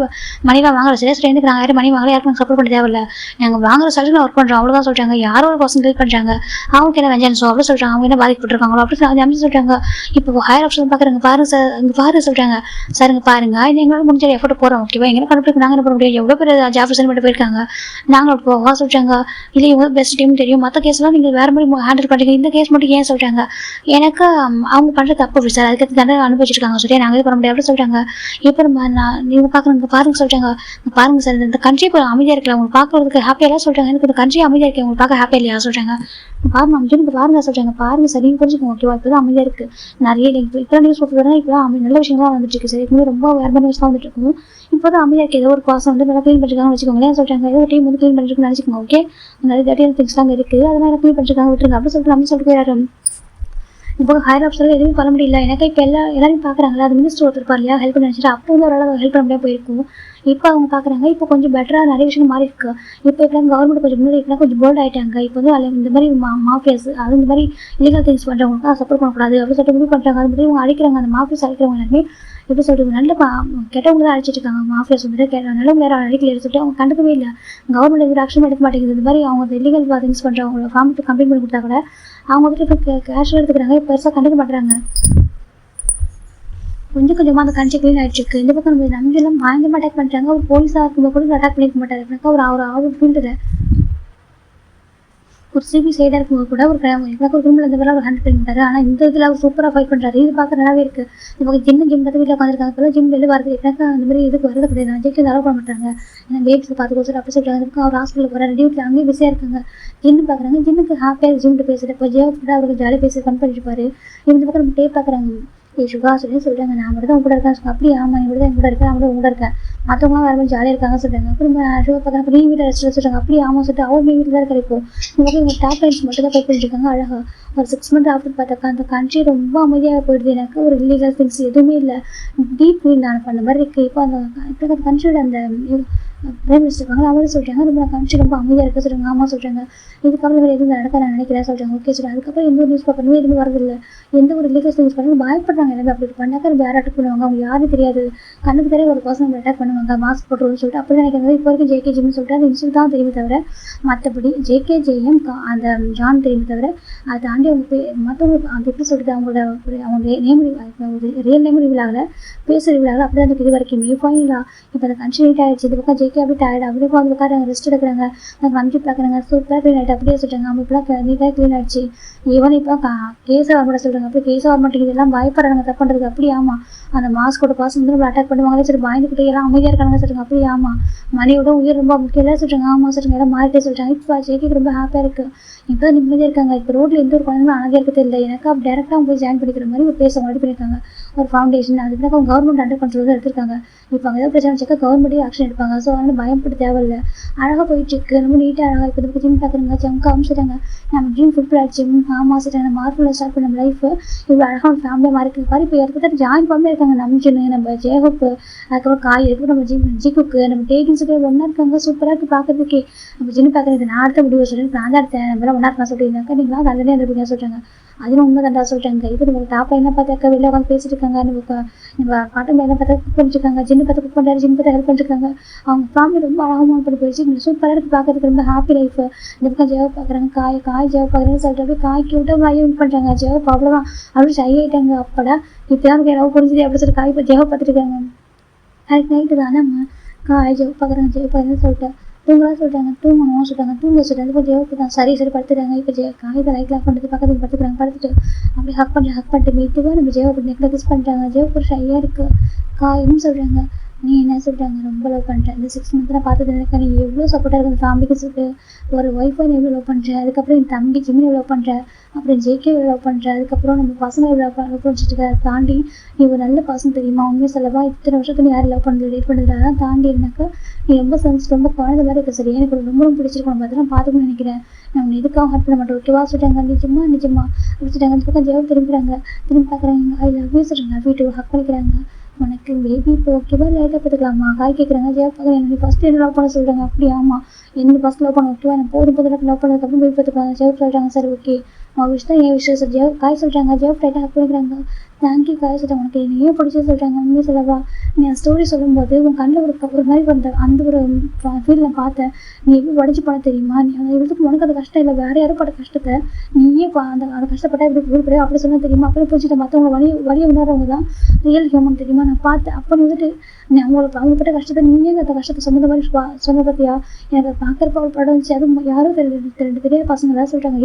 Speaker 1: மணிலாம் வாங்குற சார் ஃப்ரெண்டுக்கு நாங்கள் யாரும் மணி வாங்கல, யாருக்கும் சப்போர்ட் பண்ண தேவையில்ல. நாங்கள் வாங்குற சர்டிஃபிகேட் ஒர்க் பண்ணுறோம் அவ்வளோதான் சொல்கிறாங்க. யாரோ ஒரு பர்சன் ஹெல்ப் பண்ணுறாங்க அவங்களுக்கு என்ன வெஞ்சன்ஸோ அவ்வளோ சொல்கிறாங்க. அவங்க என்ன பாதிக்கப்பட்டிருக்காங்களோ அப்படின்னு நம்ஜூன் சொல்கிறாங்க. இப்போ ஹையர் ஆஃபீஸர் பார்க்குறாங்க பாருங்க சார் இங்கே பாரு சொல்கிறாங்க. சார் இங்கே பாருங்க எங்களால் முடிஞ்ச எஃபர்ட் போகிறோம் ஓகேவா. எங்களை கண்டுபிடிக்க நாங்கள் என்ன பண்ண முடியாது. எவ்வளோ பேர் ஜாஃபர்சன் மட்டும் போயிருக்காங்க நாங்கள் போவா சொல்கிறாங்க. இல்லை இவங்க பெஸ்ட் டீம் தெரியும், மற்ற கேஸ்லாம் நீங்கள் வேறு மாதிரி ஹேண்டில் பண்ணுறீங்க, இந்த கேஸ் மட்டும் ஏன் சொல்கிறாங்க. எனக்கு அவங்க பண்ணுற தப்பு சார், அதுக்கு தண்டனை அனுபவிச்சிருக்காங்க சரியா, நாங்கள் இது பண்ண முடியாது சொல்கிறாங்க. இப்போ நீங்கள் பார்க்குறீங்க பாருங்க சொல்கிறாங்க. பாருங்க சார் இந்த கண்ட்ரி இப்போ அமைதியாக இருக்கல, உங்களுக்கு பார்க்கறதுக்கு ஹாப்பியாக சொல்கிறாங்க. எனக்கு இந்த கண்ட்ரி அமைதியாக இருக்கு, உங்களுக்கு பார்க்க ஹாப்பியாக இல்லையா சொல்கிறாங்க. பாருங்க அம்ஜூனுக்கு பாருங்க சொல்கிறாங்க. பாருங்க சார் நீங்கள் புரிஞ்சுக்கோங்க ஓகேவா. இப்போ தான் அமைதியாக இருக்குது. நிறைய இப்போ நியூஸ் போட்டுருக்காங்க. இப்போ நல்ல விஷயங்கள்லாம் வந்துட்டு இருக்கு சரி. இப்போ ரொம்ப வேறு மாதிரி நியூஸ் தான் வந்துட்டு இருக்கும். இப்போ தான் அமைதியாக இருக்குது. ஏதோ ஒரு பாசம் வந்து நல்லா க்ளீன் பண்ணிருக்காங்கன்னு வச்சுக்கோங்களேன் சொல்கிறாங்க. ஏதோ டீம் வந்து க்ளீன் பண்ணிருக்குன்னு நினச்சிக்கோங்க ஓகே. நிறைய டேட்டியான திங்ஸ்லாம் இருக்குது, அதெல்லாம் க்ளீன் பண்ணிருக்காங்க விட்டுருங்க அப்படின்னு சொல்லிட்டு நம்ம சொல்லிட்டு போயிடாரு. இப்போ ஹையர் ஆஃபீஸர் எதுவும் பண்ண முடியல. எனக்கு இப்போ எல்லாரும் பார்க்குறாங்களா, அது மினிஸ்டர் ஒருத்தர் இருப்பார் இல்லையா ஹெல்ப் பண்ணி நினச்சிட்டு அப்போ வந்து அவரால் ஹெல்ப் பண்ண முடியாது போயிருக்கும். இப்போ அவங்க பார்க்குறாங்க இப்போ கொஞ்சம் பெட்டராக நிறைய விஷயம் மாறி இருக்கு. இப்போ இப்போலாம் கவர்மெண்ட் கொஞ்சம் முன்னாடி இப்போலாம் கொஞ்சம் போல்ட் ஆகிட்டாங்க. இப்போ வந்து அதில் இந்த மாதிரி மாஃபியாஸ் அது இந்த மாதிரி இல்லீகல் திங்ஸ் பண்ணுறவங்களுக்கு சப்போர்ட் பண்ணக்கூடாது அப்படின்னு சொல்லிட்டு முடிவு பண்ணுறாங்க. அது மாதிரி இவங்க அழிக்கிறாங்க. அந்த மாஃபியாஸ் அழிக்கிறவங்க எல்லாருமே எப்படி சொல்கிறது நல்ல கெட்டவங்க தான் அழிச்சிட்டு இருக்காங்க. மாஃபியாஸ் வந்துட்டு நல்லவங்க வேறு அழிக்கல சொல்லிட்டு அவங்க கண்டுக்கவே இல்லை. கவர்மெண்ட் எதுவும் ஆக்ஷன் எடுக்க மாட்டேங்குது. இந்த மாதிரி அவங்க இல்லீகல் திங்ஸ் பண்ணுறவங்கள ஃபார்முக்கு கம்ப்ளைண்ட் பண்ணி கொடுத்தா கூட அவங்க வந்துட்டு இப்போ கேஷுவலாக எடுத்துக்கிறாங்க. இப்போ பெருசாக கண்டுக்க மாட்டுறாங்க. கொஞ்சம் கொஞ்சமாக அந்த கண்ட்ரி க்ளீன் ஆகிட்டு இருக்கு. இந்த பக்கம் நம்ம நம்பிலாம் பயங்கரமாக அட்டாக் பண்ணுறாங்க. ஒரு போலீஸாக இருக்கும்போது கூட அட்டாக் பண்ணிக்க மாட்டார். அப்படின்னா ஒரு ஃபீல்டில் ஒரு சிபி சைடாக இருக்கும்போது கூட ஒரு ரூமில் இந்த மாதிரி ஹேண்டில் பண்ணி மாட்டார். ஆனால் இந்த இதில் அவர் சூப்பராக ஃபைட் பண்ணுறாரு. இது பார்க்க நல்லாவே இருக்குது. இப்போ ஜிம் பார்த்து வீட்டில் உட்காந்துருக்காங்க. இப்போ ஜிம் வெளியே வரது எனக்கு அந்த மாதிரி இதுக்கு வரது கிடையாது. ஜெயிக்கு அலோவ் பண்ண மாட்டாங்க. ஏன்னா பேபிஸை பார்த்துக்கோ அப்படி சொல்கிறாங்க. அவர் ஹாஸ்பிட்டலுக்கு போகிறார் டியூட்டில் அங்கேயும் பிஸியாக இருக்காங்க. ஜின்னு பார்க்குறாங்க. ஜின்னுக்கு ஹாப்பியாக ஜிம்ட்டு பேசுகிறேன். இப்போ ஜெயப்பட அவருக்கு ஜாலியாக பேசி ஃபன் பண்ணிட்டு இருப்பாரு. இந்த பக்கம் நம்ம டேப் பார்க்குறாங்க. சுகா சொல்லி சொல்கிறாங்க நான் மட்டும் தான் உங்க கூட இருக்கேன். அப்படி ஆமாம் இப்படி தான் கூட இருக்கேன். அவங்களும் உங்க இருக்கேன். மற்றவங்களாம் வேறு மாதிரி ஜாலியாக இருக்காங்க சொல்கிறாங்க. அப்புறம் சுகா பார்க்குறப்ப நீ வீட்டில் ரெஸ்ட் சொல்கிறாங்க. அப்படி ஆமாம் சொல்லிட்டு அவர் நீ வீட்டில் தான் கிடைக்கும். இந்த மாதிரி இவங்க டாப் லைன்ஸ் மட்டும் தான் போய் பண்ணிருக்காங்க. அழகாக ஒரு 6 months ஆஃப்டர் பார்த்தாக்கா அந்த கண்ட்ரி ரொம்ப அமைதியாக போயிடுது. எனக்கு ஒரு இல்லீகல் திங்ஸ் எதுவுமே இல்லை. டீப் க்ளீன் நான் பண்ண மாதிரி இருக்குது. இப்போ அந்த கண்ட்ரியோட அந்த பிரைம் மினிஸ்டர் இருக்காங்க அவங்களே சொல்கிறாங்க ரொம்ப கண்ட்ரி ரொம்ப அமைதியாக இருக்க சொல்கிறாங்க. ஆமாம் சொல்கிறாங்க. இதுக்கப்புறம் வேறு எதுவும் நடக்க நான் நினைக்கிறேன் சொல்கிறாங்க. Okay sir. அதுக்கப்புறம் எந்த ஒரு நியூஸ் பேப்பருமே எதுவும் வரதில்லை. எந்த ஒரு லீகல் திங்ஸ் பண்ணி பயப்படுறாங்க. எல்லாமே அப்படி பண்ணாக்கா ரொம்ப யாரும் அட்டாக் பண்ணுவாங்க. அவங்க யாரும் தெரியாது. கண்ணுக்கு தெரிய ஒரு பர்சன் அட்டாக் பண்ணுவாங்க மாஸ்க் போட்டுருன்னு சொல்லிட்டு அப்படி நினைக்கிறது. இப்போ வரைக்கும் ஜேகே ஜிம்னு சொல்லிட்டு அந்த இன்ஸ்டியூட் தான் தெரியுமே தவிர மற்றபடி ஜேகே ஜேஎம் அந்த ஜான் தெரியுமே தவிர அதை தாண்டி அவங்க மற்றவங்க அந்த எப்படி சொல்லிட்டு அவங்க நேம் ரியல் நேம் ரிவீல் ஆகலை, பேச ரிவீல் ஆகலை. அப்படி தான் இது வரைக்கும் ஃபைனலாக இப்போ அந்த கன்ஷன் நீட் ஆகிடுச்சு. இது பக்கம் ஜேகே அப்படி டயர்ட் அப்படி வந்து உட்காராங்க ரெஸ்ட் எடுக்கிறாங்க. வந்து பார்க்குறாங்க சூப்பராக க்ளீன் ஆகிட்டு அப்படியே சொல்கிறாங்க. அவங்க இப்போலாம் நீட்டாக க்ளீன் ஆகிடுச்சு. ஈவன் இப்போ கேஸை வரமாட்ட சொல்கிறாங்க. அப்படி கேஸை வரமாட்டேங்குது. எல்லாம் பயப்படுறாங்க தப்பு பண்ணுறதுக்கு. அப்படி ஆமாம் அந்த மாஸ்கோட பாசம் வந்து நம்ம அட்டாக் பண்ணுவாங்களே சரி பயந்துக்கிட்டு எல்லாம் அமைதியாக இருக்காங்க சொல்கிறாங்க. அப்படி ஆமாம் மணியோட உயிர் ரொம்ப முக்கியம் இல்லை சொல்கிறாங்க. ஆமாம் சொல்கிறாங்க. எல்லாம் மாறிட்டே சொல்கிறாங்க. இப்போ ஜேகேக்கு ரொம்ப ஹாப்பியாக இருக்குது. இப்போ நிம்மதியாக இருக்காங்க. இப்போ ரோட்டில் எந்த ஒரு குழந்தைங்களும் அழகாக இருக்கிறது இல்லை. எனக்கு அப்படி டேரெக்டாக போய் ஜாயின் பண்ணிக்கிற மாதிரி ஒரு பேச ரெடி பண்ணியிருக்காங்க. ஒரு ஃபவுண்டேஷன் அதுக்கு அவங்க கவர்மெண்ட் அண்டர் கண்ட்ரோல் தான் எடுத்திருக்காங்க. இப்போ அங்கே ஏதாவது பிரச்சனை வச்சுக்கா கவர்மெண்ட்டே ஆக்ஷன் எடுப்பாங்க. ஸோ அதனால் பயப்பட தேவையில்லை. அழகாக போயிட்டுருக்கு. ரொம்ப நீட்டாக அழகாக இப்போ இதுக்கு ஜிம் பார்க்குறாங்க. ஜம்க்கு அமிச்சிட்டாங்க. நம்ம ட்ரீம் ஃபுட்பால் ஜிம் ஆமாம் சொல்கிறாங்க. மார்ஃபுல்லாக ஸ்டார்ட் பண்ண நம்ம லைஃப் இவ்வளோ அழகாக ஒரு ஃபேமிலியாக மாறி இருக்கு பாரு. இப்போ இடத்துல ஜாயின் ஃபேமிலியாக இருக்காங்க. நம்ம ஜின்னு நம்ம ஜேஹோப்பு அதுக்கப்புறம் காய் இருக்குது. நம்ம ஜிக்குக்கு நம்ம டேகின் சொல்லி ஒன்றா இருக்காங்க. சூப்பராக இருக்குது பார்க்கறதுக்கே. நம்ம ஜின்னு பார்க்குறது நான் அடுத்த முடிவு சொல்லி நான் தான் எடுத்தேன். நம்மளாம் ஒன்றா இருக்கலாம் சொல்லியிருந்தாக்கா நீங்களா நல்லதே இருப்பீங்க சொல்கிறாங்க. அதுவும் உண்மை தண்டா சொல்லிட்டாங்க. இப்போ நம்ம டாப்பில் என்ன பார்த்தாக்கா வெளில உட்காந்து பேசிட்டு இருக்காங்க. நம்ம பாட்டம் என்ன பார்த்தா குக் பண்ணிருக்காங்க. ஜின்னு பார்த்து குக் பண்ணுறாரு. ஜின்னு பார்த்து ஹெல்ப் பண்ணிருக்காங்க. அவங்க ஃபேமிலி ரொம்ப அழகாக பண்ணி போயிடுச்சு. சூப்பராக இருக்குது பார்க்கறதுக்கு. ரொம்ப ஹாப்பி லைஃப். இந்த பக்கம் ஜெவ பார்க்குறாங்க. காய் ஜெவ பார்க்குறேன்னு சொல்லிட்டு அப்படியே காய்க்கு விட்டு அவங்க ஐயோ பண்ணுறாங்க. ஜெவ அவ்வளோதான் அப்படின்னு ஷை ஆகிட்டாங்க. அப்படா இப்போ தான் எனக்கு எவ்வளோ புரிஞ்சுது அப்படி சொல்லி காய் ஜெவ பார்த்துட்டு இருக்காங்க. அதுக்கு நைட்டு தானே காய் ஜெவ பார்க்குறாங்க. ஜெவ பார்க்குறேன்னு சொல்லிட்டு தூங்கலாம் சொல்கிறாங்க, தூங்கணும் சொல்கிறாங்க, தூங்க சொல்கிறாங்க. இப்போ ஜெயவுக்கு தான் சரி படுத்துறாங்க. இப்போ காகித லைட்லாம் பண்ணுறது பக்கத்துக்கு படுத்துக்கிறாங்க. படுத்துட்டு அப்படியே ஹக் பண்ணிட்டு மெதுவாக நம்ம ஜெயவை நெக்கில் கிஸ் பண்ணுறாங்க. ஜெயவுக்கு ஒரு ஷையாக இருக்குது. என்ன சொல்கிறாங்க, நீ என்ன சொல்கிறாங்க, ரொம்ப லவ் பண்ணுறேன், இந்த 6 மந்த்ஸ் நான் பார்த்துட்டு இருக்கேன், நீ எவ்வளோ சப்போர்ட்டாக இருக்குது ஃபேமிலிக்கு சொல்லிட்டு, ஒரு ஒய்ஃபை நீ எவ்வளோ லவ் பண்ணுற, அதுக்கப்புறம் என் தம்பி ஜிமினி லவ் பண்ணுற, அப்புறம் ஜேகே லவ் பண்ணுற, அதுக்கப்புறம் நம்ம பசங்களை லவ் பண்ணிட்டு அதை தாண்டி நீ ஒரு நல்ல பசங்க தெரியுமா, உண்மையை சொல்லவா, இத்தனை வருஷத்துக்கு நீ யாரும் லவ் பண்ணுறது டேட் பண்ணுறது, அதெல்லாம் தாண்டி இருந்தாக்கா நீ ரொம்ப ரொம்ப குழந்தை மாதிரி இருக்க. சரி, எனக்கு ரொம்ப ரொம்ப பிடிச்சிருக்கணும், அதெல்லாம் பார்த்துக்கணும்னு நினைக்கிறேன், நான் எதுக்காக ஹர்ட் பண்ண மாட்டேன், ஓகேவா சொல்லிட்டாங்க. நிஜமா வச்சுட்டாங்க. அந்த பக்கம் ஜெயவு திரும்புகிறாங்க. திரும்பி பார்க்குறாங்க. ஐ லவ் யூ சொல்கிறாங்க. வீட்டு ஹக் பண்ணிக்கிறாங்க. உனக்கு பேபி இப்போ ஓகேவா லைட்டாக பார்த்துக்கலாமா காய் கேட்குறாங்க. ஜெயவு பார்க்குறேன். எனக்கு ஃபஸ்ட்டு என்ன லவ் பண்ண சொல்கிறாங்க. அப்படி ஆமாம், என்ன ஃபஸ்ட் லவ் பண்ண ஓகேவா, நான் போதும் லவ் பண்ணதுக்கப்புறம் பேபி பார்த்துக்கலாம். ஜெயவு சொல்கிறாங்க. சரி ஓகே, அவன் விஷயம் தான் என் விஷயம் சார். ஜெயவு காய் சொல்கிறாங்க. ஜெயவு லைட்டாக ஹக் பண்ணிக்கிறாங்க. தேங்க்யூ காய் சொல்கிறாங்க. உனக்கு என்ன பிடிச்சது சொல்கிறாங்க. உண்மையை சொல்லவா, நீ அந்த ஸ்டோரி சொல்லும்போது உன் கண்ணில் ஒரு மாதிரி வந்த அந்த ஒரு ஃபீல் நான் பார்த்தேன். நீ எப்படி உடஞ்சி போன தெரியுமா, நீ அந்த இடத்துக்கு உனக்கு அது கஷ்டம் இல்லை, வேறு யாரும் பட்ட கஷ்டத்தை நீயே அந்த கஷ்டப்பட்டா எப்படி விருப்படையோ அப்படி சொன்ன தெரியுமா. அப்படி புரிஞ்சுட்டு மற்றவங்க வழியை உணர்றவங்க தான் ரியல் ஹியூமன் தெரியுமா. நான் பார்த்தேன். அப்போ நீ நீ அவங்க பட்ட கஷ்டத்தை நீயே அந்த கஷ்டத்தை சொன்ன மாதிரி சொன்ன பார்த்தியா, எனக்கு பார்க்குறப்ப ஒரு படம் இருந்துச்சு. அதுவும் யாரும் ரெண்டு தெரியாத பசங்க தான் சொல்கிறாங்க.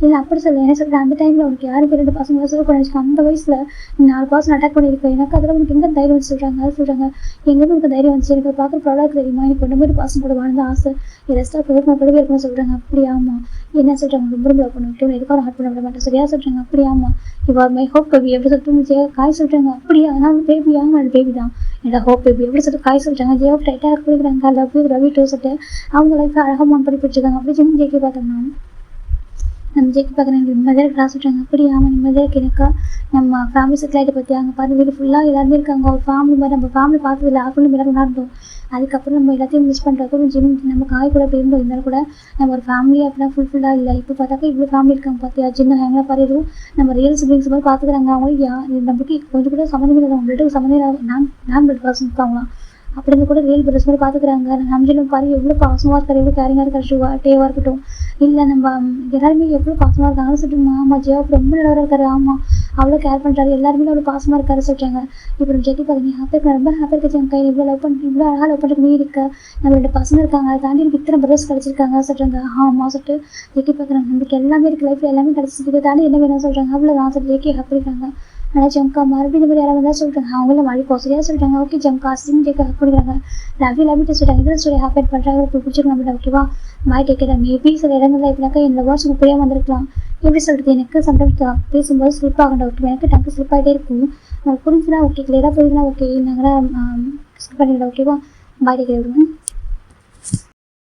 Speaker 1: இல்லை அப்படி சொல்ல என்ன சொல்கிறேன், அந்த டைமில் உனக்கு யாருக்கு 2 பசங்க சொல்ல பண்ணிச்சு, அந்த வயசில் நீ 4 பர்சன் அட்டாக் பண்ணியிருக்கேன், எனக்கு அதில் உனக்கு எங்கே தைரியம் வந்து சொல்கிறாங்க. அது சொல்கிறாங்க, எங்கேருந்து உனக்கு தைரியம் வந்துச்சு, எனக்கு பார்க்குற ப்ராடக்ட் தெரியுமா, எனக்கு இந்த மாதிரி பசங்க கூட வாழ்ந்த ஆசை, ரெஸ்ட்டாக போயிருக்கணும் இருக்கணும்னு சொல்கிறாங்க. அப்படி ஆமாம், என்ன சொல்கிறாங்க, ரொம்ப லவ் பண்ணுவேன், எதுக்காக ஹார்ட் பண்ண விட மாட்டேன் சரியா சொல்கிறாங்க. அப்படி ஆமாம், யுவர் மை ஹோப் பேபி எப்படி சொல்லிட்டு காய் சொல்கிறாங்க. அப்படியா, நான் பேபி ஆமாம், அது பேபி தான் என்னோட ஹோப் பேபி எப்படி சொல்லிட்டு காய் சொல்கிறாங்க. ஜெயோ டைட்டாக கொடுக்குறாங்க. லவ் யூ ரவி டூ சொல்லிட்டு அவங்க லைஃப் அழகாக மோன் பண்ணி பிடிச்சிருக்காங்க. அப்படி ஜிம் ஜேக்கி பார்த்தோம்னா நம்ம ஜேக்கி பார்க்குறேன் நிம்மதியாக கிளாஸ் சொல்கிறாங்க. அப்படி ஆமாம், நிம்மதியாக இருக்கா, நம்ம ஃபேமிலி செட்டில் ஆகிட்டு பற்றி அங்கே பார்த்து வீடு ஃபுல்லாக எல்லாருமே இருக்காங்க. ஒரு ஃபேமிலி மாதிரி நம்ம ஃபேமிலி பார்த்ததில்ல, ஆக்களும் எல்லாரும் நடந்தோம். அதுக்கப்புறம் நம்ம எல்லாத்தையும் மிஸ் பண்ணுறதுக்கும் ஜிம் நம்ம காய் கூட எப்படி இருந்தோம், இருந்தாலும் கூட நம்ம ஒரு ஃபேமிலியாக அப்படின்னா ஃபுல்லாக இல்லை. இப்போ பார்த்தாக்கா இவ்வளோ ஃபேமிலி இருக்காங்க பார்த்தியா, சின்ன ஹேங்கில் பாரு நம்ம ரியல் சிப்ளிங்ஸ் மாதிரி பார்த்துக்கிறாங்க. அவங்களுக்கு நம்மளுக்கு கொஞ்சம் கூட சம்மந்தமே இல்லை, அவங்கள்ட்ட சம்மந்தம் நான் பிளட் பர்சன் இருக்காங்களாம், அப்படின்னு கூட ரியல் பிரதர்ஸ் மாதிரி பார்த்துக்கிறாங்க. நம்ஜிலும் பாரு எவ்வளோ பாசமாக இருக்காரு, எவ்வளோ கேரிங்காக இருக்காரு, ஷூவா டேவாக இருக்கட்டும், இல்லை நம்ம எல்லாருமே எவ்வளோ பாசமாக இருக்காங்கன்னு சொல்லிட்டு ஆமாம் ஜெயப் ரொம்ப நல்லவராக இருக்காரு, ஆமாம் அவ்வளோ கேர் பண்ணுறாரு, எல்லாருமே அவ்வளோ பாசமாக இருக்காரு சொல்கிறாங்க. இப்போ ஜெட்டி பார்த்து நீ ஹாப்பியாக இருக்க, ரொம்ப ஹாப்பியாக இருக்க, என் கையில் இவ்வளோ லவ் பண்ணி இவ்வளோ அழகாக லவ் பண்ணுறது நீ இருக்க, நம்மளோட பசங்க இருக்காங்க, அதை தாண்டி எனக்கு இத்தனை பிரதர்ஸ் கிடச்சிருக்காங்க சொல்கிறாங்க. ஆமாம் சொல்லிட்டு ஜெட்டி பார்க்குறாங்க. நம்மளுக்கு எல்லாமே இருக்குது, லைஃப்பில் எல்லாமே கிடச்சிருக்கு, இதை தாண்டி என்ன வேணும் சொல்கிறாங்க. அவ்வளோ தான் சொல்லி ஜெக்கி ஹாப்பி இருக்காங்க. ஆனால் ஜம்கா மறுபடியும் இந்த மாதிரி யாராவது தான் சொல்கிறாங்க. அவங்கள மழை போசரியாக சொல்கிறாங்க. ஓகே ஜம்கா சிம் ஜெக்கா கொடுக்குறாங்க. லவ்விட்டு சொல்கிறாங்க. இதில் சொல்லி ஹாப்பி பண்ணுறாங்க. பிடிச்சிருக்கணும் அப்படின்னா ஓகேவா பாய் டேக்கர். மேபி சில இடங்கள்ல எப்படினாக்கா என்னோட வேர்ட்ஸ் உங்களுக்கு புரியாமல் வந்திருக்கலாம். எப்படி சொல்கிறது, எனக்கு சம்டைம்ஸ் பேசும்போது ஸ்லிப் ஆகணும், ஓகே எனக்கு டக்கு ஸ்லிப் ஆகிட்டே இருக்கும். உங்களுக்கு புரிஞ்சுன்னா ஓகே, கிளியராக புரியுதுன்னா ஓகே, நாங்கள் ஸ்கிப் பண்ணிவிட ஓகேவா பாய் டேக்கர்.